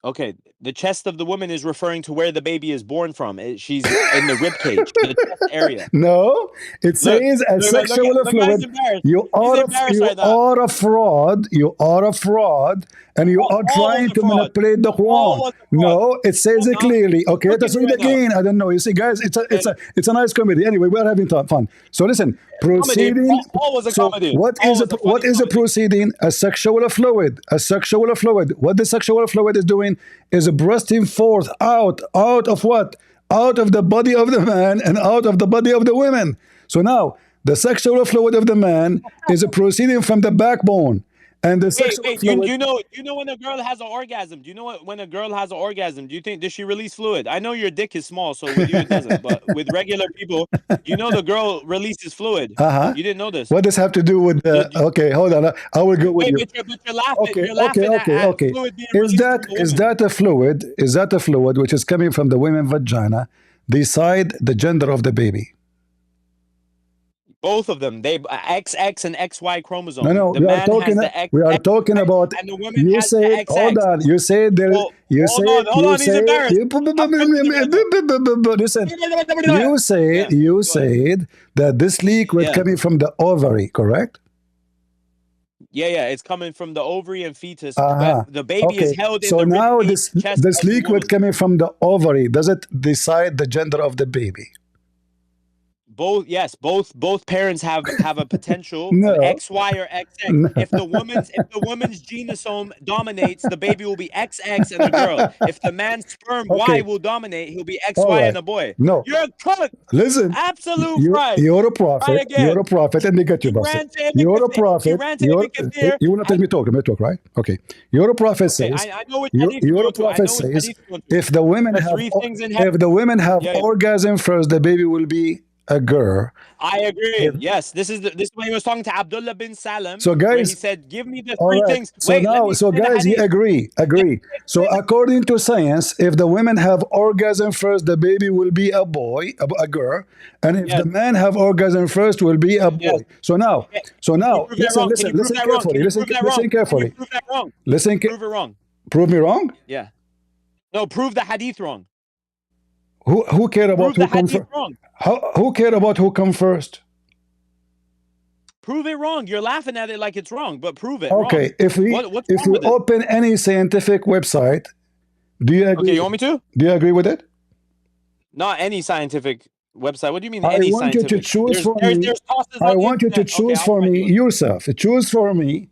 Okay, the chest of the woman is referring to where the baby is born from. She's in the rib cage, the chest area. No, it says a sexual fluid. You are a fraud. You are a fraud, and you are trying to manipulate the Quran. No, it says it clearly. Okay, let us read again. I don't know. You see, guys, it's a nice comedy. Anyway, we're having fun. So listen, proceeding. So what is a proceeding? A sexual fluid. A sexual fluid. What the sexual fluid is doing is bursting forth out of what? Out of the body of the man and out of the body of the women. So now the sexual fluid of the man is proceeding from the backbone. And the sexual fluid. You know when a girl has an orgasm? Do you know when a girl has an orgasm? Does she release fluid? I know your dick is small, so with you it doesn't. But with regular people, the girl releases fluid. You didn't know this. What does have to do with the? Okay, hold on. I will go with you. But you're laughing. Okay. Is that a fluid? Is that a fluid which is coming from the women's vagina, beside the gender of the baby? Both of them, they XX and XY chromosome. No, the man has the X, we are talking about. And the woman you has said, the XX. hold on. You said there. Hold on. He's embarrassed. Listen. You said that this liquid coming from the ovary, correct? Yeah, it's coming from the ovary and fetus, Uh-huh. but the baby is Okay. held in So the now ribcage chest this of the liquid woman. coming from the ovary, does it decide the gender of the baby? Both parents have a potential of No. XY or XX. No. If the woman's genome dominates, the baby will be XX and a girl. If the man's sperm Okay. Y will dominate, he'll be All XY right. and a boy. No. You're cooked. Listen, Absolute fried. you're a Right prophet. You're again. a prophet, and they get you, He Buster. ran to Ibn You're a Kathir. He prophet. ran to Ibn Kathir. You will not let me talk. Let me talk, right? Okay. You're a prophet Okay, says. I know which hadith you You're go a to. I prophet know which says. hadith you go to. If the women The have three things in heaven. if the women have Yeah. orgasm first, the baby will be a girl. I agree. Yes, this is when he was talking to Abdullah bin Salam, So where he guys, said, "Give me the all three right. things." So Wait, let now, me so explain the guys, you hadith. agree. So according to science, if the women have orgasm first, the baby will be a boy, a girl, and if Yes. the men have orgasm first, will be a boy. Yes. So now, Can you prove that wrong? Can you prove listen that wrong? carefully. Can you prove that wrong? Listen carefully. Can you prove that wrong? Listen. Prove it wrong. Prove me wrong. Yeah. No, prove the hadith wrong. Who cared about Prove who the come hadith first? wrong. Who cared about who come first? Prove it wrong. You're laughing at it like it's wrong, but prove it Okay, wrong. if we What's wrong with it? open any scientific website, do you agree? Okay, you want me to? Do you agree with it? Not any scientific website. What do you mean I any want you scientific? to choose for me. There's tosses I on the want you to internet. choose Okay, for I'll find me you. yourself. Choose for me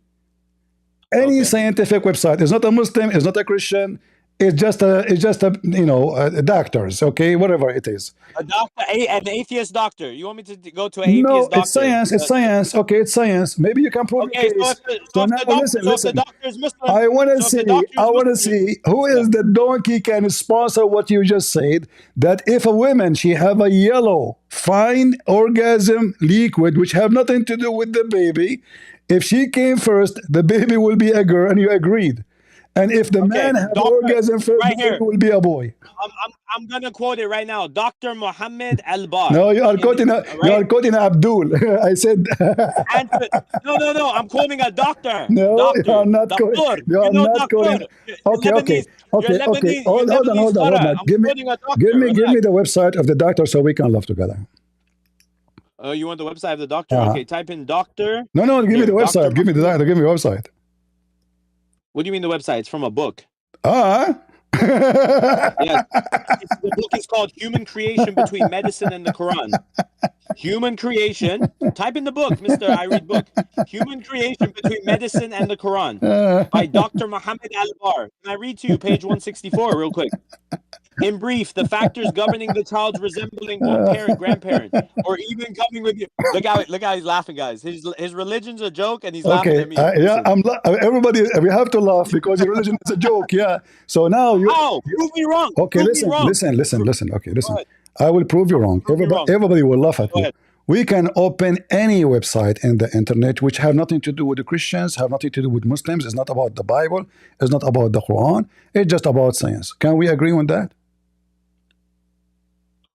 any scientific website. It's not a Muslim. It's not a Christian. It's just a doctors. Okay, whatever it is. A doctor, an atheist doctor. You want me to go to an No, atheist doctor? it's science. It's science. Okay, it's science. Maybe you can prove your Okay, case. so if now the listen. doctor is Muslim, I want to so if the see. doctor is I want to Muslim, see who is the donkey can sponsor what you just said. That if a woman she have a yellow fine orgasm liquid which have nothing to do with the baby, if she came first, the baby will be a girl, and you agreed. And if the man have orgasm first, right the here. baby will be a boy. I'm gonna quote it right now. Dr. Muhammad Al-Bar. No, you are quoting Abdul. I said. No. I'm quoting a doctor. No, doctor. you are not Doctor. quoting. You are know not doctor. quoting. Okay. You're Lebanese. Hold on. I'm quoting a doctor. Give me the website of the doctor so we can laugh together. Oh, you want the website of the doctor? Okay, type in doctor. No, give me the website. Give me the doctor. Give me the website. What do you mean the website? It's from a book. Yes. The book is called Human Creation Between Medicine and the Quran. Human Creation. Type in the book, Mr. I read book. Human Creation Between Medicine and the Quran by Dr. Muhammad Al-Bar. Can I read to you page 164 real quick? In brief, the factors governing the child's resembling one parent, grandparent, or even coming with you. Look how he's laughing, guys. His religion's a joke, and he's laughing at me. Yeah, everybody. We have to laugh because your religion is a joke. Yeah. So now prove me wrong. Okay, listen. Okay, listen. I will prove you wrong. Everybody will laugh at you. We can open any website in the internet which have nothing to do with the Christians, have nothing to do with Muslims. It's not about the Bible. It's not about the Quran. It's just about science. Can we agree on that?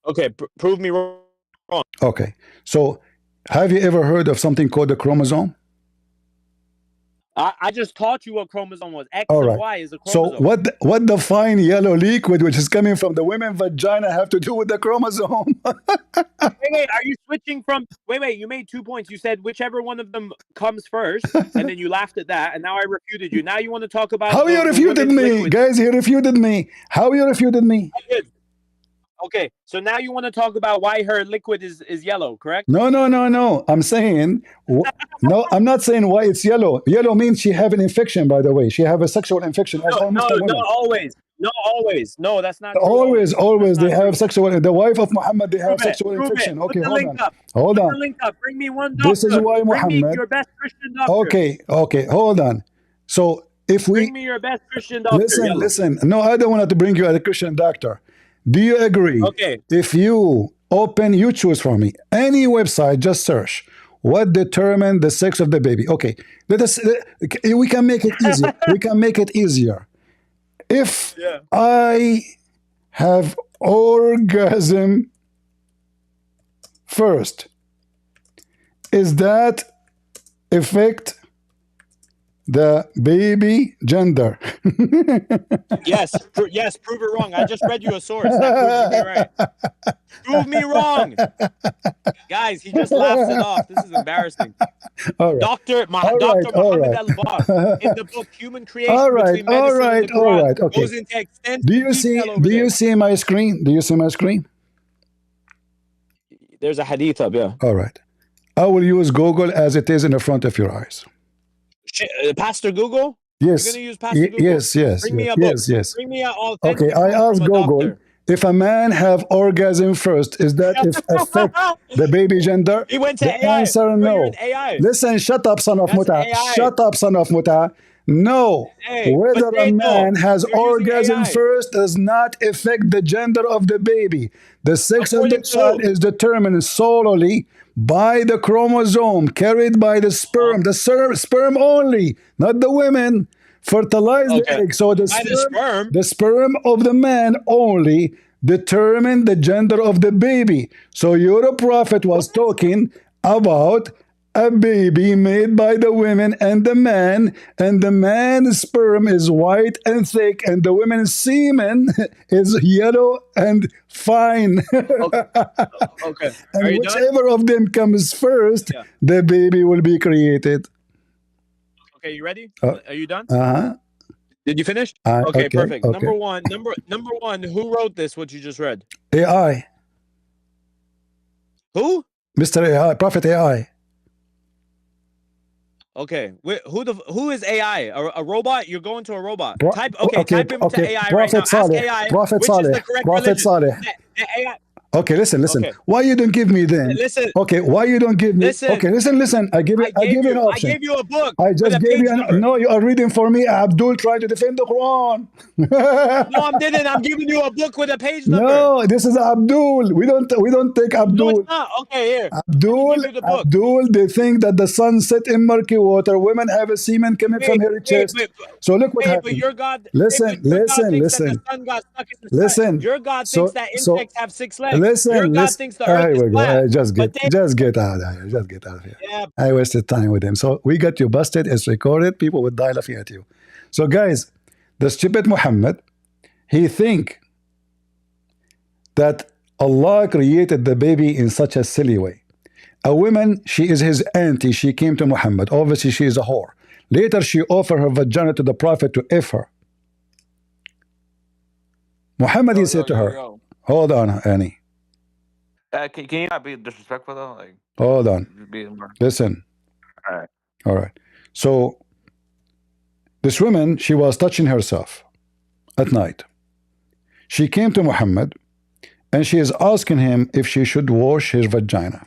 Okay, prove me wrong. Okay, so have you ever heard of something called a chromosome? I just taught you what chromosome was. X All right. and Y is a chromosome. So what the fine yellow liquid which is coming from the women's vagina have to do with the chromosome? Wait, are you switching from... Wait, you made 2 points. You said whichever one of them comes first, and then you laughed at that, and now I refuted you. Now you want to talk about... How you refuted me? Guys, he refuted me. How you refuted me? I did. Okay, so now you want to talk about why her liquid is yellow, correct? No. I'm saying, no, I'm not saying why it's yellow. Yellow means she have an infection, by the way. She have a sexual infection. No, always. No, that's not true. Always. They have sexual, the wife of Muhammad, they have sexual infection. Okay, hold on. Link up. Bring me one doctor. This is why Muhammad. Bring me your best Christian doctor. Okay, hold on. So if we... Bring me your best Christian doctor. Listen. No, I don't want to bring you a Christian doctor. Do you agree? Okay. If you choose for me any website, just search what determined the sex of the baby. Okay, we can make it easier. If I have orgasm first, is that affect the baby gender. Yes, yes, prove it wrong. I just read you a source that proves me right. Prove me wrong. Guys, he just laughs it off. This is embarrassing. All right. Dr. Muhammad Al-Bar in the book Human Creation All right. Between Medicine and the Quran Okay. goes into extensive Do you see? detail over Do there. you see my screen? Do you see my screen? There's a hadith up, yeah. All right. I will use Google as it is in the front of your eyes. Pastor Google? Yes. You're going to use Pastor Google? Yes. Bring me a Yes. book. Yes. Bring me an authentic Okay. I book asked from a Google doctor. if a man have orgasm first, is that affect the baby gender? He went to The AI. answer No, no. you're in AI. Listen, shut up, son of That's Muta. AI. Shut up, son of Muta. No. Hey, Whether a potato. man has You're using orgasm AI. first does not affect the gender of the baby. The sex of the According to child who? is determined solely by the chromosome carried by the sperm. The sperm only, not the women. Fertilize the egg. So the sperm of the man only determine the gender of the baby. So your prophet was talking about a baby made by the women and the man's sperm is white and thick, and the women's semen is yellow and fine. Okay. And Are you whichever done? of them comes first, the baby will be created. Okay, you ready? Oh. Are you done? Uh-huh. Did you finish? Okay, Okay, perfect. okay. Number one, who wrote this, what you just read? AI. Who? Mr. AI, Prophet AI. Okay, who is AI? A robot? You're going to a robot. Type Okay, type him to AI right now. Prophet Ask AI Prophet which is the Saleh. correct Prophet religion. Saleh. The AI. Okay, listen. Okay. Why you don't give me then? Listen. Okay, why you don't give me? Listen. Okay, listen. I give you an option. I gave you a book. I with just a gave page you number. no, you are reading for me. Abdul trying to defend the Quran. No, I didn't. I'm giving you a book with a page number. No, this is Abdul. We don't take Abdul. No, it's not. Okay, here. Abdul, they think that the sun set in murky water. Women have a semen coming from her chest. So look what happened. But your God, Listen. that the sun got stuck in the sun. Your God thinks that insects have 6 legs. Your God thinks the earth is flat. Just get out of here. Just get out of here. Yeah. I wasted time with him. So we got you busted. It's recorded. People would die laughing at you. So guys, the stupid Muhammad, he think that Allah created the baby in such a silly way. A woman, she is his auntie. She came to Muhammad. Obviously, she is a whore. Later, she offered her vagina to the Prophet to F her. Muhammad, he said to her, hold on, Annie. Can you not be disrespectful though? Like, hold on. Listen. All right. So this woman, she was touching herself at night. She came to Muhammad and she is asking him if she should wash his vagina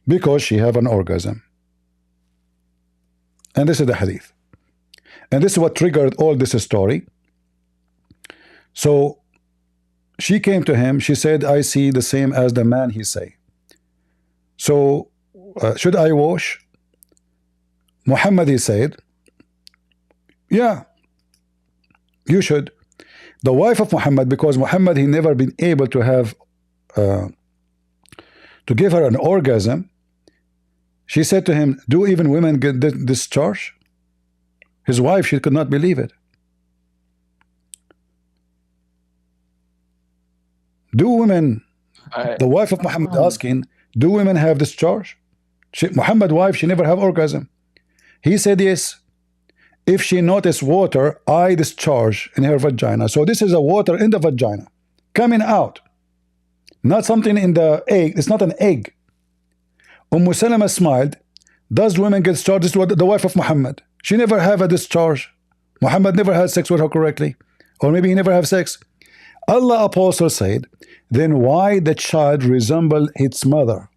because she have an orgasm. And this is the hadith. And this is what triggered all this story. So she came to him. She said, I see the same as the man he say. So should I wash? Muhammad, he said, yeah, you should. The wife of Muhammad, because Muhammad, he never been able to have to give her an orgasm. She said to him, do even women get discharge? His wife, she could not believe it. Do women, the wife of Muhammad asking, do women have discharge? Muhammad's wife, she never have orgasm. He said yes. If she noticed water, I discharge in her vagina. So this is a water in the vagina coming out. Not something in the egg. It's not an egg. Salama smiled. Does women get discharged? This is what the wife of Muhammad. She never have a discharge. Muhammad never had sex with her correctly. Or maybe he never have sex. Allah apostle said, then why the child resemble its mother?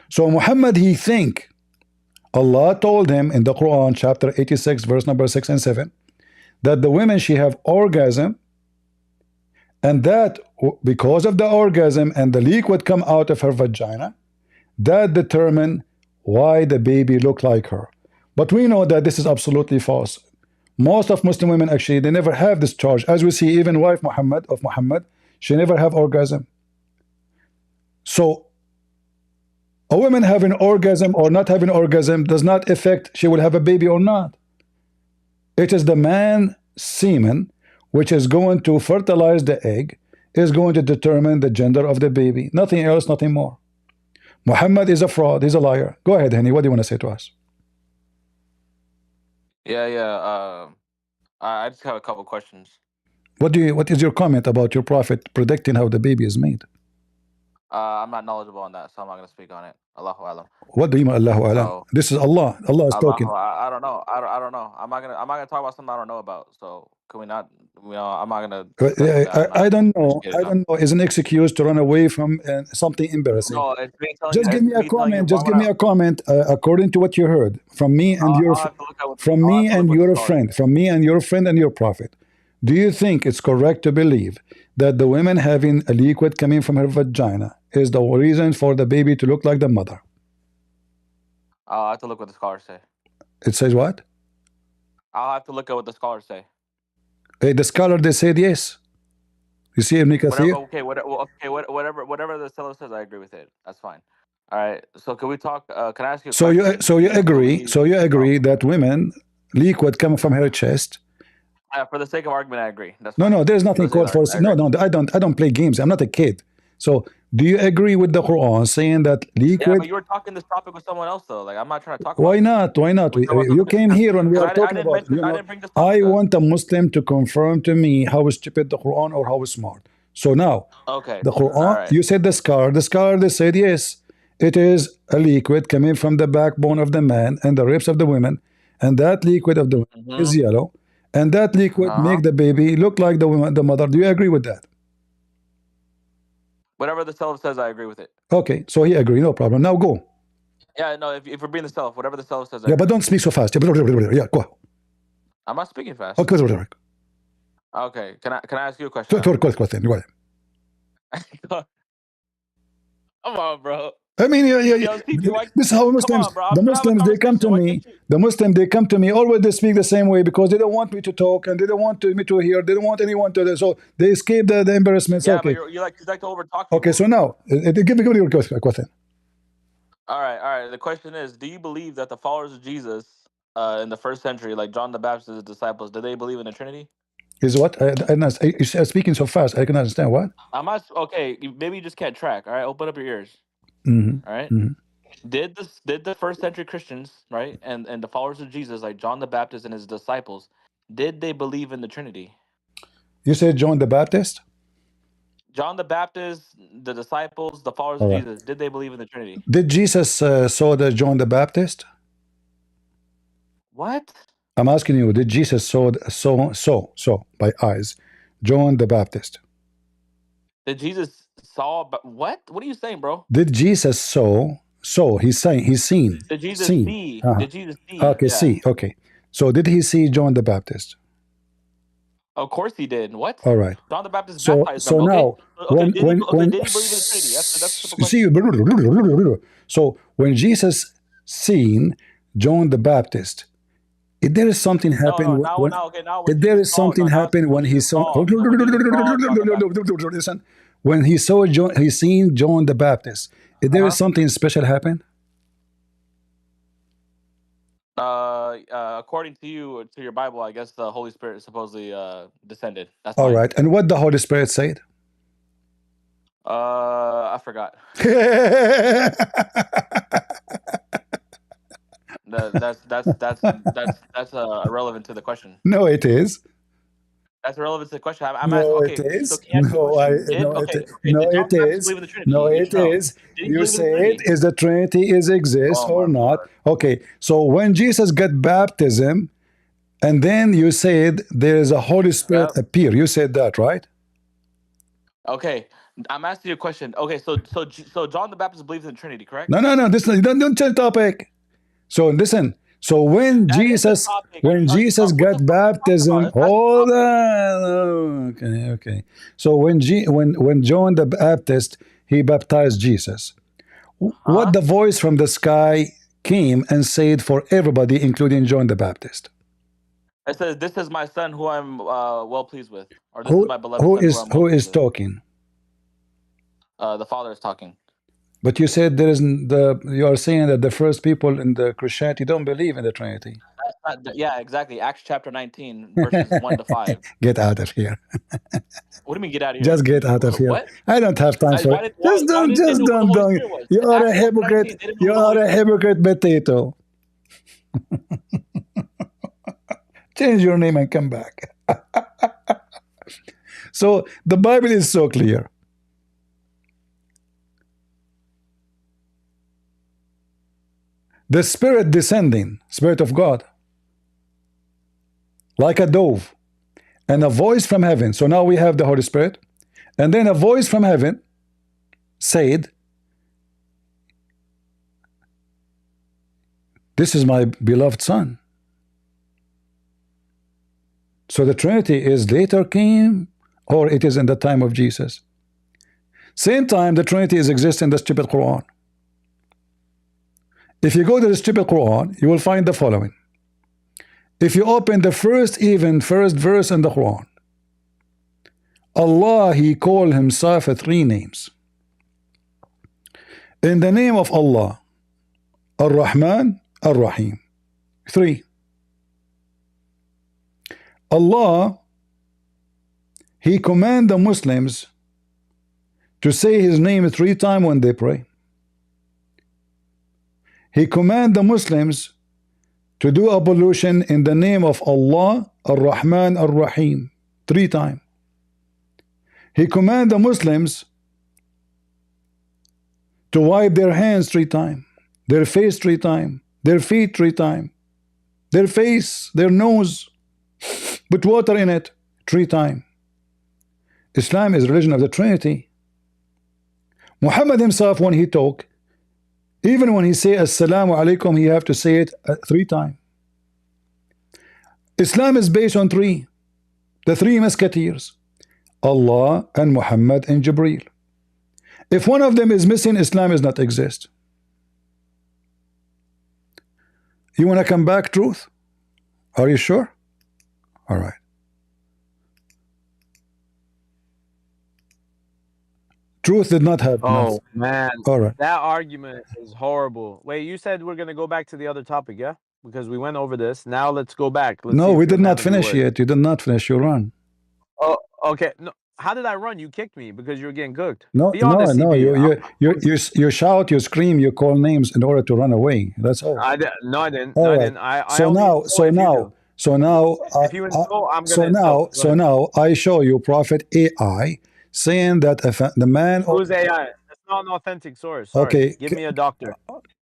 So Muhammad, he think Allah told him in the Quran chapter 86 verse number 6 and 7 that the women, she have orgasm, and that because of the orgasm and the liquid come out of her vagina, that determine why the baby look like her. But we know that this is absolutely false. Most of Muslim women, actually, they never have discharge. As we see, even wife of Muhammad, she never have orgasm. So A woman having orgasm or not having orgasm does not affect she will have a baby or not. It is the man semen which is going to fertilize the egg, is going to determine the gender of the baby. Nothing else, nothing more. Muhammad is a fraud. He's a liar. Go ahead, Henny. What do you want to say to us? Yeah. I just have a couple questions. What is your comment about your prophet predicting how the baby is made? I'm not knowledgeable on that, so I'm not going to speak on it. Allahu alam. What do you mean, Allahu alam? So, This is Allah. Allah is talking. I don't know. I don't know. I'm not gonna talk about something I don't know about. So can we not? I'm not gonna. I don't know. I don't know. Is an excuse to run away from something embarrassing. No, it's me telling Just you. give me a comment. Just give me a comment according to what you heard from me and your friend, from me and your friend and your prophet. Do you think it's correct to believe that the woman having a liquid coming from her vagina is the reason for the baby to look like the mother? I'll have to look what the scholars say. It says what? I'll have to look at what the scholars say. Hey, the scholar, they said yes. You see Ibn Kathir? Whatever the seller says, I agree with it. That's fine. All right. So can we talk? Can I ask you? So you agree that women liquid coming from her chest. For the sake of argument, I agree. That's no, there's nothing called for. No, I don't play games. I'm not a kid. So do you agree with the Quran saying that liquid? Yeah, but you were talking this topic with someone else though. Like I'm not trying to talk. Why not? Why not? You came here and we are talking about. I want a Muslim to confirm to me how stupid the Quran or how smart. So now, the Quran. You said the scholar. The scholar they said yes, it is a liquid coming from the backbone of the man and the ribs of the women, and that liquid of the woman is yellow, and that liquid make the baby look like the woman, the mother. Do you agree with that? Whatever the Salaf says, I agree with it. Okay, so he agreed, no problem. Now go. Yeah, no, if we're being the Salaf, whatever the Salaf says, but don't speak so fast. Yeah, go. I'm not speaking fast. Okay, can I ask you a question? Go ahead. Come on, bro. I mean, this is how Muslims. The Muslims they come to me. The Muslims they come to me. Always they speak the same way because they don't want me to talk and they don't want me to hear. They don't want anyone to. So they escape the embarrassment. Yeah, okay. But you like to overtalk. Okay, so now give me your question. All right. The question is: do you believe that the followers of Jesus in the first century, like John the Baptist's disciples, did they believe in the Trinity? Is what? You're speaking so fast. I can understand what. I'm not okay. Maybe you just can't track. All right, open up your ears. Mm-hmm. All right. Mm-hmm. Did the first century Christians, right, and the followers of Jesus, like John the Baptist and his disciples, did they believe in the Trinity? You said John the Baptist? John the Baptist, the disciples, the followers of Jesus, did they believe in the Trinity? Did Jesus saw the John the Baptist? What? I'm asking you, did Jesus saw by eyes John the Baptist? Did Jesus saw? What? What are you saying, bro? Did Jesus saw? He's saying he's seen. Did Jesus see? Did Jesus see? Okay, see. Okay. So did he see John the Baptist? Of course he did. What? All right. John the Baptist baptized him. Now, did he believe in the Trinity? That's the question. So when Jesus seen John the Baptist, if there is something happened if there is something happened when he saw listen, when he saw John, he seen John the Baptist, if there is something special happen? According to you, to your Bible, I guess the Holy Spirit supposedly descended. That's all fine. right. And what the Holy Spirit said? I forgot. That's irrelevant to the question. No, it is. That's irrelevant to the question. I'm no, asking. It is. So it is. You said is the Trinity is exist or not? Okay. So when Jesus got baptism, and then you said there is a Holy Spirit appear. You said that, right? Okay. I'm asking you a question. Okay. So John the Baptist believes in the Trinity, correct? No. This don't change topic. So listen. So when Jesus got baptism, hold on. Okay. So when John the Baptist he baptized Jesus, what the voice from the sky came and said for everybody, including John the Baptist? It says, "This is my son, who I'm well pleased with," or "This is my beloved son." Who is talking? The Father is talking. But you said there isn't you are saying that the first people in the Christianity don't believe in the Trinity. Yeah, exactly. Acts chapter 19, verses 1 to 5. Get out of here. What do you mean get out of here? Just get out of here. What? I don't have time for it. Why didn't they know who the Holy Spirit was? You are Acts a chapter 19, hypocrite. they didn't know You who the are Holy a Spirit was. hypocrite potato. Change your name and come back. So the Bible is so clear. The Spirit descending, Spirit of God, like a dove, and a voice from heaven. So now we have the Holy Spirit, and then a voice from heaven said, "This is my beloved Son." So the Trinity is later came, or it is in the time of Jesus. Same time the Trinity is exist in the stupid Quran. If you go to the stupid Quran, you will find the following. If you open the first verse in the Quran, Allah, He called Himself 3 names. In the name of Allah, Ar-Rahman, Ar-Rahim. 3. Allah, He command the Muslims to say His name 3 times when they pray. He command the Muslims to do ablution in the name of Allah, Ar-Rahman, Ar-Rahim, 3 times. He command the Muslims to wipe their hands 3 times, their face 3 times, their feet 3 times, their face, their nose, put water in it 3 times. Islam is religion of the Trinity. Muhammad himself, when he talk, even when he say Assalamu alaikum, he have to say it 3 times. Islam is based on 3. The 3 musketeers, Allah and Muhammad and Jibreel. If one of them is missing, Islam does not exist. You want to come back, truth? Are you sure? All right. Truth did not have Oh, man. All right. That argument is horrible. Wait, you said we're going to go back to the other topic, yeah? Because we went over this. Now let's go back. Let's No, see we if did you're a not man of your finish word. yet. You did not finish your run. Oh, okay. No, how did I run? You kicked me because you were getting cooked. No, Be honest, no. CB. You shout, you scream, you call names in order to run away. That's all. No, I didn't. All No, I right. didn't. I So only now, insult if you do. If you insult, I'm going to insult. Go ahead. now, I show you Prophet AI saying that if the man. Who's AI? That's not an authentic source. Sorry. Okay. Give me a doctor.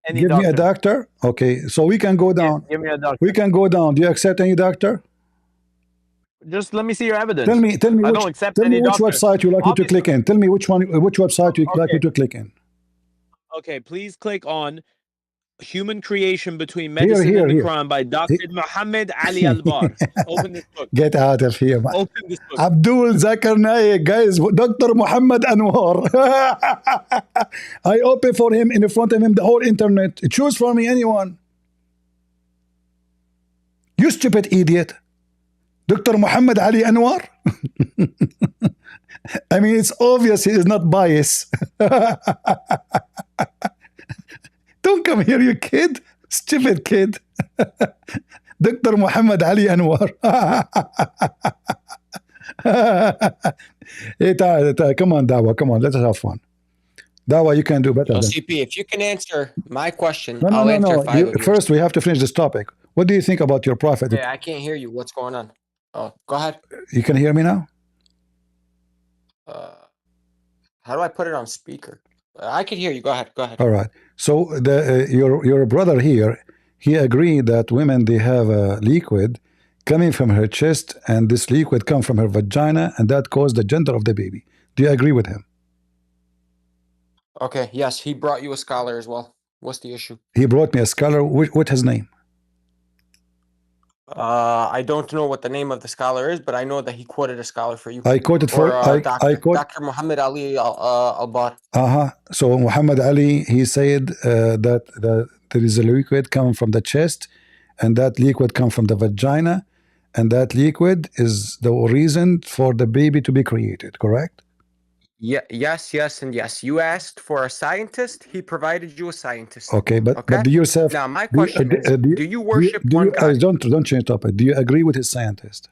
Any Give doctor. me a doctor. Okay, so we can go down. Give me a doctor. We can go down. Do you accept any doctor? Just let me see your evidence. Tell me I which. don't accept Tell me any which doctor. website you like me to click in. Tell me which website you like me to click in. Okay, please click on Human Creation Between Medicine and the Quran by Dr. Muhammad Ali Al-Bar. Open this book. Get out of here, man. Open this book. Abdul Zakir Naik, guys, Dr. Muhammad Anwar. I open for him in front of him the whole internet. Choose for me anyone. You stupid idiot. Dr. Muhammad Ali Anwar. I mean, it's obvious he is not biased. Don't come here, you kid. Stupid kid. Dr. Muhammad Ali Anwar. Hey, come on, Dawa. Come on, let us have fun. Dawa, you can do better. CP, if you can answer my question, No, I'll answer 5 of yours. First, we have to finish this topic. What do you think about your prophet? Yeah, I can't hear you. What's going on? Oh, go ahead. You can hear me now? How do I put it on speaker? I can hear you. Go ahead. Go ahead. All right. So your brother here, he agreed that women, they have a liquid coming from her chest, and this liquid comes from her vagina, and that caused the gender of the baby. Do you agree with him? Okay. Yes, he brought you a scholar as well. What's the issue? He brought me a scholar. What's his name? I don't know what the name of the scholar is, but I know that he quoted a scholar for you. I quoted for Dr. Muhammad Ali Al-Bar. So Muhammad Ali, he said that there is a liquid coming from the chest, and that liquid comes from the vagina, and that liquid is the reason for the baby to be created. Correct? Yeah, yes, and yes. You asked for a scientist. He provided you a scientist. Okay, but do you yourself Now, my do you, question is, do you worship do one you God? don't change topic? Do you agree with his scientist?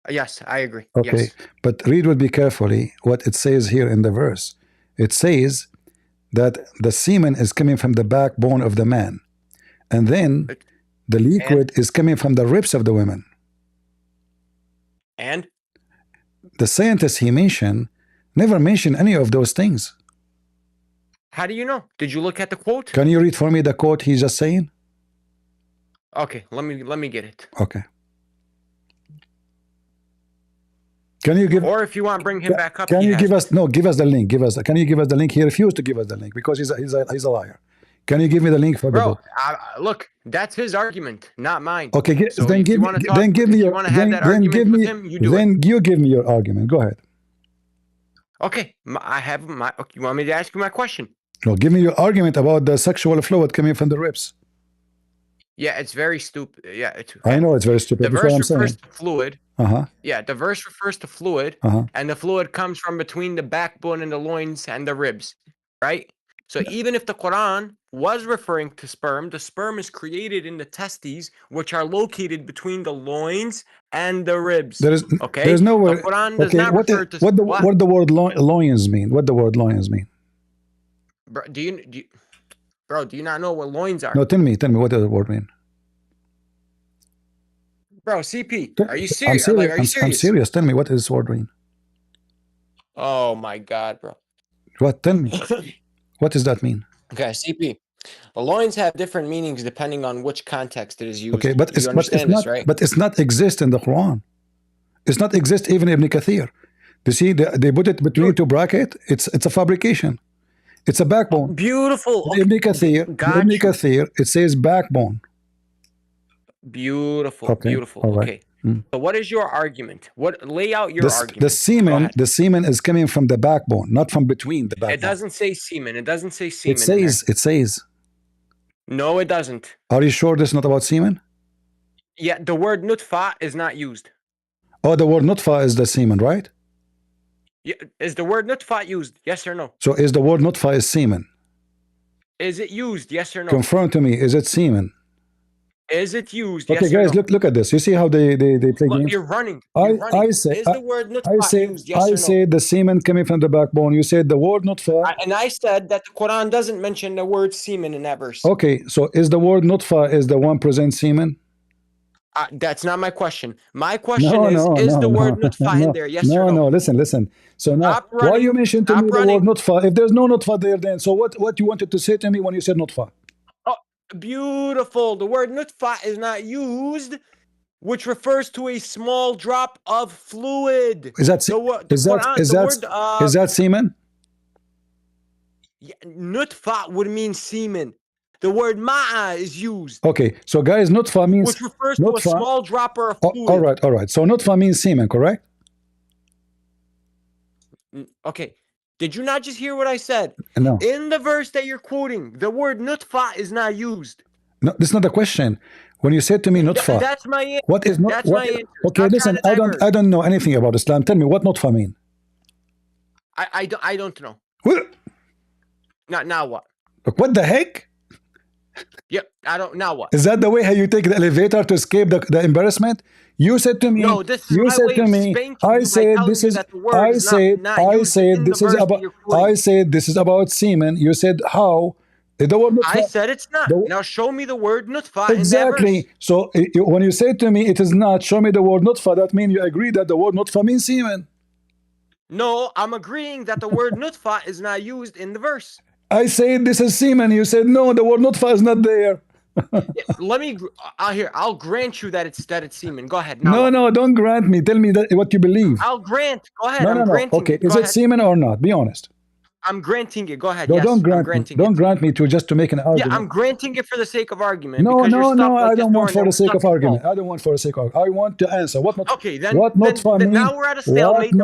Yes, I agree. Okay, Yes. but read with me carefully what it says here in the verse. It says that the semen is coming from the backbone of the man, and then the liquid is coming from the ribs of the women. And the scientist he mentioned never mentioned any of those things. How do you know? Did you look at the quote? Can you read for me the quote he's just saying? Okay, let me get it. Okay. Can you give? Or if you want, bring him back up. Can He you has give it. us? No, give us the link. Give us. Can you give us the link? He refused to give us the link because he's a liar. Can you give me the link for the book? Look, that's his argument, not mine. Okay, so then if give you me. want to talk, Then give me if your. you want to have that Then argument give with me. him, you do Then it. you give me your argument. Go ahead. Okay, I have my. You want me to ask you my question? No, give me your argument about the sexual fluid coming from the ribs. Yeah, it's very stupid. Yeah, it's. I know it's very stupid. The That's what verse I'm refers saying. to fluid. Yeah, the verse refers to fluid, and the fluid comes from between the backbone and the loins and the ribs, right? So even if the Quran was referring to sperm, the sperm is created in the testes, which are located between the loins and the ribs. There is. Okay. There's no The word. Quran does Okay. not refer to What the word loins mean? What the word loins mean? Bro, do you not know what loins are? No, tell me what does the word mean? Bro, CP, are you I'm serious? serious. Like, are you serious? I'm serious. Tell me what does this word mean? Oh my God, bro. What? Tell me. What does that mean? Okay, CP. Loins have different meanings depending on which context it is used. Okay, but you understand this, right? But it's not exist in the Quran. It's not exist even in Ibn Kathir. You see, they put it between two brackets. It's a fabrication. It's a backbone. Beautiful. The Ibn Kathir, it says backbone. Beautiful. Okay. Beautiful. All right. Okay. So what is your argument? Lay out your argument. The semen is coming from the backbone, not from between the backbone. It doesn't say semen. It doesn't say semen. It says. No, it doesn't. Are you sure this is not about semen? Yeah, the word nutfa is not used. Oh, the word nutfa is the semen, right? Yeah, is the word nutfa used? Yes or no? So is the word nutfa is semen? Is it used? Yes or no? Confirm to me. Is it semen? Is it used? Okay, yes guys, or no? look at this. You see how they play games? You're running. I say is the word nutfa used? Yes or no? I said the semen coming from the backbone. You said the word nutfa. And I said that the Quran doesn't mention the word semen in that verse. Okay, so is the word nutfa is the one present semen? That's not my question. My question is the word nutfa in there? Yes or no? No, listen. So now, why you mentioned to me the word nutfa? If there's no nutfa there, then so what you wanted to say to me when you said nutfa? Oh, beautiful. The word nutfa is not used, which refers to a small drop of fluid. Is that semen? Yeah, nutfa would mean semen. The word ma'a is used. Okay, so guys, nutfa means which refers to a small dropper of fluid. All right. So nutfa means semen, correct? Okay. Did you not just hear what I said? No. In the verse that you're quoting, the word nutfa is not used. No, this is not the question. When you said to me nutfa, that's my answer. What is not? That's my answer. Okay, listen. I don't know anything about Islam. Tell me what nutfa mean. I don't know. What? Now what? Look, what the heck? Yep, I don't. Now what? Is that the way how you take the elevator to escape the embarrassment? You said to me. No, this is you my said way to of me. spanking I you said by this telling is. you that the word is not used in the verse that you're quoting. I said this is about semen. You said how? The word nutfa. I said it's not. Now show me the word nutfa exactly. in that verse. So when you say to me it is not, show me the word nutfa. That means you agree that the word nutfa means semen. No, I'm agreeing that the word nutfa is not used in the verse. I said this is semen. You said no, the word nutfa is not there. Let me. I'll grant you that it's semen. Go ahead. No, don't grant me. Tell me what you believe. I'll grant. Go ahead. No. Granting Okay, it. is it semen or not? Be honest. I'm granting it. Go ahead. No, yes, don't grant I'm granting me. it. Don't grant me to make an argument. Yeah, I'm granting it for the sake of argument. No. Like I don't want for the sake of argument. I don't want for the sake of. I want to answer. What not? Okay, then. What nutfa mean? Now we're at a stalemate.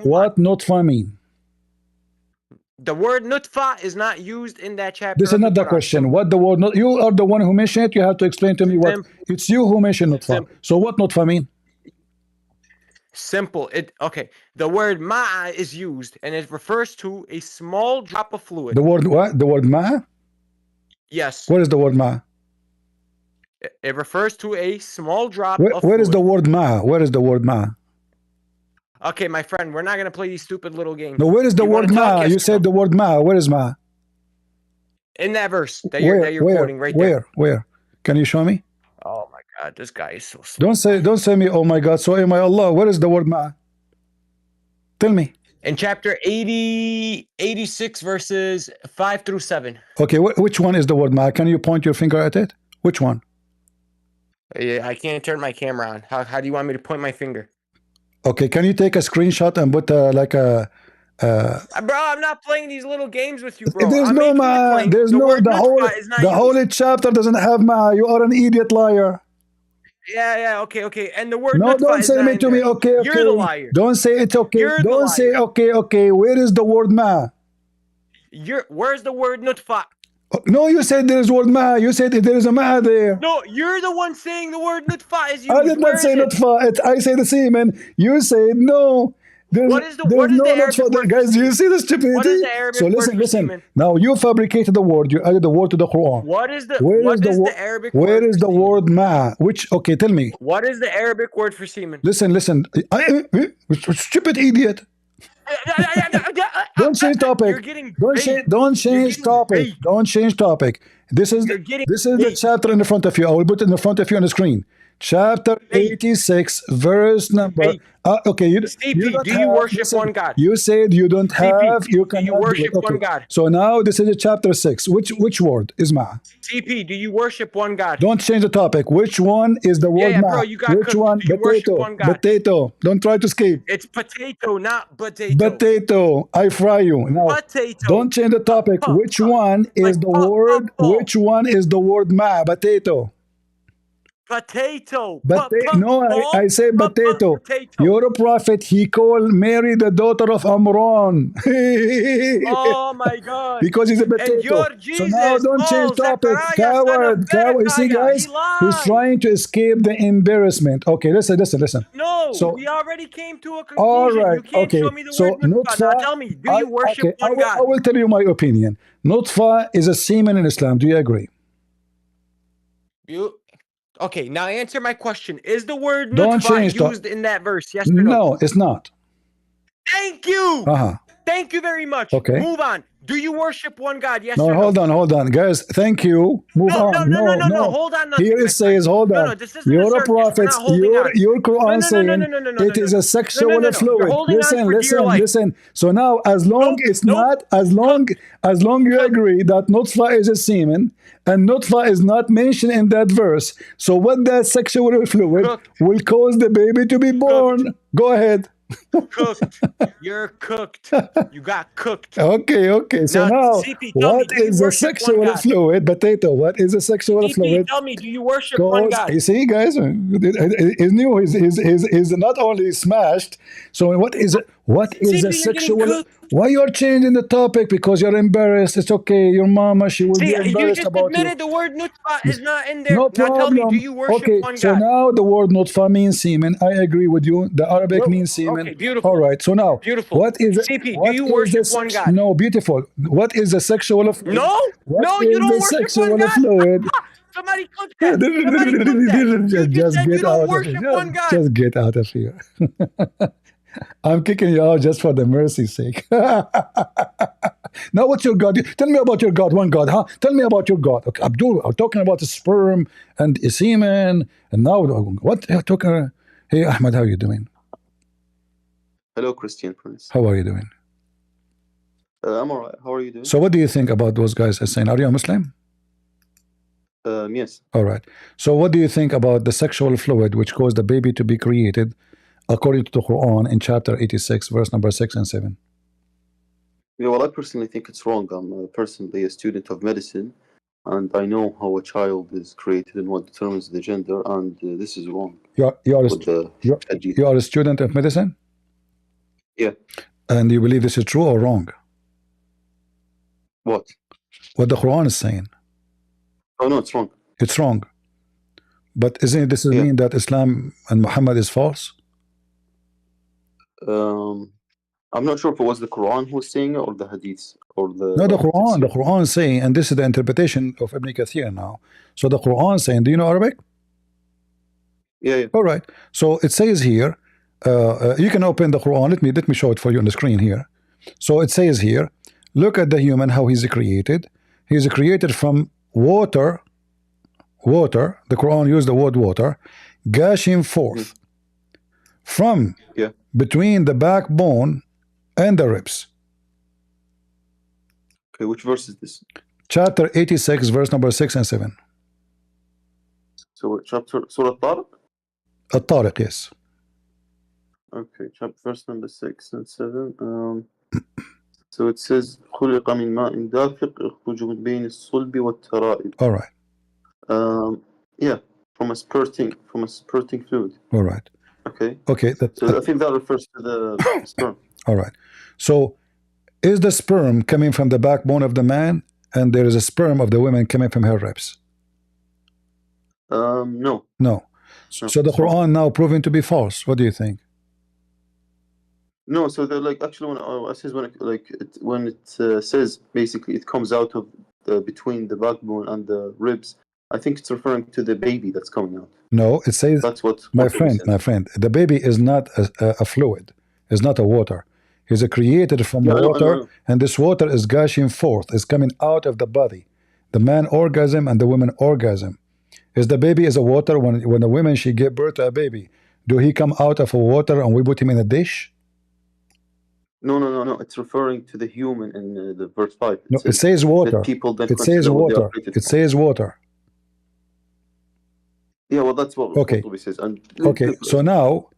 What nutfa mean? The word nutfa is not used in that chapter. This is not the question. What the word? You are the one who mentioned it. You have to explain to me what. It's you who mentioned nutfa. So what nutfa mean? Simple. Okay. The word ma is used, and it refers to a small drop of fluid. The word what? The word ma? Yes. What is the word ma? It refers to a small drop of Where fluid. is the word ma? Where is the word ma? Okay, my friend, we're not gonna play these stupid little games. No, where is the You wanna word talk? ma? Yes You or said no? the word ma. Where is ma? In that verse that you're quoting right there. Where? Can you show me? Oh my God, this guy is so slow. Don't say me, oh my God, so am I Allah. Where is the word ma? Tell me. In chapter 86, verses 5 through 7. Okay, which one is the word ma? Can you point your finger at it? Which one? Yeah, I can't turn my camera on. How do you want me to point my finger? Okay, can you take a screenshot and put like a Bro, I'm not playing these little games with you, bro. there's I'm no making the ma. claim. There's The no word the whole nutfa is not the used. whole chapter doesn't have ma. You are an idiot liar. Yeah, okay. And the word No, nutfa don't is say not me in to me. there. Okay, okay. You're the liar. Don't say it's okay. You're the Don't say liar. okay. Where is the word ma? Where's the word nutfa? No, you said there is word ma. You said there is a ma there. No, you're the one saying the word nutfa is used. I did not say nutfa. I say the semen. You said no. What is the Arabic word Guys, for do you semen? see the stupidity? What is the Arabic So word for listen. semen? Now you fabricated the word. You added the word to the Quran. What is the Arabic Where word is for the semen? word ma? Okay, tell me. What is the Arabic word for semen? Listen. Stupid idiot. Don't change topic. You're getting Don't change topic. Don't change topic. This is the chapter in the front of you. I will put it in the front of you on the screen. Chapter 86, verse number. Okay, you don't do have. you worship Listen, one God? you said you don't have. You cannot do you worship do it. Okay. one God? So now this is a chapter 6. Which word is ma? CP, do you worship one God? Don't change the topic. Which one is the word ma? Bro, you got Which cooked. one? Do you worship Potato. one God? Potato. Don't try to escape. It's potato, not potato. Potato. I fry you. Now, Potato. don't change the topic. Which one is the word? Which one is the word ma? Potato. Potato. No, I say potato. You're a prophet. He called Mary the daughter of Amron. Oh my God. Because he's a potato. And you're Jesus. So now don't change topic. Coward. You see, guys, he's trying to escape the embarrassment. Okay, listen. No, So, we already came to a conclusion. all right, You can't show me the word nutfa. Now tell me, do you worship one God? I will tell you my opinion. Nutfa is a semen in Islam. Do you agree? Okay, now answer my question. Is the word nutfa used in that verse? Yes or no? No, it's not. Thank you. Thank you very much. Okay. Move on. Do you worship one God? Yes or no? Hold on, guys. Thank you. Move on. No. Hold on. Here it says, hold on. This isn't You're a a circus. prophet. We're not holding on. Your Quran saying it is a sexual fluid. You're holding on for dear life. Listen. So now, as long you agree that nutfa is a semen and nutfa is not mentioned in that verse, so what that sexual fluid will cause the baby to be born? Go ahead. Cooked. You're cooked. You got cooked. Okay. So now CP, what is a sexual fluid? Potato. What is a sexual fluid? Tell me, do you worship one God? You see, guys, is new. Is not only smashed. So what is a sexual? Why you're changing the topic? Because you're embarrassed. It's okay. Your mama, she will be embarrassed you just about admitted the word nutfa is not in there. No now problem. tell me, do you worship one God? So now the word nutfa means semen. I agree with you. The Arabic means semen. Okay, beautiful. All right. So now, what is CP, do you worship one God? No, beautiful. What is a sexual fluid? No, you don't worship one God. Fluid? Somebody cook that. Just said get you don't out worship of here. one God. Just get out of here. I'm kicking you out just for the mercy's sake. Now, what's your God? Tell me about your God. One God, huh? Tell me about your God. Okay, Abdul, I'm talking about the sperm and semen. And now, what? Hey, Ahmed, how are you doing? Hello, Christian Prince. How are you doing? I'm all right. How are you doing? So what do you think about those guys as saying, are you a Muslim? Yes. All right. So what do you think about the sexual fluid which caused the baby to be created according to the Quran in chapter 86, verse number 6 and 7? Yeah, well, I personally think it's wrong. I'm personally a student of medicine, and I know how a child is created and what determines the gender, and this is wrong. You are a student of medicine? Yeah. And you believe this is true or wrong? What? What the Quran is saying. Oh, no, it's wrong. It's wrong. But isn't this mean that Islam and Muhammad is false? I'm not sure if it was the Quran who was saying it or the Hadith or the No, the like, Quran. The tafsir. Quran saying, and this is the interpretation of Ibn Kathir now. So the Quran saying, do you know Arabic? Yeah, yeah. All right. So it says here, you can open the Quran. Let me show it for you on the screen here. So it says here, look at the human, how he's created. He's created from water. Water. The Quran used the word water, gushing forth from between the backbone and the ribs. Okay, which verse is this? Chapter 86, verse number 6 and 7. So chapter Surah Tariq? At-Tariq, yes. Okay, chapter verse number 6 and 7. So it says خلق من ماء دافق يخرج من بين الصلب والترائب. All right. Yeah, from a spurting fluid. All right. Okay. Okay. So I think that refers to the sperm. All right. So is the sperm coming from the backbone of the man, and there is a sperm of the woman coming from her ribs? No. No. So the Quran now proving to be false. What do you think? No, so they're like actually when it says basically it comes out of between the backbone and the ribs. I think it's referring to the baby that's coming out. No, it says that's what my friend. The baby is not a fluid. It's not a water. He's created from water, I know. and this water is gushing forth. Is coming out of the body. The man orgasm and the woman orgasm. Is the baby is a water when the woman she gave birth to a baby? Do he come out of a water and we put him in a dish? No. It's referring to the human in the verse 5. It says water. It says water. It says water. Yeah, well, that's what okay. What says. And okay, so now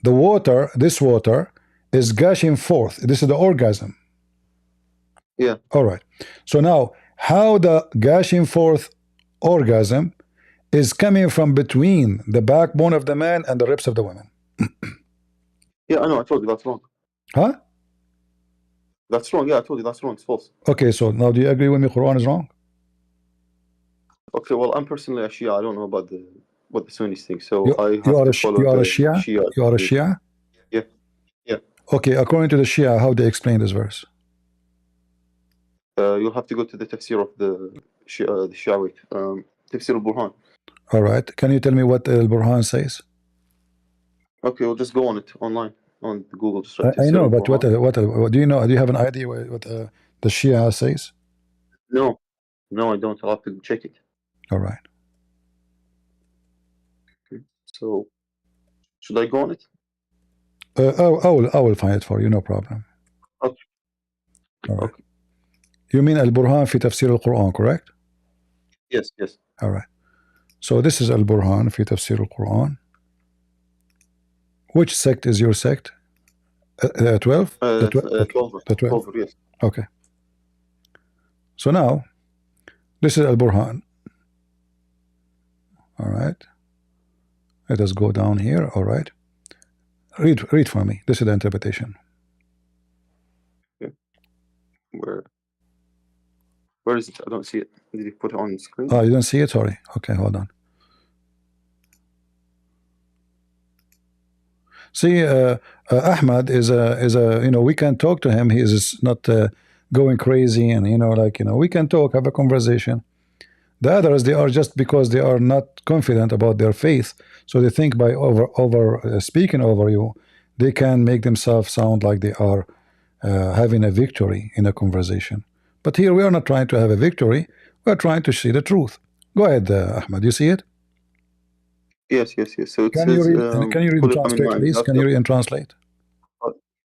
the water, this water, is gushing forth. This is the orgasm. Yeah. All right. So now, how the gushing forth orgasm is coming from between the backbone of the man and the ribs of the woman. Yeah, I know. I told you that's wrong. Huh? That's wrong. Yeah, I told you that's wrong. It's false. Okay, so now do you agree with me? Quran is wrong. Okay, well, I'm personally a Shia. I don't know about what the Sunnis think, so you I have to follow you are a the Shia? You are a Shia? Yeah. Yeah. Okay, according to the Shia, how they explain this verse? You'll have to go to the tafsir of the Shiawite, tafsir al-Burhan. All right. Can you tell me what al-Burhan says? Okay, we'll just go on it online on Google. Just I know, but what do you know? Do you have an idea what the Shia says? No, I don't. I'll have to check it. All right. Okay. So, should I go on it? I will find it for you. No problem. Okay. All right. Okay. You mean al-Burhan fi tafsir al-Quran, correct? Yes. All right. So this is al-Burhan fi tafsir al-Quran. Which sect is your sect? 12? The 12, yes. Okay. So now, this is al-Burhan. All right. Let us go down here. All right. Read for me. This is the interpretation. Okay. Where is it? I don't see it. Did you put it on the screen? Oh, you don't see it? Sorry. Okay, hold on. See, Ahmad is a we can talk to him. He is not going crazy, and we can talk, have a conversation. The others, they are just because they are not confident about their faith, so they think by over speaking over you, they can make themselves sound like they are having a victory in a conversation. But here we are not trying to have a victory. We are trying to see the truth. Go ahead, Ahmad. You see it? Yes. So it can says, you read and translate, please? Can you read and translate?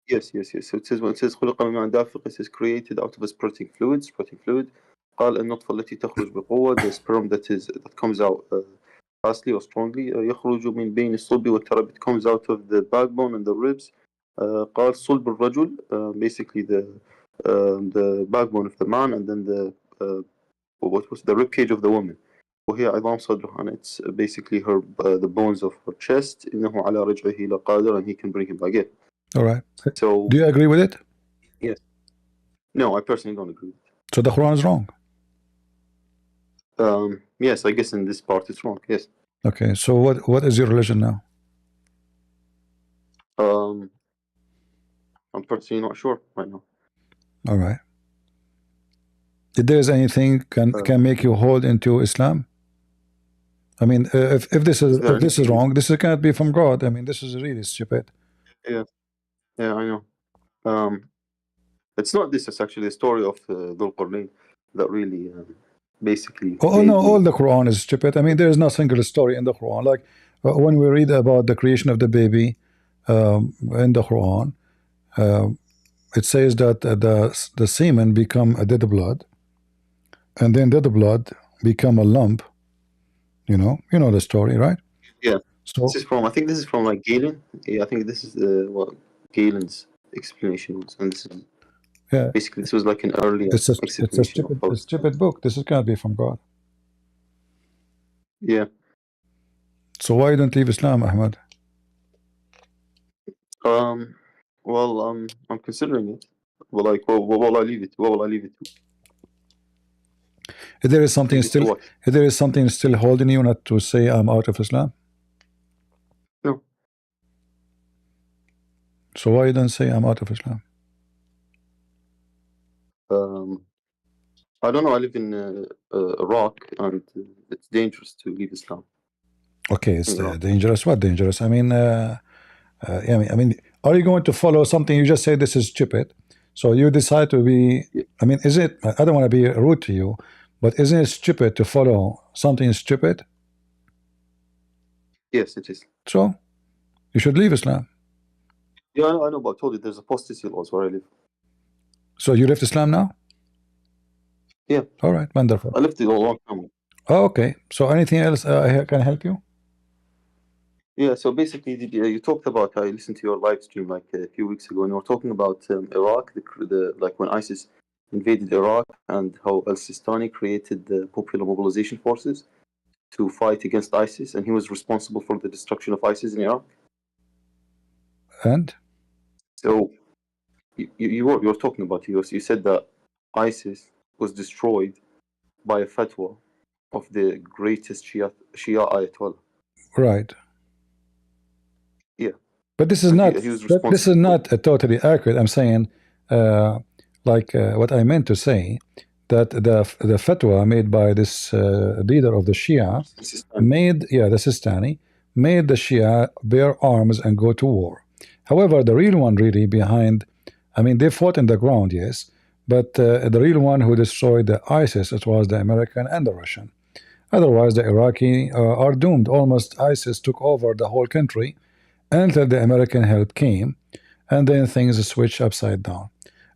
Yes. So it says when it says خلق من ماء دافق, it says created out of a spurting fluid. قال النطفة التي تخرج بقوة, the sperm that comes out fastly or strongly. يخرج من بين الصلب والترائب, it comes out of the backbone and the ribs. قال صلب الرجل, basically the backbone of the man, and then what was the rib cage of the woman. وهي عظام صدرها, and it's basically her the bones of her chest. إنه على رجعه لقادر, and he can bring him back in. All right. So do you agree with it? Yes. No, I personally don't agree with it. So the Quran is wrong? Yes, I guess in this part it's wrong. Yes. Okay. So what is your religion now? I'm personally not sure right now. All right. If there's anything can make you hold into Islam, I mean, if this is wrong, this cannot be from God. I mean, this is really stupid. Yeah, I know. It's not this. It's actually a story of Dhul Qarnayn that really basically. Oh no, all the Quran is stupid. I mean, there is no single story in the Quran. Like when we read about the creation of the baby in the Quran, it says that the semen become a dead blood, and then dead blood become a lump. You know the story, right? Yeah. So this is from. I think this is from like Galen. Yeah, I think this is what Galen's explanation was, and this is. Yeah. Basically, this was like an early it's a stupid book. This can't be from God. Yeah. So why you don't leave Islam, Ahmad? Well, I'm considering it. Well, like, what will I leave it? What will I leave it to? If there is something still holding you not to say I'm out of Islam. No. So why you don't say I'm out of Islam? I don't know. I live in Iraq, and it's dangerous to leave Islam. Okay, it's dangerous. What dangerous? I mean, I mean, are you going to follow something you just say this is stupid? So you decide to be. I mean, is it? I don't want to be rude to you, but isn't it stupid to follow something stupid? Yes, it is. So you should leave Islam. Yeah, I know, but I told you there's apostasy laws where I live. So you left Islam now? Yeah. All right, wonderful. I left it a long time ago. Oh, okay. So anything else I can help you? Yeah, so basically, you talked about. I listened to your live stream like a few weeks ago, and you were talking about Iraq, like when ISIS invaded Iraq, and how al-Sistani created the Popular Mobilization Forces to fight against ISIS, and he was responsible for the destruction of ISIS in Iraq. And so you were talking about you said that ISIS was destroyed by a fatwa of the greatest Shia Ayatollah. Right. Yeah. But this is not totally accurate. I'm saying, what I meant to say, that the fatwa made by this leader of the Shia the Sistani, made the Shia bear arms and go to war. However, the real one really behind, I mean, they fought in the ground, yes, but the real one who destroyed the ISIS, it was the American and the Russian. Otherwise, the Iraqi are doomed. Almost ISIS took over the whole country until the American help came, and then things switched upside down.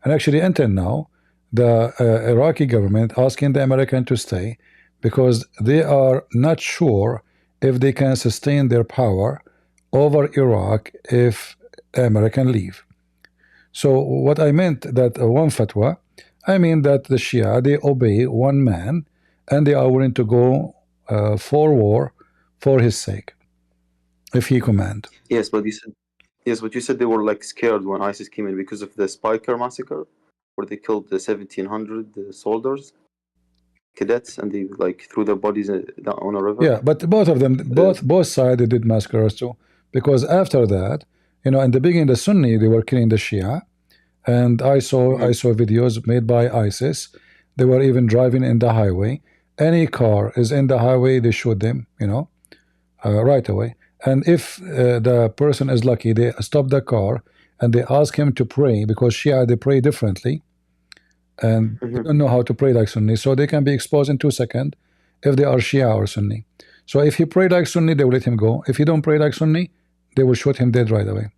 And actually, until now, the Iraqi government asking the American to stay because they are not sure if they can sustain their power over Iraq if American leave. So what I meant that one fatwa, I mean that the Shia, they obey one man and they are willing to go for war for his sake if he command. Yes, but you said they were like scared when ISIS came in because of the Spiker massacre, where they killed the 1,700 soldiers, cadets, and they like threw their bodies down on a river. Yeah, but both of them, both sides, they did massacres too. Because after that, in the beginning, the Sunni, they were killing the Shia, and I saw videos made by ISIS. They were even driving in the highway. Any car is in the highway, they shoot them, right away. And if the person is lucky, they stop the car and they ask him to pray, because Shia, they pray differently, and they don't know how to pray like Sunni, so they can be exposed in 2 seconds if they are Shia or Sunni. So if he pray like Sunni, they will let him go. If he don't pray like Sunni, they will shoot him dead right away.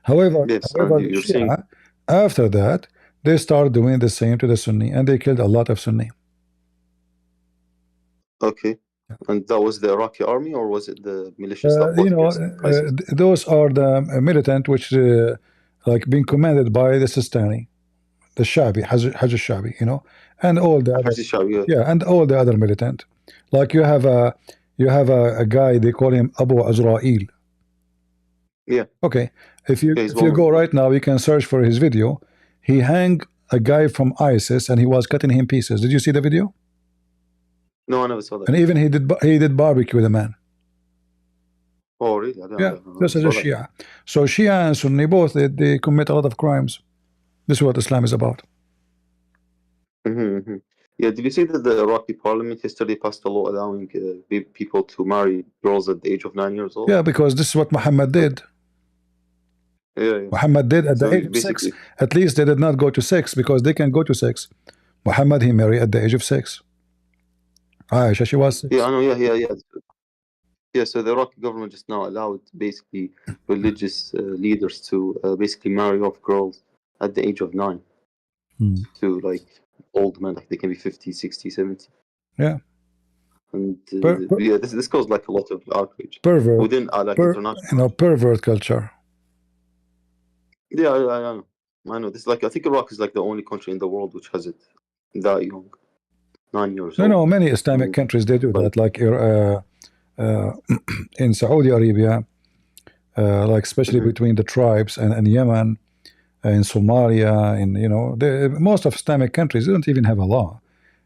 However, the Shia, after that, they start doing the same to the Sunni, and they killed a lot of Sunni. Okay. And that was the Iraqi army, or was it the militias that fought against ISIS? Those are the militant which like being commanded by the Sistani, the Shabi, Hajj al-Shabi, and all the other, and all the other militant. Like you have a guy, they call him Abu Azrail. Yeah. Okay. If you go right now, you can search for his video. He hanged a guy from ISIS and he was cutting him pieces. Did you see the video? No, I never saw that. And even he did barbecue the man. Oh, really? I Yeah, don't this is a saw that. Shia. So Shia and Sunni both, they commit a lot of crimes. This is what Islam is about. Yeah, did you see that the Iraqi parliament yesterday passed a law allowing people to marry girls at the age of 9 years old? Yeah, because this is what Muhammad did. Yeah. Muhammad did at the So age of 6. basically, At least they did not go to 6 because they can go to 6. Muhammad, he married at the age of 6. Aisha, she was 6. yeah, I know, yeah. Yeah, so the Iraqi government just now allowed basically religious leaders to basically marry off girls at the age of 9 to like old men, like they can be 50, 60, 70. Yeah. And yeah, this caused like a lot of outrage Pervert. within like international. Pervert culture. Yeah, I know. I know. This is like, I think Iraq is like the only country in the world which has it that young, 9 years old. No, many Islamic countries they do that, like in Saudi Arabia, like especially between the tribes and Yemen, in Somalia, and most of Islamic countries they don't even have a law.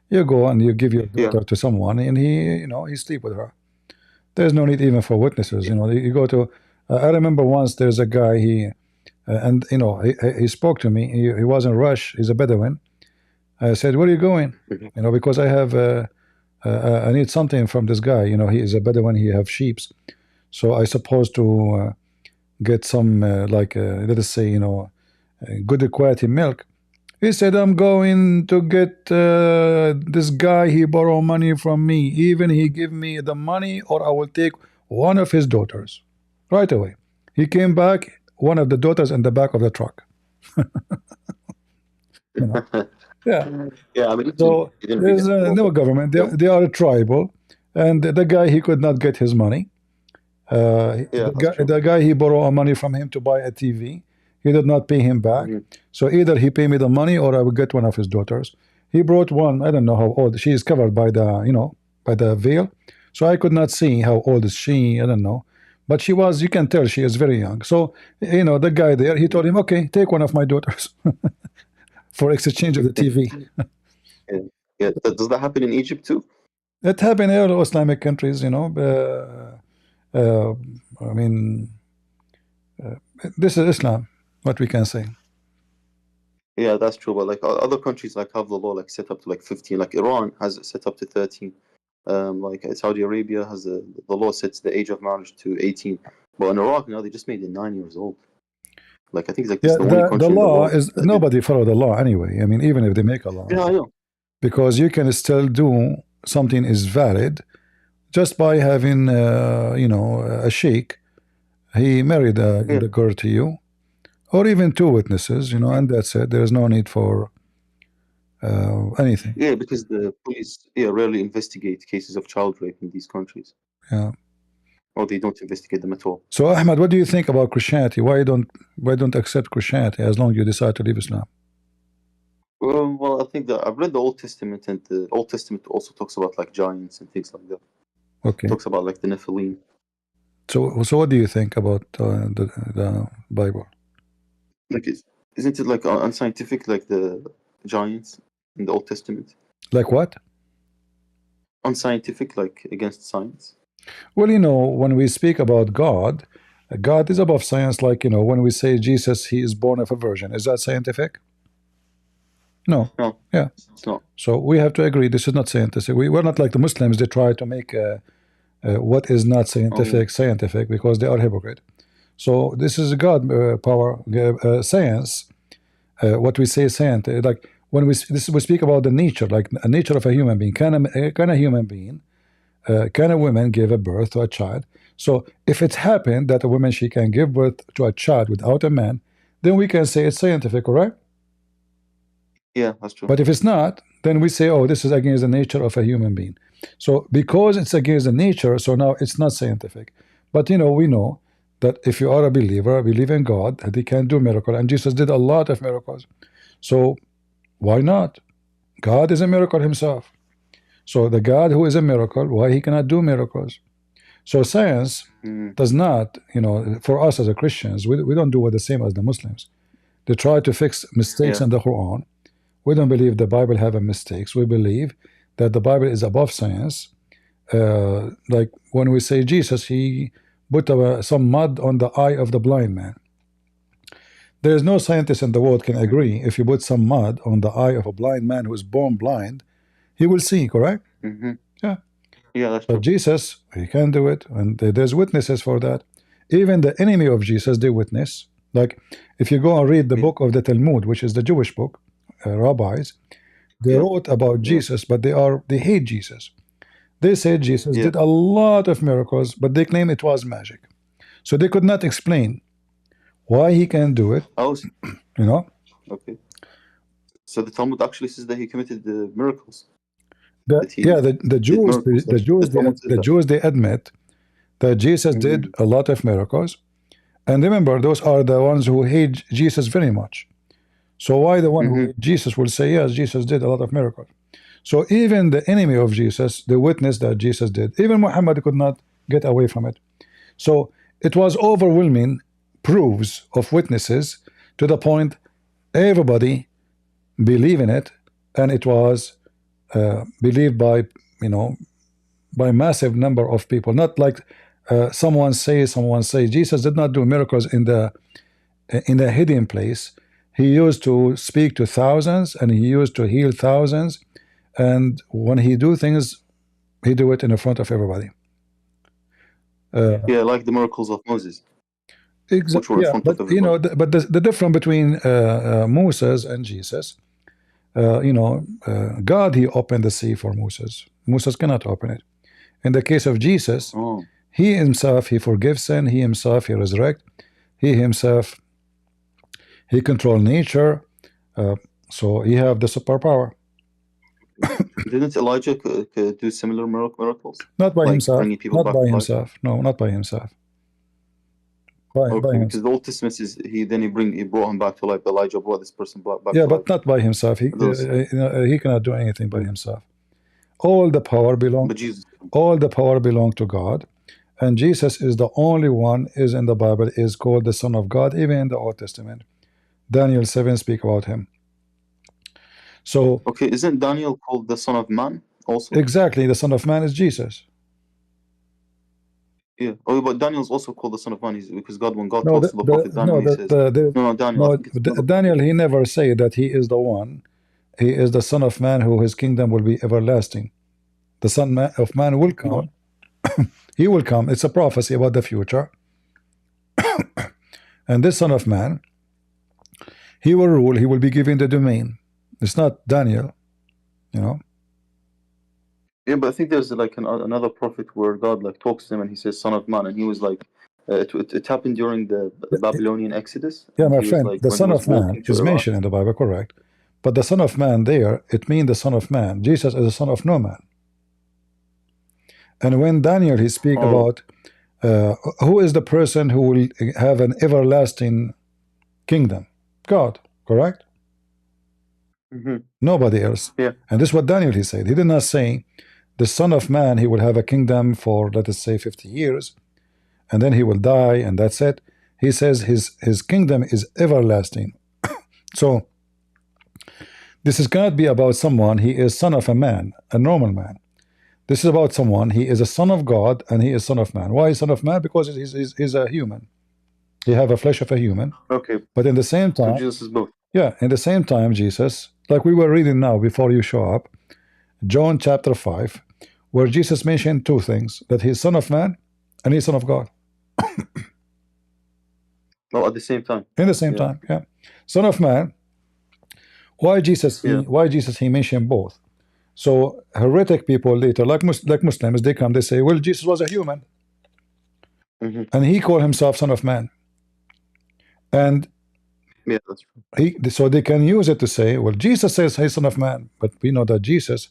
You go and you give your daughter to someone, and he sleep with her. There's no need even for witnesses. You go to. I remember once there's a guy he spoke to me. He was in Rush. He's a Bedouin. I said, "Where are you going?" Because I have I need something from this guy. He is a Bedouin. He have sheeps, so I supposed to get some let us say good quality milk. He said, "I'm going to get this guy. He borrow money from me. Even he give me the money, or I will take one of his daughters." Right away, he came back. One of the daughters in the back of the truck. Yeah. Yeah, I mean, So there's no government. They are tribal, and the guy he could not get his money. The guy he borrowed money from him to buy a TV. He did not pay him back. So either he pay me the money or I will get one of his daughters. He brought one. I don't know how old. She is covered by the by the veil, so I could not see how old is she. I don't know, but she was. You can tell she is very young. So the guy there. He told him, "Okay, take one of my daughters." For exchange of the TV. Yeah. Does that happen in Egypt too? It happened in all Islamic countries, I mean, this is Islam, what we can say. Yeah, that's true. But like other countries, like have the law like set up to like 15. Like Iran has it set up to 13. Like Saudi Arabia has the law sets the age of marriage to 18. But in Iraq now they just made it 9 years old. Like I think it's like this is the only country in the law world is nobody follow the law anyway. I mean, even if they make a law. Yeah, I know. Because you can still do something is valid just by having a sheikh. He married the girl to you, or even 2 witnesses, and that's it. There is no need for anything. Yeah, because the police rarely investigate cases of child rape in these countries. Yeah. Or they don't investigate them at all. So Ahmed, what do you think about Christianity? Why don't accept Christianity as long as you decide to leave Islam? Well, I think that I've read the Old Testament, and the Old Testament also talks about like giants and things like that. Okay. It talks about like the Nephilim. So what do you think about the Bible? Like, isn't it like unscientific, like the giants in the Old Testament? Like what? Unscientific, like against science. Well, when we speak about God, God is above science. Like, when we say Jesus, he is born of a virgin, is that scientific? No. Yeah. It's not. So we have to agree this is not scientific. We're not like the Muslims. They try to make what is not scientific because they are hypocrite. So this is God power, science. What we say science, like when we speak about the nature, like a nature of a human being. Can a human being, can a woman give a birth to a child? So if it happened that a woman she can give birth to a child without a man, then we can say it's scientific, correct? Yeah, that's true. But if it's not, then we say, oh, this is against the nature of a human being. So because it's against the nature, so now it's not scientific. But we know that if you are a believer, believe in God, that he can do miracles, and Jesus did a lot of miracles. So why not? God is a miracle himself. So the God who is a miracle, why he cannot do miracles? So science does not, for us as a Christians, we don't do it the same as the Muslims. They try to fix mistakes in the Quran. We don't believe the Bible have a mistakes. We believe that the Bible is above science. Like when we say Jesus, he put some mud on the eye of the blind man. There is no scientist in the world can agree if you put some mud on the eye of a blind man who is born blind, he will see, correct? Yeah. Yeah, that's But true. Jesus, he can do it, and there's witnesses for that. Even the enemy of Jesus, they witness. Like, if you go and read the book of the Talmud, which is the Jewish book, rabbis, they wrote about Jesus, but they hate Jesus. They said Jesus did a lot of miracles, but they claim it was magic. So they could not explain why he can do it. You know? Okay. So the Talmud actually says that he committed the miracles. The Jews they admit that Jesus did a lot of miracles, and remember, those are the ones who hate Jesus very much. So why the one who hates Jesus will say yes, Jesus did a lot of miracles? So even the enemy of Jesus, the witness that Jesus did, even Muhammad could not get away from it. So it was overwhelming proofs of witnesses to the point everybody believe in it, and it was believed by by massive number of people. Not like someone say Jesus did not do miracles in a hidden place. He used to speak to thousands, and he used to heal thousands, and when he do things, he do it in the front of everybody. Yeah, like the miracles of Moses. Exactly. Yeah, but but the difference between Moses and Jesus, God, he opened the sea for Moses. Moses cannot open it. In the case of Jesus, he himself, he forgives sin. He himself, he resurrect. He himself, he control nature. So he have the superpower. Didn't Elijah do similar miracles? Not by like himself. Bringing people Not back by to himself. No, not by himself. By okay, himself. because the Old Testament says he brought him back to life. Elijah brought this person back Yeah, to but life. not by himself. He cannot do anything by himself. All the power belong. All the power belong to God, and Jesus is the only one is in the Bible is called the Son of God. Even in the Old Testament, Daniel 7 speak about him. So okay, isn't Daniel called the Son of Man also? Exactly, the Son of Man is Jesus. Yeah. Oh, but Daniel's also called the Son of Man because when God talks to the prophet Daniel, he says, Daniel. Daniel, he never say that he is the one. He is the Son of Man who his kingdom will be everlasting. The Son of Man will come. He will come. It's a prophecy about the future. And this Son of Man, he will rule. He will be given the domain. It's not Daniel, Yeah, but I think there's like another prophet where God like talks to him and he says Son of Man, and he was like it happened during the Babylonian Exodus. Yeah, my he friend, was like, the Son of Man is mentioned in the Bible, correct? But the Son of Man there, it means the Son of Man. Jesus is the Son of no man. And when Daniel he speak about who is the person who will have an everlasting kingdom? God, correct? Nobody else. Yeah. And this is what Daniel he said. He did not say the Son of Man he will have a kingdom for, let us say, 50 years, and then he will die, and that's it. He says his kingdom is everlasting. So this is cannot be about someone he is son of a man, a normal man. This is about someone he is a son of God and he is son of man. Why son of man? Because he's a human. He have a flesh of a human. Okay. But in the same time, so Jesus is both. Yeah, in the same time, Jesus, like we were reading now before you show up, John chapter 5, where Jesus mentioned two things, that he's son of man and he's son of God. Oh, at the same time. In the same time, yeah. Son of man. Why Jesus he mentioned both? So heretic people later, like Muslims, they come, they say, well, Jesus was a human. And he called himself son of man. And yeah, that's true. So they can use it to say, well, Jesus says he's son of man, but we know that Jesus,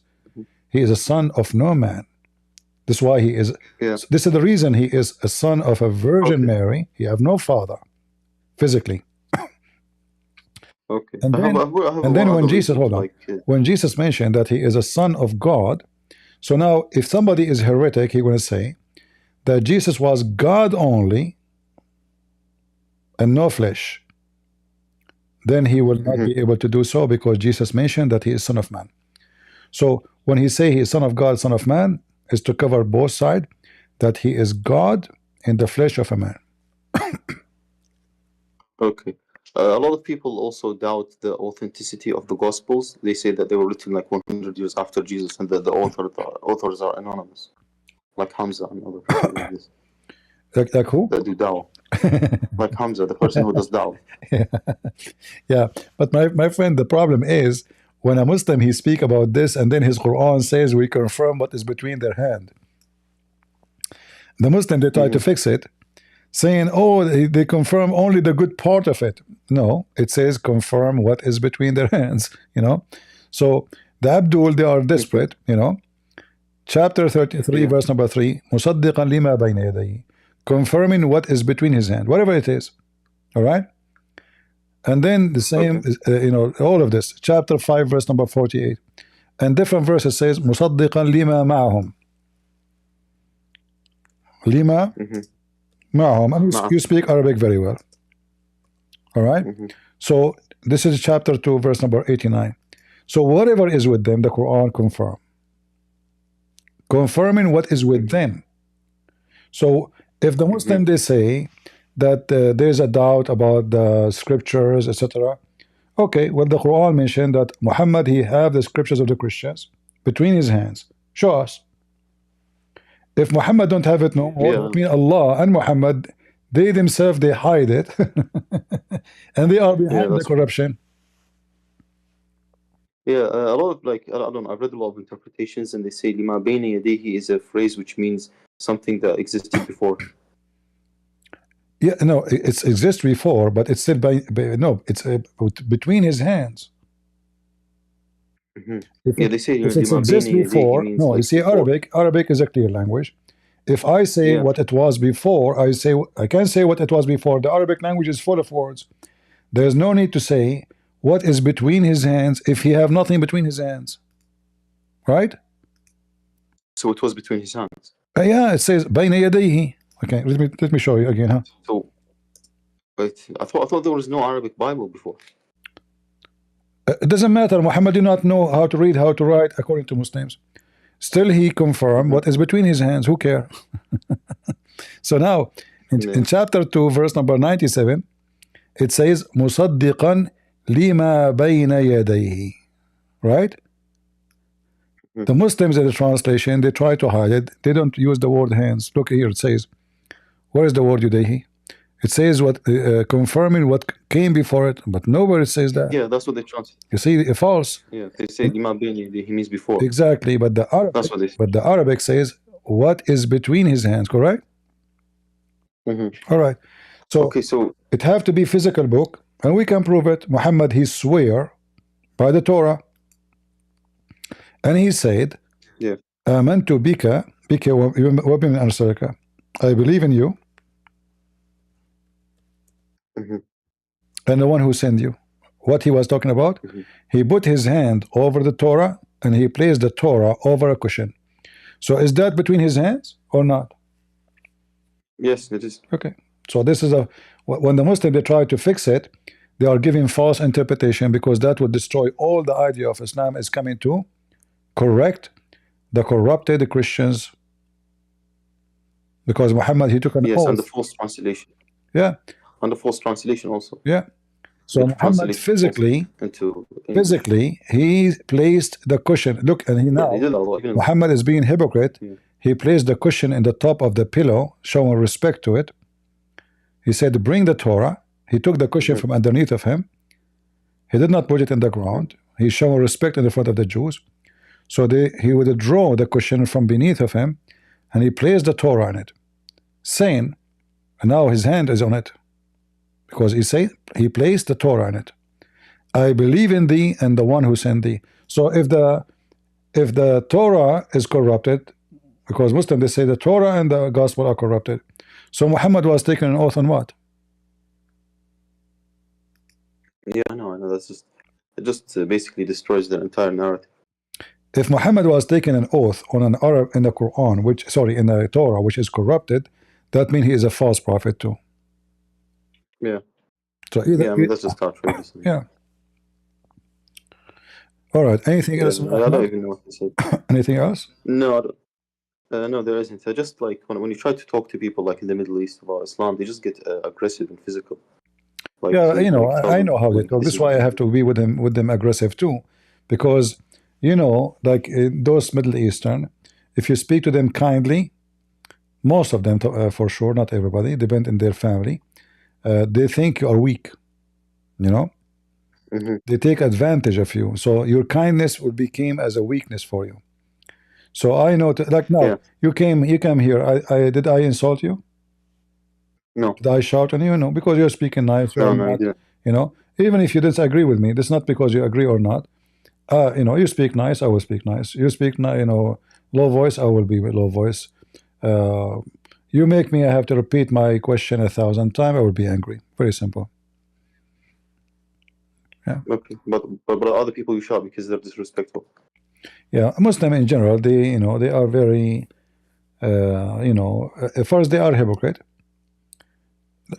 he is a son of no man. This is why he is. This is the reason he is a son of a Virgin Mary. He have no father, physically. Okay. And then when Jesus, when Jesus mentioned that he is a son of God, so now if somebody is heretic, he will say that Jesus was God only and no flesh. Then he will not be able to do so because Jesus mentioned that he is son of man. So when he say he is son of God, son of man, is to cover both sides, that he is God in the flesh of a man. Okay. A lot of people also doubt the authenticity of the Gospels. They say that they were written like 100 years after Jesus, and that the authors are anonymous, like Hamza and other people like this. Like who? That do dawah. Like Hamza, the person who does dawah. Yeah, but my friend, the problem is when a Muslim he speak about this, and then his Quran says we confirm what is between their hand. The Muslim they try to fix it, saying, oh, they confirm only the good part of it. No, it says confirm what is between their hands, you know. So the Abdul, they are desperate, you know. Chapter 33, verse number 3, مُصَدِّقًا لِمَا بَيْنَ يَدَيْهِ, confirming what is between his hand, whatever it is. All right? And then the same, you know, all of this. Chapter 5, verse number 48. And different verses says, مُصَدِّقًا لِمَا مَعَهُمْ. Lima Ma'ahum. And you speak Arabic very well. All right? So this is chapter 2, verse number 89. So whatever is with them, the Quran confirm. Confirming what is with them. So if the Muslim they say that there is a doubt about the scriptures, etc. Okay, well the Quran mentioned that Muhammad he have the scriptures of the Christians between his hands. Show us. If Muhammad don't have it no more, between Allah and Muhammad, they themselves they hide it, and they are behind the corruption. Yeah, a lot of like I don't know. I've read a lot of interpretations, and they say "lima bayna yadayhi" is a phrase which means something that existed before. Yeah, no, it exists before, but it's still no, it's between his hands. Yeah, they say if it exists before, no, like you see, before. Arabic is a clear language. If I say what it was before, I can say what it was before. The Arabic language is full of words. There's no need to say what is between his hands if he have nothing between his hands, right? So it was between his hands. Yeah, it says bayna yadayhi. Okay, let me show you again, huh? So, but I thought there was no Arabic Bible before. It doesn't matter. Muhammad did not know how to read, how to write, according to Muslims. Still, he confirmed what is between his hands. Who care? So now, in chapter 2, verse number 97, it says, مُصَدِّقًا لِمَا بَيْنَ يَدَيْهِ. Right? The Muslims in the translation, they try to hide it. They don't use the word hands. Look here, it says, where is the word yadayhi? It says what confirming what came before it, but nowhere it says that. Yeah, that's what they translate. You see, false. Yeah, they say lima bayna yadayhi, he means before. Exactly, but the Arabic says what is between his hands, correct? All right. So it have to be physical book, and we can prove it. Muhammad he swear by the Torah, and he said, "Amantu bika wa biman arsalaka." I believe in you, and the one who sent you. What he was talking about? He put his hand over the Torah, and he placed the Torah over a cushion. So is that between his hands or not? Yes, it is. Okay. So this is when the Muslims they try to fix it, they are giving false interpretation, because that would destroy all the idea of Islam is coming to correct the corrupted Christians, because Muhammad he took an oath. And the false translation. Yeah. And the false translation also. Yeah. So Muhammad physically he placed the cushion. Look, and Muhammad is being hypocrite. He placed the cushion in the top of the pillow, showing respect to it. He said, bring the Torah. He took the cushion from underneath of him. He did not put it in the ground. He showed respect in the front of the Jews. So he would draw the cushion from beneath of him, and he placed the Torah in it, saying, and now his hand is on it, because he placed the Torah in it. I believe in thee and the one who sent thee. So if the Torah is corrupted, because Muslims they say the Torah and the gospel are corrupted, so Muhammad was taking an oath on what? Yeah, I know. That's just basically destroys the entire narrative. If Muhammad was taking an oath on an Arab in the Quran, in the Torah, which is corrupted, that means he is a false prophet too. Yeah. So either, that's just outrageous. Yeah. All right. Anything else? I don't even know what to say. Anything else? No, No, there isn't. Just like when you try to talk to people like in the Middle East about Islam, they just get aggressive and physical. Like Yeah, to you know, like tell I them know how they like talk. this This is is why I what have to be with them aggressive too, because you know, like those Middle Eastern, if you speak to them kindly, most of them for sure, not everybody, depend on their family. They think you are weak. You know, they take advantage of you. So your kindness will become as a weakness for you. So I know, like now, you came here. I did I insult you? No. Did I shout on you? No, because you're speaking nice. You're No, you not, didn't. you know, even if you disagree with me, that's not because you agree or not. You know, you speak nice, I will speak nice. You speak, you know, low voice, I will be with low voice. You make me, I have to repeat my question 1,000 times, I will be angry. Very simple. Yeah. Okay, but other people you shout because they're disrespectful. Yeah, Muslim in general, they, you know, they are very, you know, first they are hypocrite.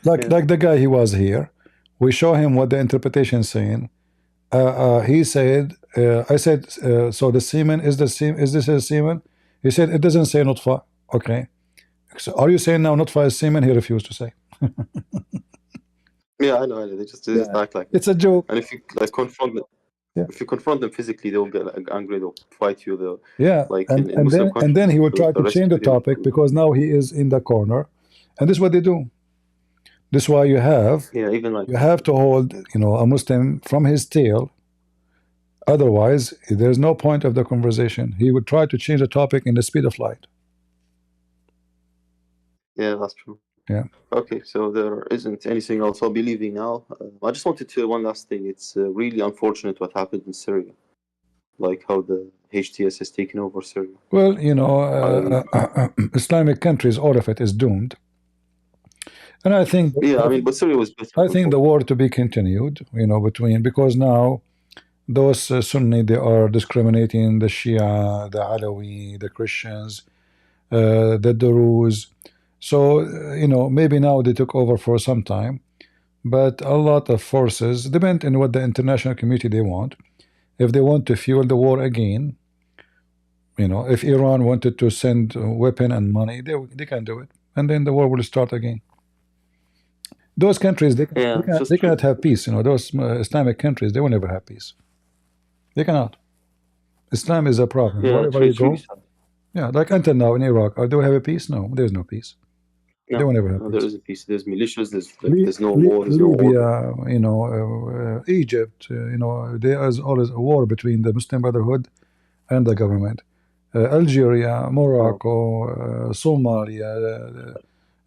Like the guy he was here, we show him what the interpretation is saying. He said, I said, so the semen is the semen, is this a semen? He said it doesn't say nutfa. Okay, so are you saying now nutfa is semen? He refused to say. Yeah, I know. They just act like it's a joke. And if you like confront them, if you confront them physically, they'll get like, angry. They'll fight you. They'll like in Muslim countries, and then he will try they'll to arrest change the you. They'll topic because now he is in the corner, and this is what they do. This is why you have even like you have to hold, you know, a Muslim from his tail. Otherwise, there's no point of the conversation. He would try to change the topic in the speed of light. Yeah, that's true. Yeah. Okay, so there isn't anything else. I'll be leaving now. I just wanted to one last thing. It's really unfortunate what happened in Syria, like how the HTS has taken over Syria. Well, you know, Islamic countries, all of it is doomed. And I think, yeah, I mean, but Syria was better. I think the war to be continued, you know, between, because now those Sunni, they are discriminating the Shia, the Alawi, the Christians, the Druze. So, you know, maybe now they took over for some time, but a lot of forces, depend on what the international community they want. If they want to fuel the war again, you know, if Iran wanted to send weapon and money, they can do it. And then the war will start again. Those countries, they cannot have peace. You know, those Islamic countries, they will never have peace. They cannot. Islam is a problem. Yeah, Wherever you go. Yeah, like until now in Iraq, do we have a peace? No, there's no peace. No, they will never have no, peace. there isn't peace. There's militias. There's no war. There's Libya, no order. you know, Egypt. You know, there is always a war between the Muslim Brotherhood and the government. Algeria, Morocco, Somalia.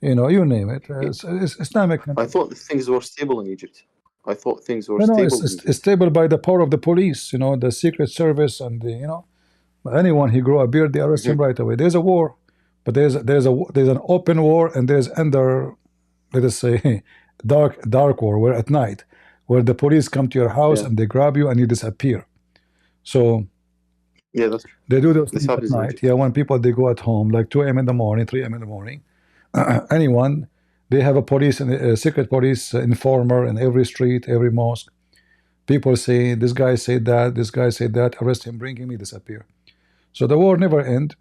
You know, you name it. It's Islamic country. I thought things were stable in Egypt. No, it's stable by the power of the police. You know, the Secret Service and the, you know, anyone who grow a beard, they arrest him right away. There's a war, but there's an open war, and there's under, let us say, dark war, where at night, where the police come to your house and they grab you and you disappear. So yeah, that's true. They do those things at night. Yeah, when people they go at home, like 2 a.m. in the morning, 3 a.m. in the morning. Anyone, they have a police and a secret police informer in every street, every mosque. People say this guy said that, this guy said that. Arrest him, bring him, he disappear. So the war never end.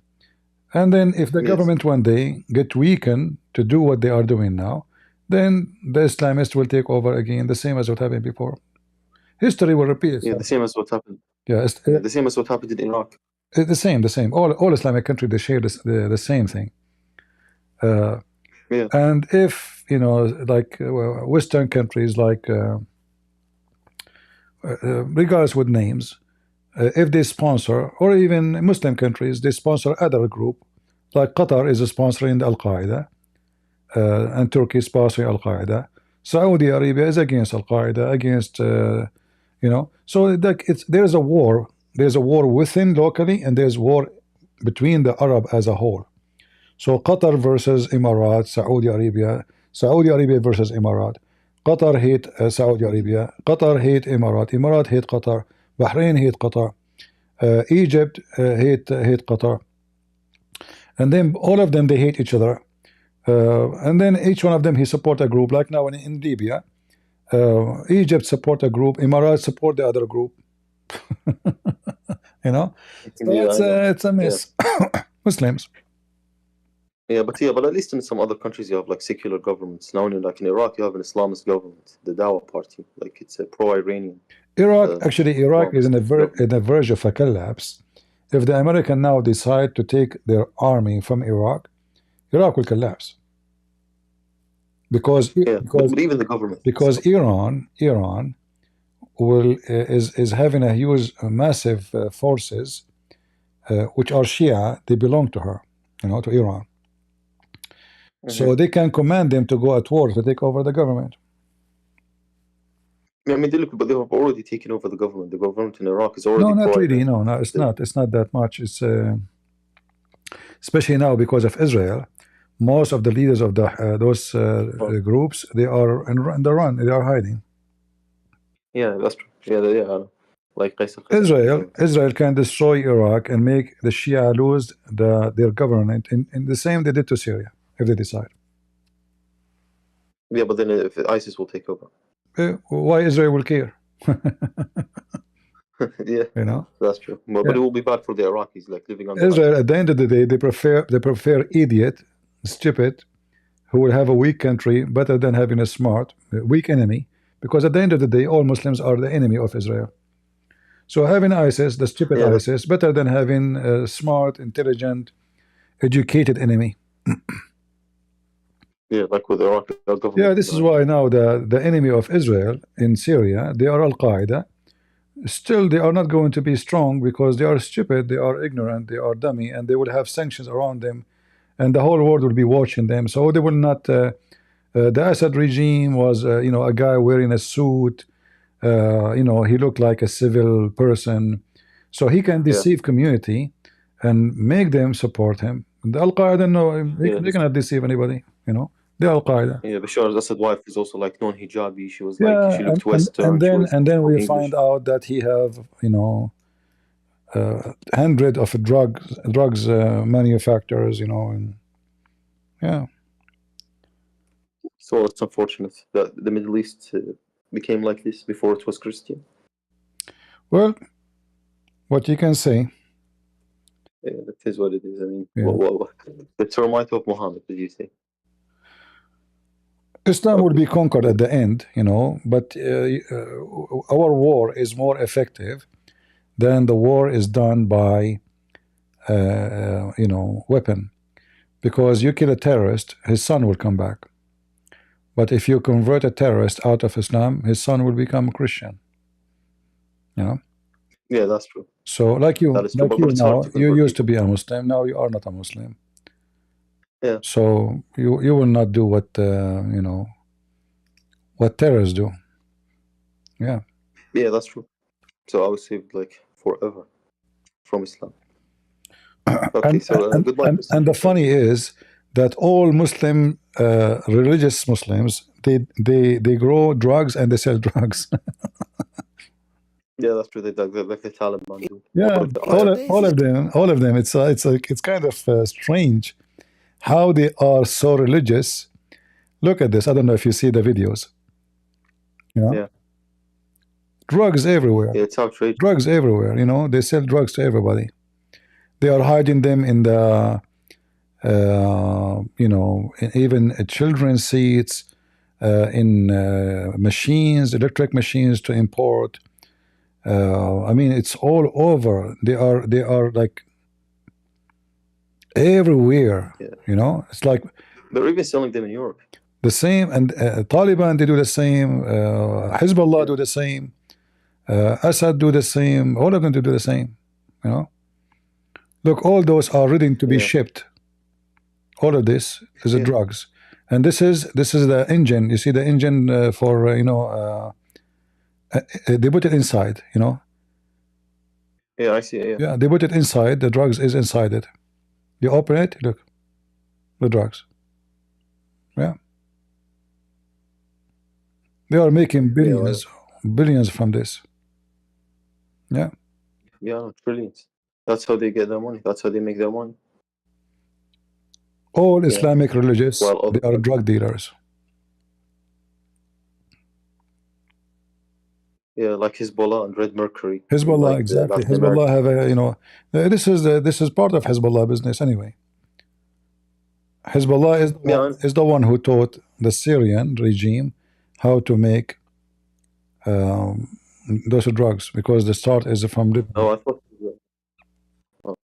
And then if the government one day get weakened to do what they are doing now, then the Islamists will take over again, the same as what happened before. History will repeat itself. Yeah, the same as what happened. Yeah, the same as what happened in Iraq. The same. All Islamic countries, they share the same thing. And if, you know, like Western countries, like regardless with names, if they sponsor, or even Muslim countries, they sponsor other group, like Qatar is sponsoring Al Qaeda, and Turkey is sponsoring Al Qaeda. Saudi Arabia is against Al Qaeda, against you know. So like there's a war. There's a war within locally, and there's war between the Arab as a whole. So Qatar versus Emirates, Saudi Arabia versus Emirat. Qatar hate Saudi Arabia. Qatar hate Emirat. Emirat hate Qatar. Bahrain hate Qatar. Egypt hate Qatar. And then all of them, they hate each other. And then each one of them, he support a group. Like now in Libya, Egypt support a group. Emirat support the other group. You know, so it's a mess. Muslims. but at least in some other countries you have like secular governments. Now, like in Iraq, you have an Islamist government, the Dawa party. Like it's a pro-Iranian. Iraq is in the verge of a collapse. If the American now decide to take their army from Iraq, Iraq will collapse. Because but even the government. Because Iran will is having a huge, massive forces, which are Shia. They belong to her, to Iran. So they can command them to go at war to take over the government. I mean, but they have already taken over the government. The government in Iraq is already. No, not really. No, it's not. It's not that much. It's especially now because of Israel. Most of the leaders of those groups, they are in the run. They are hiding. Yeah, that's true. Yeah. Like Israel can destroy Iraq and make the Shia lose their government in the same they did to Syria if they decide. Yeah, but then if ISIS will take over, why Israel will care? Yeah, that's true. But it will be bad for the Iraqis, like living on Israel. At the end of the day, they prefer idiot, stupid, who will have a weak country better than having a smart, weak enemy. Because at the end of the day, all Muslims are the enemy of Israel. So having ISIS, the stupid ISIS, better than having a smart, intelligent, educated enemy. Yeah, like with Iraq. Yeah, this is why now the enemy of Israel in Syria, they are Al-Qaeda. Still, they are not going to be strong because they are stupid, they are ignorant, they are dummy, and they will have sanctions around them, and the whole world will be watching them. So they will not. The Assad regime was, a guy wearing a suit. He looked like a civil person, so he can deceive community and make them support him. The Al-Qaeda, no, they cannot deceive anybody. The Al-Qaeda. Yeah, Bashar al-Assad's wife is also like non-hijabi. She was like, she looked Western. And then we find out that he have, hundred of drugs manufacturers, and yeah. So it's unfortunate that the Middle East became like this before it was Christian. Well, what you can say. Yeah, that is what it is. I mean, the termite of Muhammad, did you say? Islam will be conquered at the end, but our war is more effective than the war is done by, weapon. Because you kill a terrorist, his son will come back. But if you convert a terrorist out of Islam, his son will become a Christian. Yeah, that's true. So like you now, you used to be a Muslim, now you are not a Muslim. Yeah. So you will not do what what terrorists do. Yeah. Yeah, that's true. So I was saved like forever from Islam. Okay, and the funny is that all Muslim religious Muslims, they grow drugs and they sell drugs. Yeah, that's true. They like the Taliban do. Yeah, all of them. It's kind of strange how they are so religious. Look at this. I don't know if you see the videos. Yeah. Drugs everywhere. Yeah, it's outrageous. Drugs everywhere. They sell drugs to everybody. They are hiding them in the, even children's seats, in machines, electric machines to import. I mean, it's all over. They are like everywhere. Yeah. It's like they're even selling them in Europe. The same, and Taliban, they do the same. Hezbollah do the same. Assad do the same. All of them do the same. Look, all those are ready to be shipped. All of this is drugs, and this is the engine. You see the engine for they put it inside. Yeah, I see it. Yeah, they put it inside. The drugs is inside it. You open it. Look, the drugs. Yeah, they are making billions from this. Yeah. Yeah, trillions. That's how they get their money. That's how they make their money. All Islamic religious, they are drug dealers. Yeah, like Hezbollah and Red Mercury. Hezbollah, like exactly. Hezbollah have a, this is part of Hezbollah business anyway. Hezbollah is the one who taught the Syrian regime how to make those drugs, because the start is from Lebanon.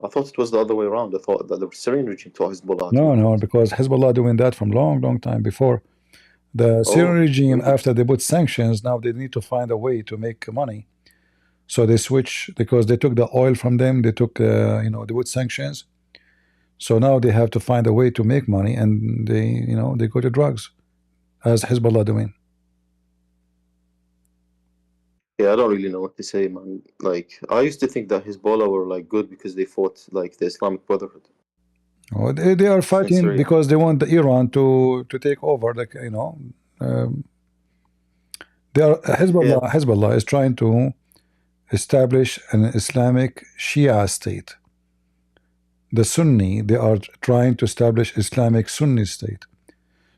I thought it was the other way around. I thought that the Syrian regime taught Hezbollah. No, because Hezbollah doing that from long time before. The Syrian regime, after they put sanctions, now they need to find a way to make money. So they switch, because they took the oil from them. They took, they put sanctions. So now they have to find a way to make money, and they go to drugs, as Hezbollah doing. Yeah, I don't really know what to say, man. Like, I used to think that Hezbollah were like good because they fought like the Islamic Brotherhood. Oh, they are fighting because they want Iran to take over. Like, they are Hezbollah is trying to establish an Islamic Shia state. The Sunni, they are trying to establish Islamic Sunni state.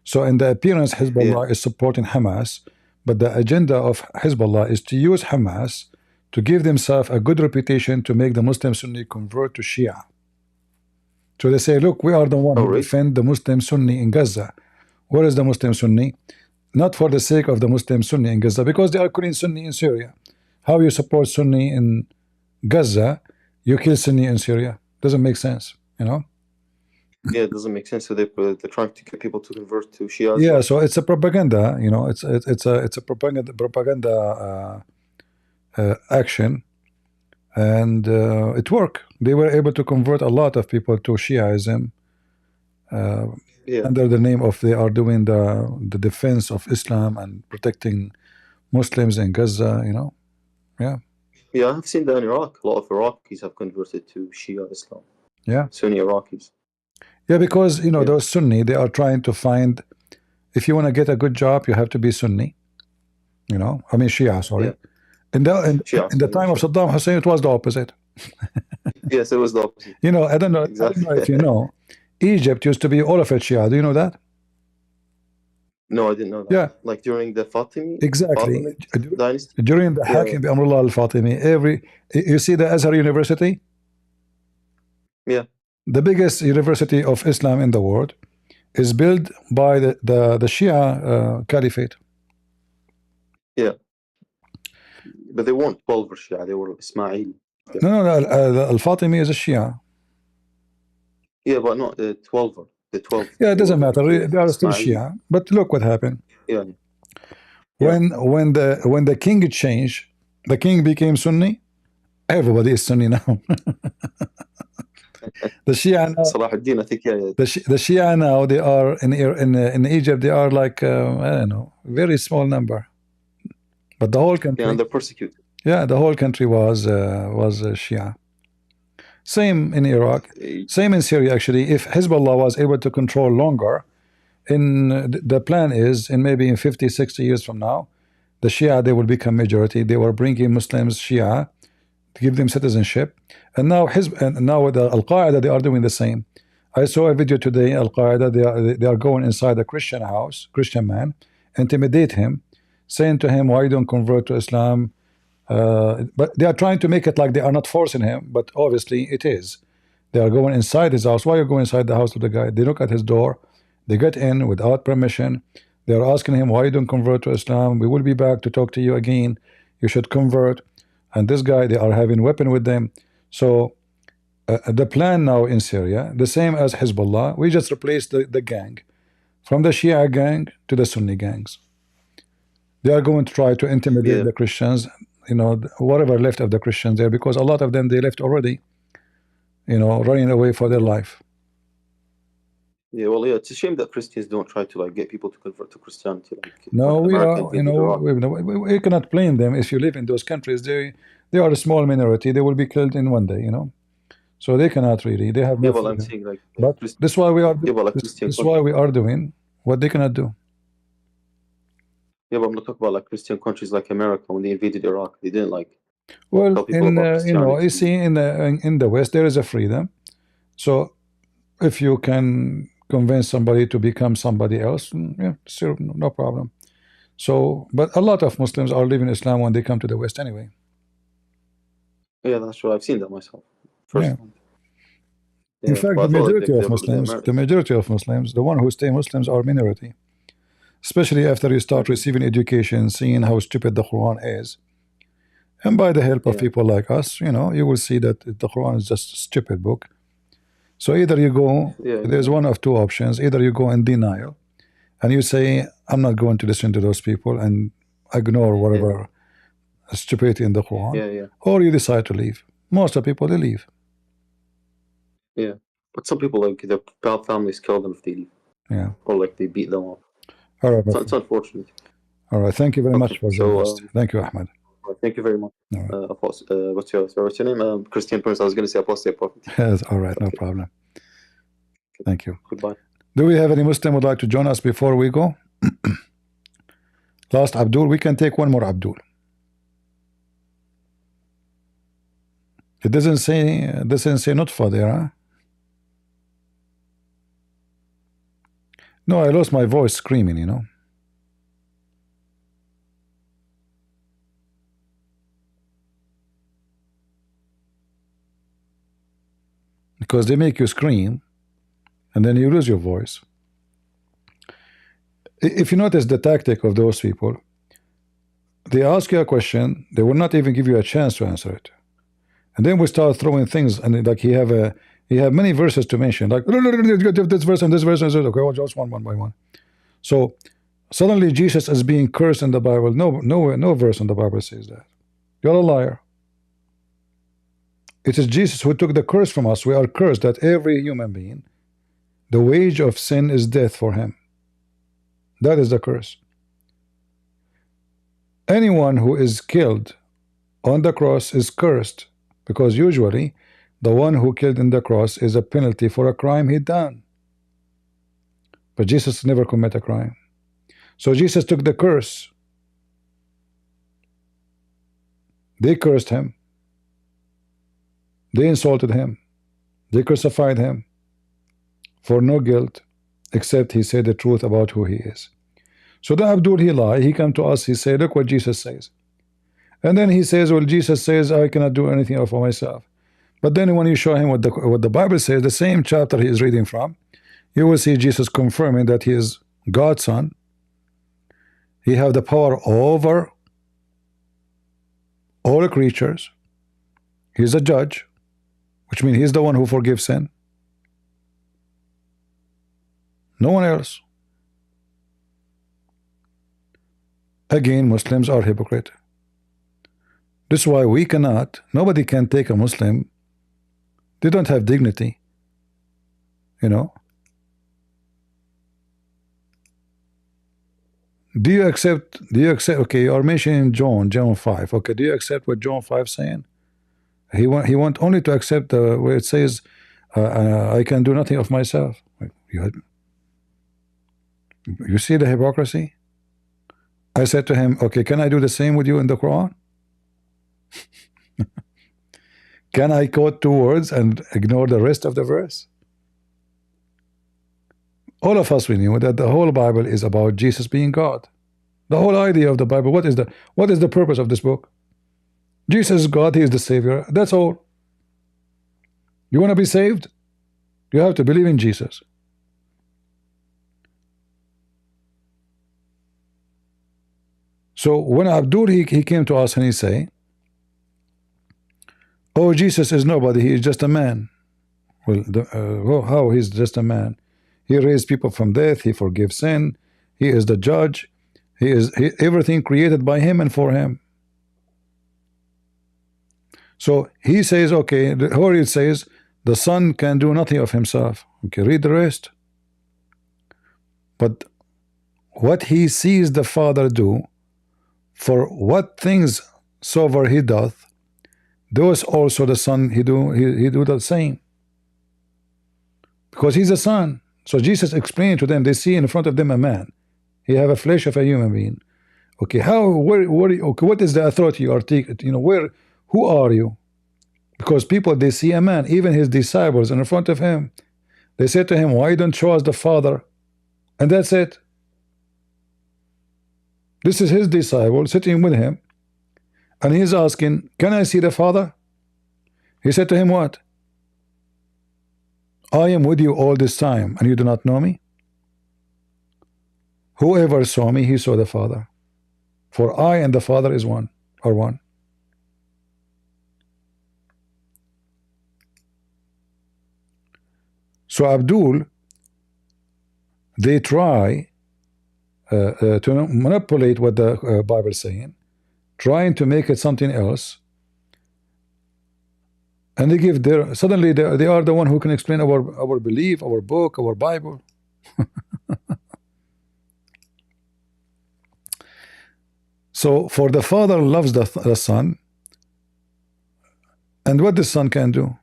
So in the appearance, Hezbollah is supporting Hamas, but the agenda of Hezbollah is to use Hamas to give themselves a good reputation, to make the Muslim Sunni convert to Shia. So they say, look, we are the one who defend the Muslim Sunni in Gaza. Where is the Muslim Sunni? Not for the sake of the Muslim Sunni in Gaza, because they are killing Sunni in Syria. How you support Sunni in Gaza, you kill Sunni in Syria? Doesn't make sense, Yeah, it doesn't make sense. So they're trying to get people to convert to Shia. Yeah, so it's a propaganda. It's a propaganda action, and it worked. They were able to convert a lot of people to Shiaism under the name of they are doing the defense of Islam and protecting Muslims in Gaza. Yeah, I've seen that in Iraq. A lot of Iraqis have converted to Shia Islam. Yeah, Sunni Iraqis. Yeah, because those Sunni, they are trying to find, if you want to get a good job, you have to be Sunni. I mean Shia, sorry. Yeah. In the time of Saddam Hussein, it was the opposite. Yes, it was the opposite. I don't know if you know, Egypt used to be all of it Shia. Do you know that? No, I didn't know that. Yeah. Like during the Fatimi? Exactly. Fatimid dynasty? During the Hakim Amrullah al-Fatimi, you see the Azhar University? Yeah. The biggest university of Islam in the world is built by the Shia Caliphate. Yeah. But they weren't 12 Shia, they were Ismail. No, al-Fatimi is a Shia. Yeah, but not the 12. The 12. Yeah, it doesn't matter. They are still Shia. But look what happened. Yeah. When the king changed, the king became Sunni. Everybody is Sunni now. The Shia now, Salahuddin, I think, the Shia now, they are in Egypt. They are like I don't know, very small number. But the whole country. Yeah, and they're persecuted. Yeah, the whole country was Shia. Same in Iraq, same in Syria. Actually, if Hezbollah was able to control longer, the plan is in maybe in 50, 60 years from now, the Shia, they will become majority. They were bringing Muslims Shia to give them citizenship, and now the Al-Qaeda, they are doing the same. I saw a video today. Al-Qaeda, they are going inside a Christian house, Christian man, intimidate him, saying to him, why you don't convert to Islam? But they are trying to make it like they are not forcing him, but obviously it is. They are going inside his house. Why are you going inside the house of the guy? They look at his door, they get in without permission. They are asking him, why you don't convert to Islam? We will be back to talk to you again. You should convert. And this guy, they are having weapon with them. So the plan now in Syria, the same as Hezbollah, we just replaced the gang from the Shia gang to the Sunni gangs. They are going to try to intimidate the Christians, whatever left of the Christians there, because a lot of them, they left already, running away for their life. Yeah, well, yeah, it's a shame that Christians don't try to get people to convert to Christianity. No, we are, we cannot blame them. If you live in those countries, they are a small minority. They will be killed in one day, So they cannot really. They have no. Yeah, well, I'm saying but this is why we are. This is why we are doing what they cannot do. Yeah, but I'm not talking about Christian countries like America when they invaded Iraq. They didn't Well, tell people about Christianity. you see, in the West there is a freedom. So if you can convince somebody to become somebody else, yeah, sure, no problem. So, but a lot of Muslims are leaving Islam when they come to the West anyway. Yeah, that's true. I've seen that myself. Yeah. In Yeah, fact, but the I thought like majority of they're Muslims, Americans. the one who stay Muslims are minority. Especially after you start receiving education, seeing how stupid the Quran is. And by the help of Yeah. people like us, you know, you will see that the Quran is just a stupid book. So either you go, Yeah. there's one of two options. Either you go in denial and you say, I'm not going to listen to those people and ignore whatever stupidity in the Quran, Yeah. Yeah. or you decide to leave. Most of the people, they leave. Yeah. But some people, like, their families kill them if they leave. Yeah. Or, like, they beat them up. All right. It's unfortunate. All right. Thank you very much for joining us. So, Thank you, Ahmed. thank you very much. What's your name? Christian Prince. I was going to say apostate prophet. Yes, all right, no problem. Thank you. Goodbye. Do we have any Muslim would like to join us before we go? Last Abdul, we can take one more Abdul. It doesn't say Nutfa there, huh? No, I lost my voice screaming, you know. Because they make you scream and then you lose your voice. If you notice the tactic of those people, they ask you a question, they will not even give you a chance to answer it. And then we start throwing things, and like he have many verses to mention, like this verse and this verse, and okay, well, just one by one. So suddenly Jesus is being cursed in the Bible. No verse in the Bible says that. You're a liar. It is Jesus who took the curse from us. We are cursed that every human being, the wage of sin is death for him. That is the curse. Anyone who is killed on the cross is cursed, because usually the one who killed in the cross is a penalty for a crime he done. But Jesus never committed a crime. So Jesus took the curse. They cursed him. They insulted him. They crucified him for no guilt, except he said the truth about who he is. So the Abdul, he lied. He come to us, he said, look what Jesus says. And then he says, well, Jesus says I cannot do anything for myself. But then when you show him what the Bible says, the same chapter he is reading from, you will see Jesus confirming that he is God's son. He have the power over all creatures. He's a judge, which means he's the one who forgives sin. No one else. Again, Muslims are hypocrite. This is why we cannot, nobody can take a Muslim. They don't have dignity, you know. Do you accept, okay, you are mentioning John 5, okay, do you accept what John 5 saying? He want only to accept where it says, I can do nothing of myself. You see the hypocrisy? I said to him, okay, can I do the same with you in the Quran? Can I quote 2 words and ignore the rest of the verse? All of us, we knew that the whole Bible is about Jesus being God. The whole idea of the Bible, what is the purpose of this book? Jesus is God, he is the Savior, that's all. You want to be saved? You have to believe in Jesus. So when Abdul he came to us and he say, oh, Jesus is nobody, he is just a man. Well, how he's just a man? He raised people from death, he forgives sin, he is the judge, he is everything created by him and for him. So he says, okay, or it says the son can do nothing of himself. Okay, read the rest. But what he sees the Father do, for what things soever he doth, those also the Son he do the same. Because he's a son. So Jesus explained to them, they see in front of them a man. He have a flesh of a human being. Okay, okay, what is the authority you are taking? You know, who are you? Because people, they see a man, even his disciples in front of him. They said to him, why don't you show us the Father? And that's it. This is his disciple sitting with him, and he's asking, can I see the Father? He said to him, what? I am with you all this time, and you do not know me? Whoever saw me, he saw the Father. For I and the Father is one, or one. So Abdul, they try to manipulate what the Bible is saying, trying to make it something else, and they give their, suddenly they are the one who can explain our belief, our book, our Bible. So for the Father loves the Son, and what the Son can do,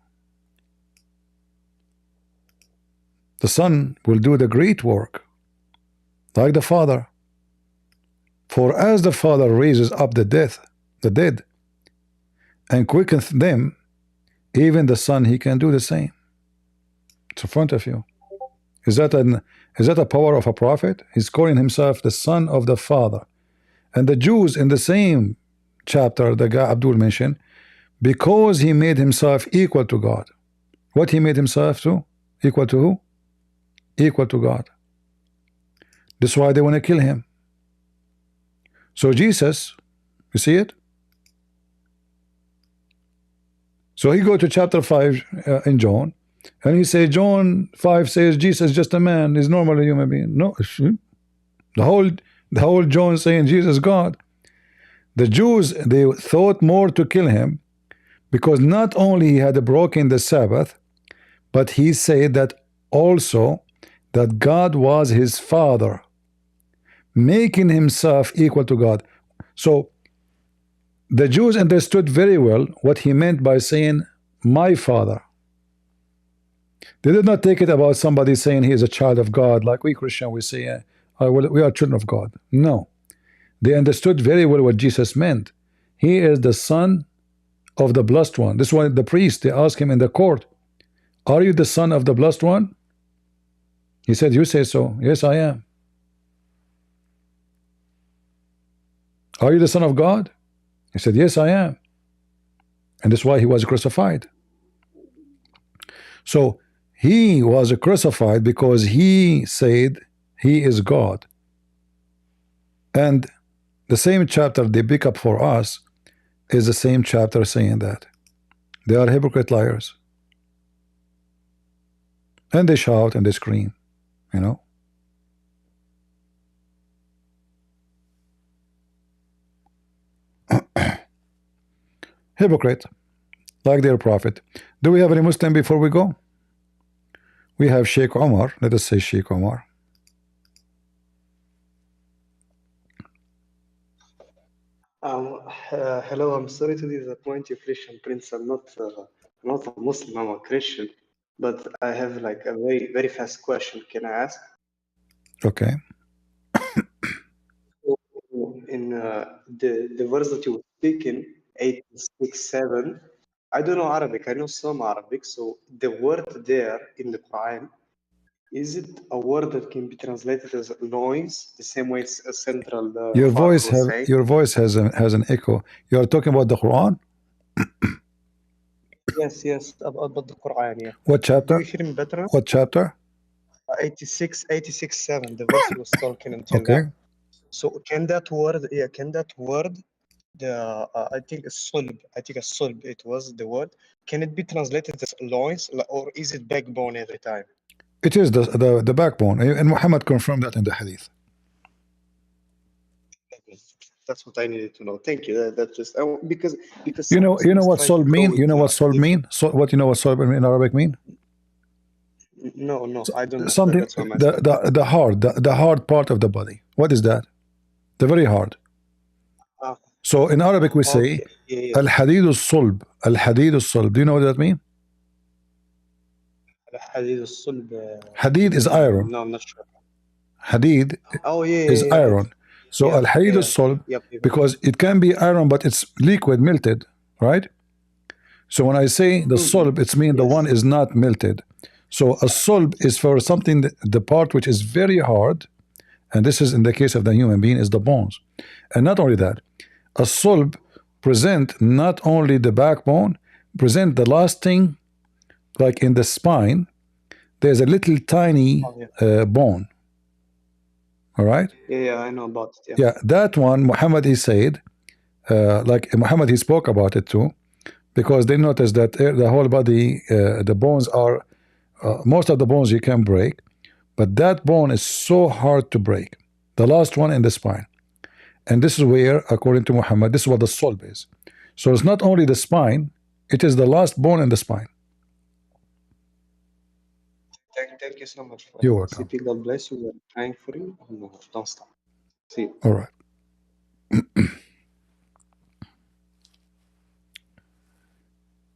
the Son will do the great work like the Father. For as the Father raises up the dead, and quickens them, even the Son, he can do the same. It's in front of you. Is that a power of a prophet? He's calling himself the Son of the Father. And the Jews in the same chapter the guy Abdul mentioned, because he made himself equal to God. What he made himself to? Equal to who? Equal to God. That's why they want to kill him. So Jesus, you see it? So he go to chapter 5 in John, and he say John 5 says Jesus is just a man, he's normally a human being. No, the whole John saying Jesus is God. The Jews, they thought more to kill him because not only he had broken the Sabbath, but he said that also that God was his Father, making himself equal to God. So the Jews understood very well what he meant by saying my Father. They did not take it about somebody saying he is a child of God, like we Christian we say we are children of God. No, they understood very well what Jesus meant. He is the Son of the Blessed One. This one, the priest, they asked him in the court, are you the Son of the Blessed One? He said, you say so. Yes, I am. Are you the Son of God? He said, yes, I am. And that's why he was crucified. So he was crucified because he said he is God. And the same chapter they pick up for us is the same chapter saying that. They are hypocrite liars. And they shout and they scream, you know. Hypocrite, like their prophet. Do we have any Muslim before we go? We have Sheikh Omar. Let us say Sheikh Omar. Hello, I'm sorry to disappoint you, Christian Prince. I'm not a Muslim, I'm a Christian. But I have like a very, very fast question. Can I ask? Okay. In the verse that you were speaking, 867, I don't know Arabic. I know some Arabic. So the word there in the Quran, is it a word that can be translated as noise, the same way Central Your Fark voice was saying? has an echo. You are talking about the Quran? Yes, about the Quran, yeah. What Do you chapter? hear me better now? What chapter? 86:7, the verse you was talking until Okay. now. So can that word, the I think a sulb, it was the word. Can it be translated as loins, or is it backbone every time? It is the backbone, and Muhammad confirmed that in the hadith. That's what I needed to know. Thank you. That's just because You some know Muslims what try to solb go mean? with You know what solb mean? So what you know what solb in Arabic mean? No, I don't know. Something That's why I'm asking. the hard part of the body. What is that? The very hard. So in Arabic we say Okay, yeah. al-hadid al-sulb. Al-hadid al-sulb. Do you know what that means? Hadid al-sulb. Hadid is iron. No, I'm not sure. Hadid is Right. iron. So al-hadid al-sulb, because it can be iron but it's liquid, melted, right? So when I say the sulb, it's mean the one is not melted. So a sulb is for something, the part which is very hard, and this is in the case of the human being, is the bones. And not only that, a sulb present not only the backbone, present the last thing, like in the spine, there's a little tiny Oh, yeah. bone. All right? Yeah, I know about it. Yeah, that one, Muhammad, he said, like Muhammad, he spoke about it too, because they noticed that the whole body, the bones are, most of the bones you can break, but that bone is so hard to break, the last one in the spine. And this is where, according to Muhammad, this is what the soul is. So it's not only the spine, it is the last bone in the spine. Thank you so much for You're that. welcome. CP, God bless you. We're praying for you. Don't stop. See you. All right.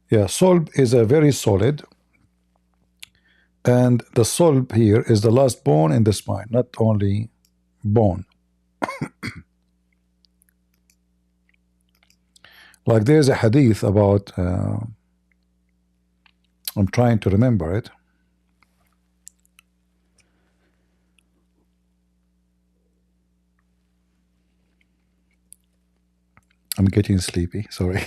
Yeah, solb is a very solid, and the solb here is the last bone in the spine, not only bone. Like there's a hadith about, I'm trying to remember it. I'm getting sleepy, sorry.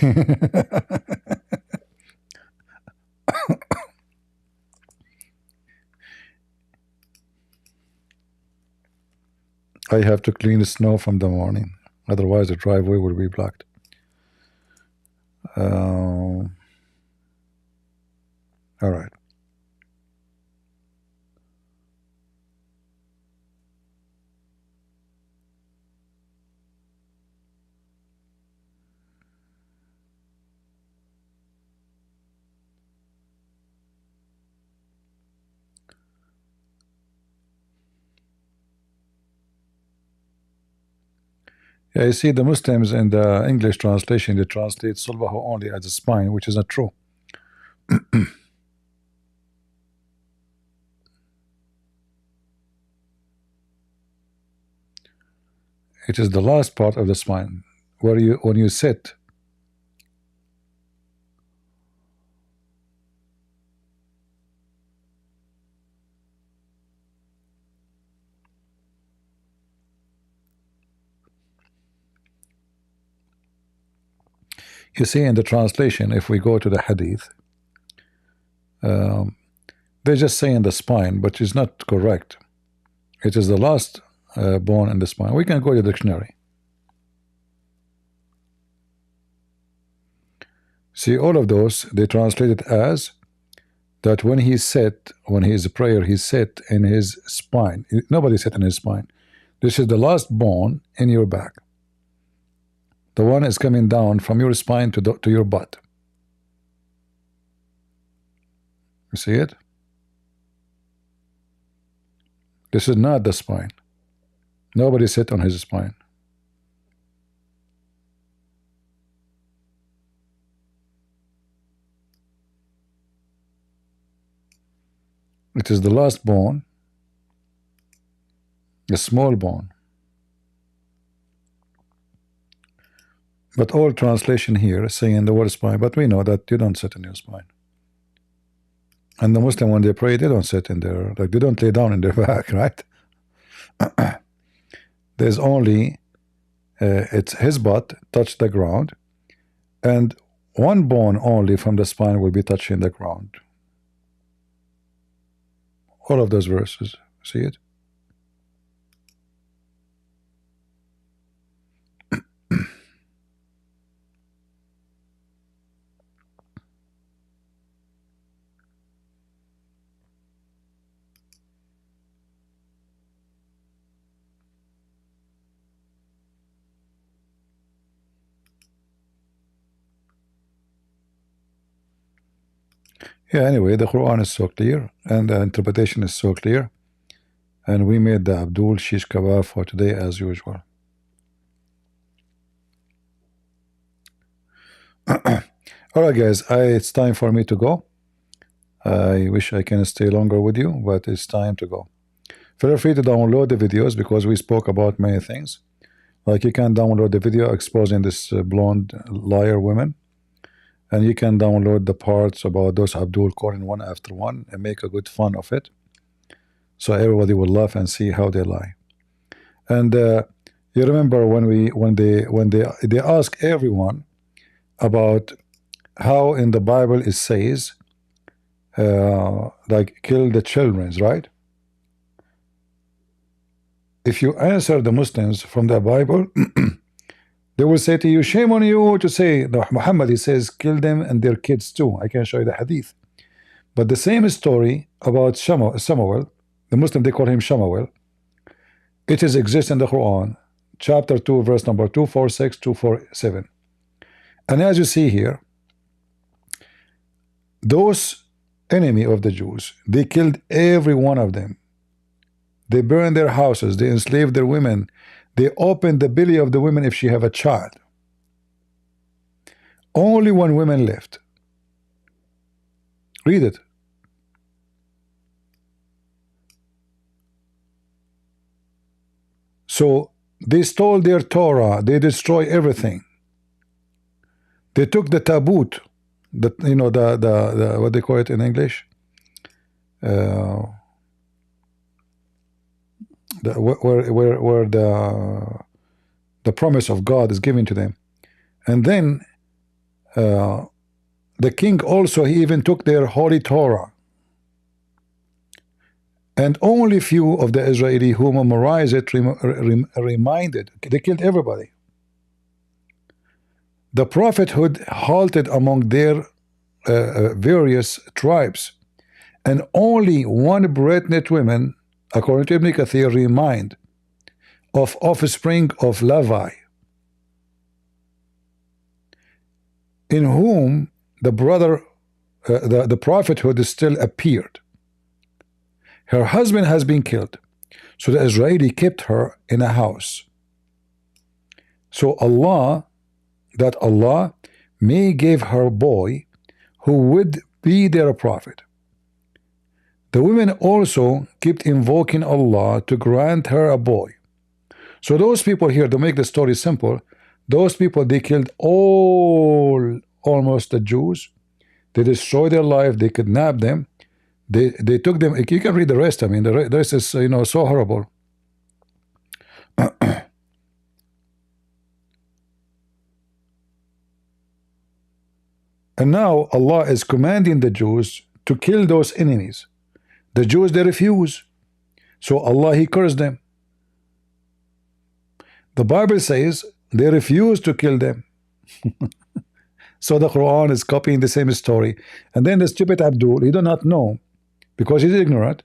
I have to clean the snow from the morning, otherwise the driveway will be blocked. All right. Yeah, you see the Muslims in the English translation, they translate sulbahu only as a spine, which is not true. It is the last part of the spine, where you, when you sit. You see in the translation, if we go to the hadith, they're just saying the spine, but it's not correct. It is the last bone in the spine. We can go to the dictionary. See, all of those, they translate it as that when he sat, when he is a prayer, he sat in his spine. Nobody sat in his spine. This is the last bone in your back. The one is coming down from your spine to your butt. You see it? This is not the spine. Nobody sat on his spine. It is the last bone, a small bone. But all translation here is saying the word spine, but we know that you don't sit in your spine. And the Muslim, when they pray, they don't sit in their, like they don't lay down in their back, right? There's only, it's his butt touch the ground, and one bone only from the spine will be touching the ground. All of those verses, see it? Yeah, anyway, the Quran is so clear, and the interpretation is so clear, and we made the Abdul Shish Kebab for today as usual. All right, guys, it's time for me to go. I wish I can stay longer with you, but it's time to go. Feel free to download the videos because we spoke about many things. Like you can download the video exposing this blonde liar woman, and you can download the parts about those Abdul calling one after one and make a good fun of it, so everybody will laugh and see how they lie. And you remember when they ask everyone about how in the Bible it says like kill the children, right? If you answer the Muslims from the Bible, they will say to you, shame on you to say that Muhammad, he says, kill them and their kids too. I can show you the hadith. But the same story about Samuel, the Muslim, they call him Shamuel, it is exists in the Quran, chapter 2, verse number 246, 247. And as you see here, those enemy of the Jews, they killed every one of them. They burned their houses, they enslaved their women, they opened the belly of the women if she have a child. Only one woman left. Read it. So they stole their Torah, they destroy everything. They took the tabut, the the what they call it in English, where the promise of God is given to them, and then the king also, he even took their holy Torah, and only few of the Israeli who memorized it reminded. They killed everybody. The prophethood halted among their various tribes, and only one pregnant woman, according to Ibn Kathir, remind of offspring of Levi, in whom the the prophethood still appeared. Her husband has been killed, so the Israeli kept her in a house. So Allah may give her a boy who would be their prophet. The women also kept invoking Allah to grant her a boy. So those people here, to make the story simple, those people, they killed almost the Jews. They destroyed their life. They kidnapped them. They took them. You can read the rest. I mean, the rest is so horrible. And now Allah is commanding the Jews to kill those enemies. The Jews, they refuse. So Allah, he cursed them. The Bible says they refuse to kill them. So the Quran is copying the same story. And then the stupid Abdul, he do not know, because he's ignorant,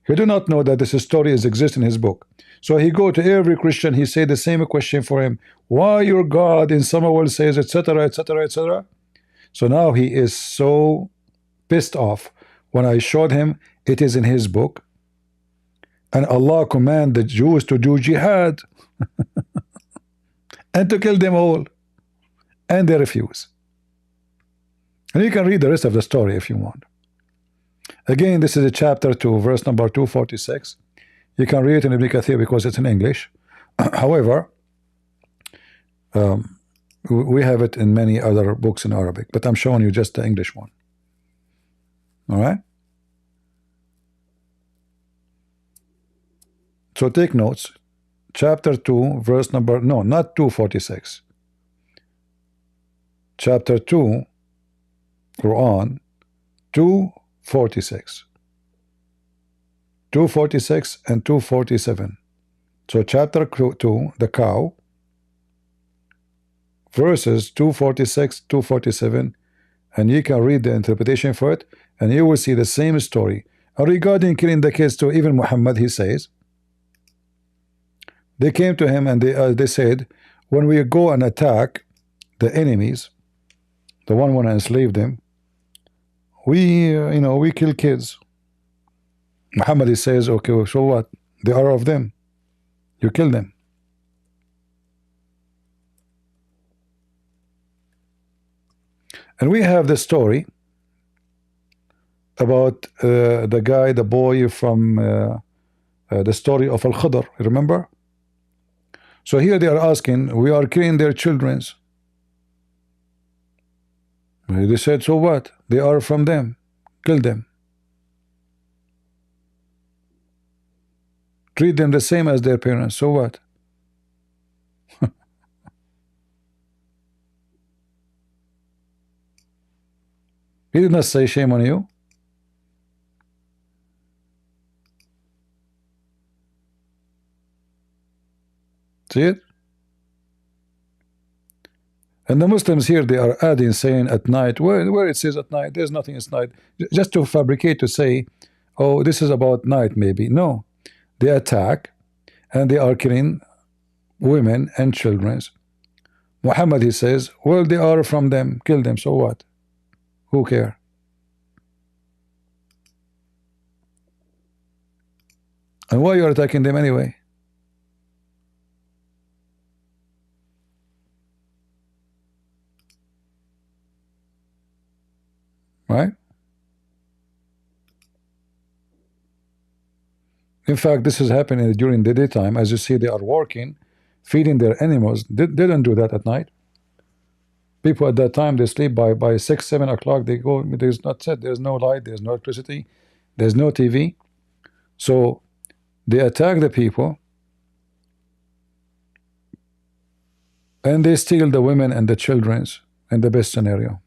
he do not know that this story is exist in his book. So he go to every Christian, he say the same question for him. Why your God in Samuel says, etc., etc., etc. So now he is so pissed off when I showed him it is in his book, and Allah command the Jews to do jihad and to kill them all, and they refuse. And you can read the rest of the story if you want. Again, this is a chapter 2, verse number 246. You can read it in Ibn Kathir because it's in English. However, we have it in many other books in Arabic, but I'm showing you just the English one. All right? So take notes. Chapter 2, verse number, no, not 246. Chapter 2, Quran, 246. 246 and 247. So chapter 2, the cow, verses 246, 247, and you can read the interpretation for it, and you will see the same story. And regarding killing the kids too, even Muhammad, he says, they came to him and they said, when we go and attack the enemies, the one want to enslave them, we we kill kids. Muhammad, he says, okay, so what? They are of them. You kill them. And we have the story about the guy, the boy from the story of Al-Khadr, remember? So here they are asking, we are killing their children. They said, so what? They are from them. Kill them. Treat them the same as their parents. So what? He did not say shame on you. See it? And the Muslims here, they are adding, saying at night, where it says at night, there's nothing at night. Just to fabricate, to say, oh, this is about night maybe. No. They attack, and they are killing women and children. Muhammad, he says, well, they are from them, kill them, so what? Who care? And why you are attacking them anyway? Right? In fact, this is happening during the daytime. As you see, they are working, feeding their animals. They don't do that at night. People at that time, they sleep by 6, 7 o'clock. They go, there's not set, there's no light, there's no electricity, there's no TV. So they attack the people, and they steal the women and the children in the best scenario.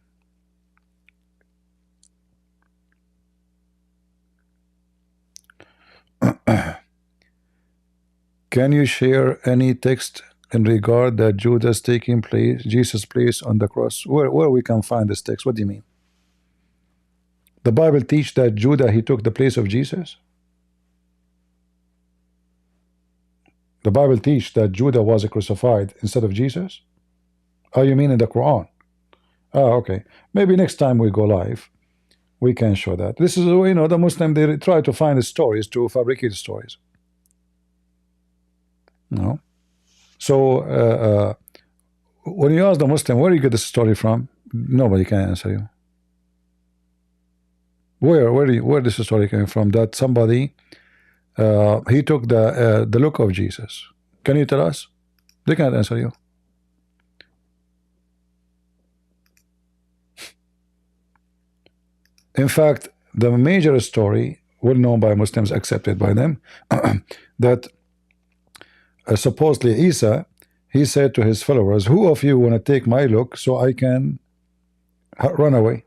Can you share any text in regard that Judas taking place, Jesus' place on the cross? Where we can find this text? What do you mean? The Bible teach that Judah, he took the place of Jesus? The Bible teach that Judah was crucified instead of Jesus? Oh, you mean in the Quran? Oh, okay. Maybe next time we go live, we can show that. This is, you know, the Muslim, they try to find the stories, to fabricate stories. No. So when you ask the Muslim, where you get this story from, nobody can answer you. Where this story came from? That somebody he took the look of Jesus. Can you tell us? They can't answer you. In fact, the major story, well known by Muslims, accepted by them, that supposedly Isa, he said to his followers, who of you want to take my look so I can run away?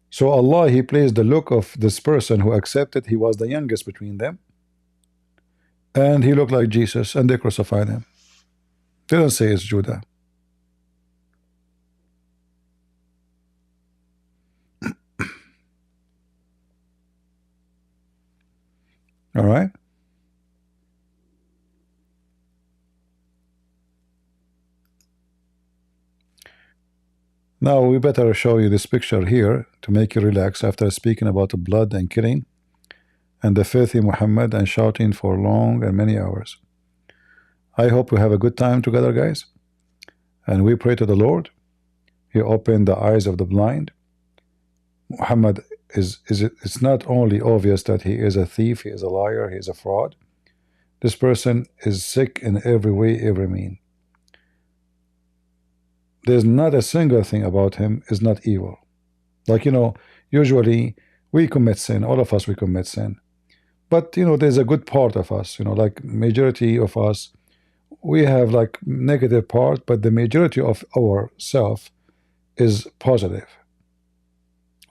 So Allah, he placed the look of this person who accepted. He was the youngest between them, and he looked like Jesus, and they crucified him. They don't say it's Judah. All right. Now we better show you this picture here to make you relax after speaking about the blood and killing and the filthy Muhammad and shouting for long and many hours. I hope we have a good time together, guys, and we pray to the Lord. He opened the eyes of the blind. Muhammad it's not only obvious that he is a thief, he is a liar, he is a fraud. This person is sick in every way, every mean. There's not a single thing about him is not evil. Like, you know, usually we commit sin, all of us, we commit sin. But, you know, there's a good part of us, you know, like majority of us, we have like negative part, but the majority of our self is positive.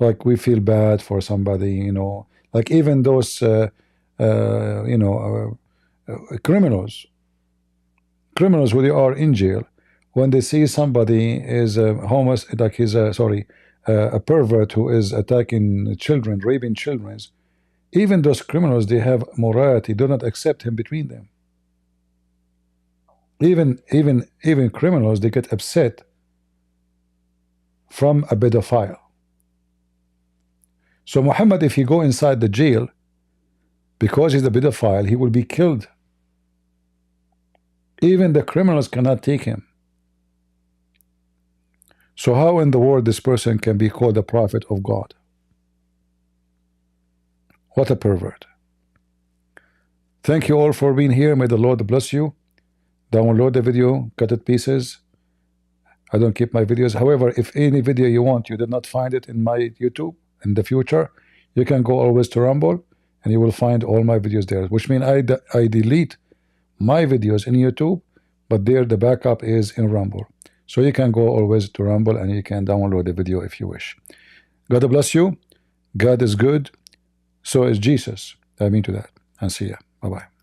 Like we feel bad for somebody, you know, like even those, criminals who they are in jail, when they see somebody is homeless, like he's a pervert who is attacking children, raping children, even those criminals, they have morality, do not accept him between them. Even criminals, they get upset from a pedophile. So Muhammad, if he go inside the jail, because he's a pedophile, he will be killed. Even the criminals cannot take him. So how in the world this person can be called a prophet of God? What a pervert. Thank you all for being here. May the Lord bless you. Download the video, cut it pieces. I don't keep my videos. However, if any video you want, you did not find it in my YouTube in the future, you can go always to Rumble and you will find all my videos there, which means I delete my videos in YouTube, but there the backup is in Rumble. So you can go always to Rumble and you can download the video if you wish. God bless you. God is good. So is Jesus. I mean to that. And see ya. Bye-bye.